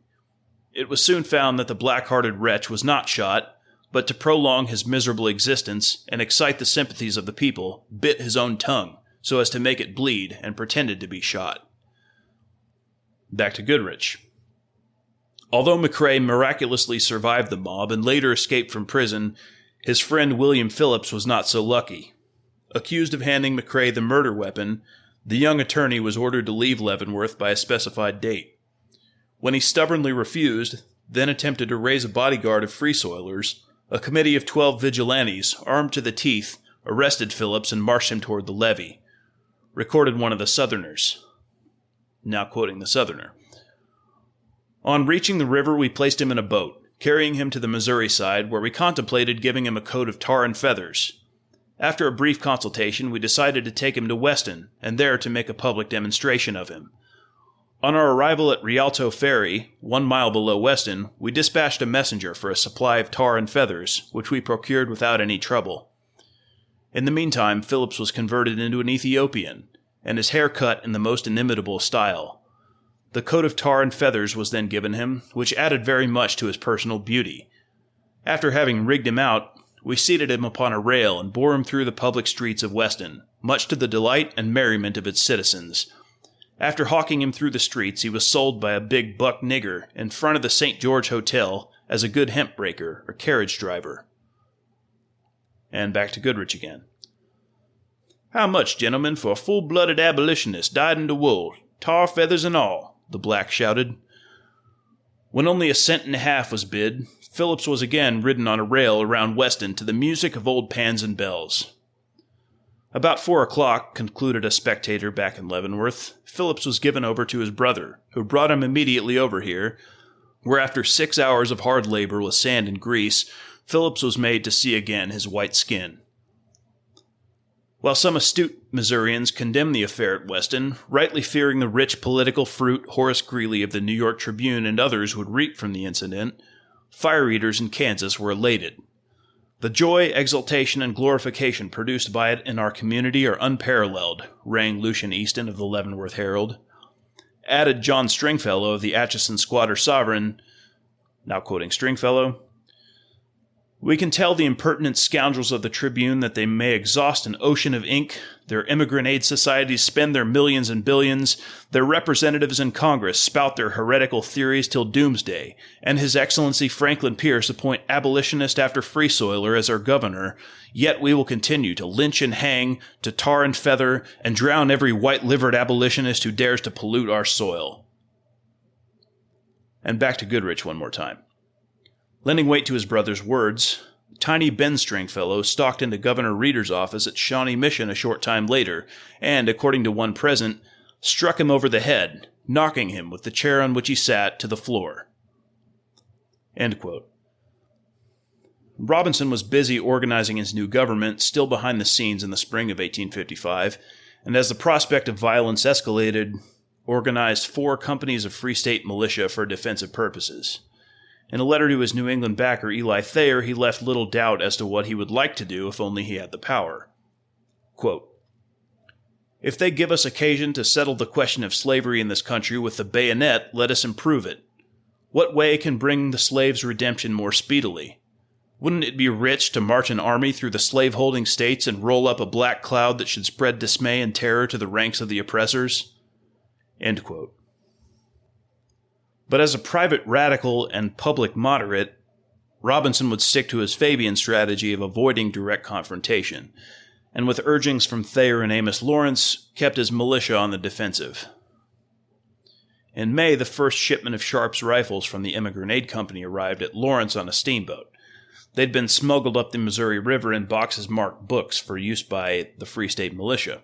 It was soon found that the black-hearted wretch was not shot, but to prolong his miserable existence and excite the sympathies of the people, bit his own tongue, so as to make it bleed, and pretended to be shot." Back to Goodrich. "Although McCrae miraculously survived the mob and later escaped from prison, his friend William Phillips was not so lucky. Accused of handing McCrae the murder weapon, the young attorney was ordered to leave Leavenworth by a specified date. When he stubbornly refused, then attempted to raise a bodyguard of Free Soilers, a committee of 12 vigilantes, armed to the teeth, arrested Phillips and marched him toward the levee," recorded one of the Southerners, now quoting the Southerner. "On reaching the river, we placed him in a boat, carrying him to the Missouri side, where we contemplated giving him a coat of tar and feathers. After a brief consultation, we decided to take him to Weston, and there to make a public demonstration of him. On our arrival at Rialto Ferry, 1 mile below Weston, we dispatched a messenger for a supply of tar and feathers, which we procured without any trouble. In the meantime, Phillips was converted into an Ethiopian, and his hair cut in the most inimitable style. The coat of tar and feathers was then given him, which added very much to his personal beauty. After having rigged him out, we seated him upon a rail and bore him through the public streets of Weston, much to the delight and merriment of its citizens. After hawking him through the streets, he was sold by a big buck nigger in front of the St. George Hotel as a good hemp breaker or carriage driver." And back to Goodrich again. "How much, gentlemen, for a full-blooded abolitionist dyed into wool, tar, feathers, and all?" the black shouted. When only 1.50 cents was bid, Phillips was again ridden on a rail around Weston to the music of old pans and bells. About 4 o'clock, concluded a spectator back in Leavenworth, Phillips was given over to his brother, who brought him immediately over here, where after 6 hours of hard labor with sand and grease, Phillips was made to see again his white skin. While some astute Missourians condemned the affair at Weston, rightly fearing the rich political fruit Horace Greeley of the New York Tribune and others would reap from the incident, fire eaters in Kansas were elated. The joy, exultation, and glorification produced by it in our community are unparalleled, rang Lucian Easton of the Leavenworth Herald. Added John Stringfellow of the Atchison Squatter Sovereign, now quoting Stringfellow, "We can tell the impertinent scoundrels of the Tribune that they may exhaust an ocean of ink, their immigrant aid societies spend their millions and billions, their representatives in Congress spout their heretical theories till doomsday, and His Excellency Franklin Pierce appoint abolitionist after free soiler as our governor, yet we will continue to lynch and hang, to tar and feather, and drown every white-livered abolitionist who dares to pollute our soil." And back to Goodrich one more time. Lending weight to his brother's words, tiny Ben Stringfellow stalked into Governor Reeder's office at Shawnee Mission a short time later, and, according to one present, struck him over the head, knocking him with the chair on which he sat to the floor. End quote. Robinson was busy organizing his new government, still behind the scenes in the spring of 1855, and as the prospect of violence escalated, organized 4 companies of Free State militia for defensive purposes. In a letter to his New England backer Eli Thayer, he left little doubt as to what he would like to do if only he had the power. Quote, "If they give us occasion to settle the question of slavery in this country with the bayonet, let us improve it. What way can bring the slave's redemption more speedily? Wouldn't it be rich to march an army through the slave-holding states and roll up a black cloud that should spread dismay and terror to the ranks of the oppressors?" End quote. But as a private radical and public moderate, Robinson would stick to his Fabian strategy of avoiding direct confrontation, and with urgings from Thayer and Amos Lawrence, kept his militia on the defensive. In May, the first shipment of Sharp's rifles from the Immigrant Aid Company arrived at Lawrence on a steamboat. They'd been smuggled up the Missouri River in boxes marked books for use by the Free State militia.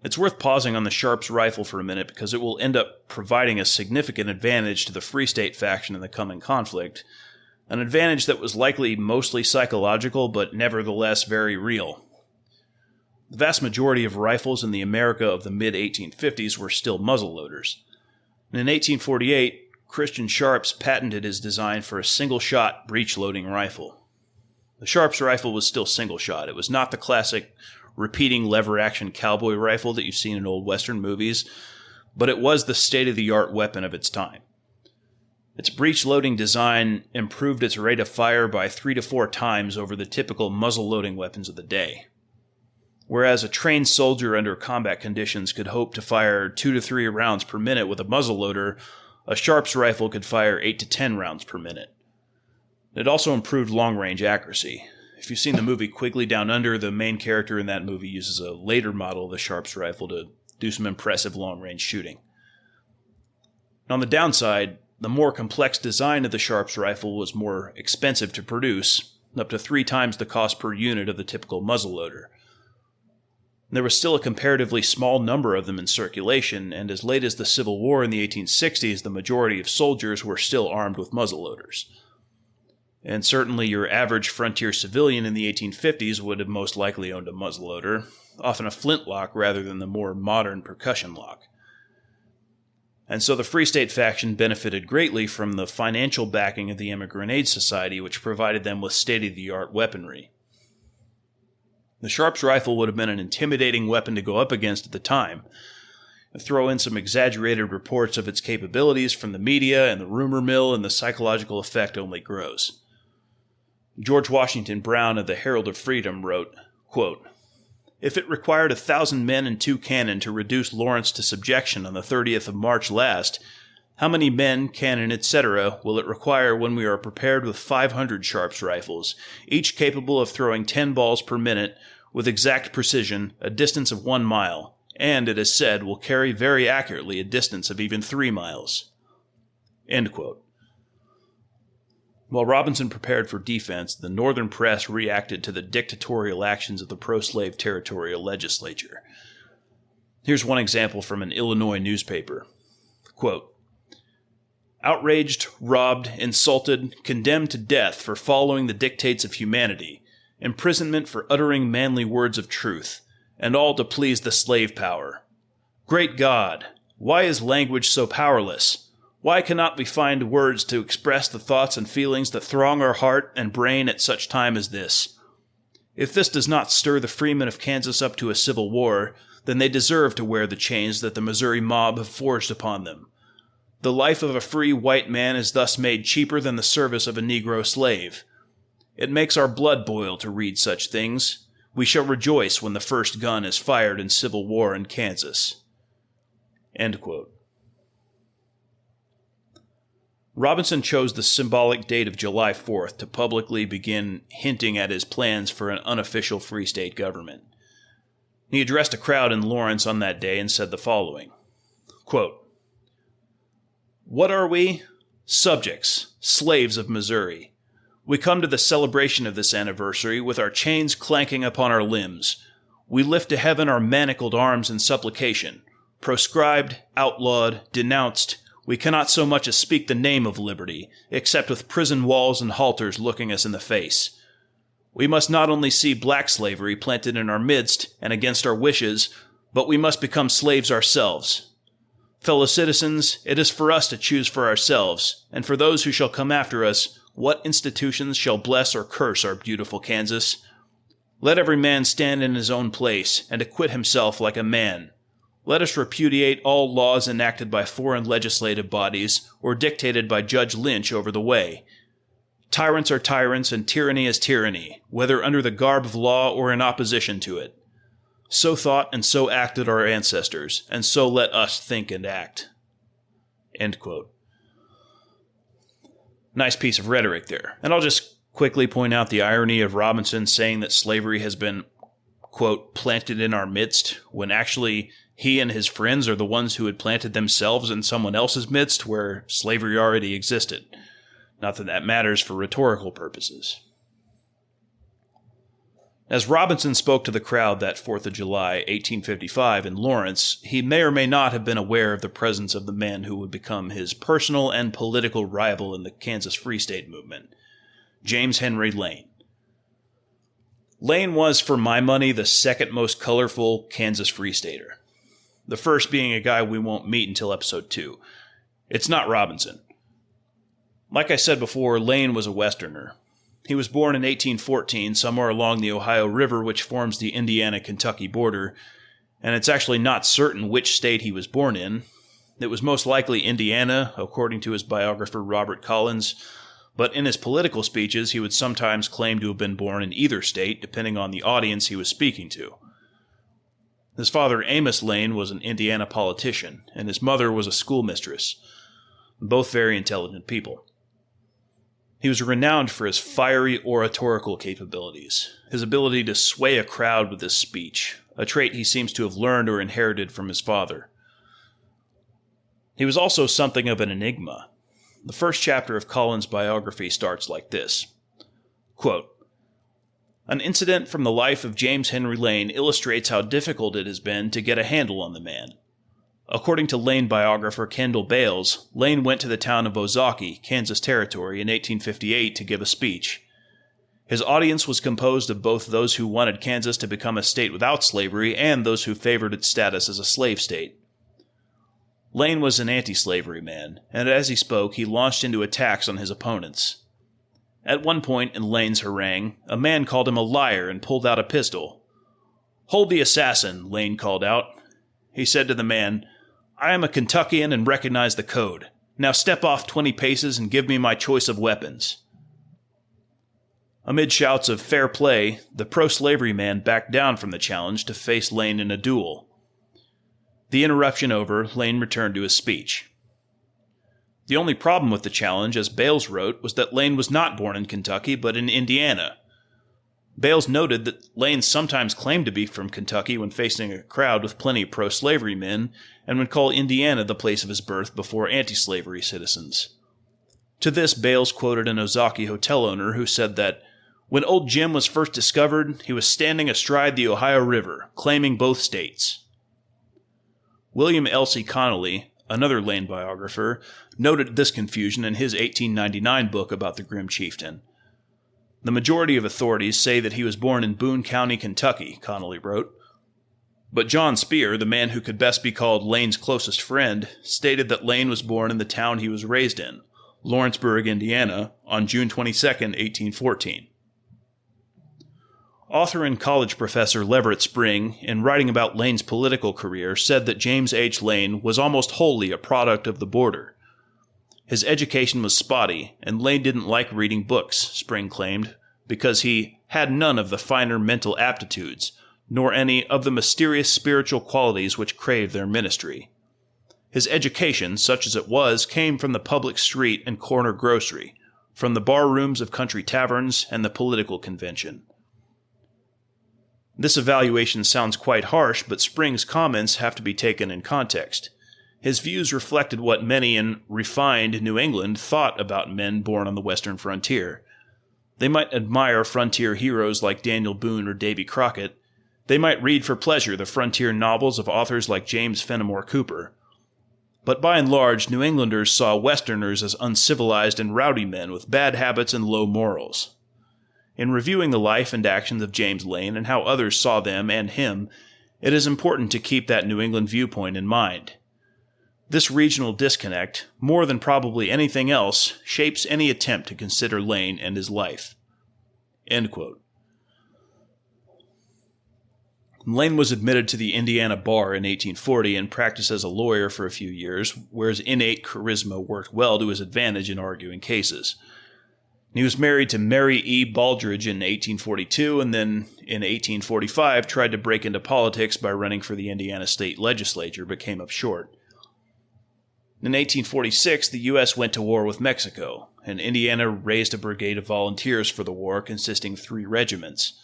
It's worth pausing on the Sharp's rifle for a minute because it will end up providing a significant advantage to the Free State faction in the coming conflict, an advantage that was likely mostly psychological but nevertheless very real. The vast majority of rifles in the America of the mid-1850s were still muzzleloaders, and in 1848, Christian Sharps patented his design for a single-shot breech-loading rifle. The Sharp's rifle was still single-shot. It was not the classic repeating lever-action cowboy rifle that you've seen in old Western movies, but it was the state-of-the-art weapon of its time. Its breech-loading design improved its rate of fire by 3 to 4 times over the typical muzzle-loading weapons of the day. Whereas a trained soldier under combat conditions could hope to fire 2 to 3 rounds per minute with a muzzleloader, a Sharp's rifle could fire 8 to 10 rounds per minute. It also improved long-range accuracy. If you've seen the movie Quigley Down Under, the main character in that movie uses a later model of the Sharp's rifle to do some impressive long-range shooting. On the downside, the more complex design of the Sharp's rifle was more expensive to produce, up to 3 times the cost per unit of the typical muzzleloader. There was still a comparatively small number of them in circulation, and as late as the Civil War in the 1860s, the majority of soldiers were still armed with muzzleloaders. And certainly your average frontier civilian in the 1850s would have most likely owned a muzzleloader, often a flintlock rather than the more modern percussion lock. And so the Free State faction benefited greatly from the financial backing of the Immigrant Aid Society, which provided them with state-of-the-art weaponry. The Sharp's rifle would have been an intimidating weapon to go up against at the time. Throw in some exaggerated reports of its capabilities from the media and the rumor mill, and the psychological effect only grows. George Washington Brown of the Herald of Freedom wrote, quote, "If it required 1,000 men and 2 cannon to reduce Lawrence to subjection on the 30th of March last, how many men, cannon, etc. will it require when we are prepared with 500 Sharp's rifles, each capable of throwing 10 balls per minute with exact precision, a distance of 1 mile, and, it is said, will carry very accurately a distance of even 3 miles." End quote. While Robinson prepared for defense, the Northern press reacted to the dictatorial actions of the pro-slave territorial legislature. Here's one example from an Illinois newspaper. Quote, outraged, robbed, insulted, condemned to death for following the dictates of humanity, imprisonment for uttering manly words of truth, and all to please the slave power. Great God, why is language so powerless? Why cannot we find words to express the thoughts and feelings that throng our heart and brain at such time as this? If this does not stir the freemen of Kansas up to a civil war, then they deserve to wear the chains that the Missouri mob have forged upon them. The life of a free white man is thus made cheaper than the service of a Negro slave. It makes our blood boil to read such things. We shall rejoice when the first gun is fired in civil war in Kansas." End quote. Robinson chose the symbolic date of July 4th to publicly begin hinting at his plans for an unofficial free state government. He addressed a crowd in Lawrence on that day and said the following, quote, "What are we? Subjects, slaves of Missouri. We come to the celebration of this anniversary with our chains clanking upon our limbs. We lift to heaven our manacled arms in supplication. Proscribed, outlawed, denounced, we cannot so much as speak the name of liberty, except with prison walls and halters looking us in the face. We must not only see black slavery planted in our midst and against our wishes, but we must become slaves ourselves. Fellow citizens, it is for us to choose for ourselves, and for those who shall come after us, what institutions shall bless or curse our beautiful Kansas. Let every man stand in his own place and acquit himself like a man. Let us repudiate all laws enacted by foreign legislative bodies or dictated by Judge Lynch over the way. Tyrants are tyrants and tyranny is tyranny, whether under the garb of law or in opposition to it. So thought and so acted our ancestors, and so let us think and act." End quote. Nice piece of rhetoric there. And I'll just quickly point out the irony of Robinson saying that slavery has been, quote, planted in our midst, when actually he and his friends are the ones who had planted themselves in someone else's midst where slavery already existed. Not that that matters for rhetorical purposes. As Robinson spoke to the crowd that 4th of July, 1855, in Lawrence, he may or may not have been aware of the presence of the man who would become his personal and political rival in the Kansas Free State movement, James Henry Lane. Lane was, for my money, the second most colorful Kansas Free Stater. The first being a guy we won't meet until episode 2. It's not Robinson. Like I said before, Lane was a Westerner. He was born in 1814 somewhere along the Ohio River, which forms the Indiana-Kentucky border, and it's actually not certain which state he was born in. It was most likely Indiana, according to his biographer Robert Collins, but in his political speeches he would sometimes claim to have been born in either state, depending on the audience he was speaking to. His father, Amos Lane, was an Indiana politician, and his mother was a schoolmistress, both very intelligent people. He was renowned for his fiery oratorical capabilities, his ability to sway a crowd with his speech, a trait he seems to have learned or inherited from his father. He was also something of an enigma. The first chapter of Collins' biography starts like this, quote, "An incident from the life of James Henry Lane illustrates how difficult it has been to get a handle on the man. According to Lane biographer Kendall Bales, Lane went to the town of Ozaukee, Kansas Territory, in 1858 to give a speech. His audience was composed of both those who wanted Kansas to become a state without slavery and those who favored its status as a slave state. Lane was an anti-slavery man, and as he spoke, he launched into attacks on his opponents. At one point in Lane's harangue, a man called him a liar and pulled out a pistol. 'Hold the assassin,' Lane called out. He said to the man, 'I am a Kentuckian and recognize the code. Now step off 20 paces and give me my choice of weapons.' Amid shouts of fair play, the pro-slavery man backed down from the challenge to face Lane in a duel. The interruption over, Lane returned to his speech. The only problem with the challenge, as Bales wrote, was that Lane was not born in Kentucky, but in Indiana. Bales noted that Lane sometimes claimed to be from Kentucky when facing a crowd with plenty of pro-slavery men, and would call Indiana the place of his birth before anti-slavery citizens. To this, Bales quoted an Ozaukee hotel owner who said that, 'When Old Jim was first discovered, he was standing astride the Ohio River, claiming both states.' William Elsie Connolly, another Lane biographer, noted this confusion in his 1899 book about the grim chieftain. The majority of authorities say that he was born in Boone County, Kentucky, Connolly wrote. But John Spear, the man who could best be called Lane's closest friend, stated that Lane was born in the town he was raised in, Lawrenceburg, Indiana, on June 22, 1814. Author and college professor Leverett Spring, in writing about Lane's political career, said that James H. Lane was almost wholly a product of the border. His education was spotty, and Lane didn't like reading books, Spring claimed, because he had none of the finer mental aptitudes, nor any of the mysterious spiritual qualities which crave their ministry. His education, such as it was, came from the public street and corner grocery, from the bar rooms of country taverns and the political convention. This evaluation sounds quite harsh, but Spring's comments have to be taken in context. His views reflected what many in refined New England thought about men born on the western frontier. They might admire frontier heroes like Daniel Boone or Davy Crockett. They might read for pleasure the frontier novels of authors like James Fenimore Cooper. But by and large, New Englanders saw Westerners as uncivilized and rowdy men with bad habits and low morals. In reviewing the life and actions of James Lane and how others saw them and him, it is important to keep that New England viewpoint in mind. This regional disconnect, more than probably anything else, shapes any attempt to consider Lane and his life." End quote. Lane was admitted to the Indiana bar in 1840 and practiced as a lawyer for a few years, where his innate charisma worked well to his advantage in arguing cases. He was married to Mary E. Baldridge in 1842, and then in 1845 tried to break into politics by running for the Indiana state legislature, but came up short. In 1846, the U.S. went to war with Mexico, and Indiana raised a brigade of volunteers for the war consisting of 3 regiments.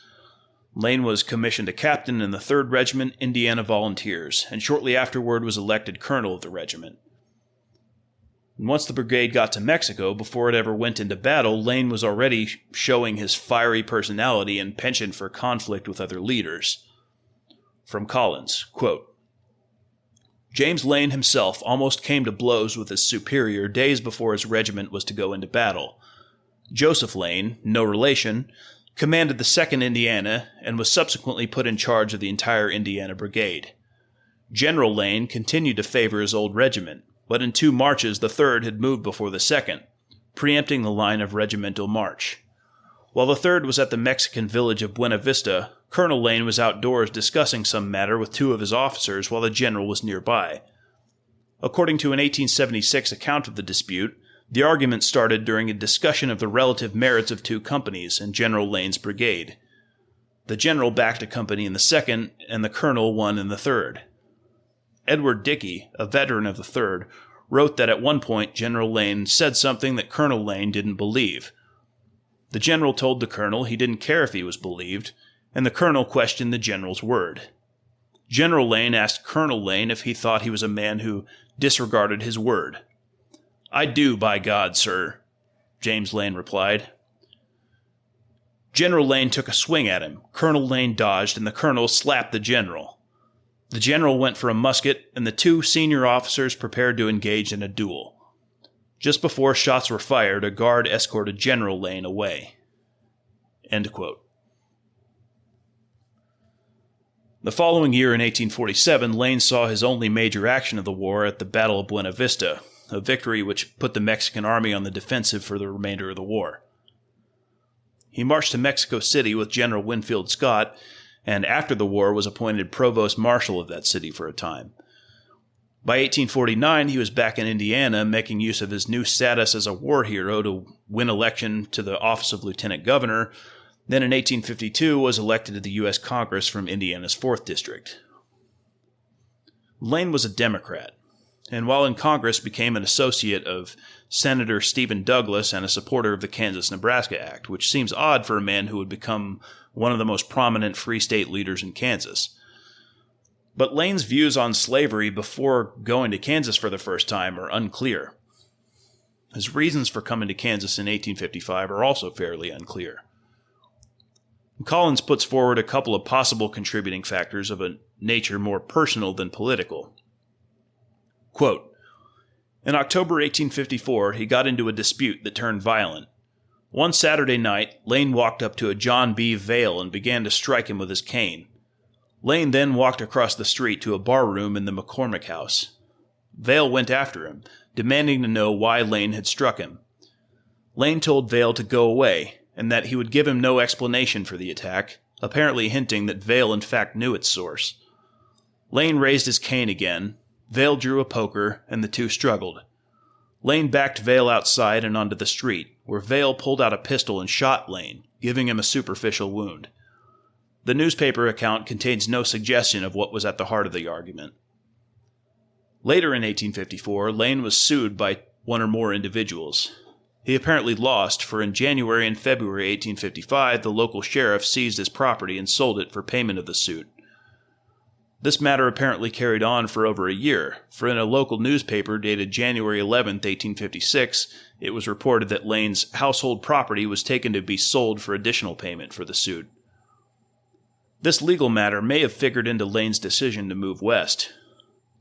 Lane was commissioned a captain in the 3rd Regiment Indiana Volunteers, and shortly afterward was elected colonel of the regiment. And once the brigade got to Mexico, before it ever went into battle, Lane was already showing his fiery personality and penchant for conflict with other leaders. From Collins, quote, "James Lane himself almost came to blows with his superior days before his regiment was to go into battle. Joseph Lane, no relation, commanded the 2nd Indiana and was subsequently put in charge of the entire Indiana Brigade. General Lane continued to favor his old regiment, but in 2 marches the 3rd had moved before the 2nd, preempting the line of regimental march. While the 3rd was at the Mexican village of Buena Vista, Colonel Lane was outdoors discussing some matter with 2 of his officers while the general was nearby. According to an 1876 account of the dispute, the argument started during a discussion of the relative merits of 2 companies in General Lane's brigade. The general backed a company in the 2nd, and the colonel one in the 3rd. Edward Dickey, a veteran of the 3rd, wrote that at one point General Lane said something that Colonel Lane didn't believe. The general told the colonel he didn't care if he was believed, and the colonel questioned the general's word. General Lane asked Colonel Lane if he thought he was a man who disregarded his word. "I do, by God, sir," James Lane replied. General Lane took a swing at him. Colonel Lane dodged, and the colonel slapped the general. The general went for a musket, and the 2 senior officers prepared to engage in a duel. Just before shots were fired, a guard escorted General Lane away. End quote. The following year, in 1847, Lane saw his only major action of the war at the Battle of Buena Vista, a victory which put the Mexican army on the defensive for the remainder of the war. He marched to Mexico City with General Winfield Scott, and after the war was appointed provost marshal of that city for a time. By 1849, he was back in Indiana, making use of his new status as a war hero to win election to the office of lieutenant governor. Then in 1852 was elected to the U.S. Congress from Indiana's 4th District. Lane was a Democrat, and while in Congress became an associate of Senator Stephen Douglas and a supporter of the Kansas-Nebraska Act, which seems odd for a man who would become one of the most prominent free state leaders in Kansas. But Lane's views on slavery before going to Kansas for the first time are unclear. His reasons for coming to Kansas in 1855 are also fairly unclear. Collins puts forward a couple of possible contributing factors of a nature more personal than political. Quote, In October 1854, he got into a dispute that turned violent. One Saturday night, Lane walked up to a John B. Vale and began to strike him with his cane. Lane then walked across the street to a bar room in the McCormick House. Vale went after him, demanding to know why Lane had struck him. Lane told Vale to go away, and that he would give him no explanation for the attack, apparently hinting that Vale in fact knew its source. Lane raised his cane again, Vale drew a poker, and the two struggled. Lane backed Vale outside and onto the street, where Vale pulled out a pistol and shot Lane, giving him a superficial wound. The newspaper account contains no suggestion of what was at the heart of the argument. Later in 1854, Lane was sued by one or more individuals. He apparently lost, for in January and February 1855, the local sheriff seized his property and sold it for payment of the suit. This matter apparently carried on for over a year, for in a local newspaper dated January 11, 1856, it was reported that Lane's household property was taken to be sold for additional payment for the suit. This legal matter may have figured into Lane's decision to move west.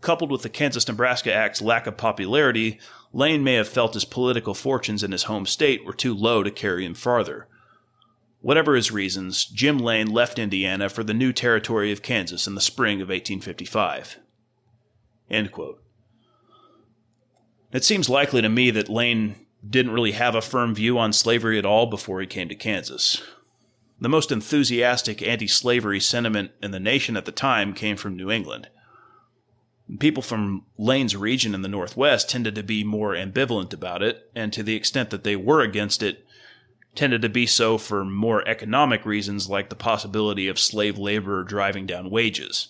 Coupled with the Kansas-Nebraska Act's lack of popularity, Lane may have felt his political fortunes in his home state were too low to carry him farther. Whatever his reasons, Jim Lane left Indiana for the new territory of Kansas in the spring of 1855. End quote. It seems likely to me that Lane didn't really have a firm view on slavery at all before he came to Kansas. The most enthusiastic anti-slavery sentiment in the nation at the time came from New England. People from Lane's region in the Northwest tended to be more ambivalent about it, and to the extent that they were against it, tended to be so for more economic reasons like the possibility of slave labor driving down wages.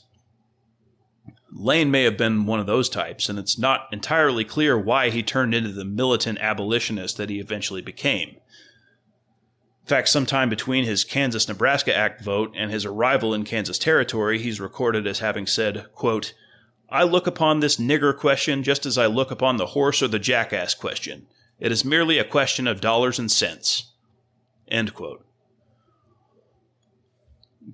Lane may have been one of those types, and it's not entirely clear why he turned into the militant abolitionist that he eventually became. In fact, sometime between his Kansas-Nebraska Act vote and his arrival in Kansas Territory, he's recorded as having said, quote, "I look upon this nigger question just as I look upon the horse or the jackass question. It is merely a question of dollars and cents." End quote.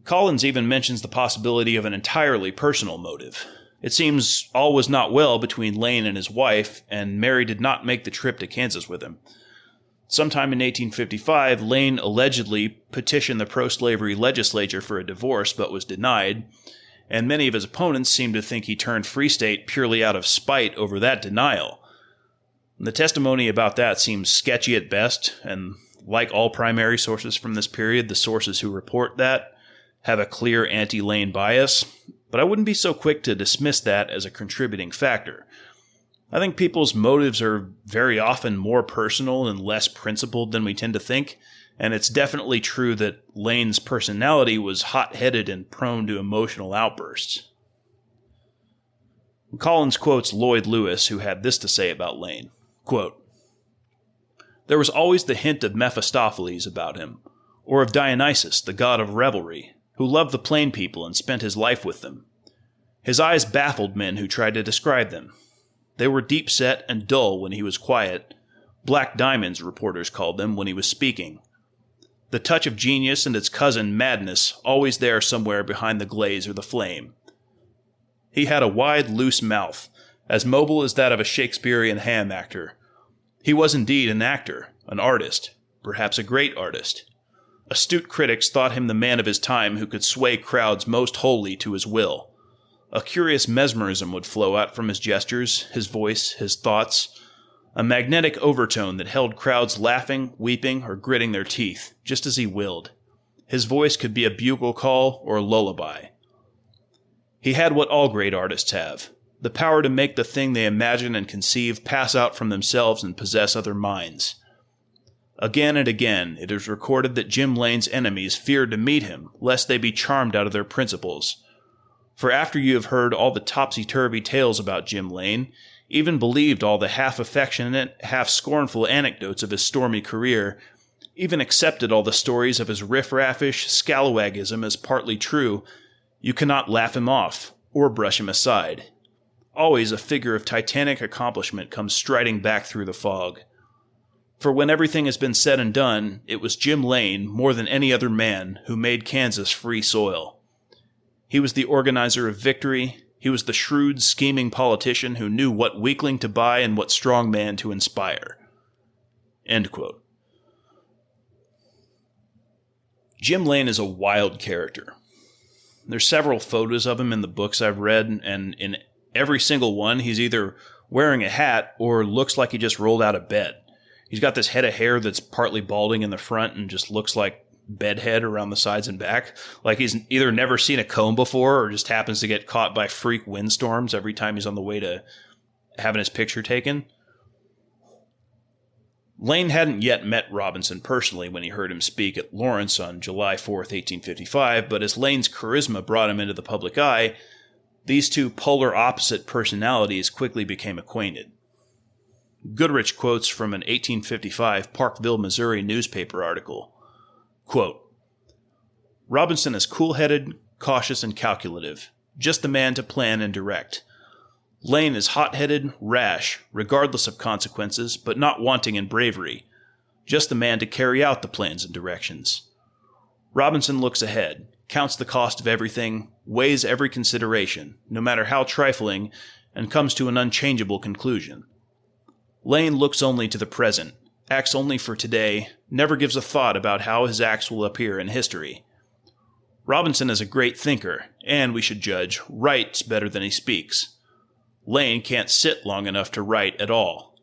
Collins even mentions the possibility of an entirely personal motive. It seems all was not well between Lane and his wife, and Mary did not make the trip to Kansas with him. Sometime in 1855, Lane allegedly petitioned the pro-slavery legislature for a divorce but was denied, and many of his opponents seem to think he turned Free State purely out of spite over that denial. The testimony about that seems sketchy at best, and like all primary sources from this period, the sources who report that have a clear anti-Lane bias, but I wouldn't be so quick to dismiss that as a contributing factor. I think people's motives are very often more personal and less principled than we tend to think, and it's definitely true that Lane's personality was hot-headed and prone to emotional outbursts. Collins quotes Lloyd Lewis, who had this to say about Lane, quote, "There was always the hint of Mephistopheles about him, or of Dionysus, the god of revelry, who loved the plain people and spent his life with them. His eyes baffled men who tried to describe them. They were deep-set and dull when he was quiet. Black diamonds, reporters called them, when he was speaking. The touch of genius and its cousin madness, always there somewhere behind the glaze or the flame. He had a wide, loose mouth, as mobile as that of a Shakespearean ham actor. He was indeed an actor, an artist, perhaps a great artist. Astute critics thought him the man of his time who could sway crowds most wholly to his will. A curious mesmerism would flow out from his gestures, his voice, his thoughts, a magnetic overtone that held crowds laughing, weeping, or gritting their teeth, just as he willed. His voice could be a bugle call or a lullaby. He had what all great artists have, the power to make the thing they imagine and conceive pass out from themselves and possess other minds. Again and again, it is recorded that Jim Lane's enemies feared to meet him, lest they be charmed out of their principles. For after you have heard all the topsy-turvy tales about Jim Lane, even believed all the half-affectionate, half-scornful anecdotes of his stormy career, even accepted all the stories of his riff-raffish scalawagism as partly true, you cannot laugh him off, or brush him aside. Always a figure of titanic accomplishment comes striding back through the fog. For when everything has been said and done, it was Jim Lane, more than any other man, who made Kansas free soil. He was the organizer of victory, He was the shrewd, scheming politician who knew what weakling to buy and what strong man to inspire. End quote. Jim Lane is a wild character. There's several photos of him in the books I've read, and in every single one, he's either wearing a hat or looks like he just rolled out of bed. He's got this head of hair that's partly balding in the front and just looks like bedhead around the sides and back. Like he's either never seen a comb before or just happens to get caught by freak windstorms every time he's on the way to having his picture taken. Lane hadn't yet met Robinson personally when he heard him speak at Lawrence on July 4th, 1855, but as Lane's charisma brought him into the public eye, these two polar opposite personalities quickly became acquainted. Goodrich quotes from an 1855 Parkville, Missouri newspaper article. Quote, Robinson is cool-headed, cautious, and calculative, just the man to plan and direct. Lane is hot-headed, rash, regardless of consequences, but not wanting in bravery, just the man to carry out the plans and directions. Robinson looks ahead, counts the cost of everything, weighs every consideration, no matter how trifling, and comes to an unchangeable conclusion. Lane looks only to the present, acts only for today, never gives a thought about how his acts will appear in history. Robinson is a great thinker, and, we should judge, writes better than he speaks. Lane can't sit long enough to write at all.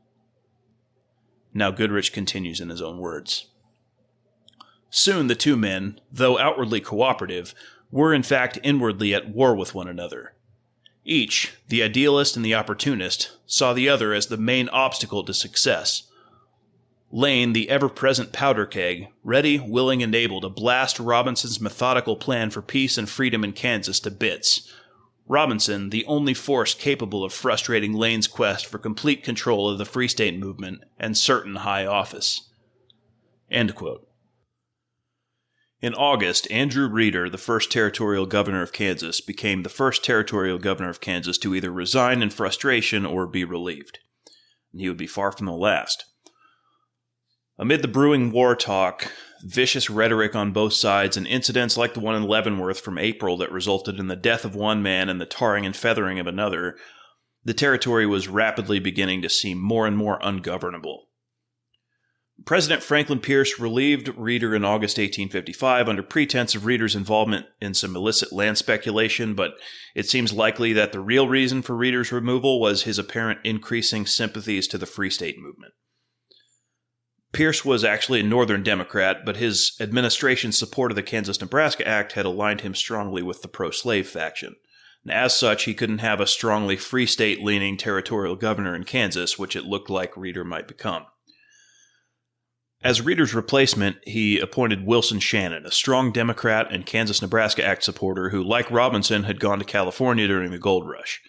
Now Goodrich continues in his own words. Soon the two men, though outwardly cooperative, were in fact inwardly at war with one another. Each, the idealist and the opportunist, saw the other as the main obstacle to success. Lane, the ever-present powder keg, ready, willing, and able to blast Robinson's methodical plan for peace and freedom in Kansas to bits. Robinson, the only force capable of frustrating Lane's quest for complete control of the Free State movement and certain high office. End quote. In August, Andrew Reeder, the first territorial governor of Kansas, became the first territorial governor of Kansas to either resign in frustration or be relieved. And he would be far from the last. Amid the brewing war talk, vicious rhetoric on both sides, and incidents like the one in Leavenworth from April that resulted in the death of one man and the tarring and feathering of another, the territory was rapidly beginning to seem more and more ungovernable. President Franklin Pierce relieved Reeder in August 1855 under pretense of Reeder's involvement in some illicit land speculation, but it seems likely that the real reason for Reeder's removal was his apparent increasing sympathies to the Free State movement. Pierce was actually a Northern Democrat, but his administration's support of the Kansas-Nebraska Act had aligned him strongly with the pro-slave faction. And as such, he couldn't have a strongly Free State-leaning territorial governor in Kansas, which it looked like Reeder might become. As Reeder's replacement, he appointed Wilson Shannon, a strong Democrat and Kansas-Nebraska Act supporter who, like Robinson, had gone to California during the gold rush.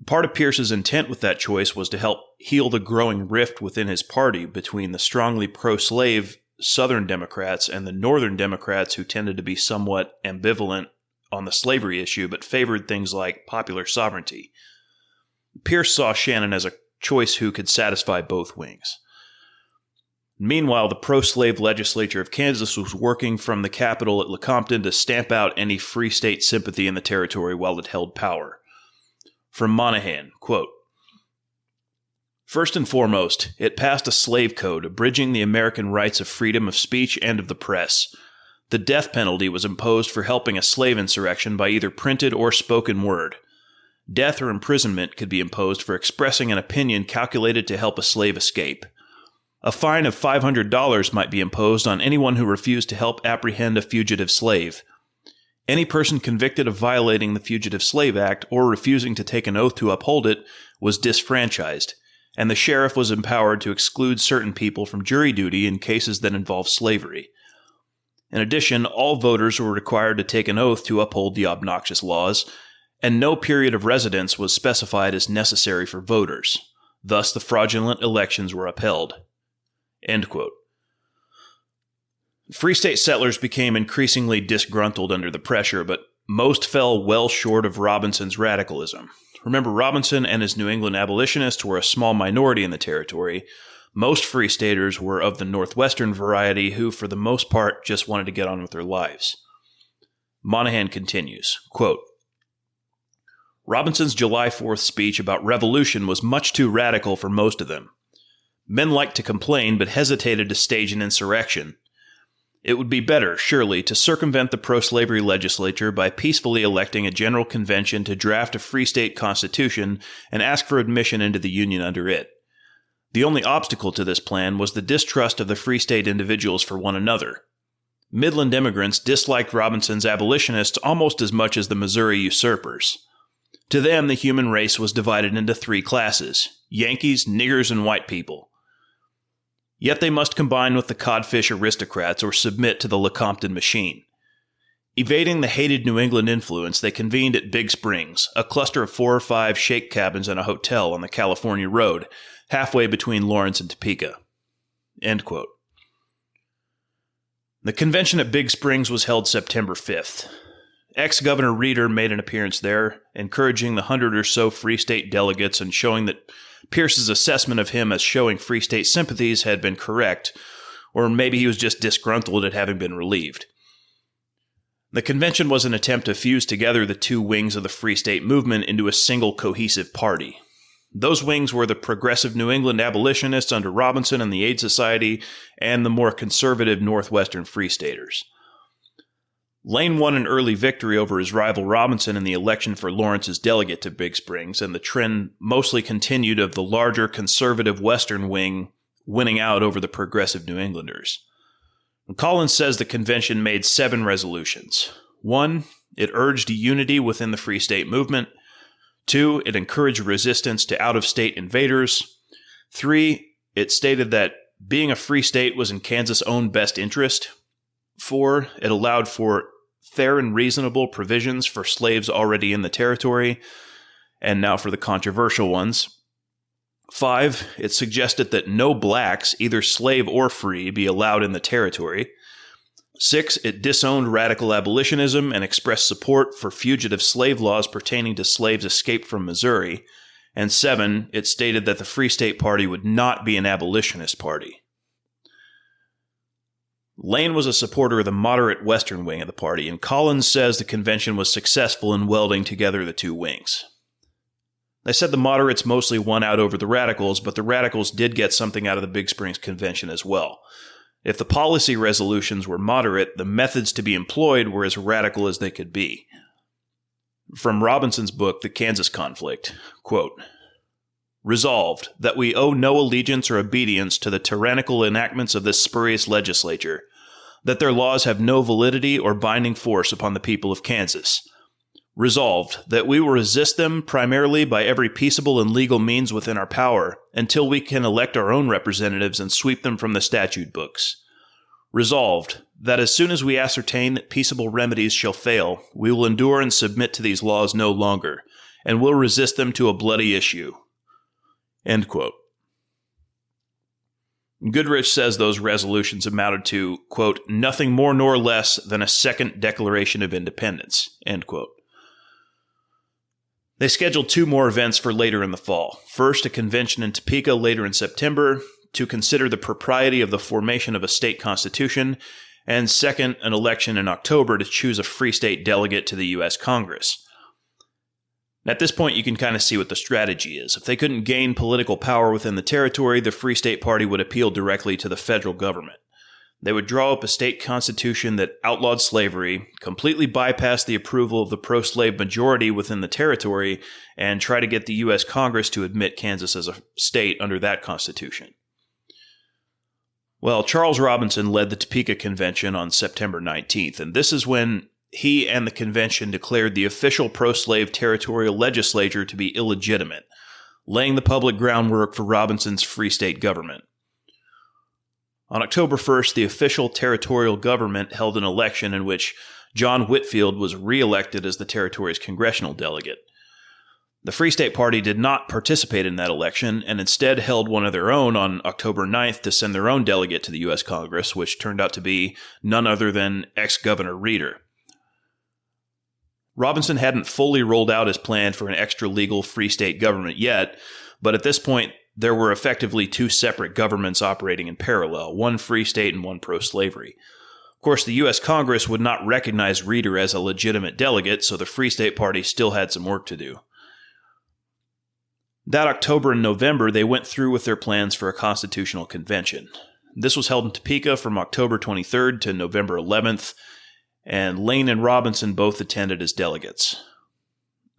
Part of Pierce's intent with that choice was to help heal the growing rift within his party between the strongly pro-slave Southern Democrats and the Northern Democrats who tended to be somewhat ambivalent on the slavery issue but favored things like popular sovereignty. Pierce saw Shannon as a choice who could satisfy both wings. Meanwhile, the pro-slave legislature of Kansas was working from the capital at Lecompton to stamp out any Free State sympathy in the territory while it held power. From Monahan, quote, First and foremost, it passed a slave code abridging the American rights of freedom of speech and of the press. The death penalty was imposed for helping a slave insurrection by either printed or spoken word. Death or imprisonment could be imposed for expressing an opinion calculated to help a slave escape. A fine of $500 might be imposed on anyone who refused to help apprehend a fugitive slave. Any person convicted of violating the Fugitive Slave Act or refusing to take an oath to uphold it was disfranchised, and the sheriff was empowered to exclude certain people from jury duty in cases that involved slavery. In addition, all voters were required to take an oath to uphold the obnoxious laws, and no period of residence was specified as necessary for voters. Thus, the fraudulent elections were upheld. End quote. Free State settlers became increasingly disgruntled under the pressure, but most fell well short of Robinson's radicalism. Remember, Robinson and his New England abolitionists were a small minority in the territory. Most Free Staters were of the Northwestern variety who, for the most part, just wanted to get on with their lives. Monahan continues, quote, Robinson's July 4th speech about revolution was much too radical for most of them. Men liked to complain but hesitated to stage an insurrection. It would be better, surely, to circumvent the pro-slavery legislature by peacefully electing a general convention to draft a free state constitution and ask for admission into the Union under it. The only obstacle to this plan was the distrust of the free state individuals for one another. Midland immigrants disliked Robinson's abolitionists almost as much as the Missouri usurpers. To them, the human race was divided into three classes: Yankees, niggers, and white people. Yet they must combine with the codfish aristocrats or submit to the Lecompton machine. Evading the hated New England influence, they convened at Big Springs, a cluster of 4 or 5 shake cabins and a hotel on the California road, halfway between Lawrence and Topeka. End quote. The convention at Big Springs was held September 5th. Ex-Governor Reeder made an appearance there, encouraging the 100 or so Free State delegates and showing that Pierce's assessment of him as showing Free State sympathies had been correct, or maybe he was just disgruntled at having been relieved. The convention was an attempt to fuse together the two wings of the Free State movement into a single cohesive party. Those wings were the progressive New England abolitionists under Robinson and the Aid Society, and the more conservative Northwestern Free Staters. Lane won an early victory over his rival Robinson in the election for Lawrence's delegate to Big Springs, and the trend mostly continued of the larger conservative Western wing winning out over the progressive New Englanders. Collins says the convention made 7 resolutions. 1, it urged unity within the Free State movement. 2, it encouraged resistance to out-of-state invaders. 3, it stated that being a free state was in Kansas' own best interest. 4, it allowed for fair and reasonable provisions for slaves already in the territory. And now for the controversial ones. 5, it suggested that no blacks, either slave or free, be allowed in the territory. 6, it disowned radical abolitionism and expressed support for fugitive slave laws pertaining to slaves escaped from Missouri. And 7, it stated that the Free State Party would not be an abolitionist party. Lane was a supporter of the moderate Western wing of the party, and Collins says the convention was successful in welding together the two wings. They said the moderates mostly won out over the radicals, but the radicals did get something out of the Big Springs Convention as well. If the policy resolutions were moderate, the methods to be employed were as radical as they could be. From Robinson's book, The Kansas Conflict, quote, "Resolved, that we owe no allegiance or obedience to the tyrannical enactments of this spurious legislature, that their laws have no validity or binding force upon the people of Kansas. Resolved, that we will resist them primarily by every peaceable and legal means within our power, until we can elect our own representatives and sweep them from the statute books. Resolved, that as soon as we ascertain that peaceable remedies shall fail, we will endure and submit to these laws no longer, and will resist them to a bloody issue." End quote. Goodrich says those resolutions amounted to, quote, "nothing more nor less than a second Declaration of Independence," end quote. They scheduled 2 more events for later in the fall. First, a convention in Topeka later in September to consider the propriety of the formation of a state constitution, and second, an election in October to choose a free state delegate to the U.S. Congress. At this point, you can kind of see what the strategy is. If they couldn't gain political power within the territory, the Free State Party would appeal directly to the federal government. They would draw up a state constitution that outlawed slavery, completely bypassed the approval of the pro-slave majority within the territory, and try to get the U.S. Congress to admit Kansas as a state under that constitution. Well, Charles Robinson led the Topeka Convention on September 19th, and this is when he and the convention declared the official pro-slave territorial legislature to be illegitimate, laying the public groundwork for Robinson's free state government. On October 1st, the official territorial government held an election in which John Whitfield was re-elected as the territory's congressional delegate. The Free State Party did not participate in that election and instead held one of their own on October 9th to send their own delegate to the U.S. Congress, which turned out to be none other than ex-Governor Reeder. Robinson hadn't fully rolled out his plan for an extra-legal free state government yet, but at this point, there were effectively 2 separate governments operating in parallel, one free state and one pro-slavery. Of course, the U.S. Congress would not recognize Reeder as a legitimate delegate, so the Free State Party still had some work to do. That October and November, they went through with their plans for a constitutional convention. This was held in Topeka from October 23rd to November 11th, and Lane and Robinson both attended as delegates.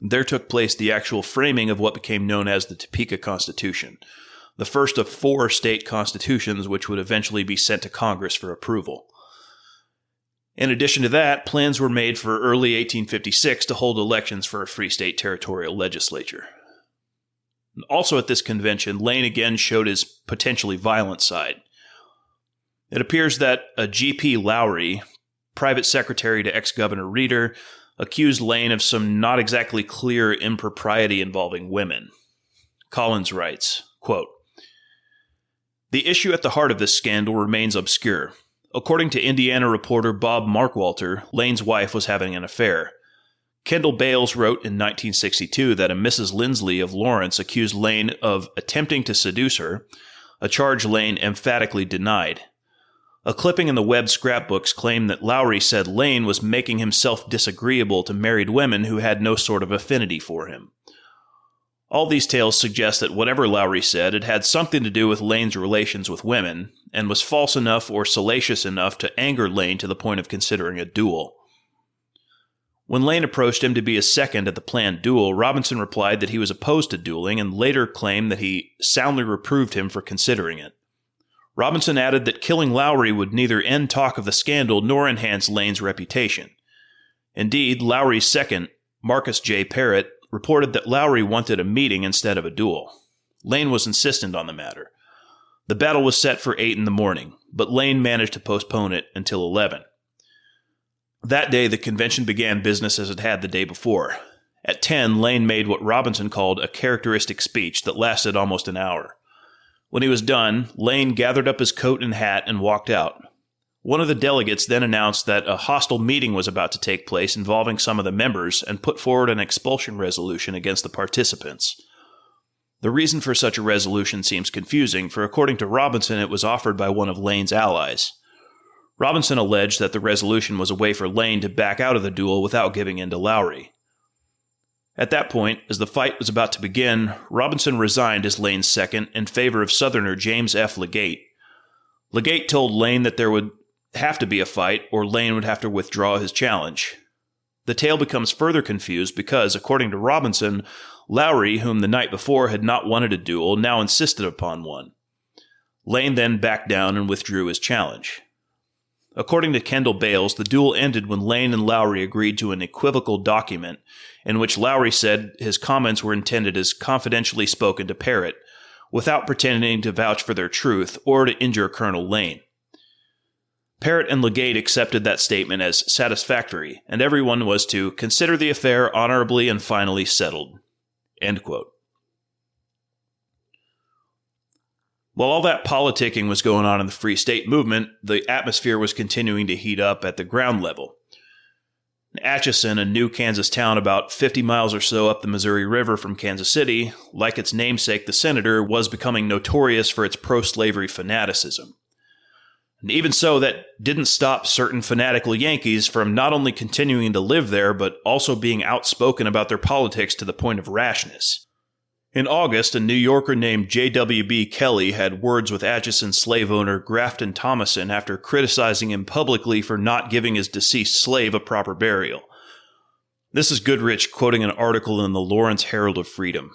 There took place the actual framing of what became known as the Topeka Constitution, the first of 4 state constitutions which would eventually be sent to Congress for approval. In addition to that, plans were made for early 1856 to hold elections for a free state territorial legislature. Also at this convention, Lane again showed his potentially violent side. It appears that a G.P. Lowry, private secretary to ex-Governor Reeder, accused Lane of some not exactly clear impropriety involving women. Collins writes, quote, "The issue at the heart of this scandal remains obscure. According to Indiana reporter Bob Markwalter, Lane's wife was having an affair. Kendall Bales wrote in 1962 that a Mrs. Lindsley of Lawrence accused Lane of attempting to seduce her, a charge Lane emphatically denied. A clipping in the Webb scrapbooks claimed that Lowry said Lane was making himself disagreeable to married women who had no sort of affinity for him. All these tales suggest that whatever Lowry said, it had something to do with Lane's relations with women, and was false enough or salacious enough to anger Lane to the point of considering a duel. When Lane approached him to be his second at the planned duel, Robinson replied that he was opposed to dueling and later claimed that he soundly reproved him for considering it. Robinson added that killing Lowry would neither end talk of the scandal nor enhance Lane's reputation. Indeed, Lowry's second, Marcus J. Parrott, reported that Lowry wanted a meeting instead of a duel. Lane was insistent on the matter. The battle was set for 8 in the morning, but Lane managed to postpone it until 11. That day, the convention began business as it had the day before. At 10, Lane made what Robinson called a characteristic speech that lasted almost an hour. When he was done, Lane gathered up his coat and hat and walked out. One of the delegates then announced that a hostile meeting was about to take place involving some of the members and put forward an expulsion resolution against the participants. The reason for such a resolution seems confusing, for according to Robinson, it was offered by one of Lane's allies. Robinson alleged that the resolution was a way for Lane to back out of the duel without giving in to Lowry. At that point, as the fight was about to begin, Robinson resigned as Lane's second in favor of Southerner James F. Legate. Legate told Lane that there would have to be a fight or Lane would have to withdraw his challenge. The tale becomes further confused because, according to Robinson, Lowry, whom the night before had not wanted a duel, now insisted upon one. Lane then backed down and withdrew his challenge. According to Kendall Bales, the duel ended when Lane and Lowry agreed to an equivocal document in which Lowry said his comments were intended as confidentially spoken to Parrott, without pretending to vouch for their truth or to injure Colonel Lane. Parrott and Legate accepted that statement as satisfactory, and everyone was to consider the affair honorably and finally settled. End quote. While all that politicking was going on in the Free State movement, the atmosphere was continuing to heat up at the ground level. Atchison, a new Kansas town about 50 miles or so up the Missouri River from Kansas City, like its namesake, the Senator, was becoming notorious for its pro-slavery fanaticism. And even so, that didn't stop certain fanatical Yankees from not only continuing to live there, but also being outspoken about their politics to the point of rashness. In August, a New Yorker named J.W.B. Kelly had words with Atchison slave owner Grafton Thomason after criticizing him publicly for not giving his deceased slave a proper burial. This is Goodrich quoting an article in the Lawrence Herald of Freedom.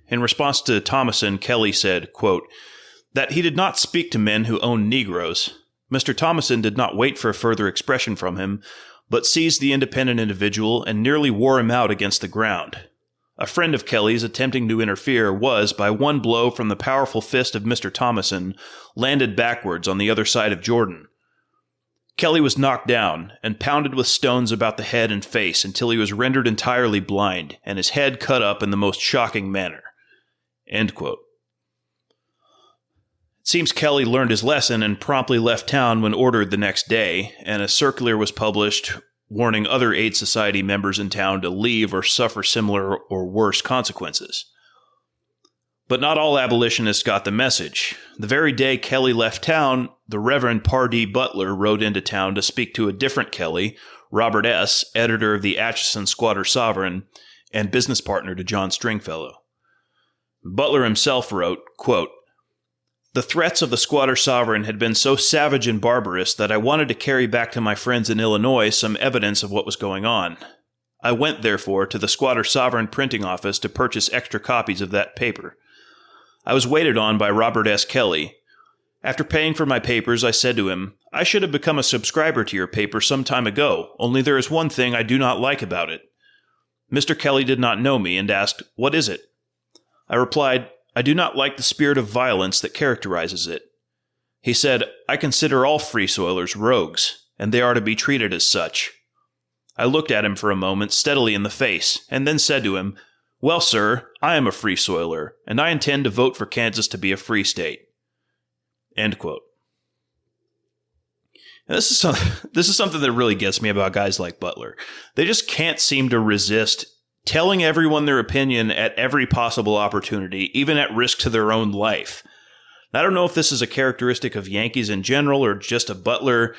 In response to Thomason, Kelly said, quote, that he did not speak to men who owned Negroes. Mr. Thomason did not wait for a further expression from him, but seized the independent individual and nearly wore him out against the ground. A friend of Kelly's attempting to interfere was, by one blow from the powerful fist of Mr. Thomason, landed backwards on the other side of Jordan. Kelly was knocked down and pounded with stones about the head and face until he was rendered entirely blind and his head cut up in the most shocking manner. End quote. It seems Kelly learned his lesson and promptly left town when ordered the next day, and a circular was published warning other Aid Society members in town to leave or suffer similar or worse consequences. But not all abolitionists got the message. The very day Kelly left town, the Reverend Pardee Butler rode into town to speak to a different Kelly, Robert S., editor of the Atchison Squatter Sovereign and business partner to John Stringfellow. Butler himself wrote, quote, "The threats of the squatter sovereign had been so savage and barbarous that I wanted to carry back to my friends in Illinois some evidence of what was going on. I went, therefore, to the squatter sovereign printing office to purchase extra copies of that paper. I was waited on by Robert S. Kelly. After paying for my papers, I said to him, 'I should have become a subscriber to your paper some time ago, only there is one thing I do not like about it.' Mr. Kelly did not know me and asked, 'What is it?' I replied, 'I do not like the spirit of violence that characterizes it.' He said, 'I consider all free soilers rogues, and they are to be treated as such.' I looked at him for a moment steadily in the face, and then said to him, 'Well, sir, I am a free soiler, and I intend to vote for Kansas to be a free state.'" End quote. And this is something that really gets me about guys like Butler. They just can't seem to resist telling everyone their opinion at every possible opportunity, even at risk to their own life. I don't know if this is a characteristic of Yankees in general or just of Butler.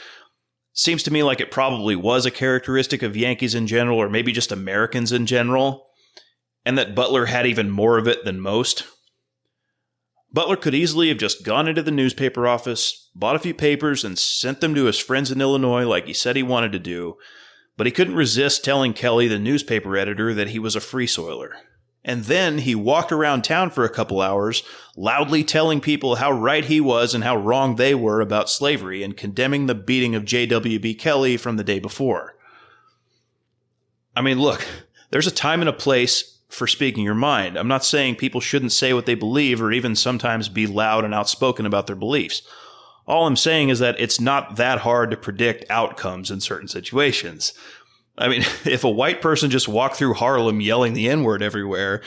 Seems to me like it probably was a characteristic of Yankees in general, or maybe just Americans in general, and that Butler had even more of it than most. Butler could easily have just gone into the newspaper office, bought a few papers, and sent them to his friends in Illinois like he said he wanted to do, but he couldn't resist telling Kelly, the newspaper editor, that he was a free soiler. And then he walked around town for a couple hours, loudly telling people how right he was and how wrong they were about slavery, and condemning the beating of J.W.B. Kelly from the day before. I mean, look, there's a time and a place for speaking your mind. I'm not saying people shouldn't say what they believe or even sometimes be loud and outspoken about their beliefs. All I'm saying is that it's not that hard to predict outcomes in certain situations. I mean, if a white person just walked through Harlem yelling the N-word everywhere,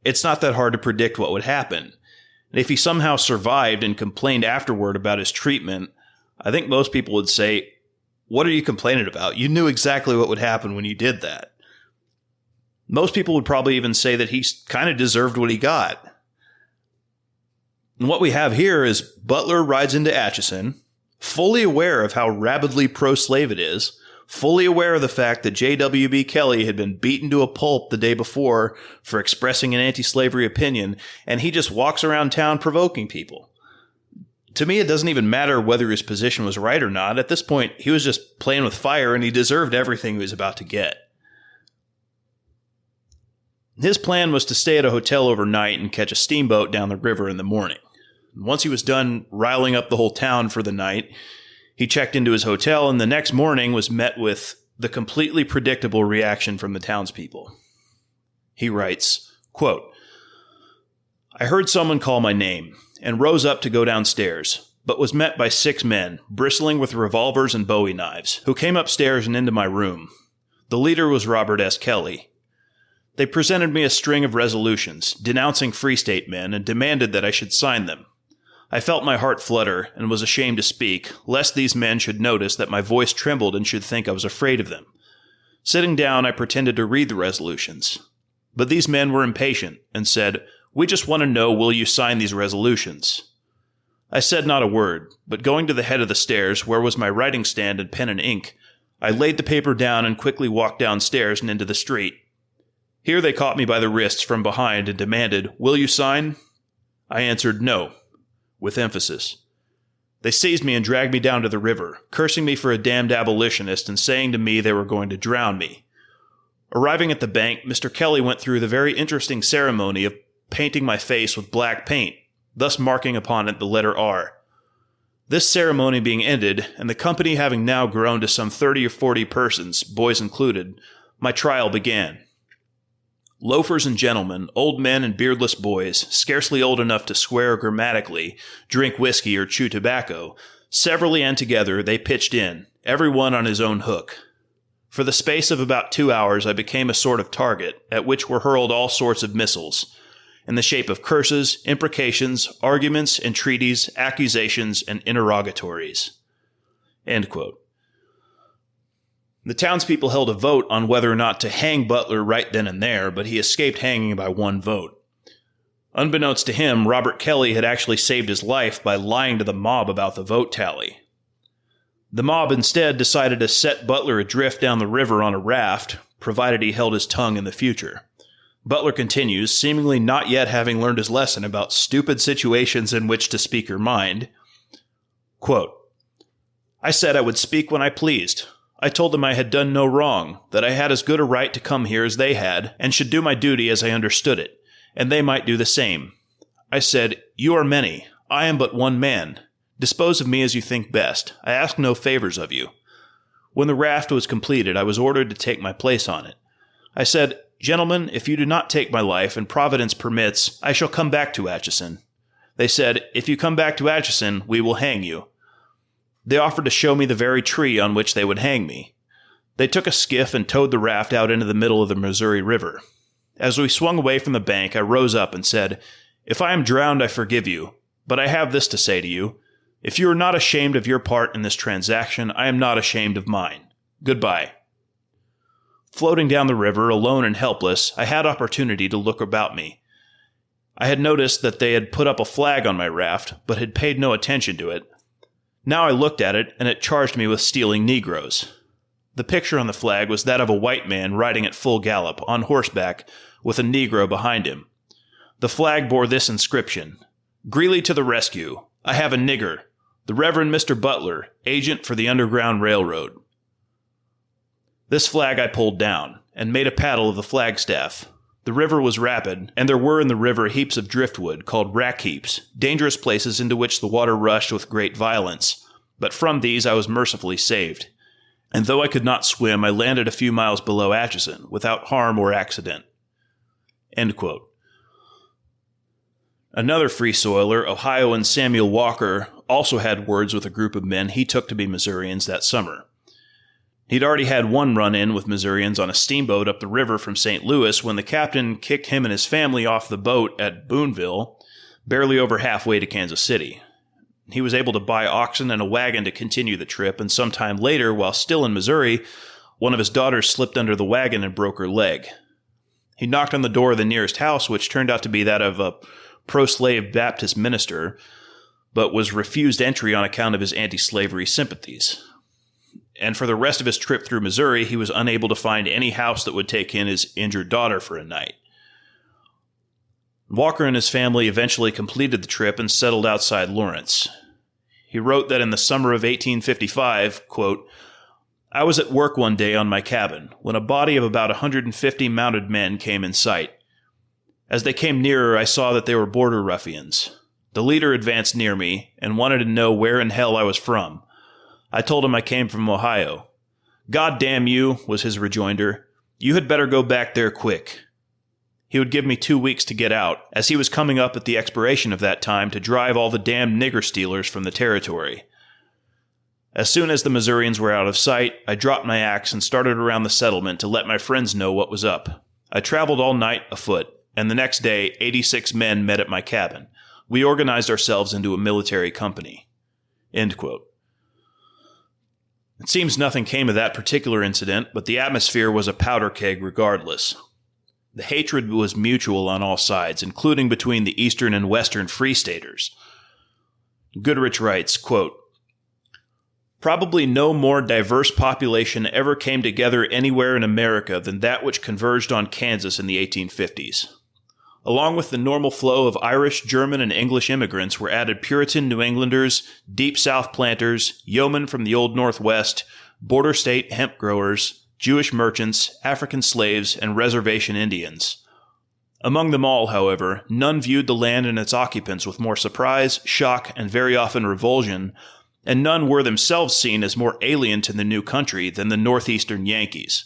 it's not that hard to predict what would happen. And if he somehow survived and complained afterward about his treatment, I think most people would say, "What are you complaining about? You knew exactly what would happen when you did that." Most people would probably even say that he kind of deserved what he got. And what we have here is Butler rides into Atchison, fully aware of how rabidly pro-slave it is, fully aware of the fact that J.W.B. Kelly had been beaten to a pulp the day before for expressing an anti-slavery opinion, and he just walks around town provoking people. To me, it doesn't even matter whether his position was right or not. At this point, he was just playing with fire, and he deserved everything he was about to get. His plan was to stay at a hotel overnight and catch a steamboat down the river in the morning. Once he was done riling up the whole town for the night, he checked into his hotel, and the next morning was met with the completely predictable reaction from the townspeople. He writes, quote, "I heard someone call my name and rose up to go downstairs, but was met by 6 men, bristling with revolvers and bowie knives, who came upstairs and into my room. The leader was Robert S. Kelly. They presented me a string of resolutions, denouncing Free State men, and demanded that I should sign them. I felt my heart flutter and was ashamed to speak, lest these men should notice that my voice trembled and should think I was afraid of them. Sitting down, I pretended to read the resolutions. But these men were impatient and said, 'We just want to know, will you sign these resolutions?' I said not a word, but going to the head of the stairs, where was my writing stand and pen and ink, I laid the paper down and quickly walked downstairs and into the street. Here they caught me by the wrists from behind and demanded, 'Will you sign?' I answered no, with emphasis. They seized me and dragged me down to the river, cursing me for a damned abolitionist and saying to me they were going to drown me. Arriving at the bank, Mr. Kelly went through the very interesting ceremony of painting my face with black paint, thus marking upon it the letter R. This ceremony being ended, and the company having now grown to some 30 or 40 persons, boys included, my trial began. Loafers and gentlemen, old men and beardless boys, scarcely old enough to swear grammatically, drink whiskey or chew tobacco, severally and together they pitched in, every one on his own hook. For the space of about 2 hours I became a sort of target, at which were hurled all sorts of missiles, in the shape of curses, imprecations, arguments, entreaties, accusations, and interrogatories." End quote. The townspeople held a vote on whether or not to hang Butler right then and there, but he escaped hanging by 1 vote. Unbeknownst to him, Robert Kelly had actually saved his life by lying to the mob about the vote tally. The mob instead decided to set Butler adrift down the river on a raft, provided he held his tongue in the future. Butler continues, seemingly not yet having learned his lesson about stupid situations in which to speak your mind. Quote, I said I would speak when I pleased. I told them I had done no wrong, that I had as good a right to come here as they had, and should do my duty as I understood it, and they might do the same. I said, You are many. I am but one man. Dispose of me as you think best. I ask no favors of you. When the raft was completed, I was ordered to take my place on it. I said, Gentlemen, if you do not take my life, and Providence permits, I shall come back to Atchison. They said, If you come back to Atchison, we will hang you. They offered to show me the very tree on which they would hang me. They took a skiff and towed the raft out into the middle of the Missouri River. As we swung away from the bank, I rose up and said, If I am drowned, I forgive you. But I have this to say to you. If you are not ashamed of your part in this transaction, I am not ashamed of mine. Goodbye. Floating down the river, alone and helpless, I had opportunity to look about me. I had noticed that they had put up a flag on my raft, but had paid no attention to it. Now I looked at it, and it charged me with stealing Negroes. The picture on the flag was that of a white man riding at full gallop, on horseback, with a Negro behind him. The flag bore this inscription, Greeley to the rescue. I have a nigger. The Reverend Mr. Butler, agent for the Underground Railroad. This flag I pulled down, and made a paddle of the flagstaff. The river was rapid, and there were in the river heaps of driftwood, called rack heaps, dangerous places into which the water rushed with great violence. But from these I was mercifully saved. And though I could not swim, I landed a few miles below Atchison, without harm or accident. End quote. Another free soiler, Ohioan Samuel Walker, also had words with a group of men he took to be Missourians that summer. He'd already had one run-in with Missourians on a steamboat up the river from St. Louis when the captain kicked him and his family off the boat at Boonville, barely over halfway to Kansas City. He was able to buy oxen and a wagon to continue the trip, and sometime later, while still in Missouri, one of his daughters slipped under the wagon and broke her leg. He knocked on the door of the nearest house, which turned out to be that of a pro-slave Baptist minister, but was refused entry on account of his anti-slavery sympathies. And for the rest of his trip through Missouri, he was unable to find any house that would take in his injured daughter for a night. Walker and his family eventually completed the trip and settled outside Lawrence. He wrote that in the summer of 1855, quote, I was at work one day on my cabin when a body of about 150 mounted men came in sight. As they came nearer, I saw that they were border ruffians. The leader advanced near me and wanted to know where in hell I was from. I told him I came from Ohio. God damn you, was his rejoinder. You had better go back there quick. He would give me 2 weeks to get out, as he was coming up at the expiration of that time to drive all the damned nigger stealers from the territory. As soon as the Missourians were out of sight, I dropped my axe and started around the settlement to let my friends know what was up. I traveled all night afoot, and the next day 86 men met at my cabin. We organized ourselves into a military company. End quote. It seems nothing came of that particular incident, but the atmosphere was a powder keg regardless. The hatred was mutual on all sides, including between the Eastern and Western Free Staters. Goodrich writes, quote, Probably no more diverse population ever came together anywhere in America than that which converged on Kansas in the 1850s. Along with the normal flow of Irish, German, and English immigrants were added Puritan New Englanders, Deep South planters, yeomen from the Old Northwest, border state hemp growers, Jewish merchants, African slaves, and reservation Indians. Among them all, however, none viewed the land and its occupants with more surprise, shock, and very often revulsion, and none were themselves seen as more alien to the new country than the northeastern Yankees.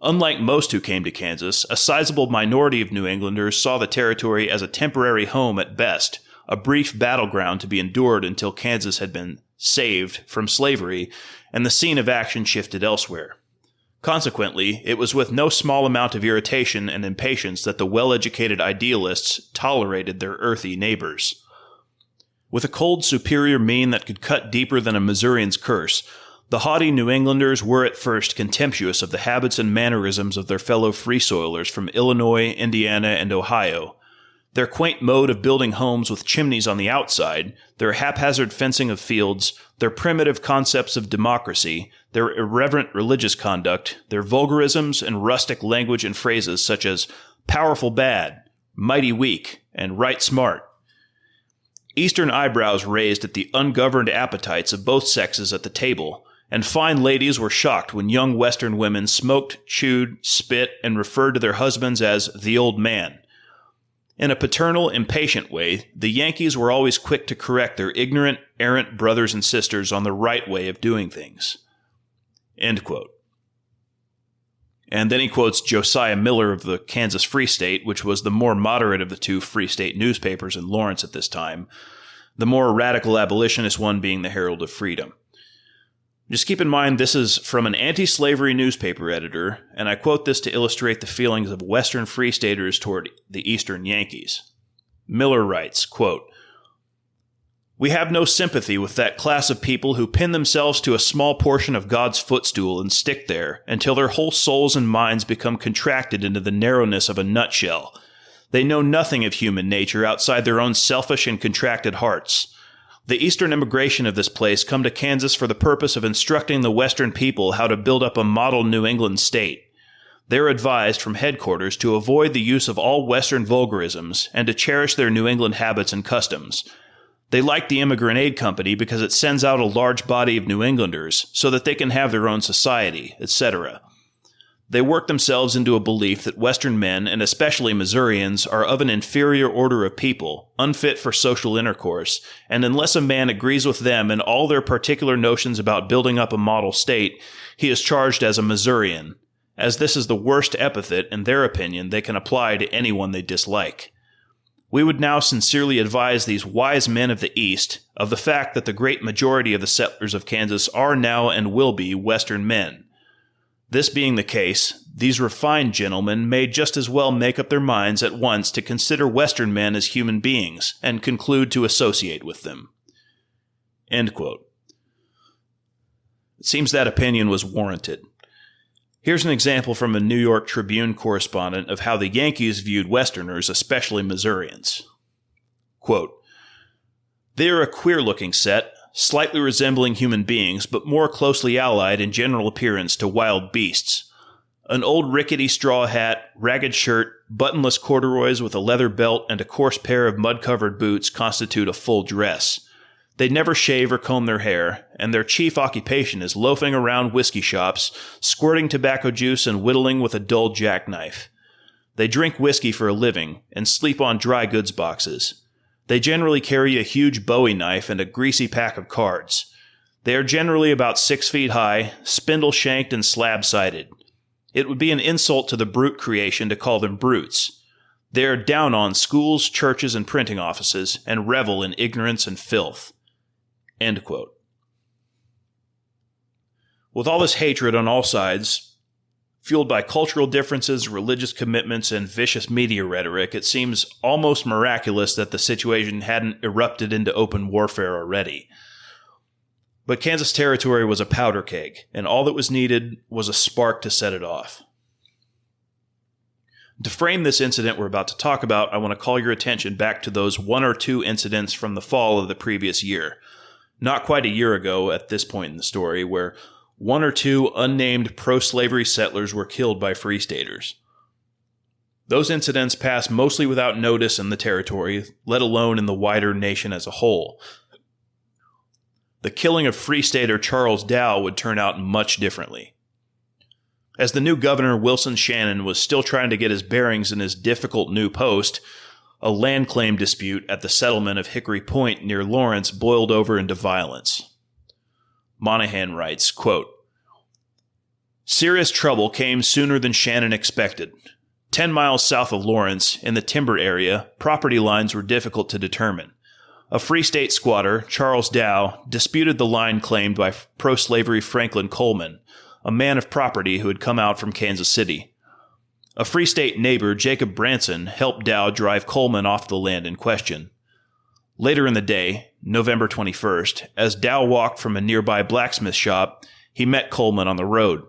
Unlike most who came to Kansas, a sizable minority of New Englanders saw the territory as a temporary home at best, a brief battleground to be endured until Kansas had been saved from slavery and the scene of action shifted elsewhere. Consequently, it was with no small amount of irritation and impatience that the well-educated idealists tolerated their earthy neighbors. With a cold, superior mien that could cut deeper than a Missourian's curse, the haughty New Englanders were at first contemptuous of the habits and mannerisms of their fellow free soilers from Illinois, Indiana, and Ohio. Their quaint mode of building homes with chimneys on the outside, their haphazard fencing of fields, their primitive concepts of democracy, their irreverent religious conduct, their vulgarisms and rustic language and phrases such as powerful bad, mighty weak, and right smart. Eastern eyebrows raised at the ungoverned appetites of both sexes at the table, and fine ladies were shocked when young Western women smoked, chewed, spit, and referred to their husbands as the old man. In a paternal, impatient way, the Yankees were always quick to correct their ignorant, errant brothers and sisters on the right way of doing things. End quote. And then he quotes Josiah Miller of the Kansas Free State, which was the more moderate of the two Free State newspapers in Lawrence at this time, the more radical abolitionist one being the Herald of Freedom. Just keep in mind this is from an anti-slavery newspaper editor, and I quote this to illustrate the feelings of Western Free Staters toward the Eastern Yankees. Miller writes, quote, "We have no sympathy with that class of people who pin themselves to a small portion of God's footstool and stick there until their whole souls and minds become contracted into the narrowness of a nutshell. They know nothing of human nature outside their own selfish and contracted hearts. The Eastern immigration of this place come to Kansas for the purpose of instructing the Western people how to build up a model New England state. They're advised from headquarters to avoid the use of all Western vulgarisms and to cherish their New England habits and customs. They like the Immigrant Aid Company because it sends out a large body of New Englanders so that they can have their own society, etc. They work themselves into a belief that Western men, and especially Missourians, are of an inferior order of people, unfit for social intercourse, and unless a man agrees with them in all their particular notions about building up a model state, he is charged as a Missourian, as this is the worst epithet, in their opinion, they can apply to anyone they dislike. We would now sincerely advise these wise men of the East of the fact that the great majority of the settlers of Kansas are now and will be Western men. This being the case, these refined gentlemen may just as well make up their minds at once to consider Western men as human beings and conclude to associate with them." End quote. It seems that opinion was warranted. Here's an example from a New York Tribune correspondent of how the Yankees viewed Westerners, especially Missourians. Quote, "They are a queer-looking set, slightly resembling human beings, but more closely allied in general appearance to wild beasts. An old rickety straw hat, ragged shirt, buttonless corduroys with a leather belt, and a coarse pair of mud-covered boots constitute a full dress. They never shave or comb their hair, and their chief occupation is loafing around whiskey shops, squirting tobacco juice and whittling with a dull jackknife. They drink whiskey for a living, and sleep on dry goods boxes. They generally carry a huge Bowie knife and a greasy pack of cards. They are generally about 6 feet high, spindle-shanked and slab-sided. It would be an insult to the brute creation to call them brutes. They are down on schools, churches, and printing offices, and revel in ignorance and filth." End quote. With all this hatred on all sides, fueled by cultural differences, religious commitments, and vicious media rhetoric, it seems almost miraculous that the situation hadn't erupted into open warfare already. But Kansas Territory was a powder keg, and all that was needed was a spark to set it off. To frame this incident we're about to talk about, I want to call your attention back to those 1 or 2 incidents from the fall of the previous year. Not quite a year ago at this point in the story, where 1 or 2 unnamed pro-slavery settlers were killed by Free Staters. Those incidents passed mostly without notice in the territory, let alone in the wider nation as a whole. The killing of Free Stater Charles Dow would turn out much differently. As the new governor, Wilson Shannon, was still trying to get his bearings in his difficult new post, a land claim dispute at the settlement of Hickory Point near Lawrence boiled over into violence. Monahan writes, quote, "Serious trouble came sooner than Shannon expected. 10 miles south of Lawrence, in the timber area, property lines were difficult to determine. A Free State squatter, Charles Dow, disputed the line claimed by pro-slavery Franklin Coleman, a man of property who had come out from Kansas City. A Free State neighbor, Jacob Branson, helped Dow drive Coleman off the land in question. Later in the day, November 21st, as Dow walked from a nearby blacksmith shop, he met Coleman on the road.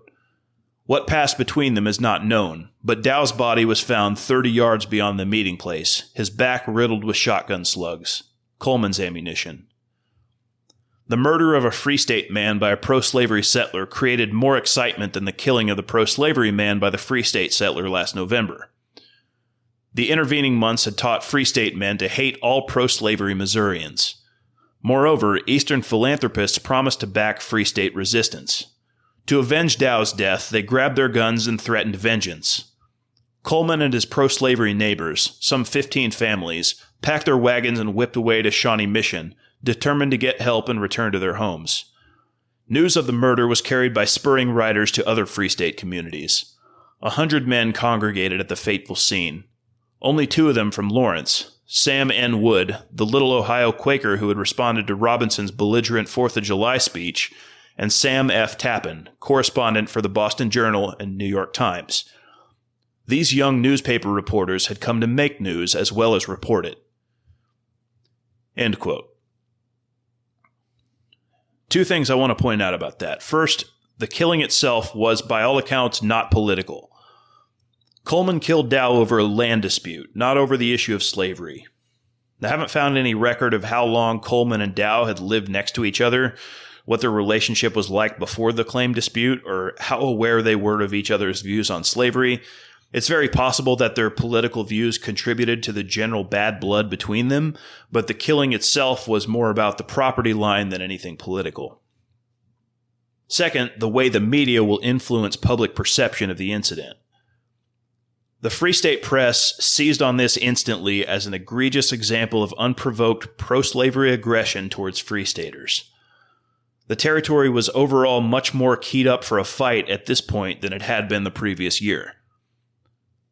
What passed between them is not known, but Dow's body was found 30 yards beyond the meeting place, his back riddled with shotgun slugs, Coleman's ammunition. The murder of a Free State man by a pro-slavery settler created more excitement than the killing of the pro-slavery man by the Free State settler last November. The intervening months had taught Free State men to hate all pro-slavery Missourians. Moreover, Eastern philanthropists promised to back Free State resistance. To avenge Dow's death, they grabbed their guns and threatened vengeance. Coleman and his pro-slavery neighbors, some 15 families, packed their wagons and whipped away to Shawnee Mission, determined to get help and return to their homes. News of the murder was carried by spurring riders to other Free State communities. 100 men congregated at the fateful scene. Only 2 of them from Lawrence, Sam N. Wood, the little Ohio Quaker who had responded to Robinson's belligerent 4th of July speech, and Sam F. Tappan, correspondent for the Boston Journal and New York Times. These young newspaper reporters had come to make news as well as report it. End quote. 2 things I want to point out about that. First, the killing itself was, by all accounts, not political. Coleman killed Dow over a land dispute, not over the issue of slavery. I haven't found any record of how long Coleman and Dow had lived next to each other, what their relationship was like before the claim dispute, or how aware they were of each other's views on slavery. It's very possible that their political views contributed to the general bad blood between them, but the killing itself was more about the property line than anything political. Second, the way the media will influence public perception of the incident. The Free State press seized on this instantly as an egregious example of unprovoked pro-slavery aggression towards Free Staters. The territory was overall much more keyed up for a fight at this point than it had been the previous year.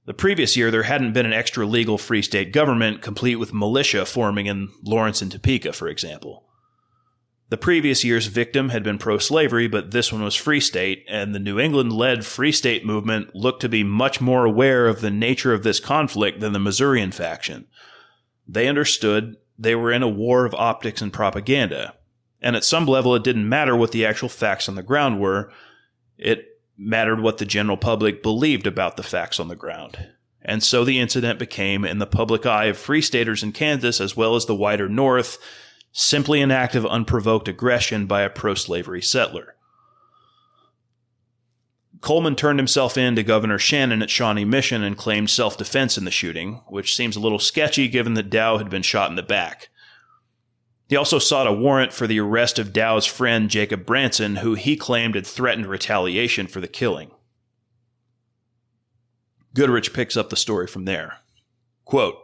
The previous year, there hadn't been an extra-legal Free State government complete with militia forming in Lawrence and Topeka, for example. The previous year's victim had been pro-slavery, but this one was Free State, and the New England-led Free State movement looked to be much more aware of the nature of this conflict than the Missourian faction. They understood they were in a war of optics and propaganda, and at some level it didn't matter what the actual facts on the ground were. It mattered what the general public believed about the facts on the ground. And so the incident became, in the public eye of Free Staters in Kansas as well as the wider North, simply an act of unprovoked aggression by a pro-slavery settler. Coleman turned himself in to Governor Shannon at Shawnee Mission and claimed self-defense in the shooting, which seems a little sketchy given that Dow had been shot in the back. He also sought a warrant for the arrest of Dow's friend Jacob Branson, who he claimed had threatened retaliation for the killing. Goodrich picks up the story from there. Quote,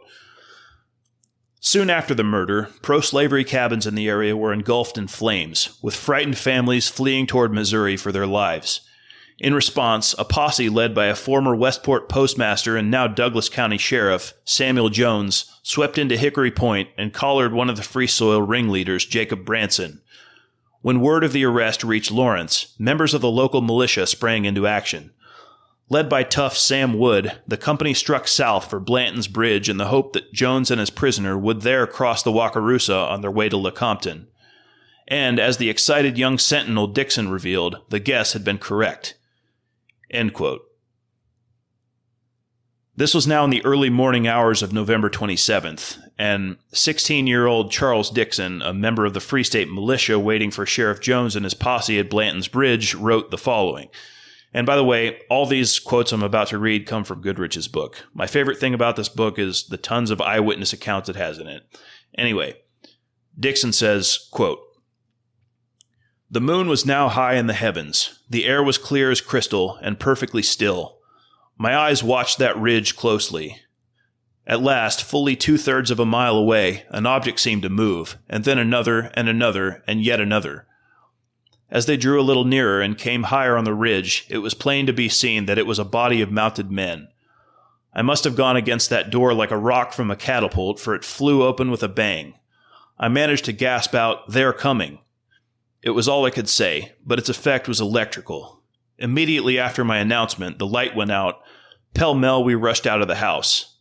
soon after the murder, pro-slavery cabins in the area were engulfed in flames, with frightened families fleeing toward Missouri for their lives. In response, a posse led by a former Westport postmaster and now Douglas County Sheriff, Samuel Jones, swept into Hickory Point and collared one of the Free Soil ringleaders, Jacob Branson. When word of the arrest reached Lawrence, members of the local militia sprang into action. Led by tough Sam Wood, the company struck south for Blanton's Bridge in the hope that Jones and his prisoner would there cross the Wakarusa on their way to Lecompton. And, as the excited young sentinel Dixon revealed, the guess had been correct. End quote. This was now in the early morning hours of November 27th, and 16-year-old Charles Dixon, a member of the Free State militia waiting for Sheriff Jones and his posse at Blanton's Bridge, wrote the following. And by the way, all these quotes I'm about to read come from Goodrich's book. My favorite thing about this book is the tons of eyewitness accounts it has in it. Anyway, Dixon says, quote, the moon was now high in the heavens. The air was clear as crystal and perfectly still. My eyes watched that ridge closely. At last, fully 2/3 of a mile away, an object seemed to move, and then another, and yet another. As they drew a little nearer and came higher on the ridge, it was plain to be seen that it was a body of mounted men. I must have gone against that door like a rock from a catapult, for it flew open with a bang. I managed to gasp out, "They're coming." It was all I could say, but its effect was electrical. Immediately after my announcement, the light went out. Pell-mell, we rushed out of the house.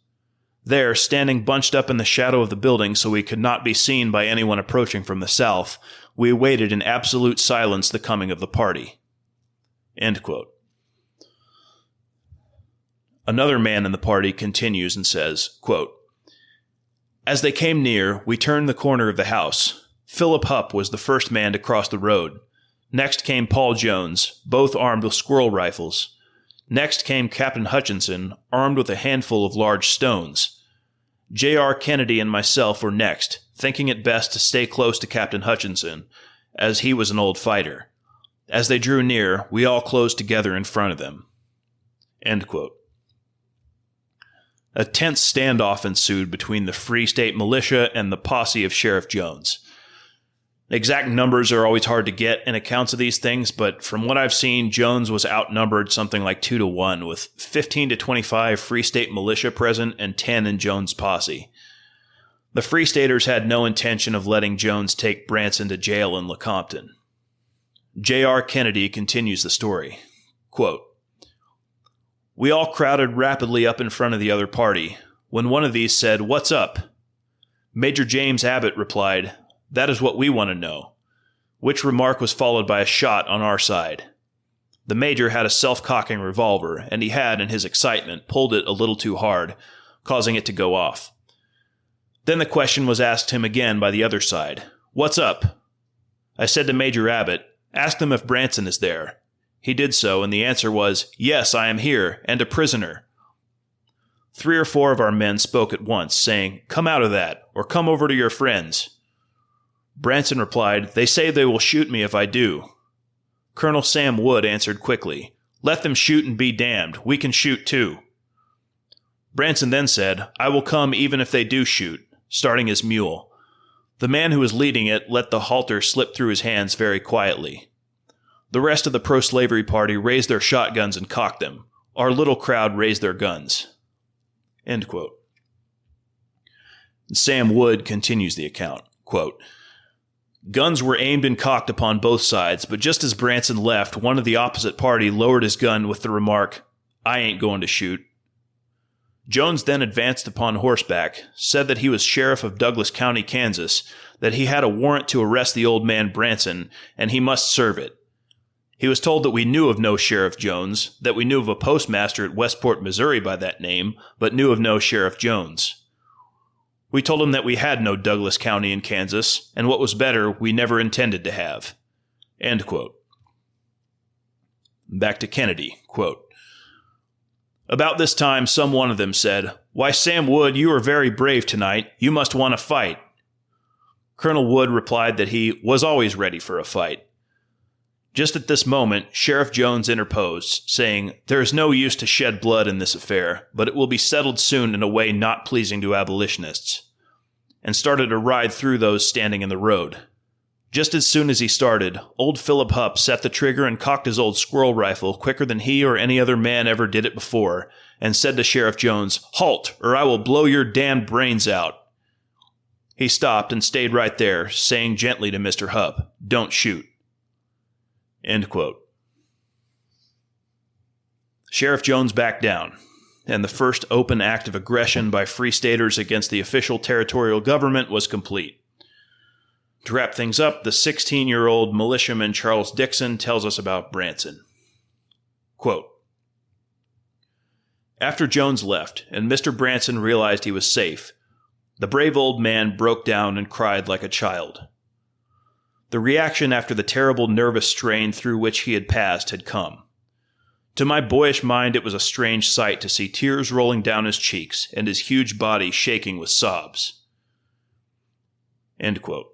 There, standing bunched up in the shadow of the building so we could not be seen by anyone approaching from the south, we awaited in absolute silence the coming of the party. End quote. Another man in the party continues and says, quote, as they came near, we turned the corner of the house. Philip Hupp was the first man to cross the road. Next came Paul Jones, both armed with squirrel rifles. Next came Captain Hutchinson, armed with a handful of large stones. J.R. Kennedy and myself were next, thinking it best to stay close to Captain Hutchinson, as he was an old fighter. As they drew near, we all closed together in front of them." End quote. A tense standoff ensued between the Free State militia and the posse of Sheriff Jones. Exact numbers are always hard to get in accounts of these things, but from what I've seen, Jones was outnumbered something like 2-1, with 15 to 25 Free State militia present and 10 in Jones' posse. The Free Staters had no intention of letting Jones take Branson to jail in Lecompton. J.R. Kennedy continues the story. Quote, "We all crowded rapidly up in front of the other party, when one of these said, 'What's up?' Major James Abbott replied, 'That is what we want to know,' which remark was followed by a shot on our side. The major had a self-cocking revolver, and he had, in his excitement, pulled it a little too hard, causing it to go off. Then the question was asked him again by the other side, 'What's up?' I said to Major Abbott, 'Ask them if Branson is there.' He did so, and the answer was, 'Yes, I am here, and a prisoner.' 3 or 4 of our men spoke at once, saying, 'Come out of that, or come over to your friends.' Branson replied, 'They say they will shoot me if I do.' Colonel Sam Wood answered quickly, 'Let them shoot and be damned. We can shoot too.' Branson then said, 'I will come even if they do shoot,' starting his mule. The man who was leading it let the halter slip through his hands very quietly. The rest of the pro-slavery party raised their shotguns and cocked them. Our little crowd raised their guns." End quote. Sam Wood continues the account. Quote, "Guns were aimed and cocked upon both sides, but just as Branson left, one of the opposite party lowered his gun with the remark, 'I ain't going to shoot.' Jones then advanced upon horseback, said that he was sheriff of Douglas County, Kansas, that he had a warrant to arrest the old man Branson, and he must serve it. He was told that we knew of no Sheriff Jones, that we knew of a postmaster at Westport, Missouri by that name, but knew of no Sheriff Jones. We told him that we had no Douglas County in Kansas, and what was better, we never intended to have." End quote. Back to Kennedy. Quote, "About this time, some one of them said, 'Why, Sam Wood, you are very brave tonight. You must want to fight.' Colonel Wood replied that he was always ready for a fight. Just at this moment, Sheriff Jones interposed, saying, 'There is no use to shed blood in this affair, but it will be settled soon in a way not pleasing to abolitionists,' and started to ride through those standing in the road. Just as soon as he started, old Philip Hupp set the trigger and cocked his old squirrel rifle quicker than he or any other man ever did it before, and said to Sheriff Jones, 'Halt, or I will blow your damned brains out.' He stopped and stayed right there, saying gently to Mr. Hupp, 'Don't shoot.'" End quote. Sheriff Jones backed down, and the first open act of aggression by Free Staters against the official territorial government was complete. To wrap things up, the 16-year-old militiaman Charles Dixon tells us about Branson. Quote, "After Jones left, and Mr. Branson realized he was safe, the brave old man broke down and cried like a child. The reaction after the terrible nervous strain through which he had passed had come. To my boyish mind it was a strange sight to see tears rolling down his cheeks and his huge body shaking with sobs." End quote.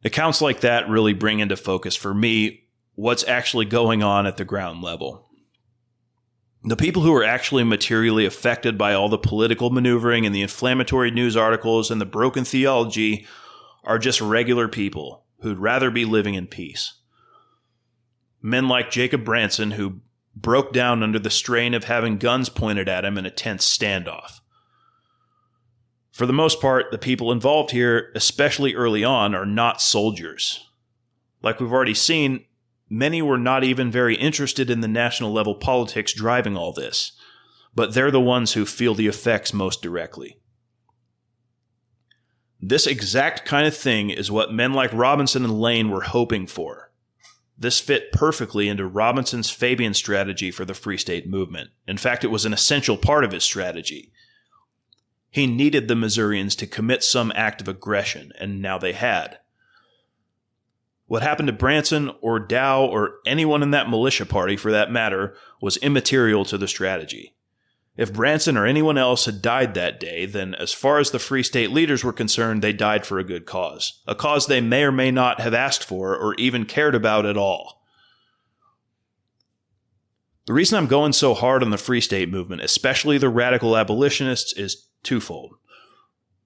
Accounts like that really bring into focus for me what's actually going on at the ground level. The people who are actually materially affected by all the political maneuvering and the inflammatory news articles and the broken theology are just regular people who'd rather be living in peace. Men like Jacob Branson, who broke down under the strain of having guns pointed at him in a tense standoff. For the most part, the people involved here, especially early on, are not soldiers. Like we've already seen, many were not even very interested in the national level politics driving all this, but they're the ones who feel the effects most directly. This exact kind of thing is what men like Robinson and Lane were hoping for. This fit perfectly into Robinson's Fabian strategy for the Free State movement. In fact, it was an essential part of his strategy. He needed the Missourians to commit some act of aggression, and now they had. What happened to Branson or Dow or anyone in that militia party for that matter was immaterial to the strategy. If Branson or anyone else had died that day, then as far as the Free State leaders were concerned, they died for a good cause. A cause they may or may not have asked for or even cared about at all. The reason I'm going so hard on the Free State movement, especially the radical abolitionists, is twofold.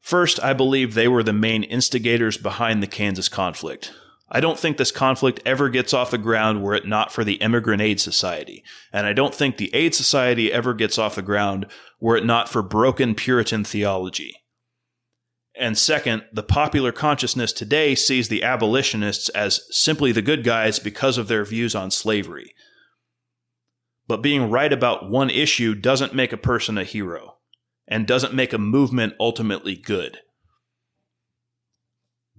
First, I believe they were the main instigators behind the Kansas conflict. I don't think this conflict ever gets off the ground were it not for the Immigrant Aid Society, and I don't think the Aid Society ever gets off the ground were it not for broken Puritan theology. And second, the popular consciousness today sees the abolitionists as simply the good guys because of their views on slavery. But being right about one issue doesn't make a person a hero, and doesn't make a movement ultimately good.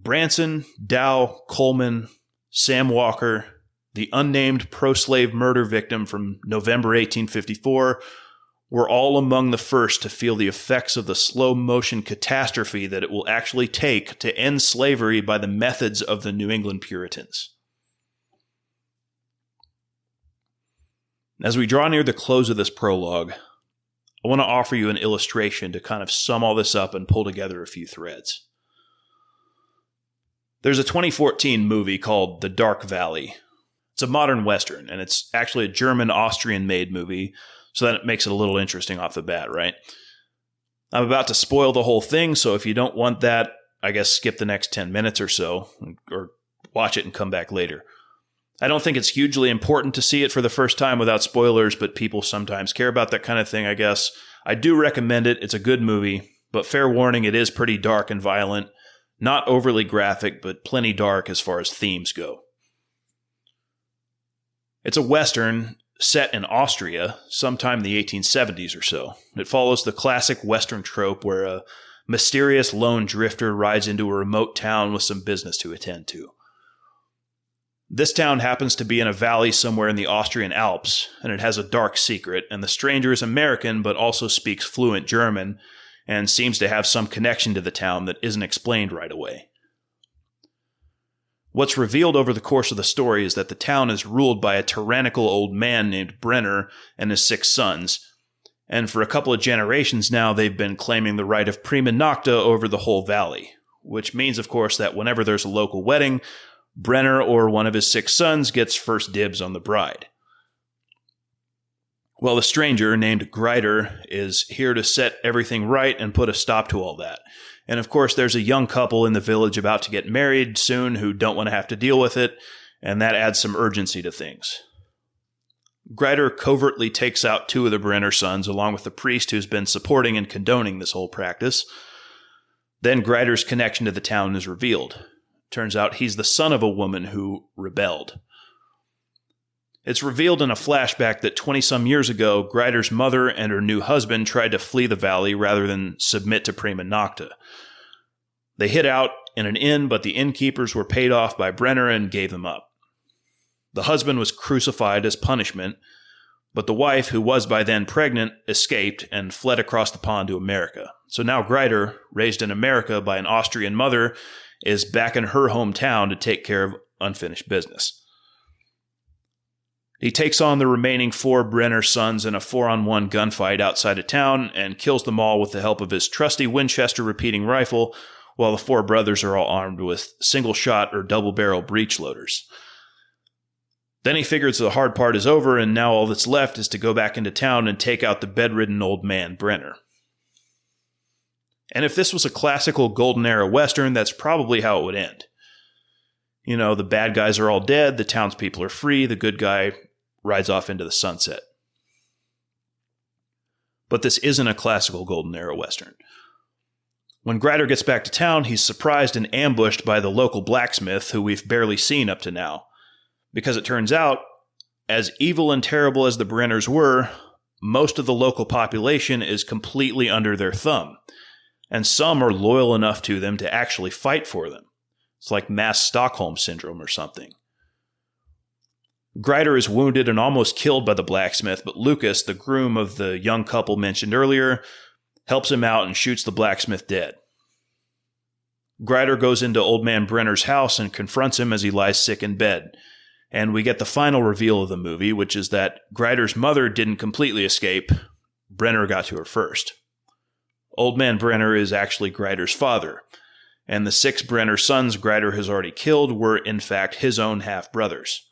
Branson, Dow, Coleman, Sam Walker, the unnamed pro-slave murder victim from November 1854, were all among the first to feel the effects of the slow-motion catastrophe that it will actually take to end slavery by the methods of the New England Puritans. As we draw near the close of this prologue, I want to offer you an illustration to kind of sum all this up and pull together a few threads. There's a 2014 movie called The Dark Valley. It's a modern Western, and it's actually a German-Austrian-made movie, so that makes it a little interesting off the bat, right? I'm about to spoil the whole thing, so if you don't want that, I guess skip the next 10 minutes or so, or watch it and come back later. I don't think it's hugely important to see it for the first time without spoilers, but people sometimes care about that kind of thing, I guess. I do recommend it. It's a good movie, but fair warning, it is pretty dark and violent. Not overly graphic, but plenty dark as far as themes go. It's a Western set in Austria, sometime in the 1870s or so. It follows the classic Western trope where a mysterious lone drifter rides into a remote town with some business to attend to. This town happens to be in a valley somewhere in the Austrian Alps, and it has a dark secret, and the stranger is American but also speaks fluent German, and seems to have some connection to the town that isn't explained right away. What's revealed over the course of the story is that the town is ruled by a tyrannical old man named Brenner and his 6 sons, and for a couple of generations now they've been claiming the right of prima nocta over the whole valley, which means, of course, that whenever there's a local wedding, Brenner or one of his 6 sons gets first dibs on the bride. Well, the stranger, named Greider, is here to set everything right and put a stop to all that. And of course, there's a young couple in the village about to get married soon who don't want to have to deal with it, and that adds some urgency to things. Greider covertly takes out 2 of the Brenner sons, along with the priest who's been supporting and condoning this whole practice. Then Greider's connection to the town is revealed. Turns out he's the son of a woman who rebelled. It's revealed in a flashback that 20-some years ago, Greider's mother and her new husband tried to flee the valley rather than submit to prima nocta. They hid out in an inn, but the innkeepers were paid off by Brenner and gave them up. The husband was crucified as punishment, but the wife, who was by then pregnant, escaped and fled across the pond to America. So now Greider, raised in America by an Austrian mother, is back in her hometown to take care of unfinished business. He takes on the remaining 4 Brenner sons in a 4-on-1 gunfight outside of town and kills them all with the help of his trusty Winchester repeating rifle, while the 4 brothers are all armed with single-shot or double-barrel breech loaders. Then he figures the hard part is over, and now all that's left is to go back into town and take out the bedridden old man, Brenner. And if this was a classical Golden Era Western, that's probably how it would end. You know, the bad guys are all dead, the townspeople are free, the good guy rides off into the sunset. But this isn't a classical Golden Era Western. When Greider gets back to town, he's surprised and ambushed by the local blacksmith, who we've barely seen up to now. Because it turns out, as evil and terrible as the Brenners were, most of the local population is completely under their thumb, and some are loyal enough to them to actually fight for them. It's like mass Stockholm syndrome or something. Greider is wounded and almost killed by the blacksmith, but Lucas, the groom of the young couple mentioned earlier, helps him out and shoots the blacksmith dead. Grider goes into Old Man Brenner's house and confronts him as he lies sick in bed. And we get the final reveal of the movie, which is that Grider's mother didn't completely escape. Brenner got to her first. Old Man Brenner is actually Grider's father, and the 6 Brenner sons Grider has already killed were in fact his own half-brothers.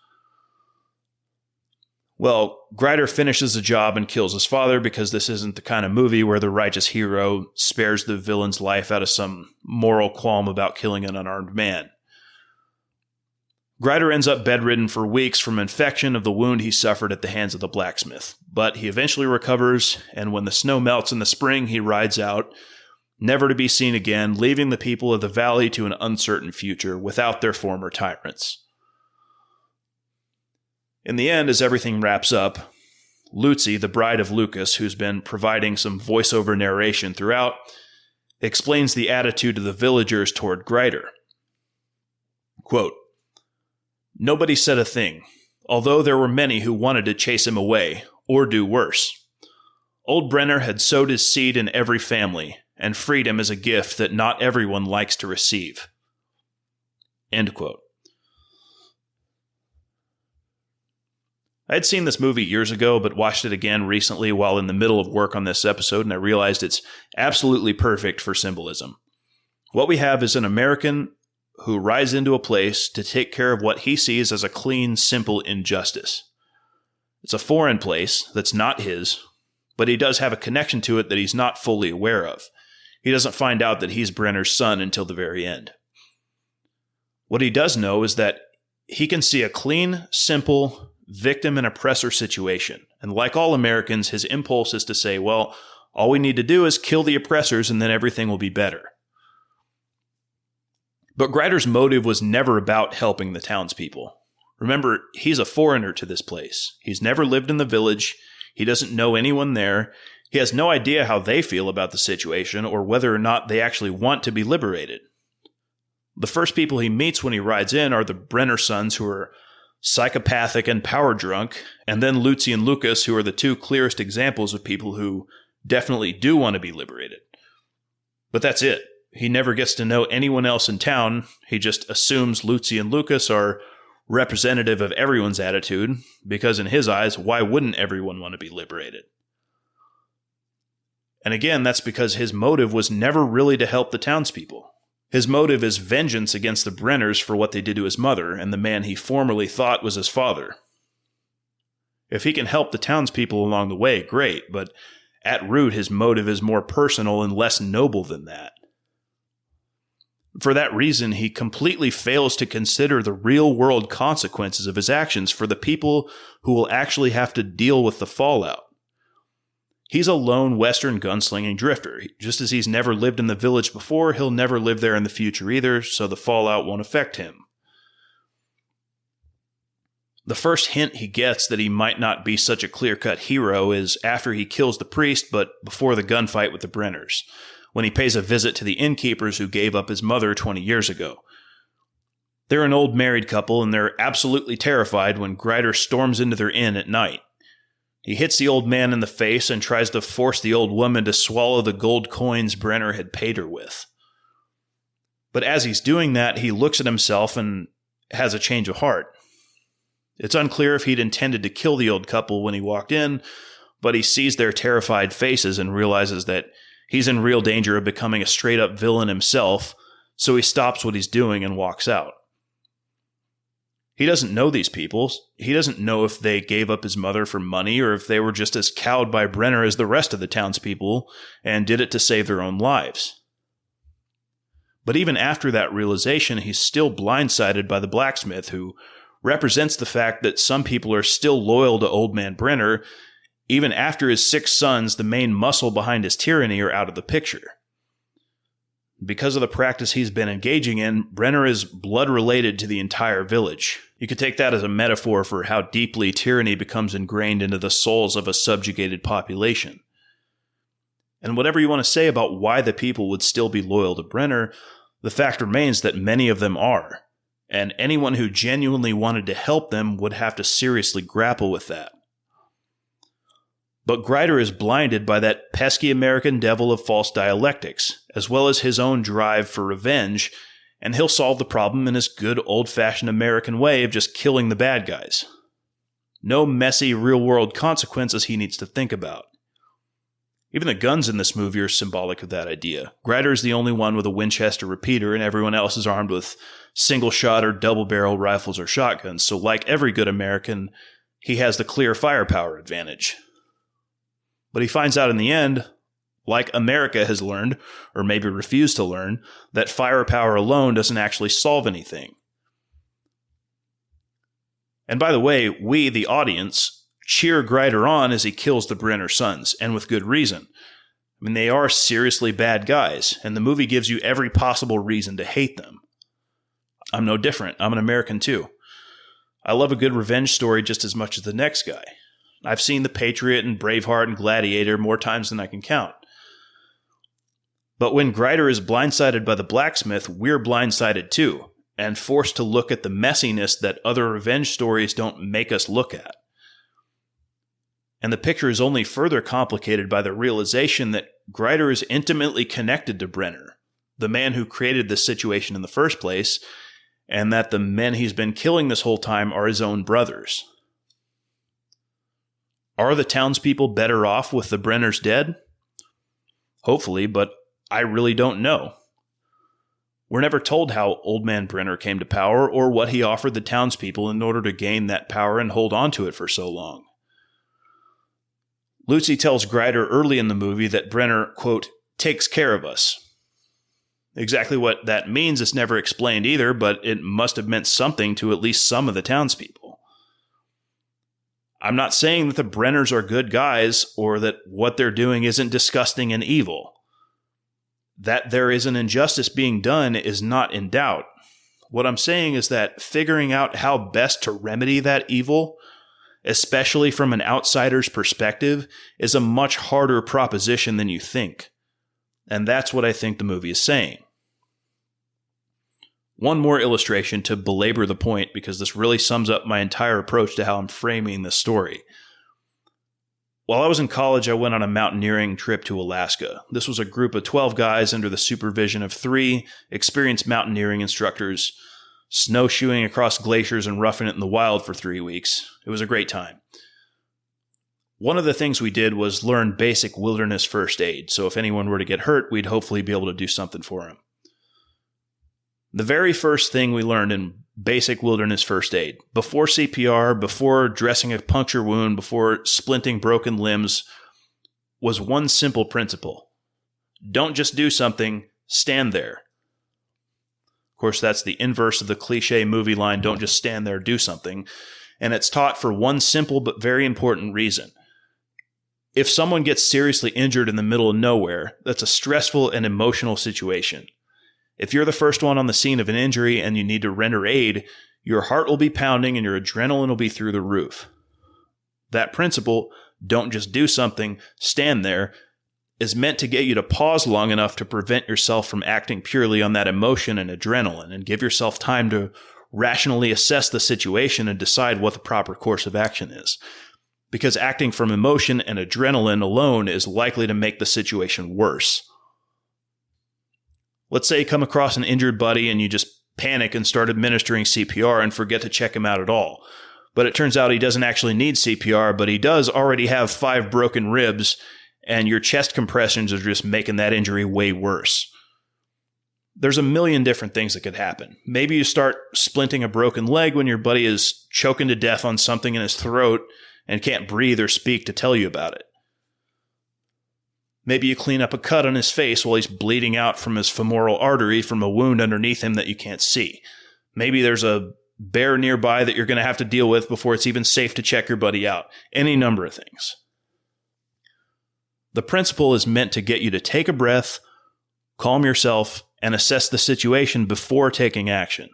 Well, Grider finishes the job and kills his father because this isn't the kind of movie where the righteous hero spares the villain's life out of some moral qualm about killing an unarmed man. Grider ends up bedridden for weeks from infection of the wound he suffered at the hands of the blacksmith, but he eventually recovers, and when the snow melts in the spring, he rides out, never to be seen again, leaving the people of the valley to an uncertain future without their former tyrants. In the end, as everything wraps up, Lucy, the bride of Lucas, who's been providing some voiceover narration throughout, explains the attitude of the villagers toward Grider. Quote, "Nobody said a thing, although there were many who wanted to chase him away, or do worse. Old Brenner had sowed his seed in every family, and freedom is a gift that not everyone likes to receive." End quote. I had seen this movie years ago, but watched it again recently while in the middle of work on this episode, and I realized it's absolutely perfect for symbolism. What we have is an American who rides into a place to take care of what he sees as a clean, simple injustice. It's a foreign place that's not his, but he does have a connection to it that he's not fully aware of. He doesn't find out that he's Brenner's son until the very end. What he does know is that he can see a clean, simple, victim and oppressor situation. And like all Americans, his impulse is to say, well, all we need to do is kill the oppressors and then everything will be better. But Grider's motive was never about helping the townspeople. Remember, he's a foreigner to this place. He's never lived in the village. He doesn't know anyone there. He has no idea how they feel about the situation or whether or not they actually want to be liberated. The first people he meets when he rides in are the Brenner sons, who are psychopathic and power drunk, and then Lucy and Lucas, who are the 2 clearest examples of people who definitely do want to be liberated. But that's it. He never gets to know anyone else in town. He just assumes Lucy and Lucas are representative of everyone's attitude, because in his eyes, why wouldn't everyone want to be liberated? And again, that's because his motive was never really to help the townspeople. His motive is vengeance against the Brenners for what they did to his mother and the man he formerly thought was his father. If he can help the townspeople along the way, great, but at root his motive is more personal and less noble than that. For that reason, he completely fails to consider the real-world consequences of his actions for the people who will actually have to deal with the fallout. He's a lone Western gunslinging drifter. Just as he's never lived in the village before, he'll never live there in the future either, so the fallout won't affect him. The first hint he gets that he might not be such a clear-cut hero is after he kills the priest, but before the gunfight with the Brenners, when he pays a visit to the innkeepers who gave up his mother 20 years ago. They're an old married couple, and they're absolutely terrified when Grider storms into their inn at night. He hits the old man in the face and tries to force the old woman to swallow the gold coins Brenner had paid her with. But as he's doing that, he looks at himself and has a change of heart. It's unclear if he'd intended to kill the old couple when he walked in, but he sees their terrified faces and realizes that he's in real danger of becoming a straight-up villain himself, so he stops what he's doing and walks out. He doesn't know these people. He doesn't know if they gave up his mother for money or if they were just as cowed by Brenner as the rest of the townspeople and did it to save their own lives. But even after that realization, he's still blindsided by the blacksmith, who represents the fact that some people are still loyal to Old Man Brenner, even after his 6 sons, the main muscle behind his tyranny, are out of the picture. Because of the practice he's been engaging in, Brenner is blood-related to the entire village. You could take that as a metaphor for how deeply tyranny becomes ingrained into the souls of a subjugated population. And whatever you want to say about why the people would still be loyal to Brenner, the fact remains that many of them are. And anyone who genuinely wanted to help them would have to seriously grapple with that. But Grider is blinded by that pesky American devil of false dialectics, as well as his own drive for revenge, and he'll solve the problem in his good old-fashioned American way of just killing the bad guys. No messy real-world consequences he needs to think about. Even the guns in this movie are symbolic of that idea. Grider is the only one with a Winchester repeater, and everyone else is armed with single-shot or double-barrel rifles or shotguns, so like every good American, he has the clear firepower advantage. But he finds out in the end, like America has learned, or maybe refused to learn, that firepower alone doesn't actually solve anything. And by the way, we, the audience, cheer Grider on as he kills the Brenner sons, and with good reason. I mean, they are seriously bad guys, and the movie gives you every possible reason to hate them. I'm no different. I'm an American too. I love a good revenge story just as much as the next guy. I've seen The Patriot and Braveheart and Gladiator more times than I can count. But when Grider is blindsided by the blacksmith, we're blindsided too, and forced to look at the messiness that other revenge stories don't make us look at. And the picture is only further complicated by the realization that Grider is intimately connected to Brenner, the man who created this situation in the first place, and that the men he's been killing this whole time are his own brothers. Are the townspeople better off with the Brenners dead? Hopefully, but I really don't know. We're never told how Old Man Brenner came to power or what he offered the townspeople in order to gain that power and hold on to it for so long. Lucy tells Grider early in the movie that Brenner, quote, takes care of us. Exactly what that means is never explained either, but it must have meant something to at least some of the townspeople. I'm not saying that the Brenners are good guys or that what they're doing isn't disgusting and evil. That there is an injustice being done is not in doubt. What I'm saying is that figuring out how best to remedy that evil, especially from an outsider's perspective, is a much harder proposition than you think. And that's what I think the movie is saying. One more illustration to belabor the point, because this really sums up my entire approach to how I'm framing this story. While I was in college, I went on a mountaineering trip to Alaska. This was a group of 12 guys under the supervision of 3 experienced mountaineering instructors, snowshoeing across glaciers and roughing it in the wild for 3 weeks. It was a great time. One of the things we did was learn basic wilderness first aid, so if anyone were to get hurt, we'd hopefully be able to do something for them. The very first thing we learned in basic wilderness first aid, before CPR, before dressing a puncture wound, before splinting broken limbs, was one simple principle. Don't just do something, stand there. Of course, that's the inverse of the cliche movie line, don't just stand there, do something. And it's taught for one simple but very important reason. If someone gets seriously injured in the middle of nowhere, that's a stressful and emotional situation. If you're the first one on the scene of an injury and you need to render aid, your heart will be pounding and your adrenaline will be through the roof. That principle, don't just do something, stand there, is meant to get you to pause long enough to prevent yourself from acting purely on that emotion and adrenaline and give yourself time to rationally assess the situation and decide what the proper course of action is. Because acting from emotion and adrenaline alone is likely to make the situation worse. Let's say you come across an injured buddy and you just panic and start administering CPR and forget to check him out at all. But it turns out he doesn't actually need CPR, but he does already have 5 broken ribs, and your chest compressions are just making that injury way worse. There's a million different things that could happen. Maybe you start splinting a broken leg when your buddy is choking to death on something in his throat and can't breathe or speak to tell you about it. Maybe you clean up a cut on his face while he's bleeding out from his femoral artery from a wound underneath him that you can't see. Maybe there's a bear nearby that you're going to have to deal with before it's even safe to check your buddy out. Any number of things. The principle is meant to get you to take a breath, calm yourself, and assess the situation before taking action.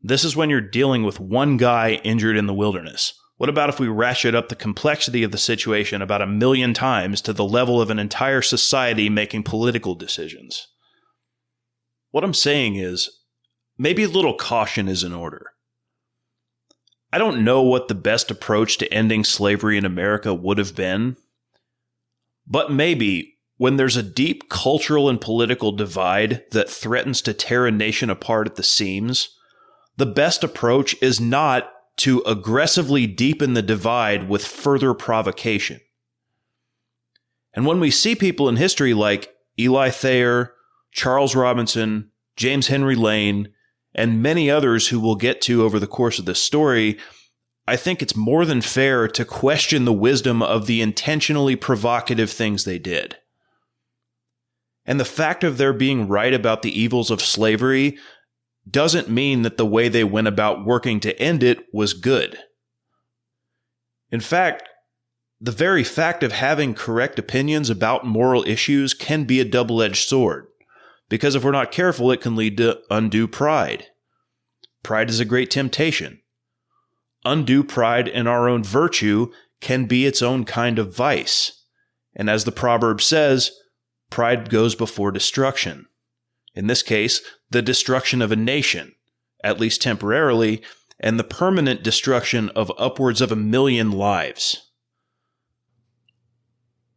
This is when you're dealing with one guy injured in the wilderness. What about if we ratchet up the complexity of the situation about 1 million times to the level of an entire society making political decisions? What I'm saying is, maybe a little caution is in order. I don't know what the best approach to ending slavery in America would have been, But maybe when there's a deep cultural and political divide that threatens to tear a nation apart at the seams, the best approach is not to aggressively deepen the divide with further provocation. And when we see people in history like Eli Thayer, Charles Robinson, James Henry Lane, and many others who we'll get to over the course of this story, I think it's more than fair to question the wisdom of the intentionally provocative things they did. And the fact of their being right about the evils of slavery doesn't mean that the way they went about working to end it was good. In fact, the very fact of having correct opinions about moral issues can be a double-edged sword, because if we're not careful, it can lead to undue pride. Pride is a great temptation. Undue pride in our own virtue can be its own kind of vice. And as the proverb says, pride goes before destruction. In this case, the destruction of a nation, at least temporarily, and the permanent destruction of upwards of 1 million lives.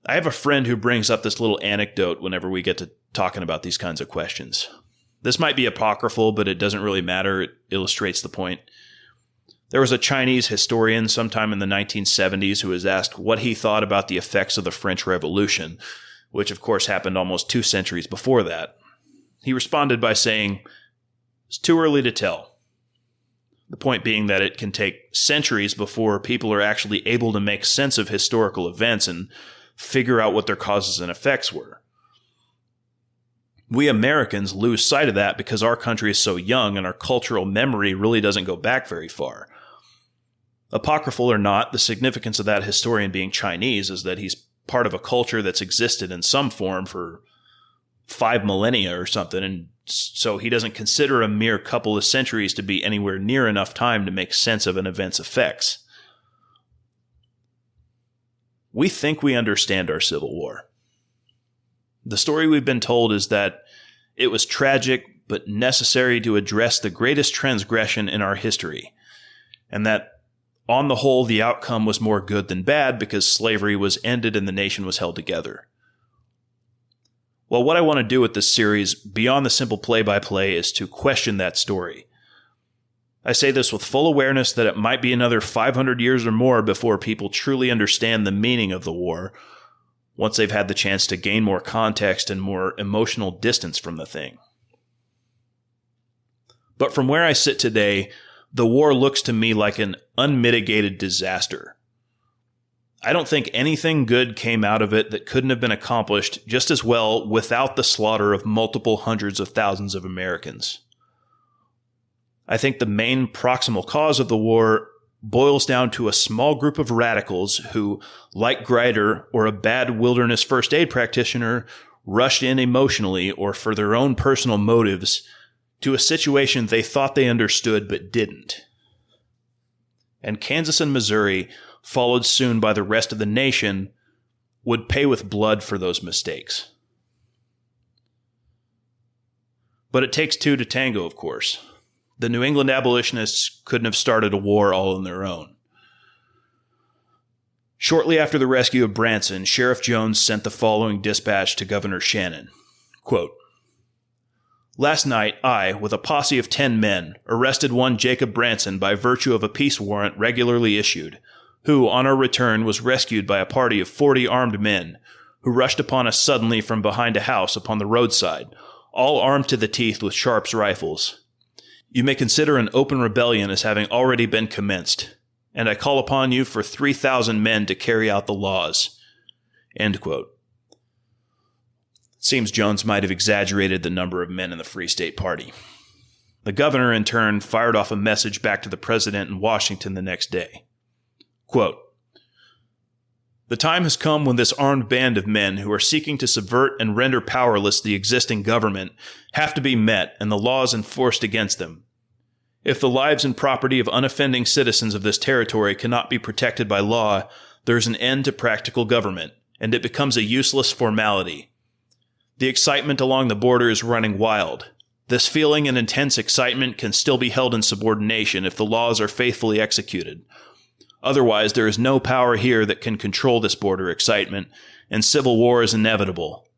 I have a friend who brings up this little anecdote whenever we get to talking about these kinds of questions. This might be apocryphal, but it doesn't really matter. It illustrates the point. There was a Chinese historian sometime in the 1970s who was asked what he thought about the effects of the French Revolution, which of course happened almost 2 centuries before that. He responded by saying, "It's too early to tell." The point being that it can take centuries before people are actually able to make sense of historical events and figure out what their causes and effects were. We Americans lose sight of that because our country is so young and our cultural memory really doesn't go back very far. Apocryphal or not, the significance of that historian being Chinese is that he's part of a culture that's existed in some form for 5 millennia or something, and so he doesn't consider a mere couple of centuries to be anywhere near enough time to make sense of an event's effects. We think we understand our Civil War. The story we've been told is that it was tragic but necessary to address the greatest transgression in our history, and that on the whole the outcome was more good than bad because slavery was ended and the nation was held together. Well, what I want to do with this series, beyond the simple play-by-play, is to question that story. I say this with full awareness that it might be another 500 years or more before people truly understand the meaning of the war, once they've had the chance to gain more context and more emotional distance from the thing. But from where I sit today, the war looks to me like an unmitigated disaster. I don't think anything good came out of it that couldn't have been accomplished just as well without the slaughter of multiple hundreds of thousands of Americans. I think the main proximal cause of the war boils down to a small group of radicals who, like Grider or a bad wilderness first aid practitioner, rushed in emotionally or for their own personal motives to a situation they thought they understood but didn't. And Kansas and Missouri, followed soon by the rest of the nation, would pay with blood for those mistakes. But it takes two to tango, of course. The New England abolitionists couldn't have started a war all on their own. Shortly after the rescue of Branson, Sheriff Jones sent the following dispatch to Governor Shannon. Quote, "Last night, I, with a posse of 10 men, arrested one Jacob Branson by virtue of a peace warrant regularly issued, who, on our return, was rescued by a party of 40 armed men, who rushed upon us suddenly from behind a house upon the roadside, all armed to the teeth with Sharp's rifles. You may consider an open rebellion as having already been commenced, and I call upon you for 3,000 men to carry out the laws." End quote. It seems Jones might have exaggerated the number of men in the Free State Party. The governor, in turn, fired off a message back to the president in Washington the next day. Quote, "The time has come when this armed band of men who are seeking to subvert and render powerless the existing government have to be met and the laws enforced against them. If the lives and property of unoffending citizens of this territory cannot be protected by law, there is an end to practical government, and it becomes a useless formality. The excitement along the border is running wild. This feeling and intense excitement can still be held in subordination if the laws are faithfully executed. Otherwise, there is no power here that can control this border excitement, and civil war is inevitable.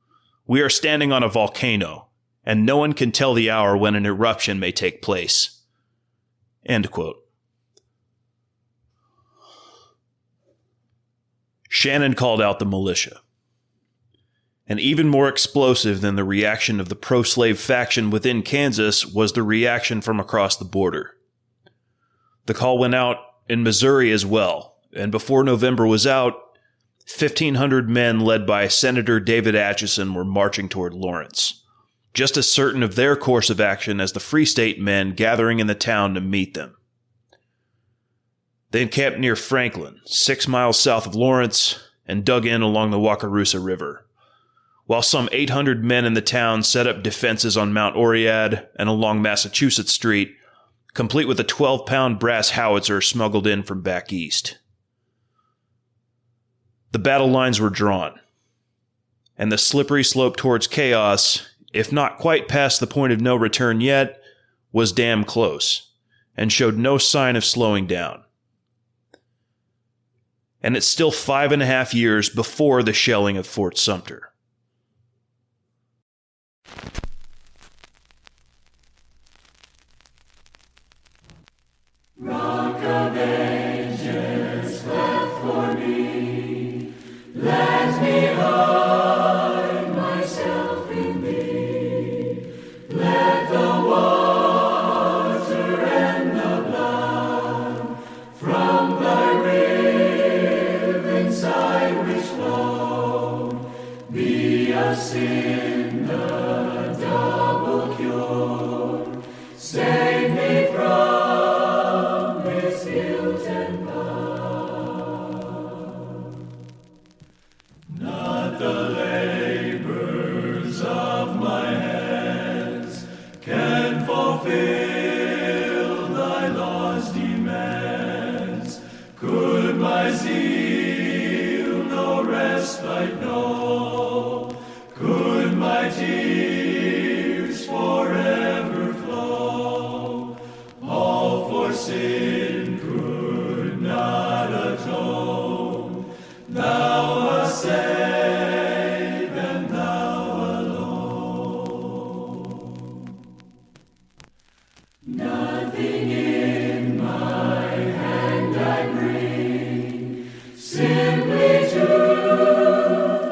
We are standing on a volcano, and no one can tell the hour when an eruption may take place." End quote. Shannon called out the militia. And even more explosive than the reaction of the pro-slave faction within Kansas was the reaction from across the border. The call went out in Missouri as well, and before November was out, 1,500 men led by Senator David Atchison were marching toward Lawrence, just as certain of their course of action as the Free State men gathering in the town to meet them. They encamped near Franklin, 6 miles south of Lawrence, and dug in along the Wakarusa River, while some 800 men in the town set up defenses on Mount Oread and along Massachusetts Street, complete with a 12-pound brass howitzer smuggled in from back east. The battle lines were drawn, and the slippery slope towards chaos, if not quite past the point of no return yet, was damn close, and showed no sign of slowing down. And it's still 5.5 years before the shelling of Fort Sumter. Rock of ages left for me, let me hide myself in thee. Let the water and the blood from thy rib inside which flow be of sin the double cure. Save me from guilt and love. Not the labors of my hands can fulfill thy law's demands. Could my zeal no respite know? Could my tears forever flow? All for sin could not atone. Thou must save, and thou alone. Nothing in my hand I bring, simply to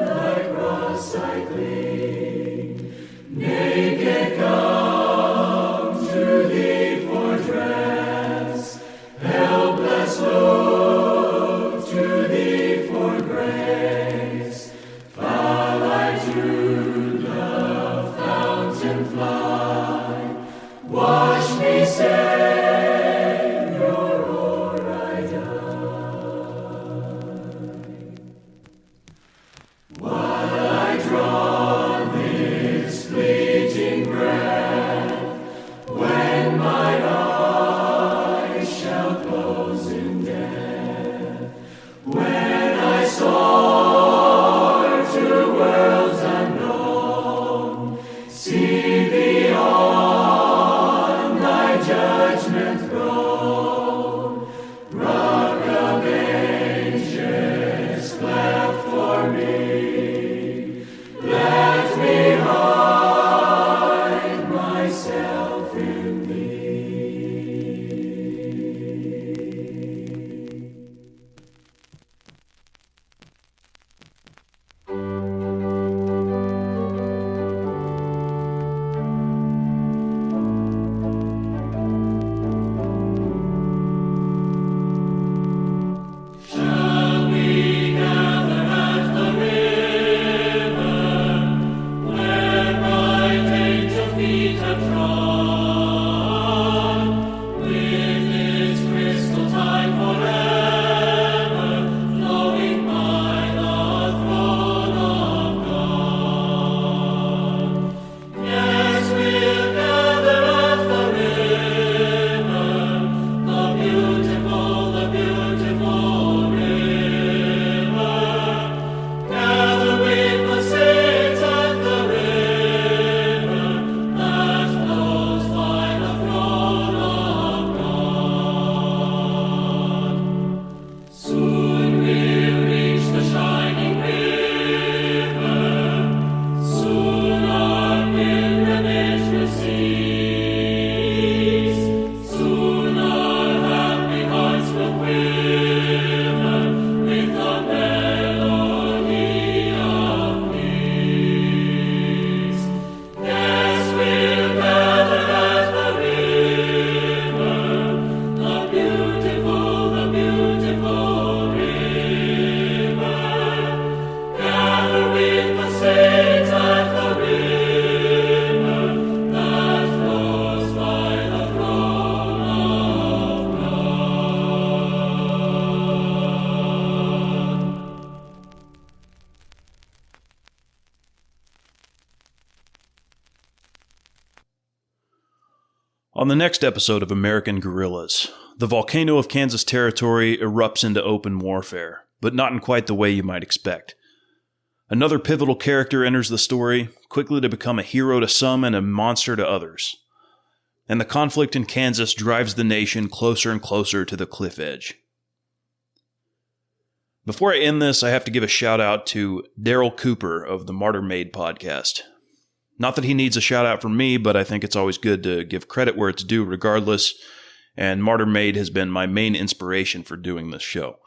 thy cross I cling. Naked come to thee for dress, helpless look to thee for grace. Fall I to the fountain fly, wash me, Savior, or I die. While I draw this fleeting breath, when mine eyes shall close in death, when I soar to worlds unknown, see thee on thy judgment throne. Rock of ages cleft for me, let me hide myself in thee. Shall we gather at the river, where bright angel feet have trod? On the next episode of American Guerrillas, the volcano of Kansas Territory erupts into open warfare, but not in quite the way you might expect. Another pivotal character enters the story, quickly to become a hero to some and a monster to others. And the conflict in Kansas drives the nation closer and closer to the cliff edge. Before I end this, I have to give a shout out to Daryl Cooper of the Martyr Made podcast. Not that he needs a shout out from me, but I think it's always good to give credit where it's due regardless, and Martyr Made has been my main inspiration for doing this show.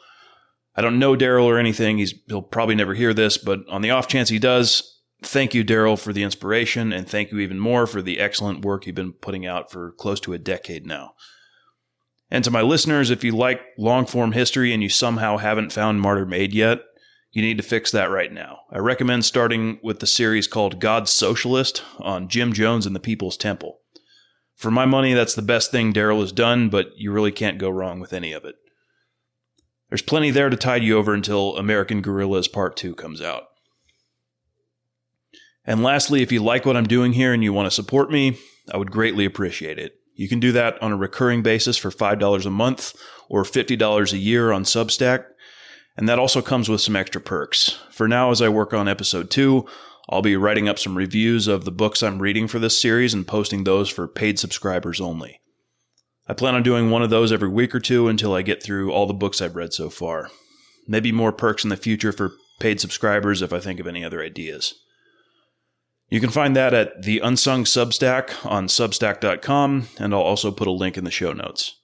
I don't know Daryl or anything, he'll probably never hear this, but on the off chance he does, thank you, Daryl, for the inspiration, and thank you even more for the excellent work you've been putting out for close to a decade now. And to my listeners, if you like long-form history and you somehow haven't found Martyr Made yet, you need to fix that right now. I recommend starting with the series called God's Socialist on Jim Jones and the People's Temple. For my money, that's the best thing Daryl has done, but you really can't go wrong with any of it. There's plenty there to tide you over until American Guerrillas Part 2 comes out. And lastly, if you like what I'm doing here and you want to support me, I would greatly appreciate it. You can do that on a recurring basis for $5 a month or $50 a year on Substack. And that also comes with some extra perks. For now, as I work on episode 2, I'll be writing up some reviews of the books I'm reading for this series and posting those for paid subscribers only. I plan on doing one of those every week or two until I get through all the books I've read so far. Maybe more perks in the future for paid subscribers if I think of any other ideas. You can find that at the Unsung Substack on substack.com, and I'll also put a link in the show notes.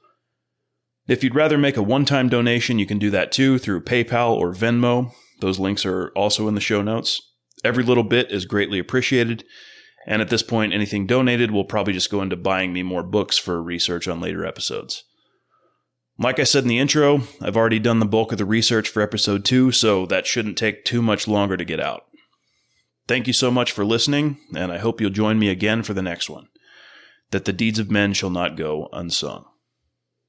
If you'd rather make a one-time donation, you can do that too through PayPal or Venmo. Those links are also in the show notes. Every little bit is greatly appreciated, and at this point, anything donated will probably just go into buying me more books for research on later episodes. Like I said in the intro, I've already done the bulk of the research for episode 2, so that shouldn't take too much longer to get out. Thank you so much for listening, and I hope you'll join me again for the next one. That the deeds of men shall not go unsung.